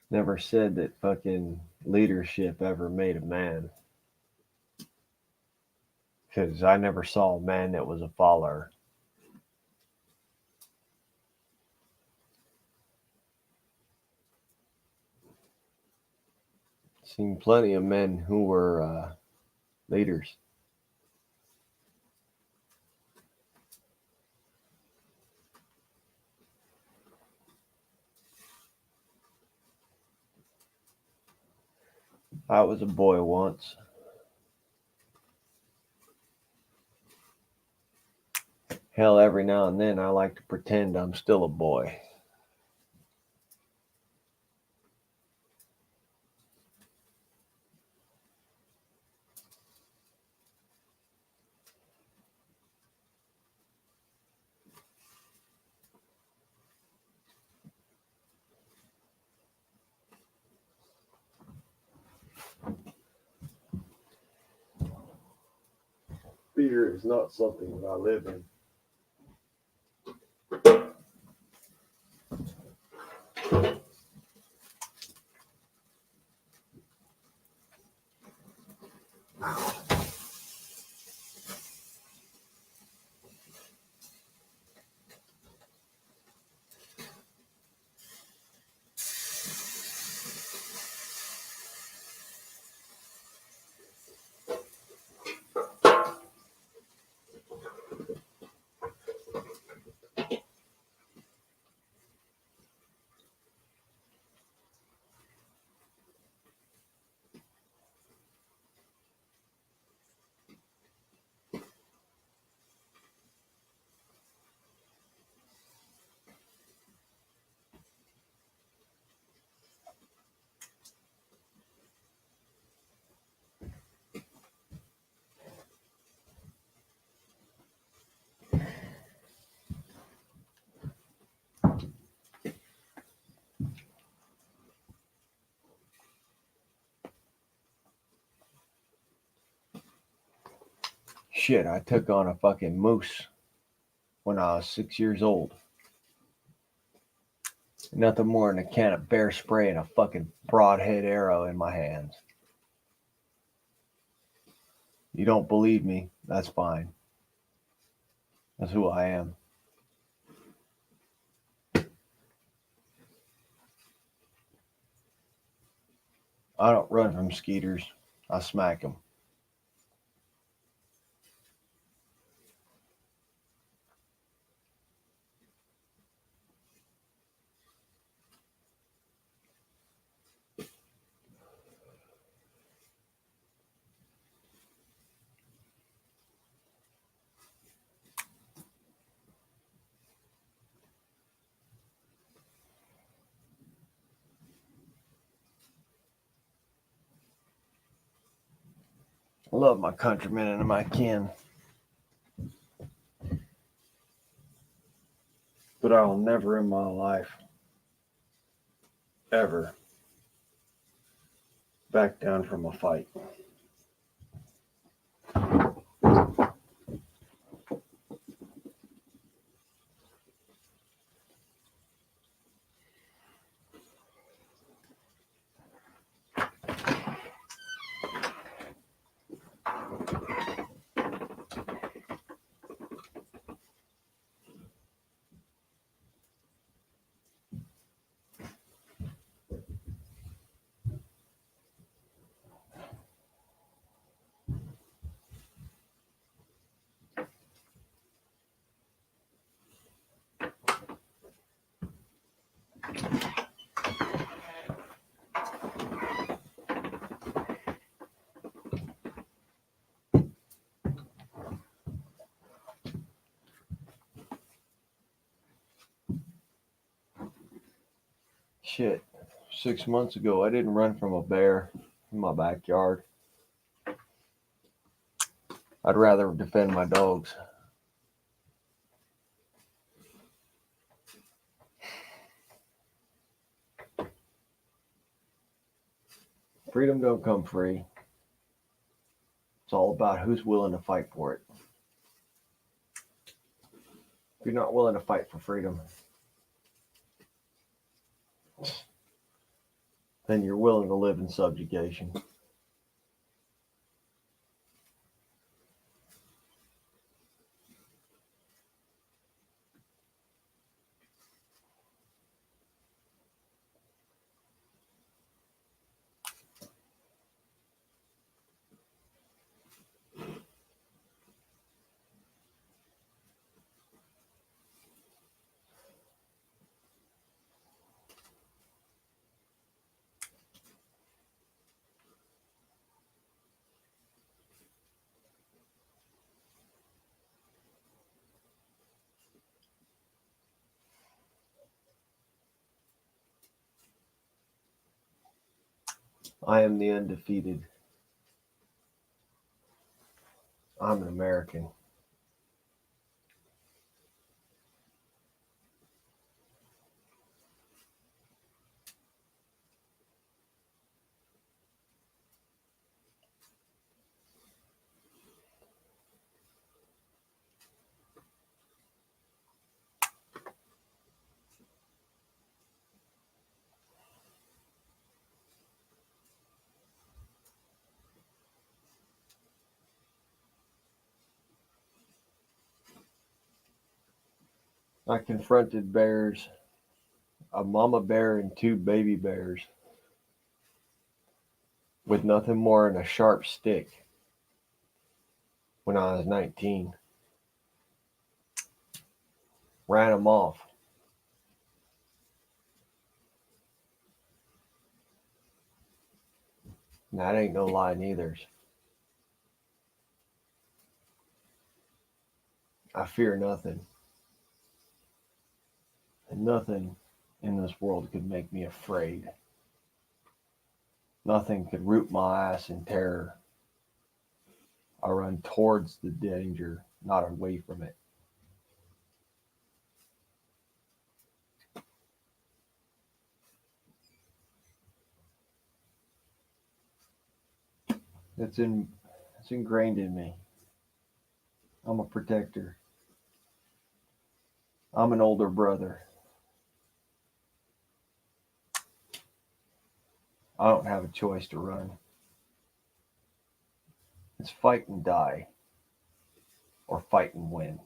Never said that fucking leadership ever made a man. Because I never saw a man that was a follower. Seen plenty of men who were leaders. I was a boy once. Hell, every now and then I like to pretend I'm still a boy. Fear is not something that I live in. Shit, I took on a fucking moose when I was 6 years old. Nothing more than a can of bear spray and a fucking broadhead arrow in my hands. You don't believe me? That's fine. That's who I am. I don't run from skeeters. I smack them. I love my countrymen and my kin. But I will never in my life, ever, back down from a fight. Shit, 6 months ago, I didn't run from a bear in my backyard. I'd rather defend my dogs. Freedom don't come free. It's all about who's willing to fight for it. If you're not willing to fight for freedom, then you're willing to live in subjugation. I am the undefeated. I'm an American. I confronted bears, a mama bear and two baby bears, with nothing more than a sharp stick when I was 19. Ran them off. And that ain't no lie neither. I fear nothing. And nothing in this world could make me afraid. Nothing could root my ass in terror. I run towards the danger, not away from it. It's ingrained in me. I'm a protector. I'm an older brother. I don't have a choice to run. It's fight and die, or fight and win.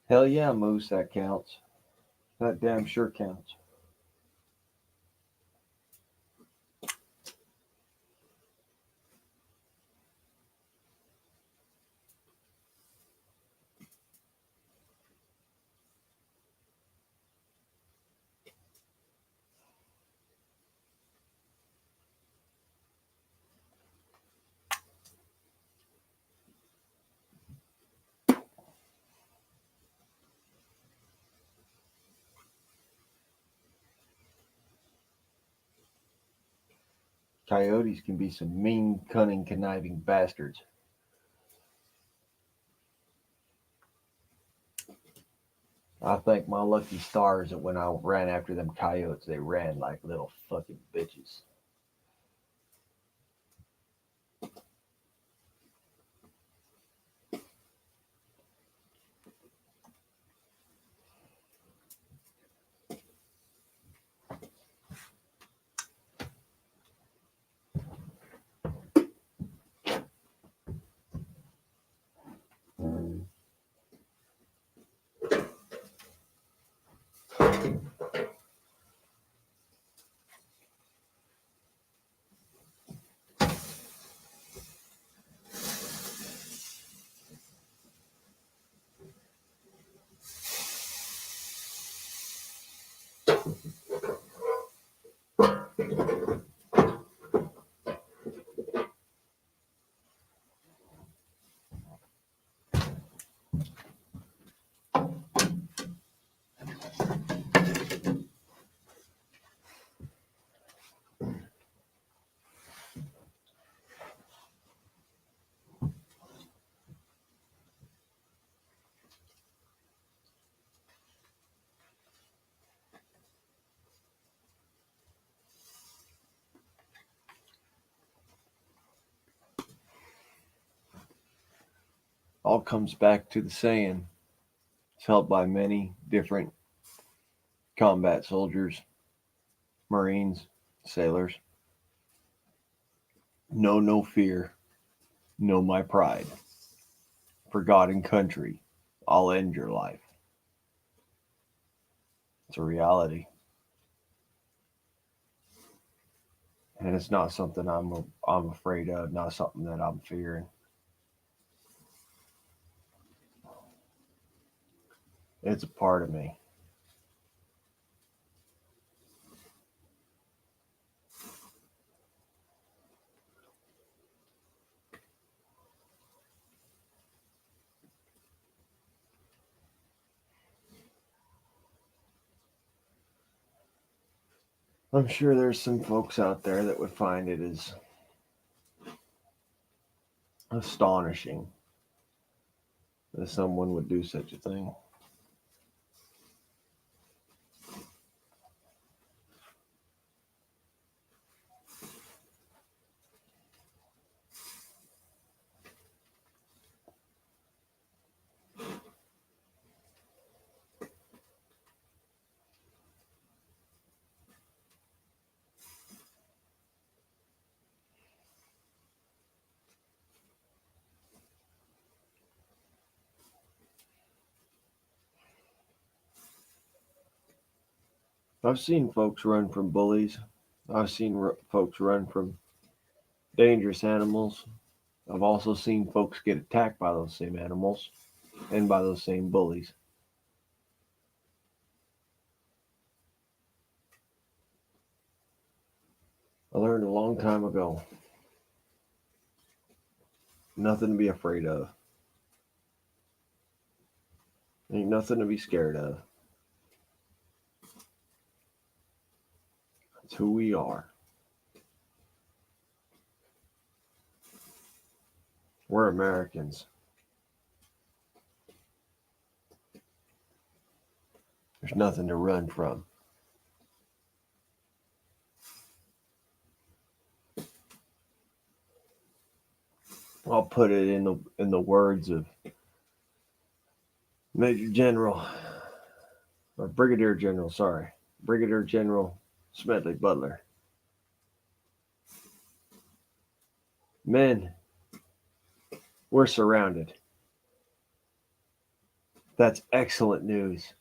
Hell yeah, Moose, that counts. That damn sure counts. Coyotes can be some mean, cunning, conniving bastards. I thank my lucky stars that when I ran after them coyotes, they ran like little fucking bitches. all comes back to the saying. It's held by many different combat soldiers, Marines, sailors. Know no fear, know my pride. For God and country, I'll end your life. It's a reality. And it's not something I'm afraid of, not something that I'm fearing. It's a part of me. I'm sure there's some folks out there that would find it as astonishing that someone would do such a thing. I've seen folks run from bullies. I've seen folks run from dangerous animals. I've also seen folks get attacked by those same animals and by those same bullies. I learned a long time ago nothing to be afraid of. Ain't nothing to be scared of. It's who we are. We're Americans. There's nothing to run from. I'll put it in the words of Major General or Brigadier General, sorry, Brigadier General Smedley Butler. Men, we're surrounded. That's excellent news.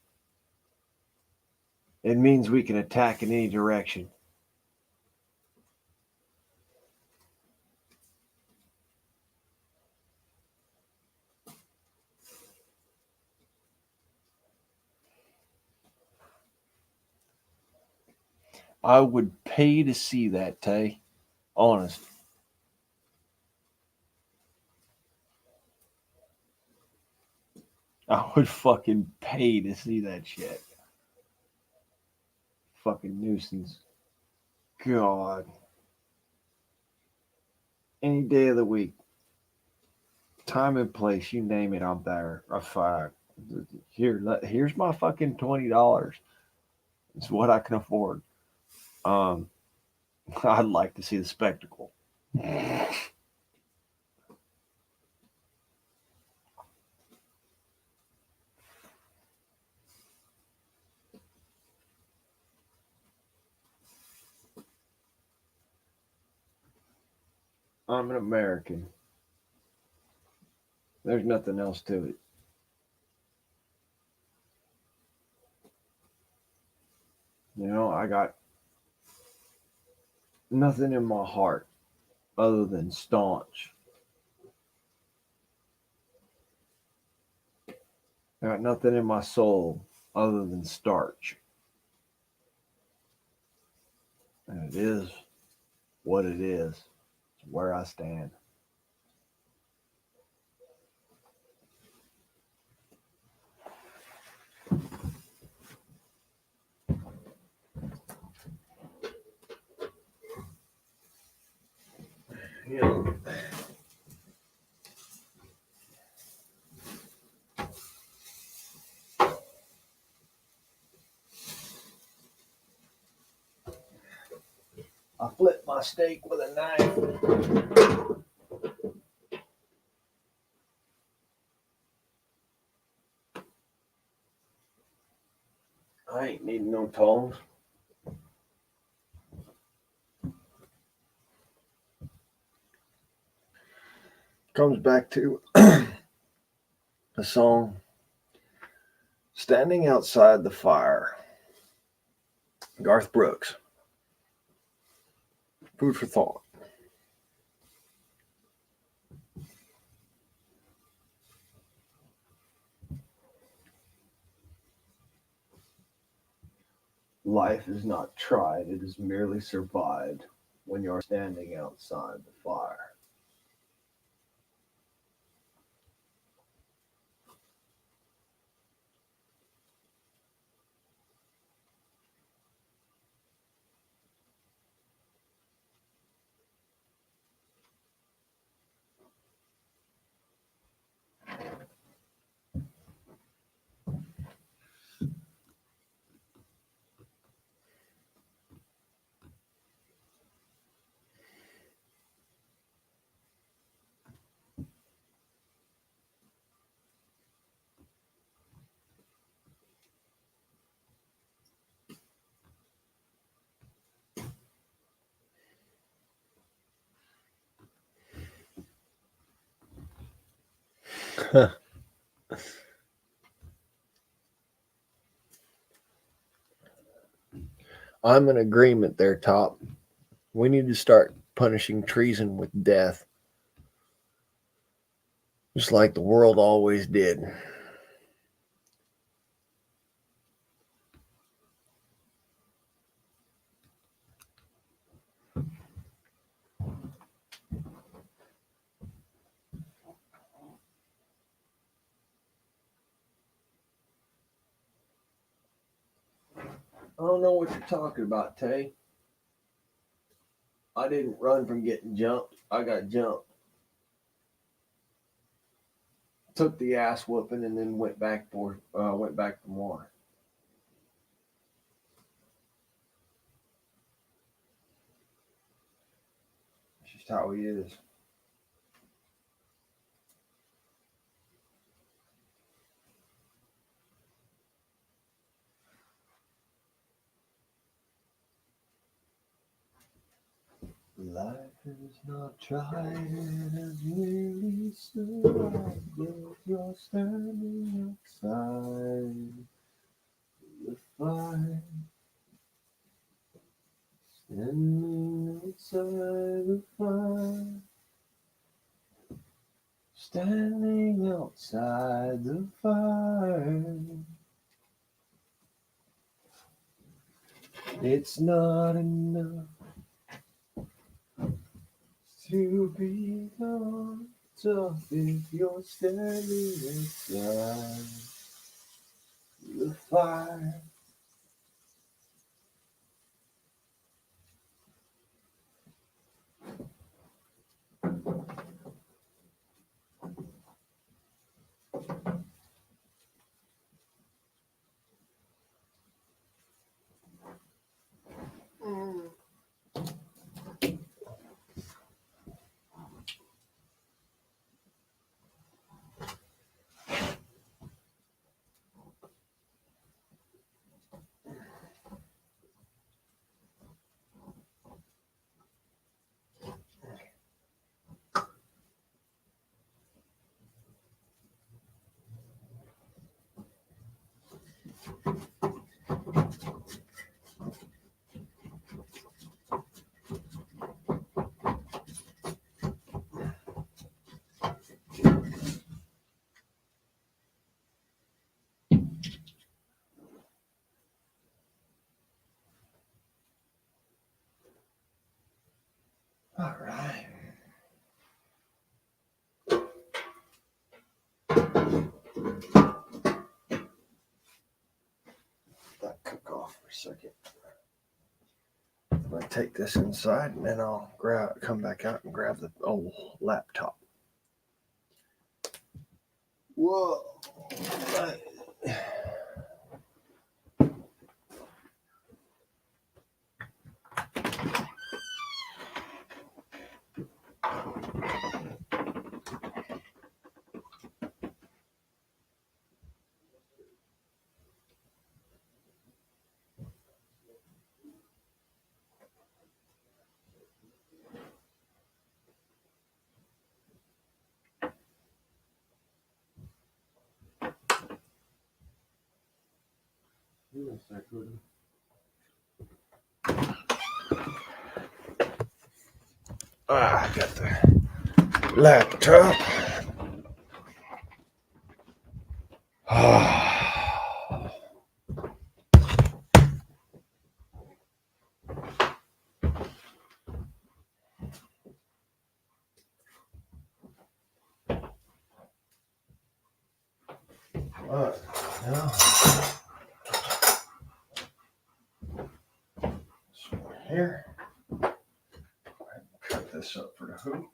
It means we can attack in any direction. I would pay to see that, Tay. Honest. I would fucking pay to see that shit. Fucking nuisance. God. Any day of the week. Time and place, you name it, I'm there. I'm fine. Here's my fucking $20. It's what I can afford. I'd like to see the spectacle. I'm an American. There's nothing else to it. You know, I got nothing in my heart other than staunch. I got nothing in my soul other than starch. And it is what it is. It's where I stand. Yeah. I flipped my steak with a knife. I ain't needing no tongs. Comes back to the song Standing Outside the Fire. Garth Brooks. Food for thought. Life is not tried, it is merely survived when you are standing outside the fire. I'm in agreement there, Top. We need to start punishing treason with death, just like the world always did. I don't know what you're talking about, Tay. I didn't run from getting jumped. I got jumped. Took the ass whooping and then went back for more. It's just how he is. Life is not tried, it is merely survived. You're standing outside the fire. Standing outside the fire. Standing outside the fire. It's not enough to be gone tough if you're standing inside the fire. All right. That cook off for a second. I'm gonna take this inside and then I'll come back out and grab the old laptop. Whoa. Yes, I could. I got the laptop. Now, here. Cut this up for the hoop.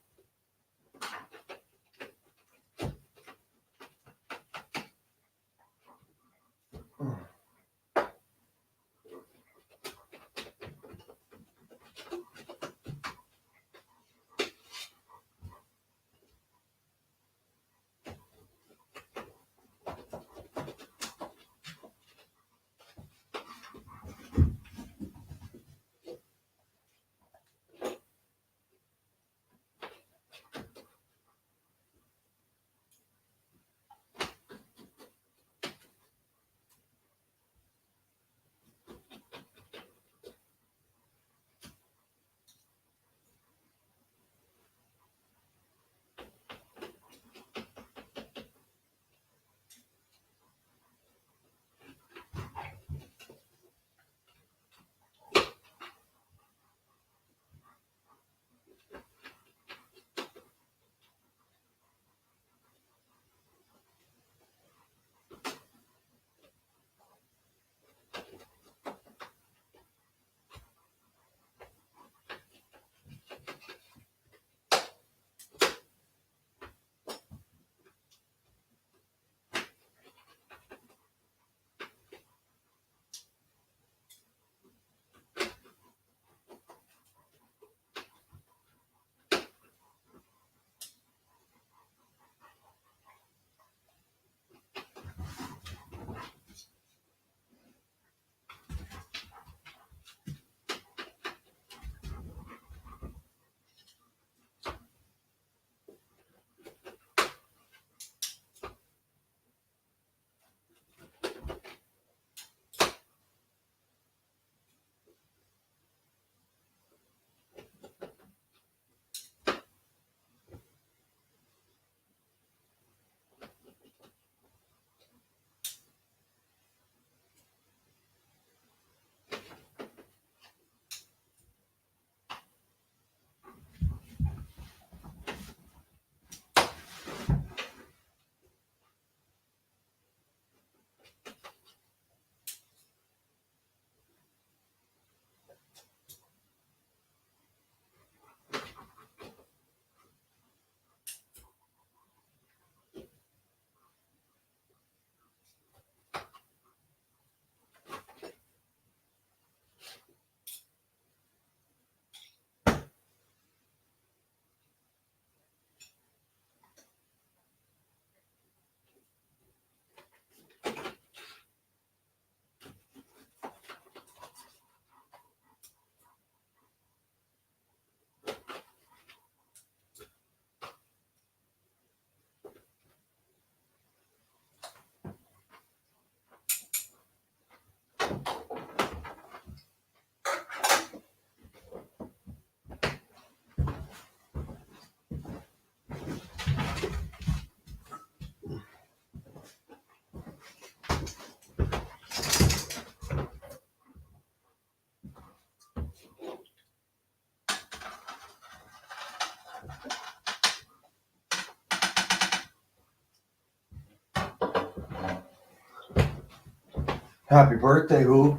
Happy birthday, who?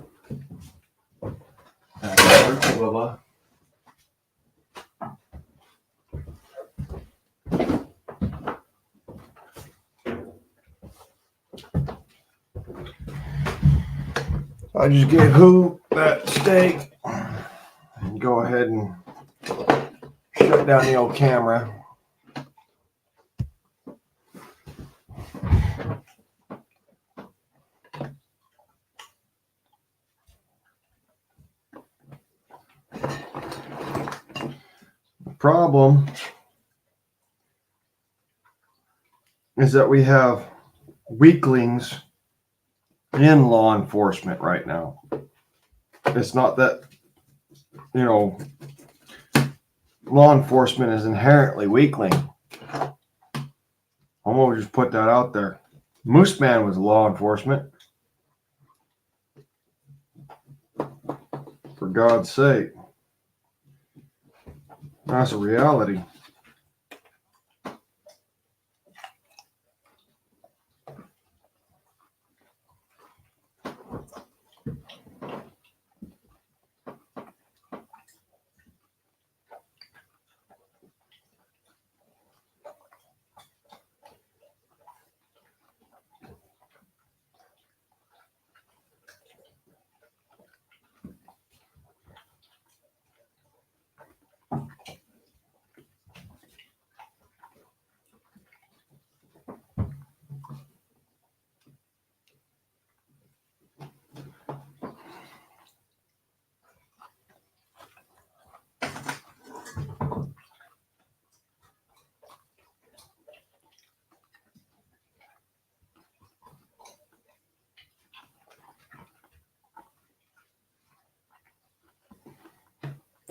Happy birthday, Bubba. I just gave who that steak. And go ahead and shut down the old camera. The problem is that we have weaklings in law enforcement right now. It's not that, you know, law enforcement is inherently weakling. I'm gonna just put that out there. Moose Man was law enforcement. For God's sake. That's a reality.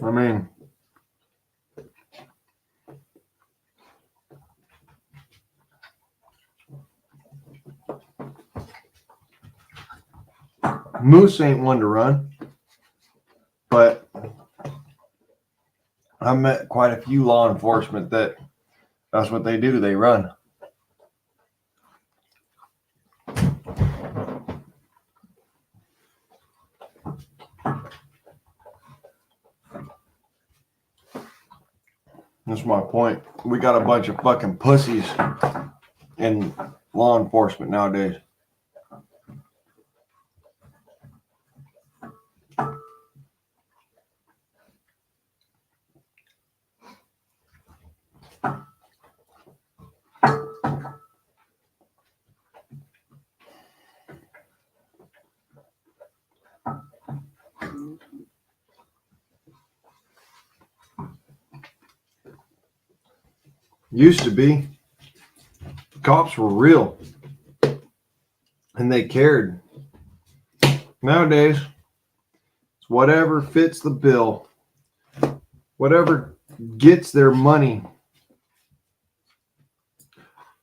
I mean, Moose ain't one to run, but I met quite a few law enforcement that's what they do. They run. That's my point. We got a bunch of fucking pussies in law enforcement nowadays. Used to be. Cops were real. And they cared. Nowadays, it's whatever fits the bill. Whatever gets their money.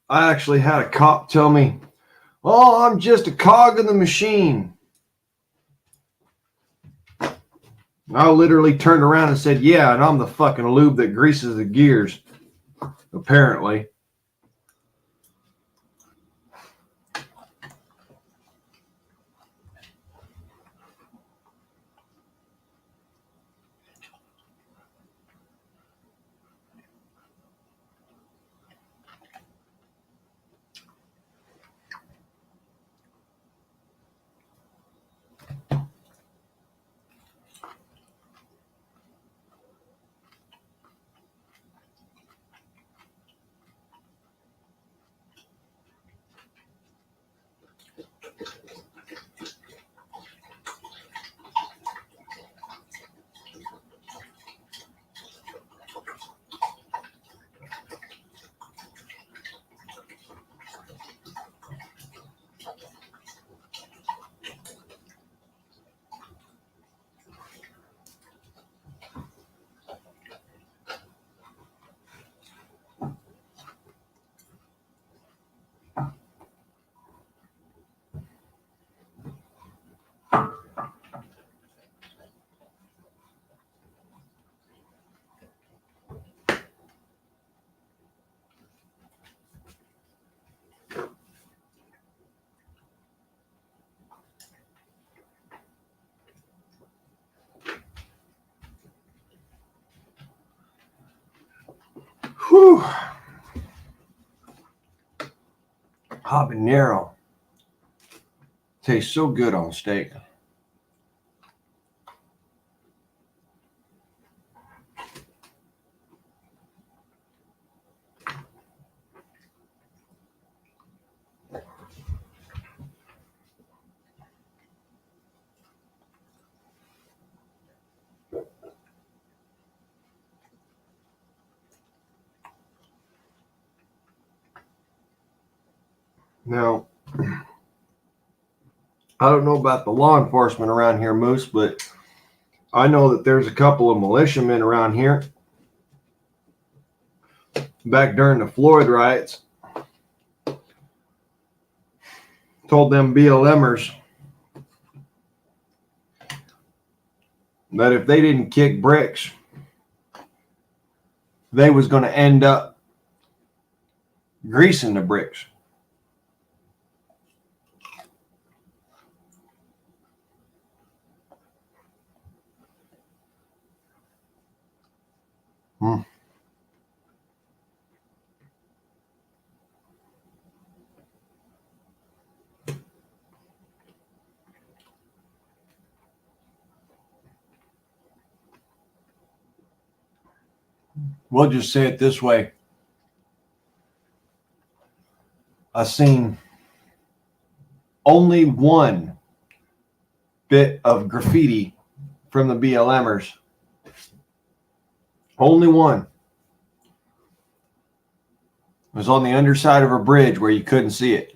I actually had a cop tell me, "Oh, I'm just a cog in the machine." I literally turned around and said, "Yeah, and I'm the fucking lube that greases the gears." Apparently. Whew. Habanero tastes so good on steak. Now, I don't know about the law enforcement around here, Moose, but I know that there's a couple of militiamen around here. Back during the Floyd riots, told them BLMers that if they didn't kick bricks, they was going to end up greasing the bricks. Hmm. We'll just say it this way. I seen only one bit of graffiti from the BLMers. Only one. It was on the underside of a bridge where you couldn't see it.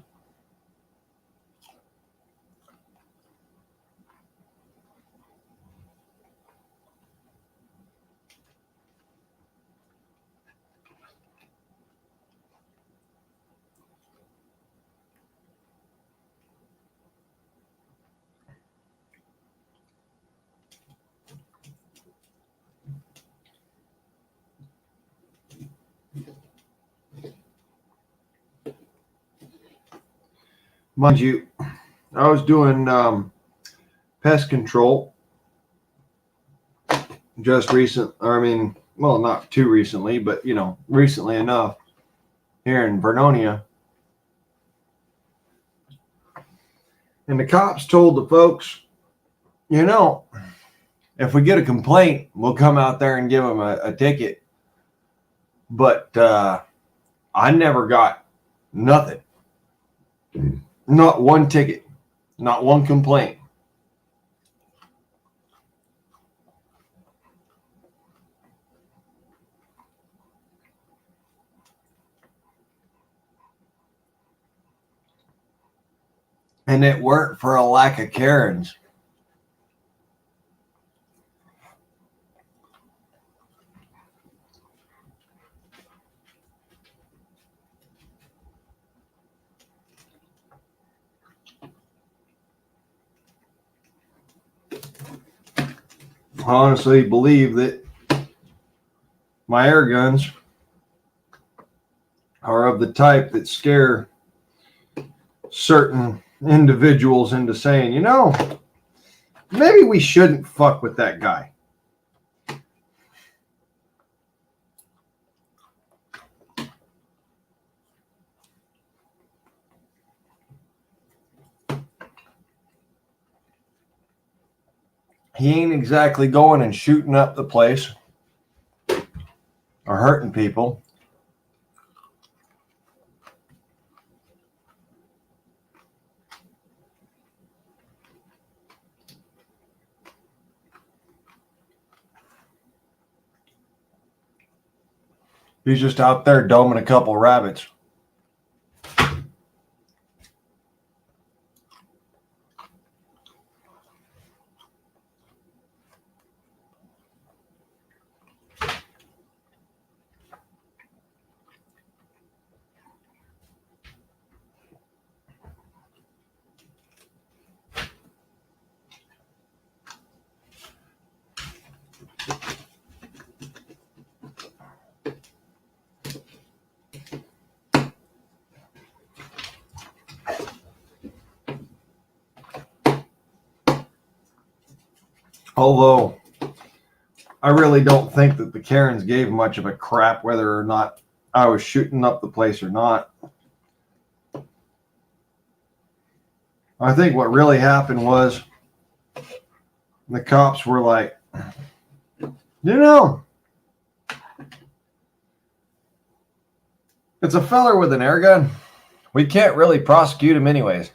Mind you, I was doing pest control just recent, or I mean, well, not too recently, but you know, recently enough here in Vernonia. And the cops told the folks, you know, if we get a complaint, we'll come out there and give them a ticket. But I never got nothing. Not one ticket. Not one complaint. And it weren't for a lack of Karens. I honestly believe that my air guns are of the type that scare certain individuals into saying, you know, maybe we shouldn't fuck with that guy. He ain't exactly going and shooting up the place or hurting people. He's just out there doming a couple rabbits. Although I really don't think that the Karens gave much of a crap whether or not I was shooting up the place or not. I think what really happened was the cops were like, you know, it's a feller with an air gun. We can't really prosecute him anyways.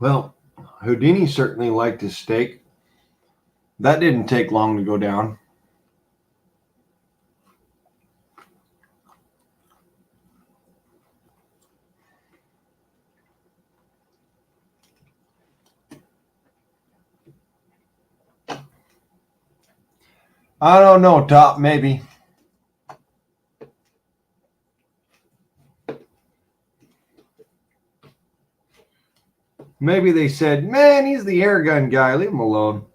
Well, Houdini certainly liked his steak. That didn't take long to go down. I don't know, Top, maybe. Maybe they said, man, he's the air gun guy. Leave him alone.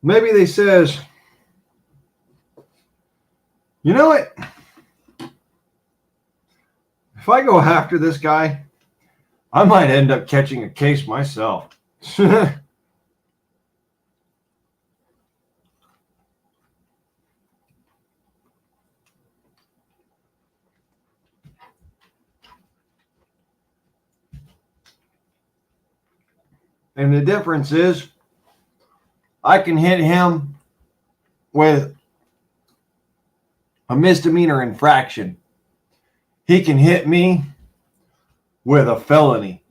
Maybe they says, you know what? If I go after this guy, I might end up catching a case myself. And the difference is I can hit him with a misdemeanor infraction. He can hit me with a felony.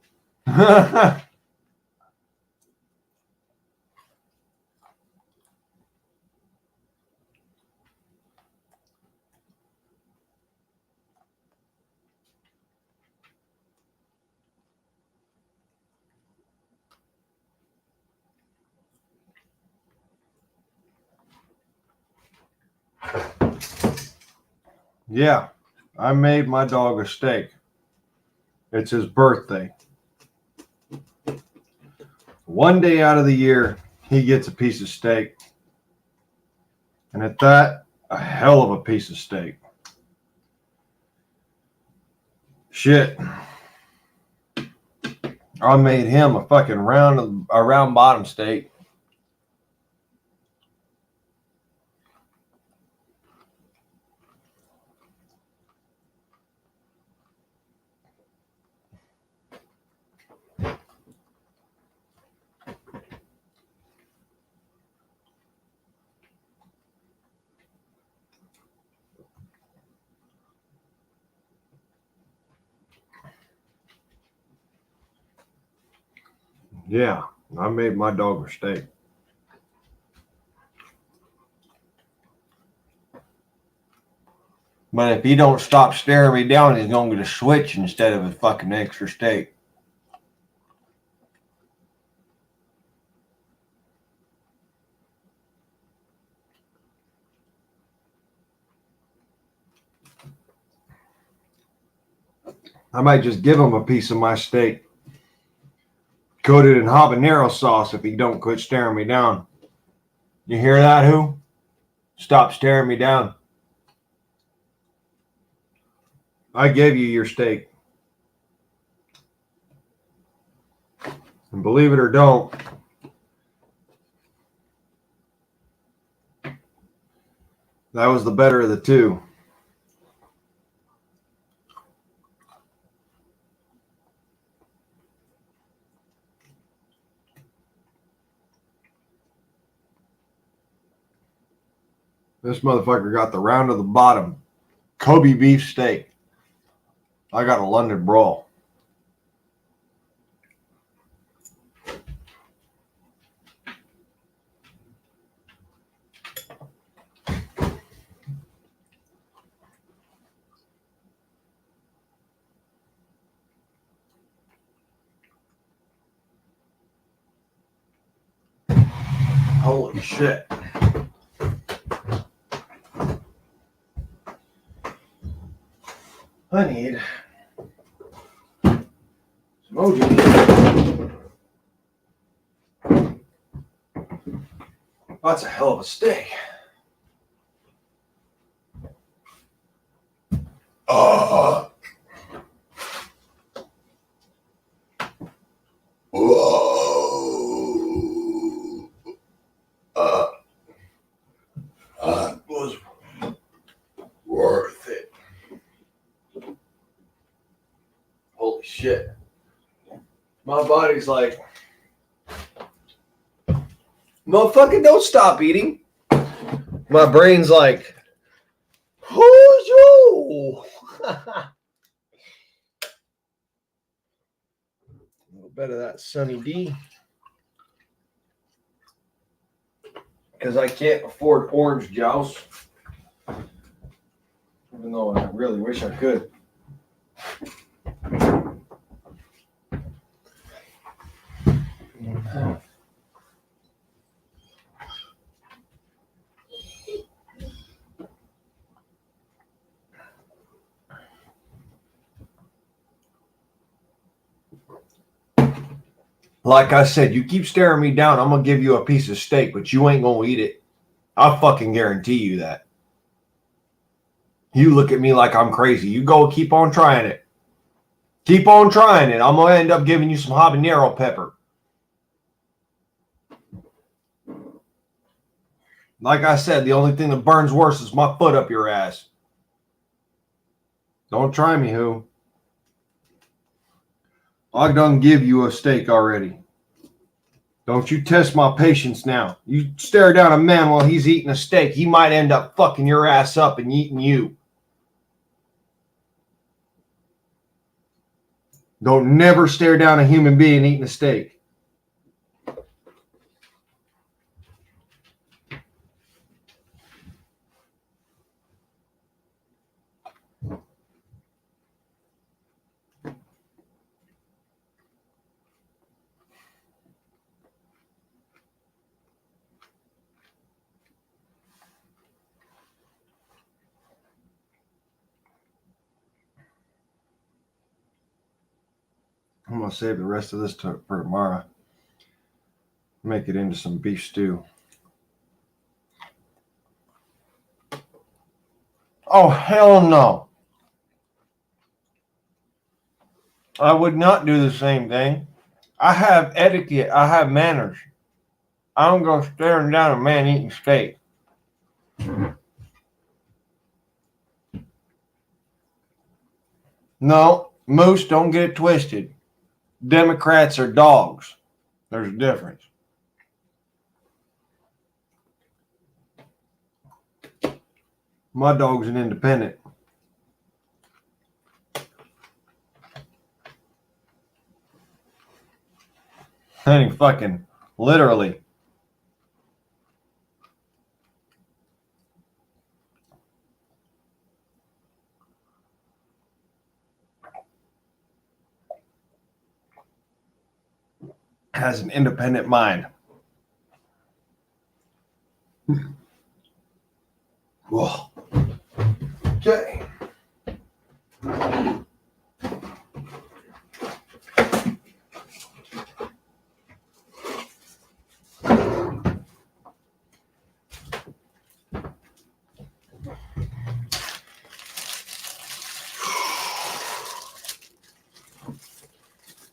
Yeah, I made my dog a steak. It's his birthday. One day out of the year, he gets a piece of steak. And at that, a hell of a piece of steak. Shit. I made him a fucking round bottom steak. Yeah, I made my dog a steak. But if he don't stop staring me down, he's going to get a switch instead of a fucking extra steak. I might just give him a piece of my steak, coated in habanero sauce, if he don't quit staring me down. You hear that, who? Stop staring me down. I gave you your steak. And believe it or don't, that was the better of the two. This motherfucker got the round of the bottom Kobe beef steak. I got a London brawl. Holy shit. I need some Houdini. That's a hell of a steak. Whoa. That was worth it. Holy shit. My body's like, motherfucker, don't stop eating. My brain's like, who's you? little bit of that Sunny D. Because I can't afford orange joust. Even though I really wish I could. Like I said, you keep staring me down, I'm going to give you a piece of steak, but you ain't going to eat it. I fucking guarantee you that. You look at me like I'm crazy. You go keep on trying it. Keep on trying it. I'm going to end up giving you some habanero pepper. Like I said, the only thing that burns worse is my foot up your ass. Don't try me, who? I done give you a steak already. Don't you test my patience now. You stare down a man while he's eating a steak, he might end up fucking your ass up and eating you. Don't never stare down a human being eating a steak. I'm going to save the rest of this for tomorrow. Make it into some beef stew. Oh, hell no. I would not do the same thing. I have etiquette. I have manners. I don't go staring down a man eating steak. No, Moose, don't get it twisted. Democrats are dogs. There's a difference. My dog's an independent. That ain't fucking literally. Has an independent mind. Whoa. Okay.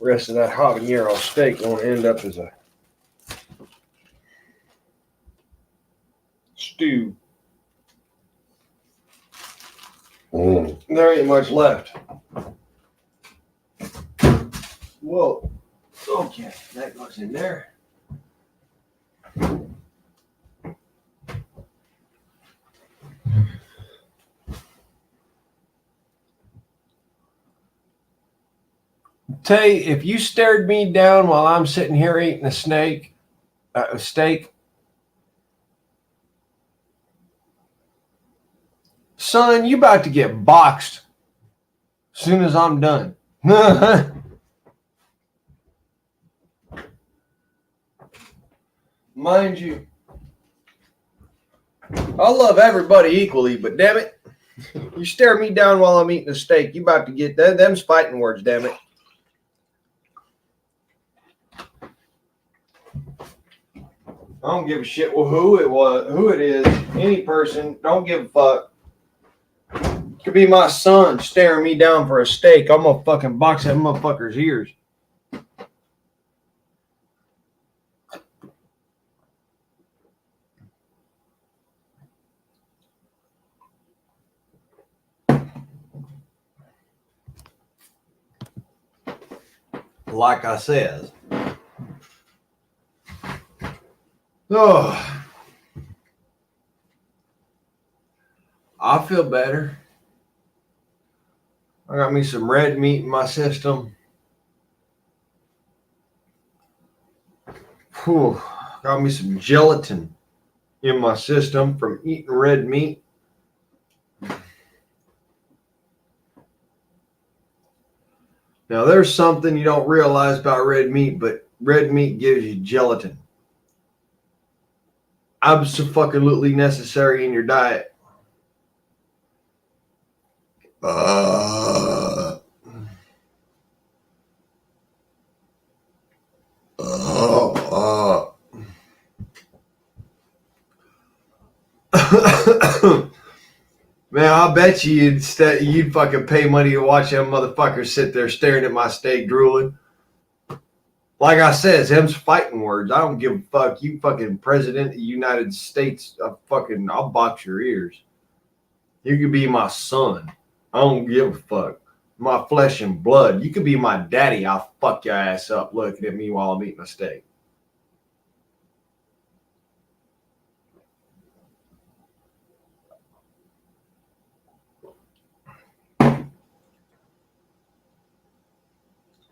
Rest of that habanero steak won't end up as a stew. There ain't much left. Whoa. Okay, that goes in there. Tell you, if you stared me down while I'm sitting here eating a steak, son, you about to get boxed as soon as I'm done. Mind you, I love everybody equally, but damn it, you stare me down while I'm eating a steak, you about to get them's fighting words, damn it. I don't give a shit who it is, any person, don't give a fuck. It could be my son staring me down for a steak. I'm gonna fucking box that motherfucker's ears. Like I said. Oh, I feel better. I got me some red meat in my system. Whew, got me some gelatin in my system from eating red meat. Now, there's something you don't realize about red meat, but red meat gives you gelatin. Absolutely necessary in your diet. Man, I bet you'd fucking pay money to watch them motherfuckers sit there staring at my steak drooling. Like I said, them's fighting words. I don't give a fuck. You fucking president of the United States, I'll box your ears. You could be my son. I don't give a fuck. My flesh and blood. You could be my daddy. I'll fuck your ass up looking at me while I'm eating a steak.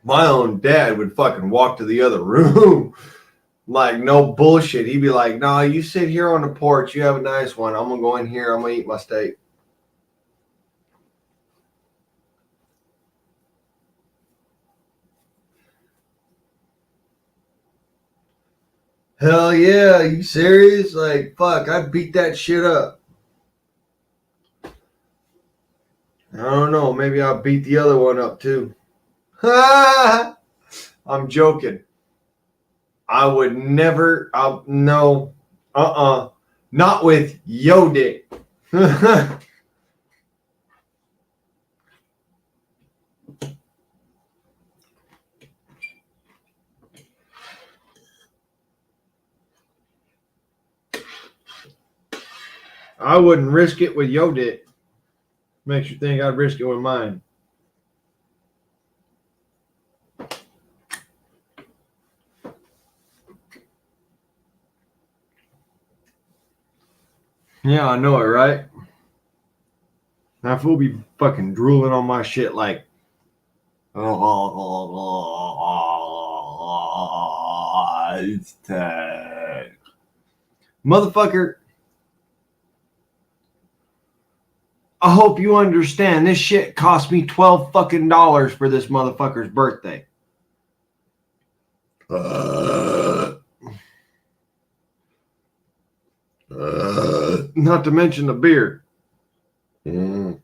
My own dad would fucking walk to the other room. Like, no bullshit. He'd be like, no, you sit here on the porch. You have a nice one. I'm going to go in here. I'm going to eat my steak. Hell yeah. You serious? Like, fuck, I'd beat that shit up. I don't know. Maybe I'll beat the other one up too. I'm joking. I would never. No. Not with yo dick. I wouldn't risk it with yo dick. Makes you think I'd risk it with mine. Yeah, I know it, right? That fool be fucking drooling on my shit like, it's time. Motherfucker, I hope you understand this shit cost me $12 fucking for this motherfucker's birthday. Not to mention the beer. That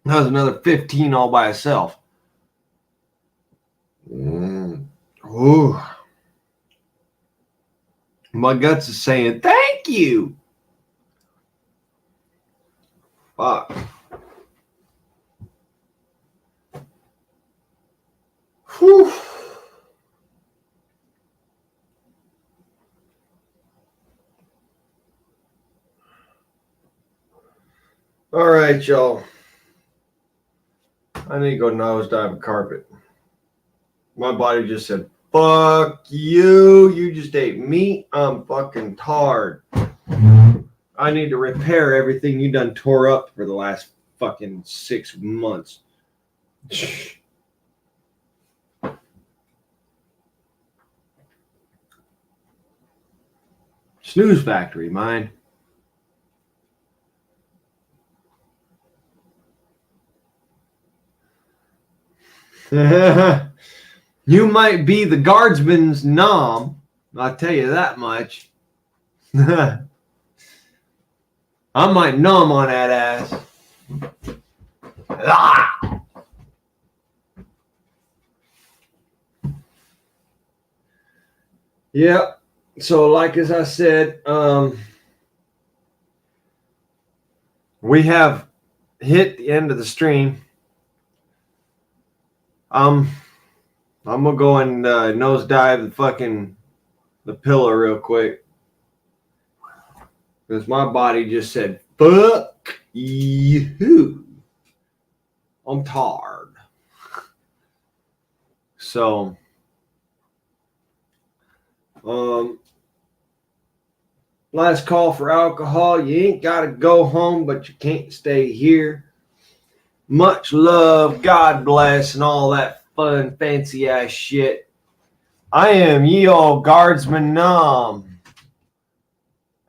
was another 15 all by itself. Ooh. My guts is saying thank you. Fuck. Whew. All right, y'all. I need to go nosedive a carpet. My body just said, fuck you. You just ate meat. I'm fucking tired. I need to repair everything you done tore up for the last fucking 6 months. Snooze factory, mine. You might be the guardsman's nom. I'll tell you that much. I might numb on that ass. Ah! Yep. So, like as I said, we have hit the end of the stream. I'm gonna go and nosedive the pillow real quick because my body just said fuck you. I'm tired. So, last call for alcohol. You ain't gotta go home, but you can't stay here. Much love, God bless, and all that fun, fancy ass shit. I am ye old guardsman Numb.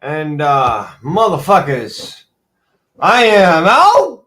And motherfuckers, I am out.